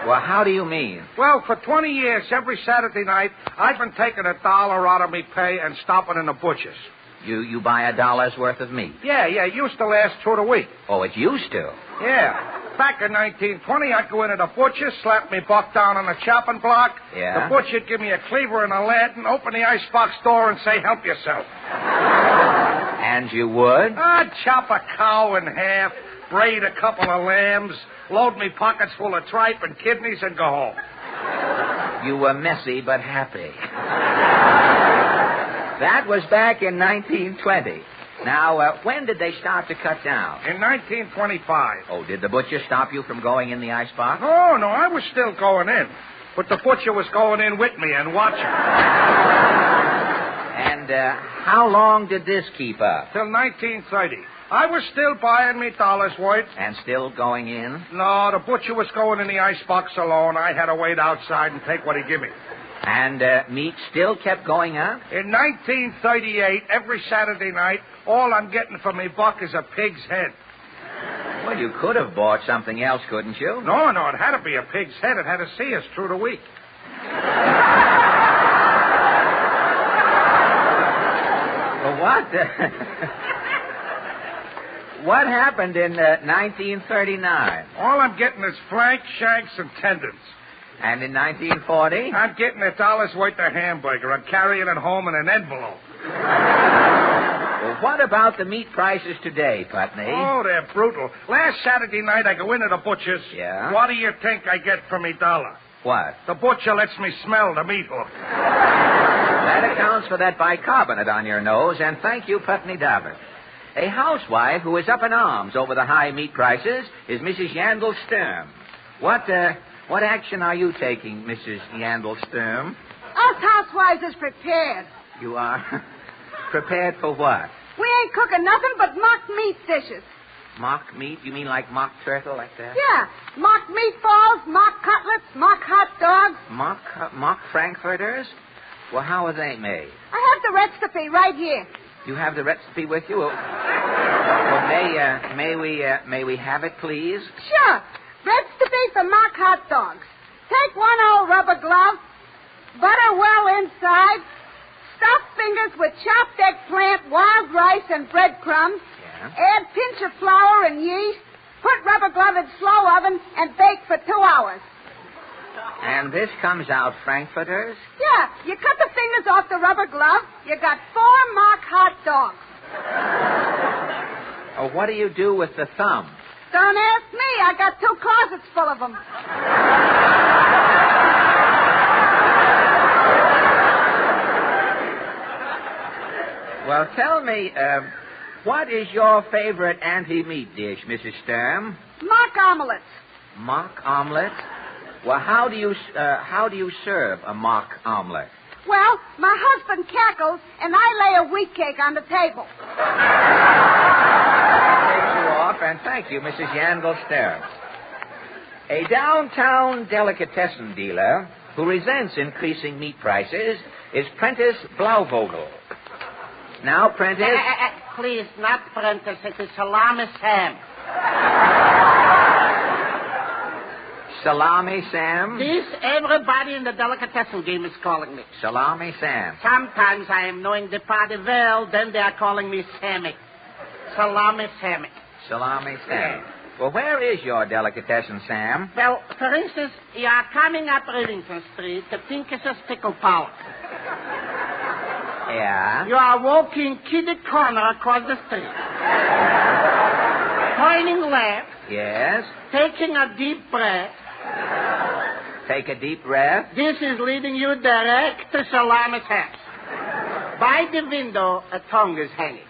Well, how do you mean? Well, for 20 years, every Saturday night, I've been taking $1 out of me pay and stopping in the butcher's. You buy $1 worth of meat? Yeah, it used to last through the week. Oh, it used to? Yeah. Back in 1920, I'd go into the butcher, slap me buck down on the chopping block. Yeah? The butcher'd give me a cleaver and a lantern, open the icebox door, and say, help yourself. And you would? I'd chop a cow in half, braid a couple of lambs, load me pockets full of tripe and kidneys, and go home. You were messy but happy. That was back in 1920. Now, when did they start to cut down? In 1925. Oh, did the butcher stop you from going in the icebox? Oh, no, I was still going in. But the butcher was going in with me and watching. And how long did this keep up? Till 1930. I was still buying me $1 worth. And still going in? No, the butcher was going in the icebox alone. I had to wait outside and take what he gave me. And meat still kept going up? In 1938, every Saturday night, all I'm getting for me buck is a pig's head. Well, you could have bought something else, couldn't you? No, it had to be a pig's head. It had to see us through the week. Well, what? What happened in 1939? All I'm getting is flank, shanks, and tendons. And in 1940? I'm getting $1 worth of hamburger. I'm carrying it home in an envelope. Well, what about the meat prices today, Putney? Oh, they're brutal. Last Saturday night, I go into the butcher's. Yeah? What do you think I get for me $1? What? The butcher lets me smell the meat hook. That accounts for that bicarbonate on your nose, and thank you, Putney Dabbert. A housewife who is up in arms over the high meat prices is Mrs. Yandel Sturm. What action are you taking, Mrs. Yandel Sturm? Us housewives is prepared. You are prepared for what? We ain't cooking nothing but mock meat dishes. Mock meat? You mean like mock turtle, like that? Yeah. Mock meatballs, mock cutlets, mock hot dogs. Mock frankfurters? Well, how are they made? I have the recipe right here. You have the recipe with you? Well, may we have it, please? Sure. Recipe for mock hot dogs. Take one old rubber glove, butter well inside, stuff fingers with chopped eggplant, wild rice, and breadcrumbs. Yeah. Add pinch of flour and yeast. Put rubber glove in slow oven and bake for 2 hours. And this comes out frankfurters? Yeah, you cut the fingers off the rubber glove. You got 4 mock hot dogs. Oh, what do you do with the thumb? Don't ask me. I got 2 closets full of them. Well, tell me, what is your favorite anti-meat dish, Mrs. Sturm? Mock omelets. Mock omelet? Well, how do you serve a mock omelet? Well, my husband cackles, and I lay a wheat cake on the table. Take you off, and thank you, Mrs. Yandel Sturm. A downtown delicatessen dealer who resents increasing meat prices is Prentice Blauvogel. Now, Prentice... Please, not Prentice. It is Salami Sam. Salami Sam? This, everybody in the delicatessen game is calling me. Salami Sam. Sometimes I am knowing the party well, then they are calling me Sammy. Salami Sammy. Salami Sam. Well, where is your delicatessen, Sam? Well, for instance, you are coming up Rivington Street to Pincus's Pickle Parlor. Yeah? You are walking kitty corner across the street. Turning left. Yes? Taking a deep breath. Take a deep breath. This is leading you direct to Salami's house. By the window, a tongue is hanging.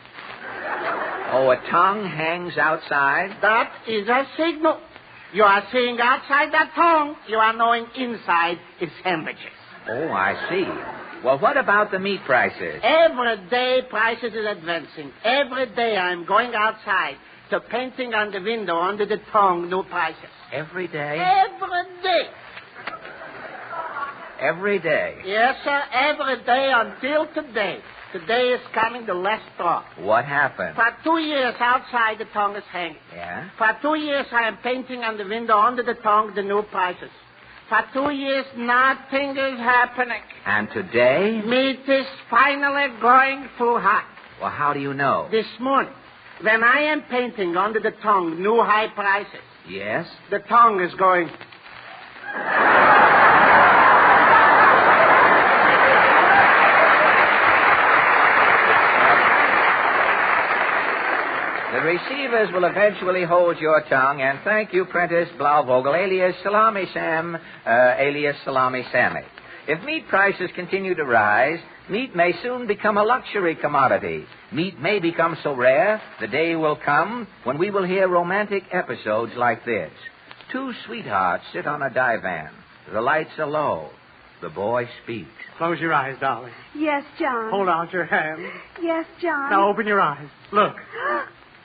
Oh, a tongue hangs outside? That is a signal. You are seeing outside that tongue. You are knowing inside is sandwiches. Oh, I see. Well, what about the meat prices? Every day prices is advancing. Every day I'm going outside to painting on the window under the tongue new prices. Every day? Every day. Every day? Yes, sir, every day until today. Today is coming the last straw. What happened? For 2 years outside the tongue is hanging. Yeah? For 2 years I am painting on the window under the tongue the new prices. For 2 years nothing is happening. And today? Meat is finally going too hot. Well, how do you know? This morning, when I am painting under the tongue new high prices. Yes? The tongue is going... The receivers will eventually hold your tongue, and thank you, Prentice Blauvogel, alias Salami Sam, alias Salami Sammy. If meat prices continue to rise, meat may soon become a luxury commodity. Meat may become so rare, the day will come when we will hear romantic episodes like this. 2 sweethearts sit on a divan. The lights are low. The boy speaks. Close your eyes, darling. Yes, John. Hold out your hand. Yes, John. Now open your eyes. Look.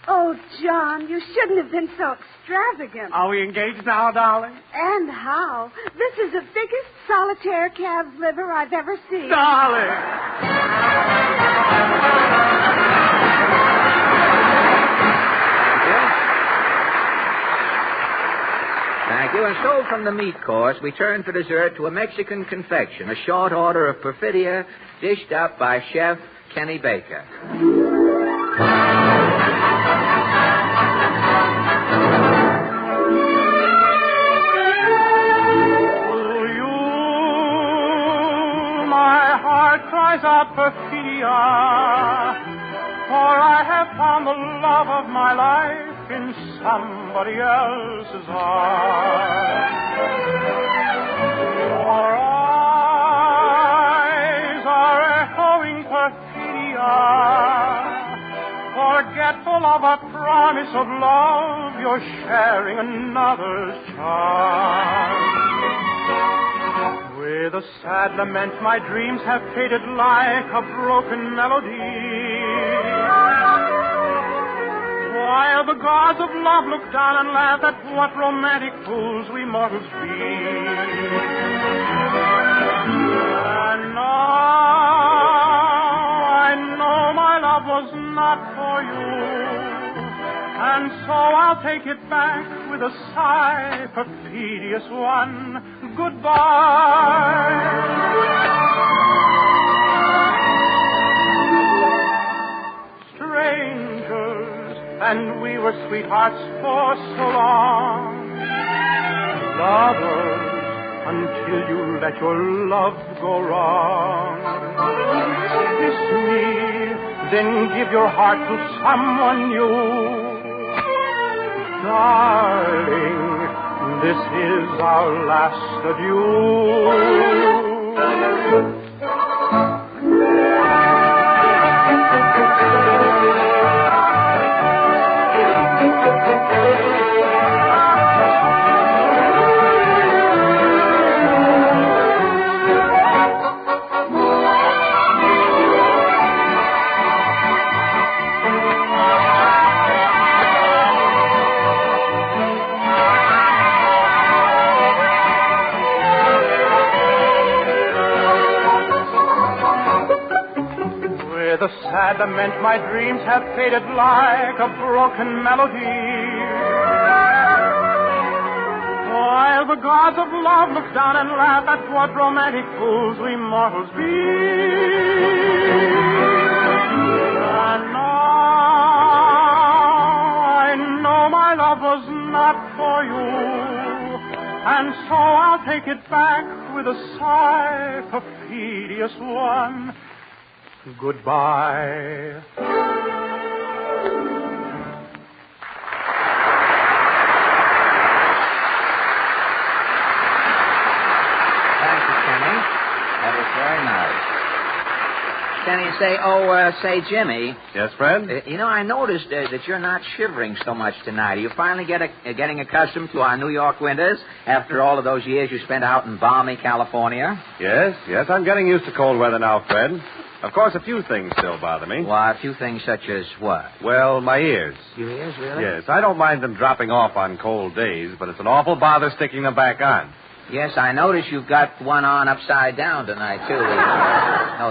Oh, John, you shouldn't have been so extravagant. Are we engaged now, darling? And how? This is the biggest solitaire calf's liver I've ever seen. Darling! Thank you. And so from the meat course, we turn for dessert to a Mexican confection, a short order of perfidia dished up by Chef Kenny Baker. cries out perfidia, for I have found the love of my life in somebody else's heart. Your eyes are echoing perfidia, forgetful of a promise of love, you're sharing another's charm. With a sad lament, my dreams have faded like a broken melody, while the gods of love look down and laugh at what romantic fools we mortals be. And now I know my love was not for you, and so I'll take it back with a sigh, perfidious one. Goodbye. Strangers, and we were sweethearts for so long. Lovers, until you let your love go wrong. Kiss me, then give your heart to someone new. Darling, this is our last adieu. The sad lament, my dreams have faded like a broken melody, while the gods of love look down and laugh at what romantic fools we mortals be. And now I know my love was not for you, and so I'll take it back with a sigh, perfidious one. Goodbye. Thank you, Kenny. That was very nice. Kenny, say, Jimmy. Yes, Fred? I noticed that you're not shivering so much tonight. Are you finally getting accustomed to our New York winters after all of those years you spent out in balmy California? Yes, I'm getting used to cold weather now, Fred. Of course, a few things still bother me. Why, a few things such as what? Well, my ears. Your ears, really? Yes, I don't mind them dropping off on cold days, but it's an awful bother sticking them back on. Yes, I notice you've got one on upside down tonight, too.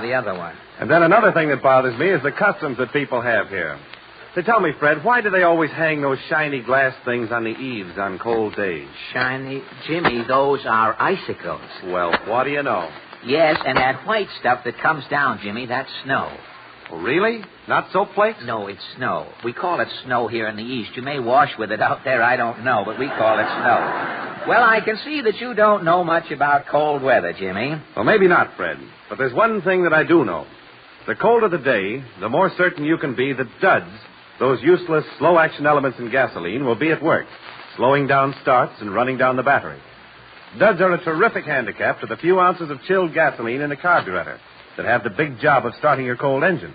The other one. And then another thing that bothers me is the customs that people have here. Say, tell me, Fred, why do they always hang those shiny glass things on the eaves on cold days? Shiny? Jimmy, those are icicles. Well, what do you know? Yes, and that white stuff that comes down, Jimmy, that's snow. Oh, really? Not soap flakes? No, it's snow. We call it snow here in the East. You may wash with it out there, I don't know, but we call it snow. Well, I can see that you don't know much about cold weather, Jimmy. Well, maybe not, Fred. But there's one thing that I do know. The colder the day, the more certain you can be that duds, those useless, slow-action elements in gasoline, will be at work, slowing down starts and running down the battery. Duds are a terrific handicap to the few ounces of chilled gasoline in a carburetor that have the big job of starting your cold engine.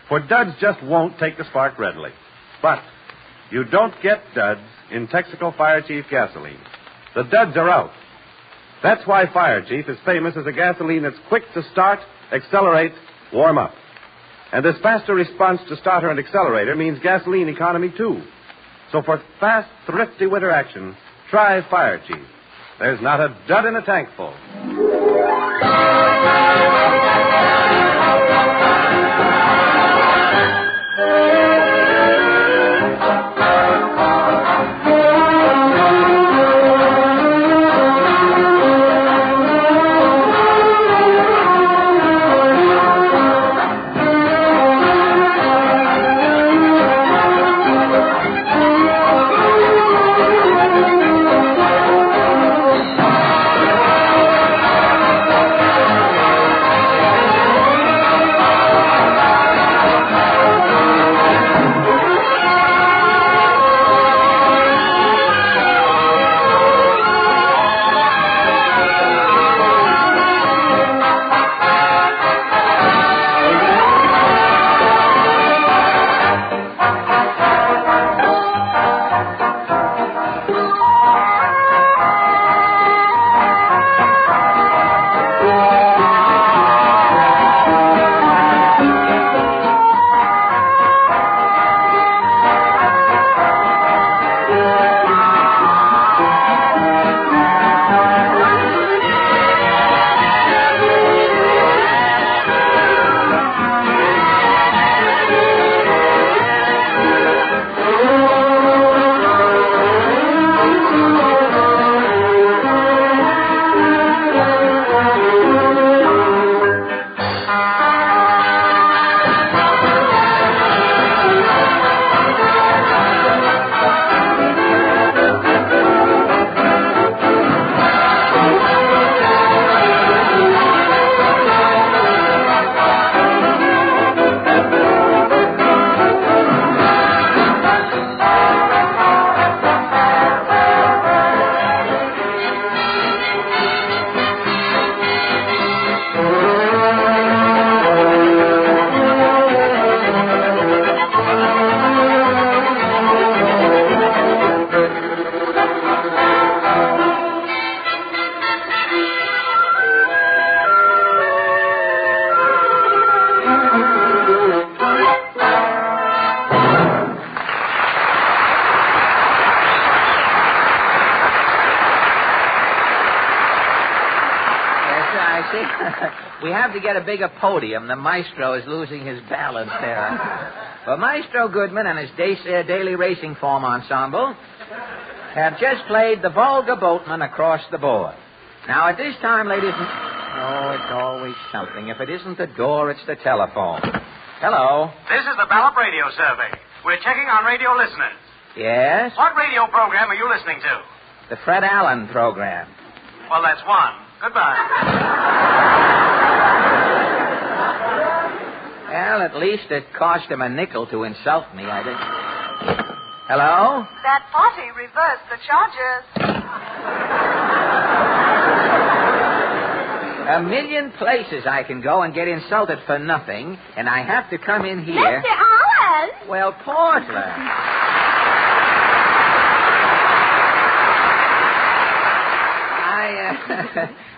For duds just won't take the spark readily. But you don't get duds in Texaco Fire Chief gasoline. The duds are out. That's why Fire Chief is famous as a gasoline that's quick to start, accelerate, warm up. And this faster response to starter and accelerator means gasoline economy, too. So for fast, thrifty winter action, try Fire Chief. There's not a dud in a tank full. We have to get a bigger podium. The maestro is losing his balance there. Well, Maestro Goodman and his daily racing form ensemble have just played the vulgar boatman across the board. Now, at this time, ladies and... Oh, it's always something. If it isn't the door, it's the telephone. Hello. This is the Ballop Radio Survey. We're checking on radio listeners. Yes? What radio program are you listening to? The Fred Allen program. Well, that's one. Goodbye. Well, at least it cost him a nickel to insult me. I didn't... Hello? That party reversed the charges. A million places I can go and get insulted for nothing, and I have to come in here... Mr. Allen! Well, Portland.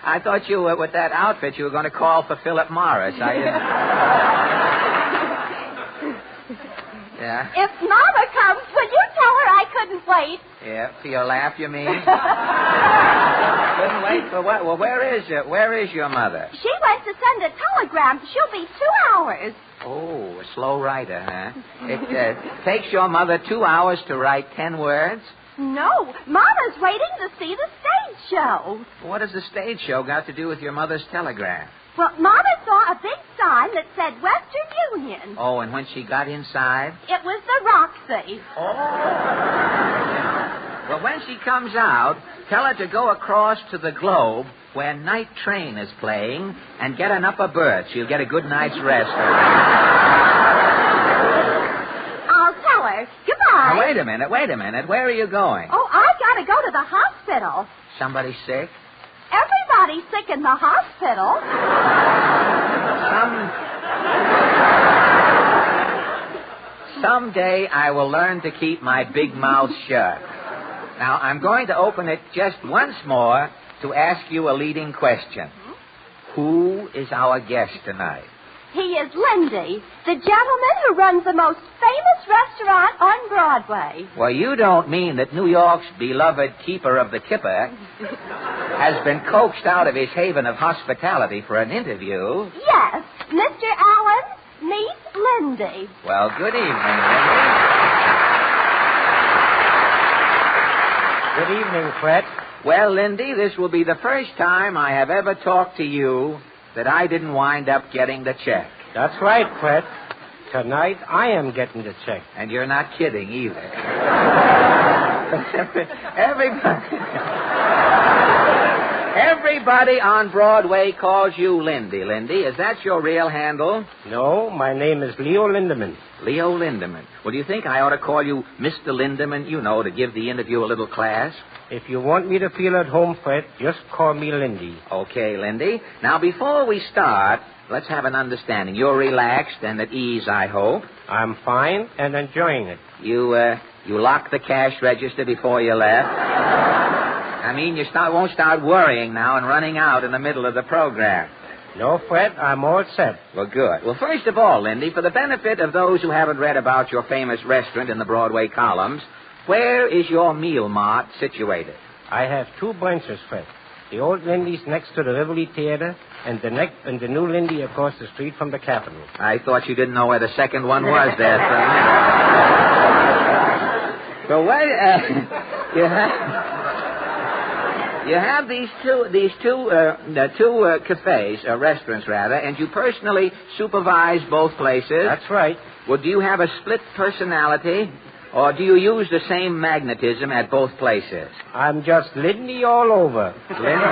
I thought you were, with that outfit, you were going to call for Philip Morris. I didn't... Yeah? If Mama comes, will you tell her I couldn't wait? Yeah, for your laugh, you mean? Couldn't wait for what? Well, where is your mother? She went to send a telegram. She'll be 2 hours. Oh, a slow writer, huh? It takes your mother 2 hours to write 10 words? No, Mama's waiting to see the stage show. What has the stage show got to do with your mother's telegram? Well, Mama saw a big sign that said Western Union. Oh, and when she got inside? It was the Roxy. Oh. Well, when she comes out, tell her to go across to the Globe where Night Train is playing and get an upper berth. She'll get a good night's rest. I'll tell her. Goodbye. Now, wait a minute. Where are you going? Oh, I've got to go to the hospital. Somebody sick? Everybody's sick in the hospital. Someday I will learn to keep my big mouth shut. Now, I'm going to open it just once more to ask you a leading question. Who is our guest tonight? He is Lindy, the gentleman who runs the most famous restaurant on Broadway. Well, you don't mean that New York's beloved keeper of the Kipper has been coaxed out of his haven of hospitality for an interview? Yes, Mr. Allen, meet Lindy. Well, good evening, Lindy. Good evening, Fred. Well, Lindy, this will be the first time I have ever talked to you that I didn't wind up getting the check. That's right, Fred. Tonight, I am getting the check. And you're not kidding either. Everybody on Broadway calls you Lindy. Lindy, is that your real handle? No, my name is Leo Lindermann. Leo Lindermann. Well, do you think I ought to call you Mr. Lindermann, to give the interview a little class? If you want me to feel at home, Fred, just call me Lindy. Okay, Lindy. Now, before we start, let's have an understanding. You're relaxed and at ease, I hope. I'm fine and enjoying it. You locked the cash register before you left? I mean, you won't start worrying now and running out in the middle of the program. No, Fred, I'm all set. Well, good. Well, first of all, Lindy, for the benefit of those who haven't read about your famous restaurant in the Broadway columns, where is your meal mart situated? I have 2 branches, Fred. The old Lindy's next to the Rivoli Theater, and the new Lindy across the street from the Capitol. I thought you didn't know where the second one was there, son. So what? You have these two cafes, restaurants rather, and you personally supervise both places. That's right. Well, do you have a split personality? Or do you use the same magnetism at both places? I'm just Lindy all over. Lindy?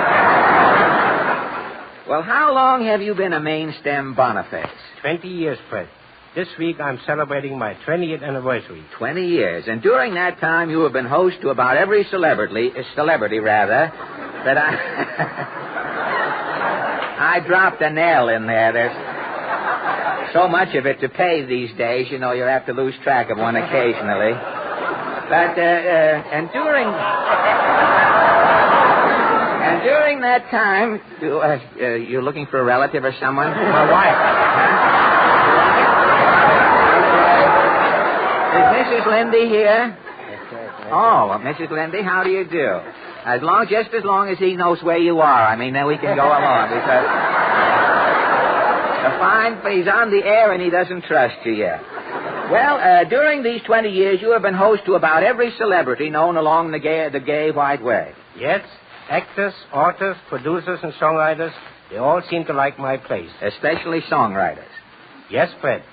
Well, how long have you been a main stem Boniface? 20 years, Fred. This week I'm celebrating my 20th anniversary. 20 years. And during that time you have been host to about every celebrity that I dropped a nail in there. There's so much of it to pay these days, you have to lose track of one occasionally. But, and during that time, you're looking for a relative or someone? My wife. Is Mrs. Lindy here? Oh, well, Mrs. Lindy, how do you do? Just as long as he knows where you are. I mean, then we can go along. Because He's on the air and he doesn't trust you yet. Well, during these 20 years, you have been host to about every celebrity known along the gay white way. Yes, actors, authors, producers, and songwriters, they all seem to like my place. Especially songwriters. Yes, Fred.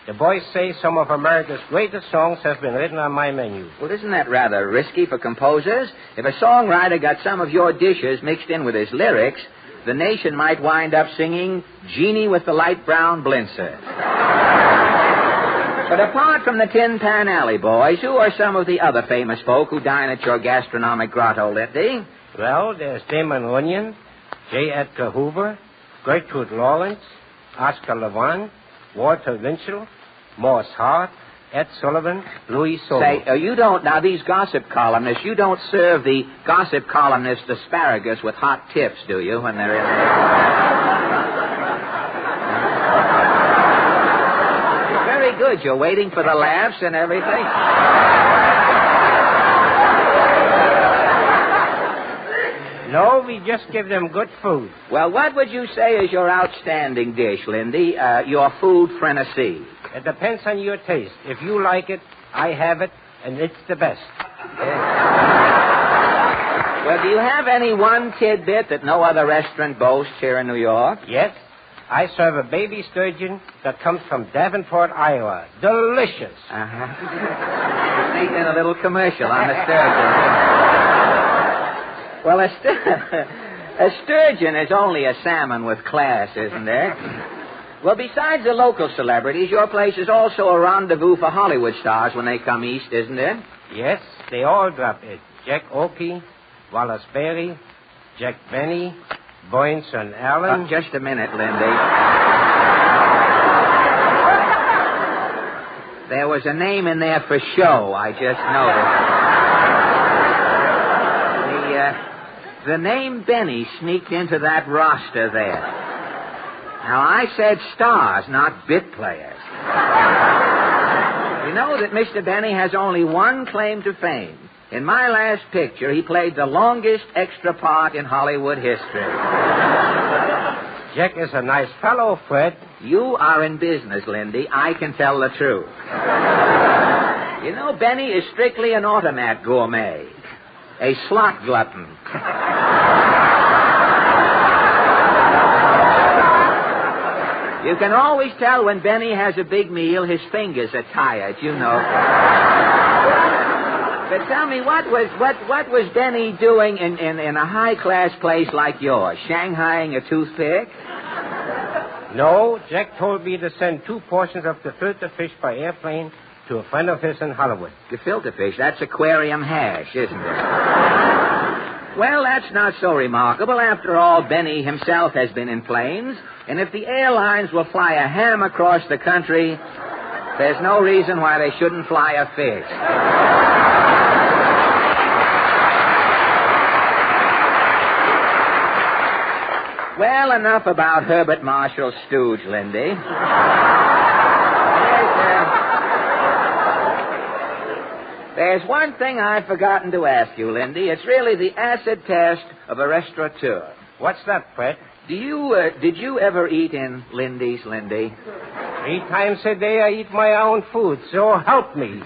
The boys say some of America's greatest songs have been written on my menu. Well, isn't that rather risky for composers? If a songwriter got some of your dishes mixed in with his lyrics, the nation might wind up singing Jeannie with the Light Brown Blincer. But apart from the Tin Pan Alley boys, who are some of the other famous folk who dine at your gastronomic grotto, Lindy? Well, there's Damon Runyon, J. Edgar Hoover, Gertrude Lawrence, Oscar Levant, Walter Winchell, Morse Hart, Ed Sullivan, Louis Solo. Say, you don't, now these gossip columnists, you don't serve the gossip columnist asparagus with hot tips, do you, when they're in there? Very good. You're waiting for the laughs and everything. No, we just give them good food. Well, what would you say is your outstanding dish, Lindy? Your food frenzy? It depends on your taste. If you like it, I have it, and it's the best. Well, do you have any one tidbit that no other restaurant boasts here in New York? Yes. I serve a baby sturgeon that comes from Davenport, Iowa. Delicious. Sneak in a little commercial on the sturgeon. Well, a sturgeon is only a salmon with class, isn't there? Well, besides the local celebrities, your place is also a rendezvous for Hollywood stars when they come east, isn't it? Yes, they all drop it. Jack Oakey, Wallace Beery, Jack Benny, Boynton Allen. Just a minute, Lindy. There was a name in there for show, I just noticed. The name Benny sneaked into that roster there. Now, I said stars, not bit players. You know that Mr. Benny has only one claim to fame. In my last picture, he played the longest extra part in Hollywood history. Jack is a nice fellow, Fred. You are in business, Lindy. I can tell the truth. You know, Benny is strictly an automat gourmet. A slot glutton. You can always tell when Benny has a big meal, his fingers are tired, you know. But tell me, what was Benny doing in a high-class place like yours? Shanghaiing a toothpick? No, Jack told me to send 2 portions of the filter fish by airplane to a friend of his in Hollywood. The filter fish, that's aquarium hash, isn't it? Well, that's not so remarkable. After all, Benny himself has been in planes, and if the airlines will fly a ham across the country, there's no reason why they shouldn't fly a fish. Well, enough about Herbert Marshall's stooge, Lindy. There's one thing I've forgotten to ask you, Lindy. It's really the acid test of a restaurateur. What's that, Fred? Did you ever eat in Lindy's, Lindy? 3 times a day I eat my own food, so help me.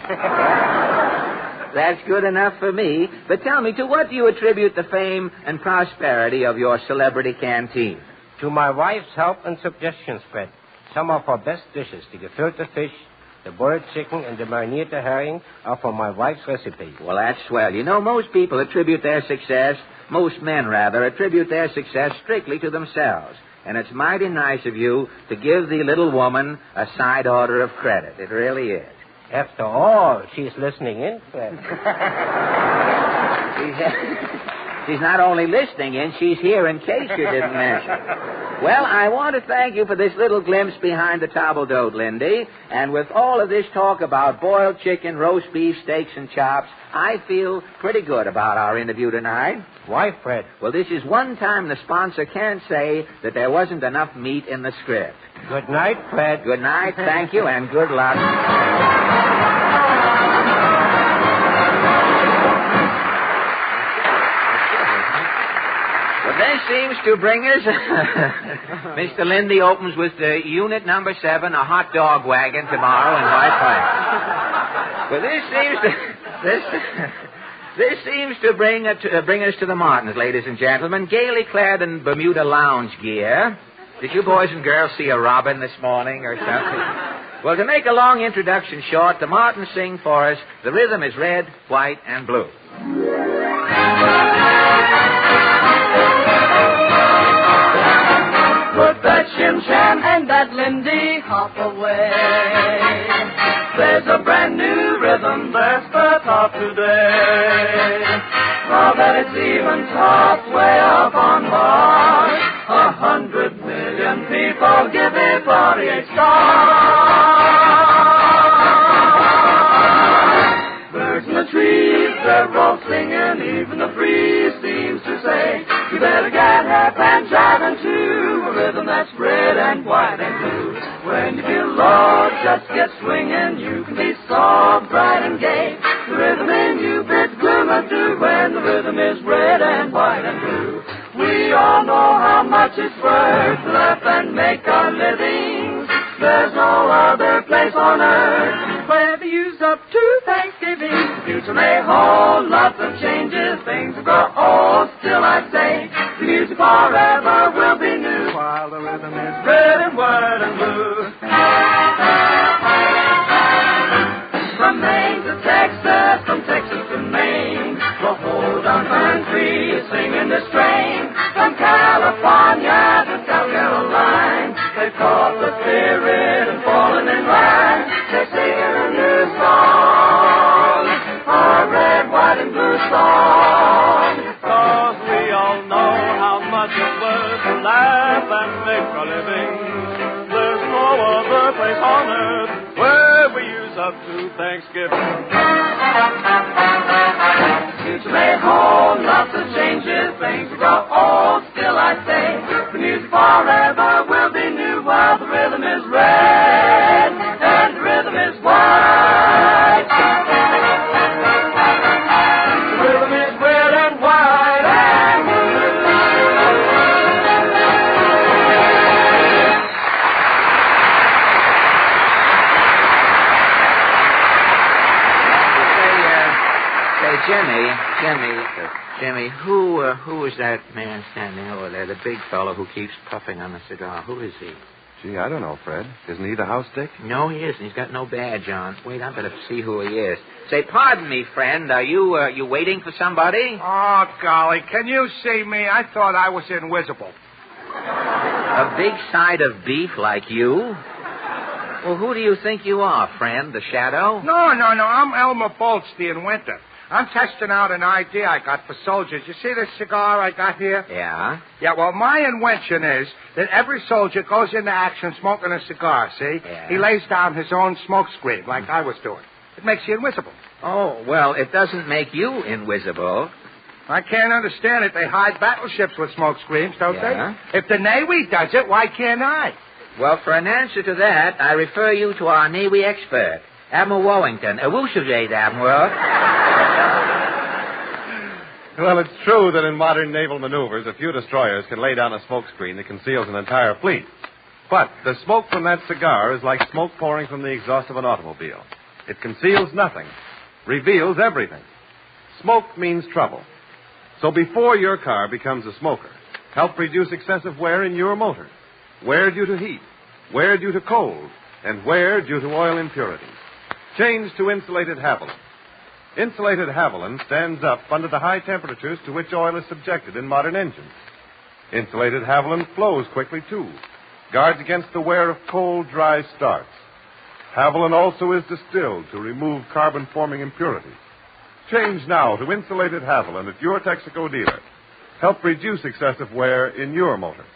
That's good enough for me. But tell me, to what do you attribute the fame and prosperity of your celebrity canteen? To my wife's help and suggestions, Fred. Some of her best dishes, the gefilte fish, the boiled chicken, and the marinated herring, are from my wife's recipe. Well, that's swell. You know, most people attribute their success, most men, rather, attribute their success strictly to themselves. And it's mighty nice of you to give the little woman a side order of credit. It really is. After all, she's listening in, Fred. She's not only listening in, she's here in case you didn't mention. Well, I want to thank you for this little glimpse behind the table d'hote, Lindy. And with all of this talk about boiled chicken, roast beef, steaks, and chops, I feel pretty good about our interview tonight. Why, Fred? Well, this is one time the sponsor can't say that there wasn't enough meat in the script. Good night, Fred. Good night, thank you, and good luck. This seems to bring us... Mr. Lindy opens with unit number 7, a hot dog wagon tomorrow in White Plains. Well, this seems to bring us to the Martins, ladies and gentlemen, gaily clad in Bermuda lounge gear. Did you boys and girls see a robin this morning or something? Well, to make a long introduction short, the Martins sing for us, The Rhythm is Red, White, and Blue. Put that shim-sham and that Lindy hop away. There's a brand new rhythm that's the top today. Now that it's even topped way up on Mars, 100 million people give it 48 stars. Birds in the trees, they're all singing, even the breeze seems to say, you better get hip and jiving to a rhythm that's red and white and blue. When you feel low, just get swinging, you can be so bright and gay. The rhythm in you bids gloom adieu when the rhythm is red and white and blue. We all know how much it's worth to laugh and make our livings. There's no other place on earth where we use up to Thanksgiving. The future may hold lots of changes, things will grow old, still I say the music forever will be new, while the rhythm is red and white and blue. From Maine to Texas, from Texas to Maine, the whole darn country is singing this strain. From California to South Carolina, they've caught the spirit and fallen in line. They're singing a new song, a red, white, and blue song. 'Cause we all know how much it's worth to laugh and make a living. There's no other place on earth where we use up to Thanksgiving. The future may hold lots of changes, things will grow old, still I say the music forever will be new, while the rhythm is red and the rhythm is white. The rhythm is red and white and Jimmy, who is that man standing over there, the big fellow who keeps puffing on the cigar? Who is he? Gee, I don't know, Fred. Isn't he the house dick? No, he isn't. He's got no badge on. Wait, I better see who he is. Say, pardon me, friend. Are you waiting for somebody? Oh, golly, can you see me? I thought I was invisible. A big side of beef like you? Well, who do you think you are, friend? The Shadow? No. I'm Elmer Bolts, the Inventor. I'm testing out an idea I got for soldiers. You see this cigar I got here? Yeah? Yeah, well, my invention is that every soldier goes into action smoking a cigar, see? Yeah. He lays down his own smoke screen like I was doing. It makes you invisible. Oh, well, it doesn't make you invisible. I can't understand it. They hide battleships with smoke screens, don't Yeah. they? If the Navy does it, why can't I? Well, for an answer to that, I refer you to our Navy expert, Admiral Wellington. Elucidate, Admiral. Well, it's true that in modern naval maneuvers, a few destroyers can lay down a smoke screen that conceals an entire fleet. But the smoke from that cigar is like smoke pouring from the exhaust of an automobile. It conceals nothing, reveals everything. Smoke means trouble. So before your car becomes a smoker, help reduce excessive wear in your motor. Wear due to heat, wear due to cold, and wear due to oil impurities. Change to insulated Haviland. Insulated Haviland stands up under the high temperatures to which oil is subjected in modern engines. Insulated Haviland flows quickly, too, guards against the wear of cold, dry starts. Haviland also is distilled to remove carbon-forming impurities. Change now to insulated Haviland at your Texaco dealer. Help reduce excessive wear in your motor.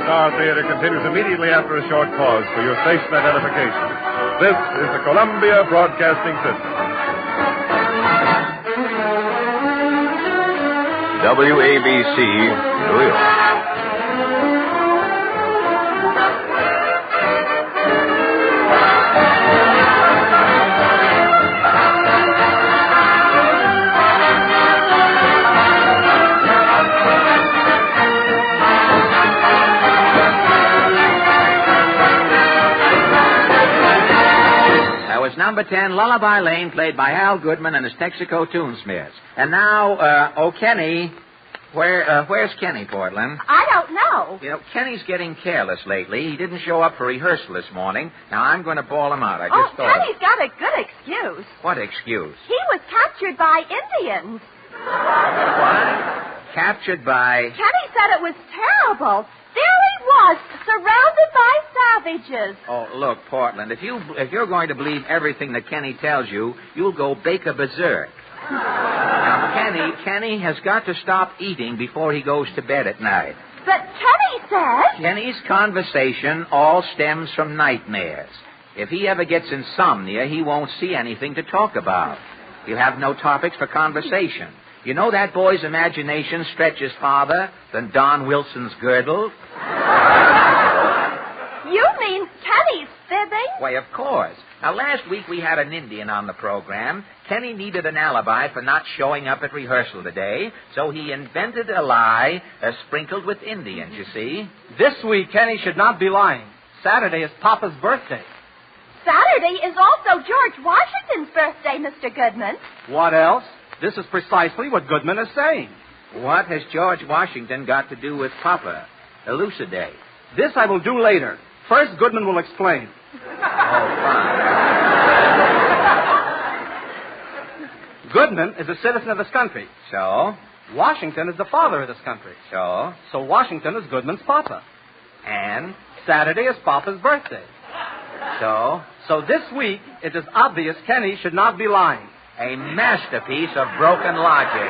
Star Theater continues immediately after a short pause for your station identification. This is the Columbia Broadcasting System. WABC, New York. Number 10, Lullaby Lane, played by Al Goodman and his Texaco Tunesmiths. And now, Kenny, where's Kenny, Portland? I don't know. You know, Kenny's getting careless lately. He didn't show up for rehearsal this morning. Now, I'm going to bawl him out. I just thought... Kenny's got a good excuse. What excuse? He was captured by Indians. What? Captured by... Kenny said it was terrible. There he was, surrounded by savages. Oh, look, Portland, if you're going to believe everything that Kenny tells you, you'll go bake a berserk. Now, Kenny has got to stop eating before he goes to bed at night. But Kenny said... Kenny's conversation all stems from nightmares. If he ever gets insomnia, he won't see anything to talk about. He'll have no topics for conversation. You know that boy's imagination stretches farther than Don Wilson's girdle? You mean Kenny's fibbing? Why, of course. Now, last week we had an Indian on the program. Kenny needed an alibi for not showing up at rehearsal today, so he invented a lie sprinkled with Indians, you see. This week, Kenny should not be lying. Saturday is Papa's birthday. Saturday is also George Washington's birthday, Mr. Goodman. What else? This is precisely what Goodman is saying. What has George Washington got to do with Papa? Elucidate. This I will do later. First, Goodman will explain. Oh, fine. Goodman is a citizen of this country. So? Washington is the father of this country. So? So Washington is Goodman's papa. And? Saturday is Papa's birthday. So? So this week, it is obvious Kenny should not be lying. A masterpiece of broken logic.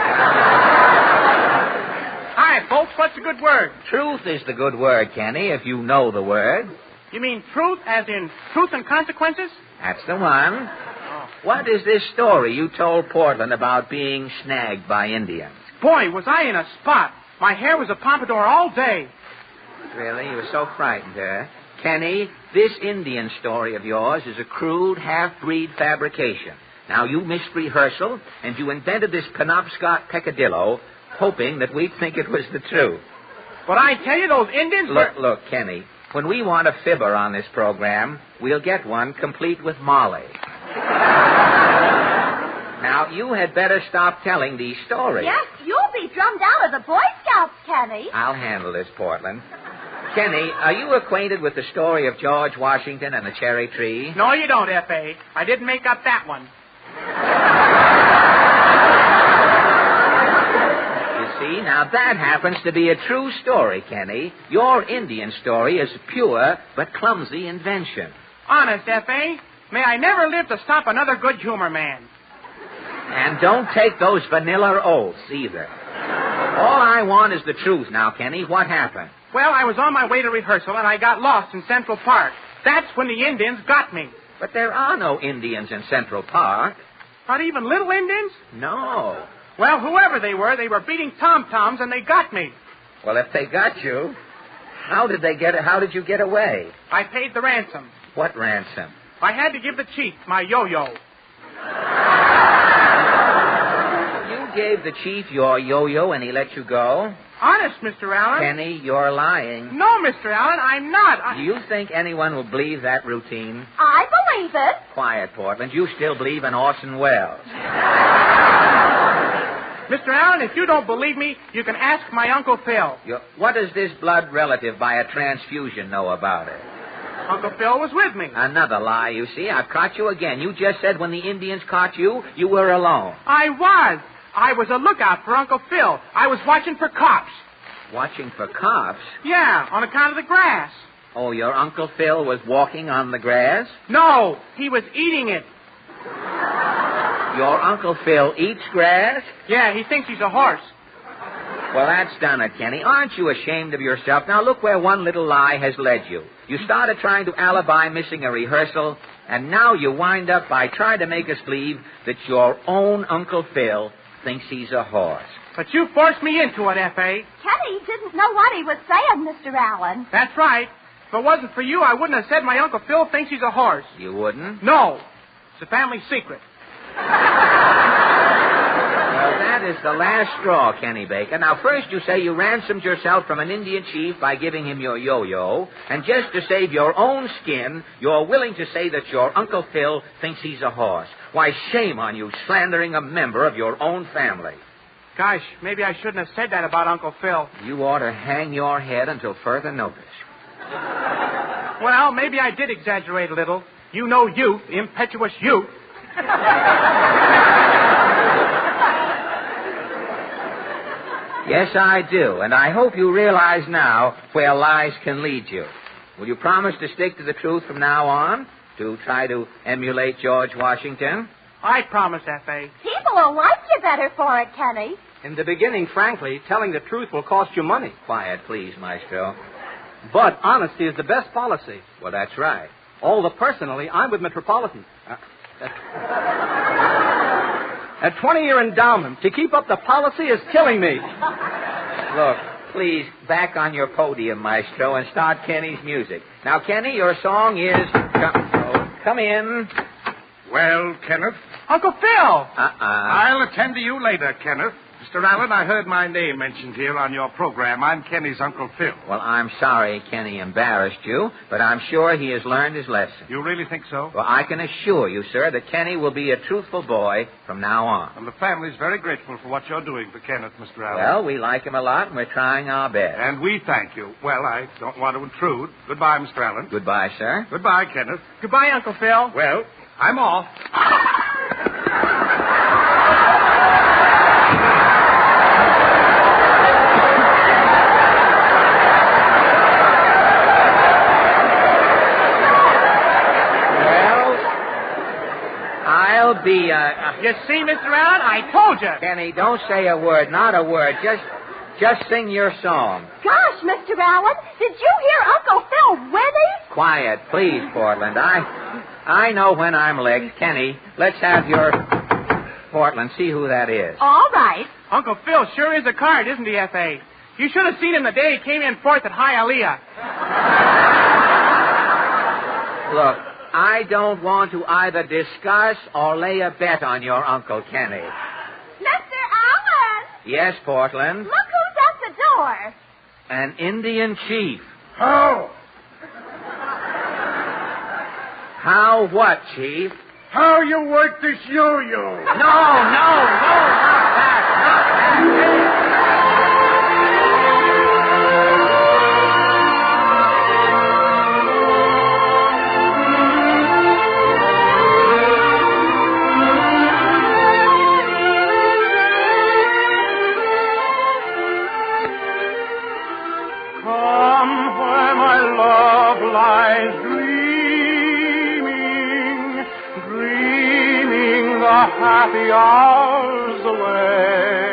Hi, folks. What's the good word? Truth is the good word, Kenny, if you know the word. You mean truth as in truth and consequences? That's the one. What is this story you told Portland about being snagged by Indians? Boy, was I in a spot. My hair was a pompadour all day. Really? You were so frightened, huh? Kenny, this Indian story of yours is a crude, half-breed fabrication. Now, you missed rehearsal, and you invented this Penobscot peccadillo, hoping that we'd think it was the truth. But I tell you, those Indians Look, Kenny, when we want a fibber on this program, we'll get one complete with Molly. Now, you had better stop telling these stories. Yes, you'll be drummed out of the Boy Scouts, Kenny. I'll handle this, Portland. Kenny, are you acquainted with the story of George Washington and the cherry tree? No, you don't, F.A. I didn't make up that one. You see, now that happens to be a true story, Kenny. Your Indian story is a pure but clumsy invention. Honest, F.A. May I never live to stop another good humor man. And don't take those vanilla oaths, either. All I want is the truth now, Kenny. What happened? Well, I was on my way to rehearsal, and I got lost in Central Park. That's when the Indians got me. But there are no Indians in Central Park. Not even little Indians? No. Well, whoever they were beating tom-toms, and they got me. Well, if they got you, how did you get away? I paid the ransom. What ransom? I had to give the chief my yo-yo. You gave the chief your yo-yo and he let you go? Honest, Mr. Allen. Kenny, you're lying. No, Mr. Allen, I'm not. Do you think anyone will believe that routine? I believe it. Quiet, Portland. You still believe in Orson Welles. Mr. Allen, if you don't believe me, you can ask my Uncle Phil. What does this blood relative by a transfusion know about it? Uncle Phil was with me. Another lie, you see. I've caught you again. You just said when the Indians caught you, you were alone. I was. I was a lookout for Uncle Phil. I was watching for cops. Watching for cops? Yeah, on account of the grass. Oh, your Uncle Phil was walking on the grass? No, he was eating it. Your Uncle Phil eats grass? Yeah, he thinks he's a horse. Well, that's done it, Kenny. Aren't you ashamed of yourself? Now, look where one little lie has led you. You started trying to alibi missing a rehearsal, and now you wind up by trying to make us believe that your own Uncle Phil thinks he's a horse. But you forced me into it, F.A. Kenny didn't know what he was saying, Mr. Allen. That's right. If it wasn't for you, I wouldn't have said my Uncle Phil thinks he's a horse. You wouldn't? No. It's a family secret. Well, that is the last straw, Kenny Baker. Now, first you say you ransomed yourself from an Indian chief by giving him your yo-yo, and just to save your own skin, you're willing to say that your Uncle Phil thinks he's a horse. Why, shame on you, slandering a member of your own family. Gosh, maybe I shouldn't have said that about Uncle Phil. You ought to hang your head until further notice. Well, maybe I did exaggerate a little. You know youth, impetuous youth. Yes, I do, and I hope you realize now where lies can lead you. Will you promise to stick to the truth from now on, to try to emulate George Washington? I promise, F.A. People will like you better for it, Kenny. In the beginning, frankly, telling the truth will cost you money. Quiet, please, Maestro. But honesty is the best policy. Well, that's right. Although personally, I'm with Metropolitan. A 20-year endowment to keep up the policy is killing me. Look, please, back on your podium, Maestro, and start Kenny's music. Now, Kenny, your song is... Come in. Well, Kenneth? Uncle Phil! I'll attend to you later, Kenneth. Mr. Allen, I heard my name mentioned here on your program. I'm Kenny's Uncle Phil. Well, I'm sorry Kenny embarrassed you, but I'm sure he has learned his lesson. You really think so? Well, I can assure you, sir, that Kenny will be a truthful boy from now on. And the family's very grateful for what you're doing for Kenneth, Mr. Allen. Well, we like him a lot, and we're trying our best. And we thank you. Well, I don't want to intrude. Goodbye, Mr. Allen. Goodbye, sir. Goodbye, Kenneth. Goodbye, Uncle Phil. Well, I'm off. I'll be, You see, Mr. Allen, I told you. Kenny, don't say a word, not a word. Just sing your song. Gosh, Mr. Allen, did you hear Uncle Phil winning? Quiet, please, Portland. I know when I'm licked. Kenny, let's have your... Portland, see who that is. All right. Uncle Phil sure is a card, isn't he, F.A.? You should have seen him the day he came in fourth at Hialeah. Look, I don't want to either discuss or lay a bet on your Uncle Kenny. Mr. Allen! Yes, Portland? Look who's at the door. An Indian chief. How? How what, Chief? How you work this yo-yo? No, not that. Come where my love lies dreaming the happy hours away.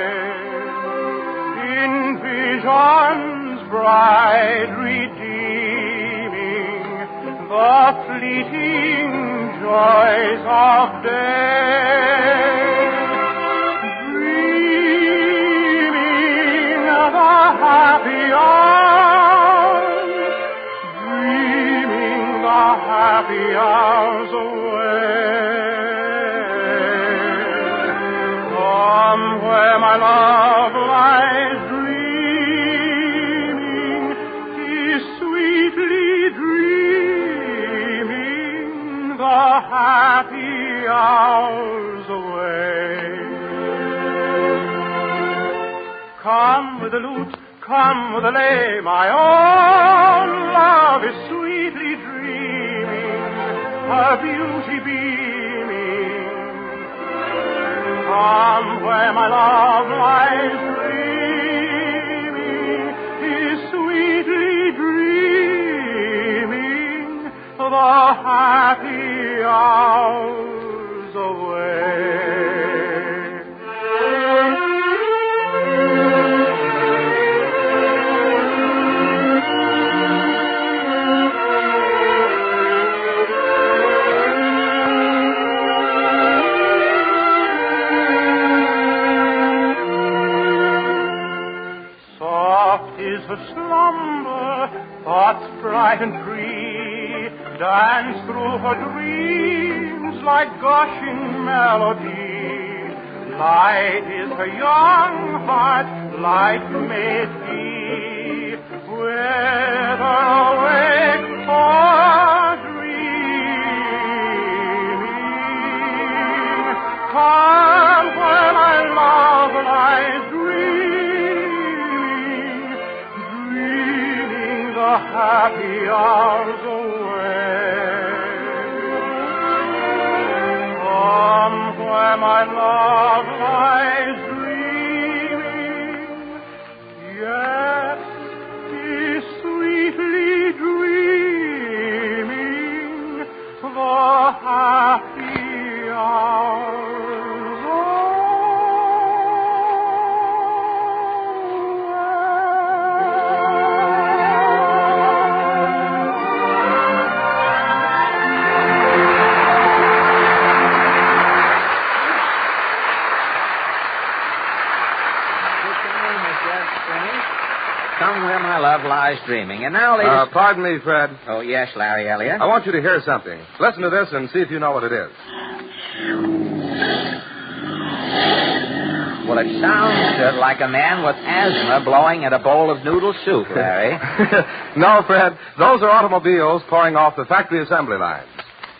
In visions bright redeeming the fleeting joys of day. Dreaming the happy hours, dreaming the happy hours away. Come where my love lies dreaming, is sweetly dreaming the happy hours away. Come with the lute, come with the lay, my own love is sweetly dreaming, her beauty beaming. Come where my love lies dreaming, is sweetly dreaming the happy hours away. slumber, thoughts bright and free dance through her dreams like gushing melody. Light is her young heart, light may it be, whether awake or dreaming. Come where my love lies dreaming the happy hours away. Come where my love lies dreaming, yes, is sweetly dreaming the happy hours. Come where my love lies dreaming. And now, ladies... Pardon me, Fred. Oh, yes, Larry Elliott. I want you to hear something. Listen to this and see if you know what it is. Well, it sounds like a man with asthma blowing at a bowl of noodle soup, Larry. No, Fred. Those are automobiles pouring off the factory assembly lines.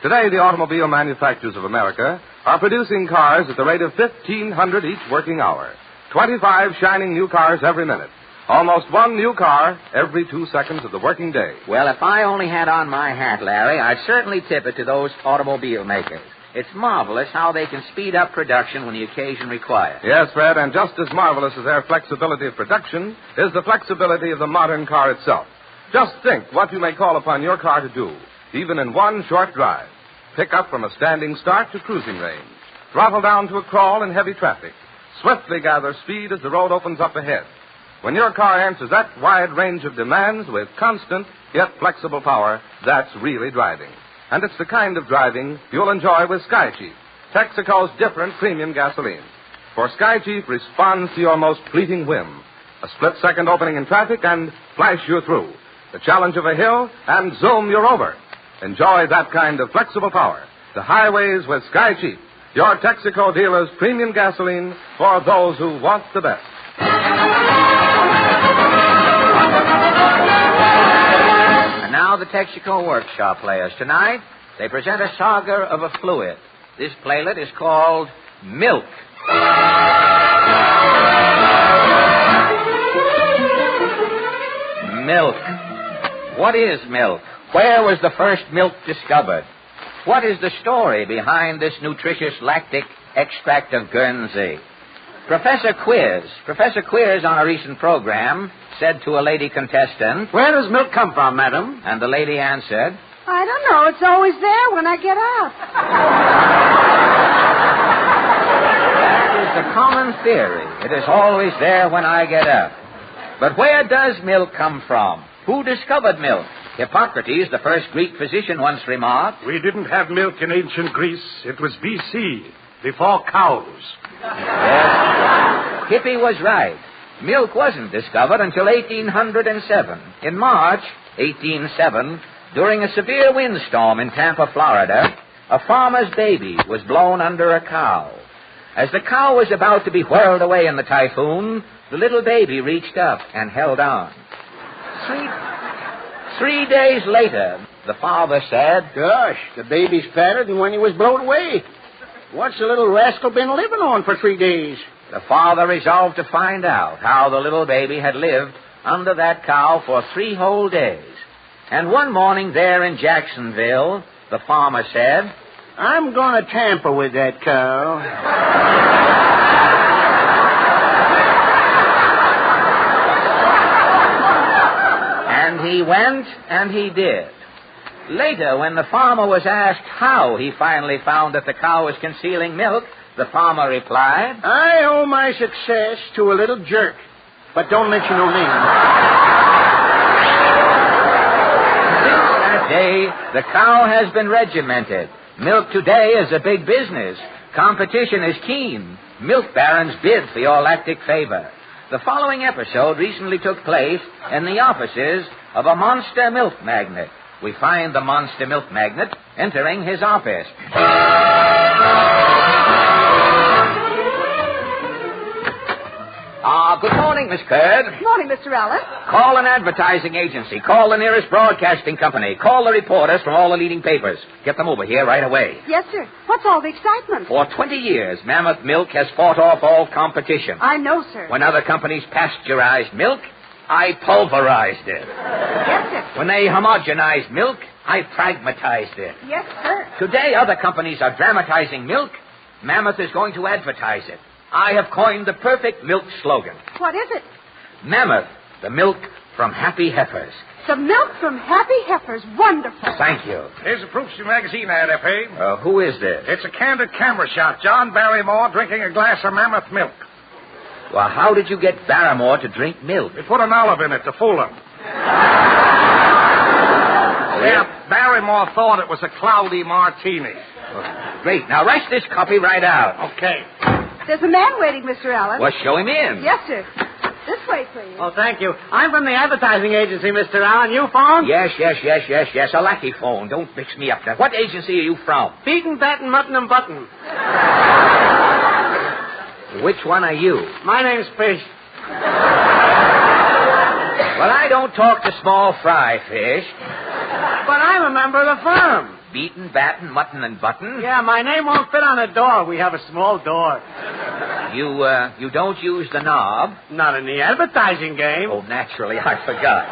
Today, the automobile manufacturers of America are producing cars at the rate of 1,500 each working hour. 25 shining new cars every minute. Almost one new car every 2 seconds of the working day. Well, if I only had on my hat, Larry, I'd certainly tip it to those automobile makers. It's marvelous how they can speed up production when the occasion requires. Yes, Fred, and just as marvelous as their flexibility of production is the flexibility of the modern car itself. Just think what you may call upon your car to do, even in one short drive. Pick up from a standing start to cruising range. Throttle down to a crawl in heavy traffic. Swiftly gather speed as the road opens up ahead. When your car answers that wide range of demands with constant yet flexible power, that's really driving. And it's the kind of driving you'll enjoy with Sky Chief, Texaco's different premium gasoline. For Sky Chief responds to your most fleeting whim. A split-second opening in traffic and flash you through. The challenge of a hill and zoom, you're over. Enjoy that kind of flexible power. The highways with Sky Chief, your Texaco dealer's premium gasoline for those who want the best. And now the Texaco Workshop players. Tonight, they present a saga of a fluid. This playlet is called Milk. Milk. What is milk? Where was the first milk discovered? What is the story behind this nutritious lactic extract of Guernsey? Professor Quiz on a recent program said to a lady contestant, "Where does milk come from, madam?" And the lady answered, I don't know. It's always there when I get up. "That is the common theory. It is always there when I get up." But where does milk come from? Who discovered milk? Hippocrates, the first Greek physician, once remarked, "We didn't have milk in ancient Greece. It was B.C., before cows." Yes. Hippie was right. Milk wasn't discovered until 1807. In March 1807, during a severe windstorm in Tampa, Florida, a farmer's baby was blown under a cow. As the cow was about to be whirled away in the typhoon, the little baby reached up and held on. 3 days later, the father said, "Gosh, the baby's fatter than when he was blown away. What's the little rascal been living on for 3 days?" The father resolved to find out how the little baby had lived under that cow for 3 whole days. And one morning there in Jacksonville, the farmer said, "I'm going to tamper with that cow." And he went and he did. Later, when the farmer was asked how he finally found that the cow was concealing milk, the farmer replied, "I owe my success to a little jerk, but don't mention no name." Since that day, the cow has been regimented. Milk today is a big business. Competition is keen. Milk barons bid for your lactic favor. The following episode recently took place in the offices of a monster milk magnate. We find the monster milk magnate entering his office. Good morning, Miss Curd. Good morning, Mr. Allen. Call an advertising agency. Call the nearest broadcasting company. Call the reporters from all the leading papers. Get them over here right away. Yes, sir. What's all the excitement? For 20 years, Mammoth Milk has fought off all competition. I know, sir. When other companies pasteurized milk, I pulverized it. Yes, sir. When they homogenized milk, I pragmatized it. Yes, sir. Today, other companies are dramatizing milk. Mammoth is going to advertise it. I have coined the perfect milk slogan. What is it? Mammoth, the milk from happy heifers. The milk from happy heifers. Wonderful. Thank you. Here's a Proofsy magazine ad, F.A. Who is this? It's a candid camera shot. John Barrymore drinking a glass of Mammoth milk. Well, how did you get Barrymore to drink milk? They put an olive in it to fool him. Yeah, Barrymore thought it was a cloudy martini. Great. Now, rush this copy right out. Okay. There's a man waiting, Mr. Allen. Well, show him in. Yes, sir. This way, please. Oh, thank you. I'm from the advertising agency, Mr. Allen. You phone? Yes. A lucky phone. Don't mix me up now. What agency are you from? Beaten, batten, mutton, and button. Which one are you? My name's Fish. Well, I don't talk to small fry fish. But I'm a member of the firm. Beaten, batten, mutton, and button? Yeah, my name won't fit on the door. We have a small door. You don't use the knob? Not in the advertising game. Oh, naturally, I forgot.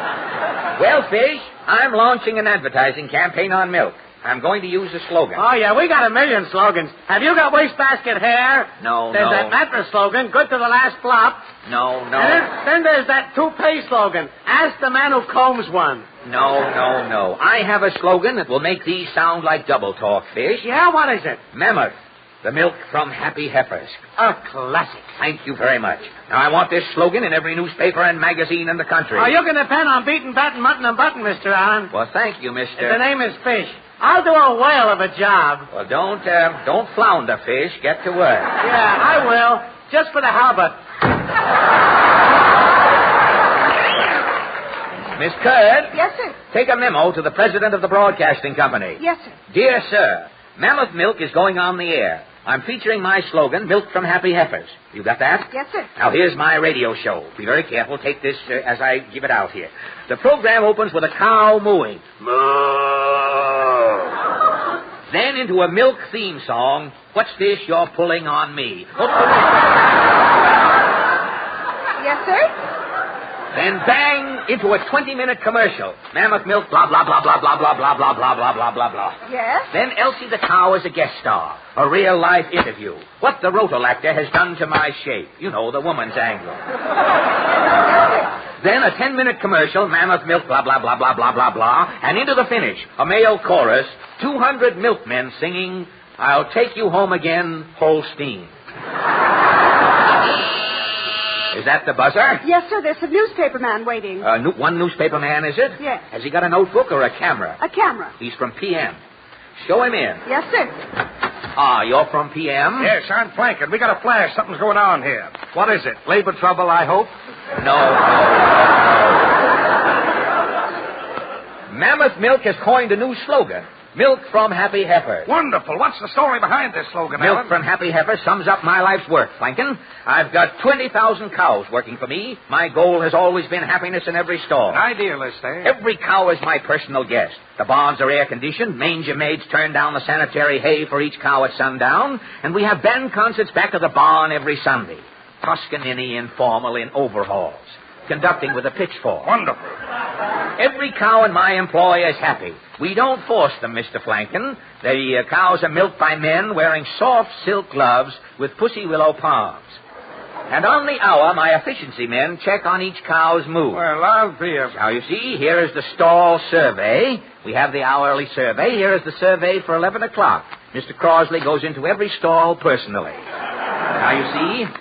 Well, Fish, I'm launching an advertising campaign on milk. I'm going to use a slogan. Oh, yeah, we got a million slogans. Have you got wastebasket hair? No. There's that mattress slogan, good to the last flop. No. And then there's that toupee slogan, ask the man who combs one. No. I have a slogan that will make these sound like double talk, Fish. Yeah, what is it? Mammoth, the milk from happy heifers. A classic. Thank you very much. Now, I want this slogan in every newspaper and magazine in the country. Oh, you can depend on beaten, batten, mutton, and button, Mr. Allen. Well, thank you, Mr. The name is Fish. I'll do a whale of a job. Well, don't flounder, Fish. Get to work. Yeah, I will. Just for the halberd. Miss Curd? Yes, sir. Take a memo to the president of the broadcasting company. Yes, sir. Dear sir, Mammoth Milk is going on the air. I'm featuring my slogan, Milk from Happy Heifers. You got that? Yes, sir. Now, here's my radio show. Be very careful. Take this as I give it out here. The program opens with a cow mooing. Moo. Then into a milk theme song. What's this you're pulling on me? Yes, sir. Then bang into a 20-minute commercial. Mammoth Milk, blah, blah, blah, blah, blah, blah, blah, blah, blah, blah, blah, blah, blah. Yes? Then Elsie the cow is a guest star. A real-life interview. What the rotolactor has done to my shape. You know, the woman's angle. Then a 10-minute commercial, Mammoth Milk, blah, blah, blah, blah, blah, blah, blah. And into the finish, a male chorus, 200 milkmen singing, I'll take you home again, Holstein. Is that the buzzer? Yes, sir. There's a newspaper man waiting. One newspaper man, is it? Yes. Has he got a notebook or a camera? A camera. He's from PM. Show him in. Yes, sir. You're from PM? Yes, I'm flanking. We got a flash. Something's going on here. What is it? Labor trouble, I hope? No. Mammoth Milk has coined a new slogan. Milk from happy heifers. Wonderful. What's the story behind this slogan, Milk Alan? from happy heifers sums up my life's work, Flankin. I've got 20,000 cows working for me. My goal has always been happiness in every stall. An idealist, eh? Every cow is my personal guest. The barns are air-conditioned. Manger maids turn down the sanitary hay for each cow at sundown. And we have band concerts back of the barn every Sunday. Toscanini informal in overhauls. Conducting with a pitchfork. Wonderful. Every cow in my employ is happy. We don't force them, Mr. Flankin. The cows are milked by men wearing soft silk gloves with pussy willow palms. And on the hour, my efficiency men check on each cow's moo. Well, I'll be a... Now, you see, here is the stall survey. We have the hourly survey. Here is the survey for 11 o'clock. Mr. Crosley goes into every stall personally. Now,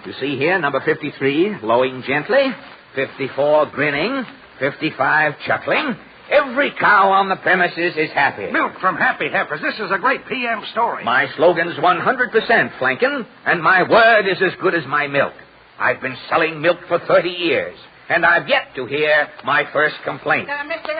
you see here, number 53, lowing gently. 54, grinning. 55, chuckling. Every cow on the premises is happy. Milk from happy heifers. This is a great PM story. My slogan's 100%, Flankin, and my word is as good as my milk. I've been selling milk for 30 years, and I've yet to hear my first complaint. Mr.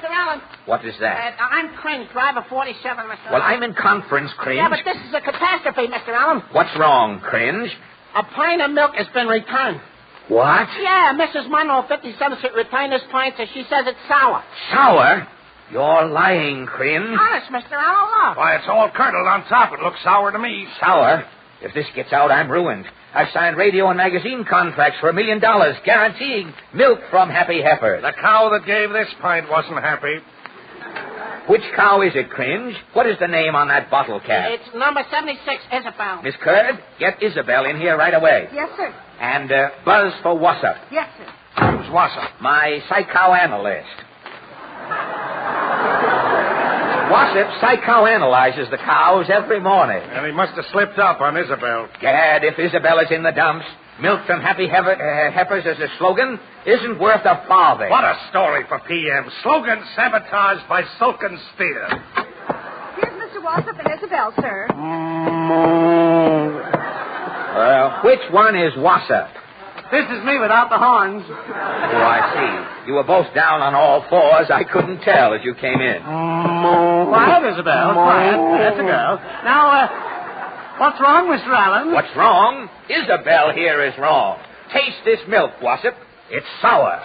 Allen. What is that? I'm Cringe, driver 47, Mr. Allen. Well, I'm in conference, Cringe. Yeah, but this is a catastrophe, Mr. Allen. What's wrong, Cringe? A pint of milk has been returned. What? Yeah, Mrs. Monroe, 57th Street, returned this pint, so she says it's sour. Sour? You're lying, Cringe. Honest, Mr. Allen, look. Why, it's all curdled on top. It looks sour to me. Sour? If this gets out, I'm ruined. I've signed radio and magazine contracts for $1 million, guaranteeing milk from Happy Heifers. The cow that gave this pint wasn't happy. Which cow is it, Cringe? What is the name on that bottle cap? It's number 76, Isabel. Miss Curd, get Isabel in here right away. Yes, sir. And buzz for Wassop. Yes, sir. Who's Wassop? My psychoanalyst. Wassop psychoanalyzes the cows every morning. And he must have slipped up on Isabel. Gad, if Isabel is in the dumps, milk from Happy Heifers as a slogan isn't worth a farthing. What a story for PM. Slogan sabotaged by Sulkin Steer. Here's Mr. Wassop and Isabel, sir. Well, which one is Wassop? This is me without the horns. Oh, I see. You were both down on all fours. I couldn't tell as you came in. Quiet, Isabel. Quiet. That's a girl. Now, what's wrong, Mr. Allen? What's wrong? Isabel here is wrong. Taste this milk, Wassop. It's sour.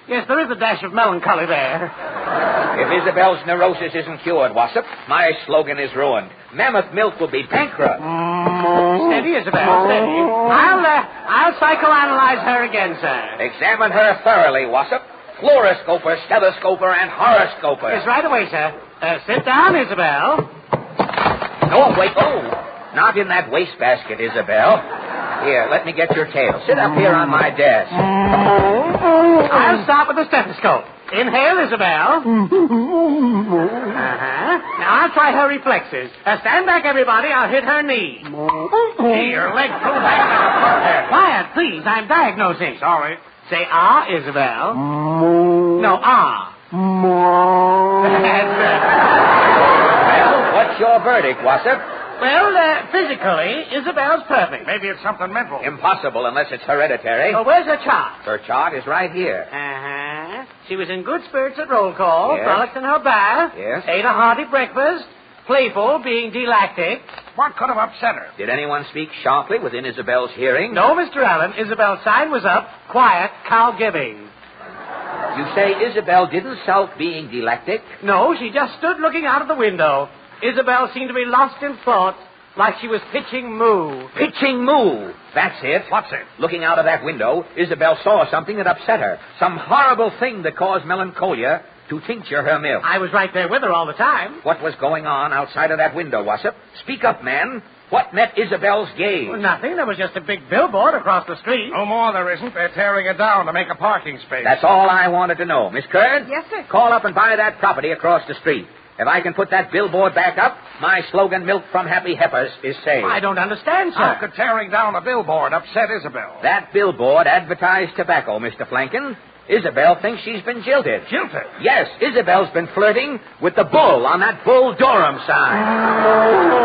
Yes, there is a dash of melancholy there. If Isabel's neurosis isn't cured, Wassop, my slogan is ruined. Mammoth Milk will be bankrupt. Steady, Isabel, steady. I'll psychoanalyze her again, sir. Examine her thoroughly, Wassop. Fluoroscoper, stethoscoper, and horoscoper. Yes, right away, sir. Sit down, Isabel. Oh, wait. Oh, not in that wastebasket, Isabel. Here, let me get your tail. Sit up here on my desk. I'll start with the stethoscope. Inhale, Isabel. Now, I'll try her reflexes. Stand back, everybody. I'll hit her knee. Your leg flew back. Quiet, please. I'm diagnosing. Sorry. Say ah, Isabel. No, ah. Well, what's your verdict, Wassop? Well, physically, Isabel's perfect. Maybe it's something mental. Impossible unless it's hereditary. Well, where's her chart? Her chart is right here. She was in good spirits at roll call, Yes. frolicked in her bath, Yes. ate a hearty breakfast, playful, being delactic. What could have upset her? Did anyone speak sharply within Isabel's hearing? No, Mr. Allen. Isabel's sign was up, quiet, cow giving. You say Isabel didn't sulk being delactic? No, she just stood looking out of the window. Isabel seemed to be lost in thought, like she was pitching moo. Pitching moo. That's it. What's it? Looking out of that window, Isabel saw something that upset her. Some horrible thing that caused melancholia to tincture her milk. I was right there with her all the time. What was going on outside of that window, Wassop? Speak up, man. What met Isabel's gaze? Well, nothing. There was just a big billboard across the street. No more there isn't. They're tearing it down to make a parking space. That's all I wanted to know. Miss Curd? Yes, sir. Call up and buy that property across the street. If I can put that billboard back up, my slogan, Milk from Happy Heifers, is saved. I don't understand, sir. How could tearing down a billboard upset Isabel? That billboard advertised tobacco, Mr. Flankin. Isabel thinks she's been jilted. Jilted? Yes, Isabel's been flirting with the bull on that Bull Durham sign.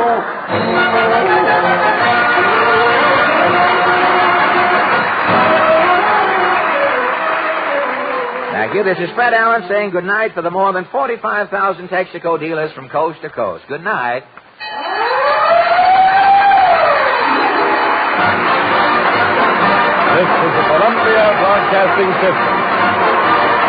Thank you. This is Fred Allen saying good night for the more than 45,000 Texaco dealers from coast to coast. Good night. This is the Columbia Broadcasting System.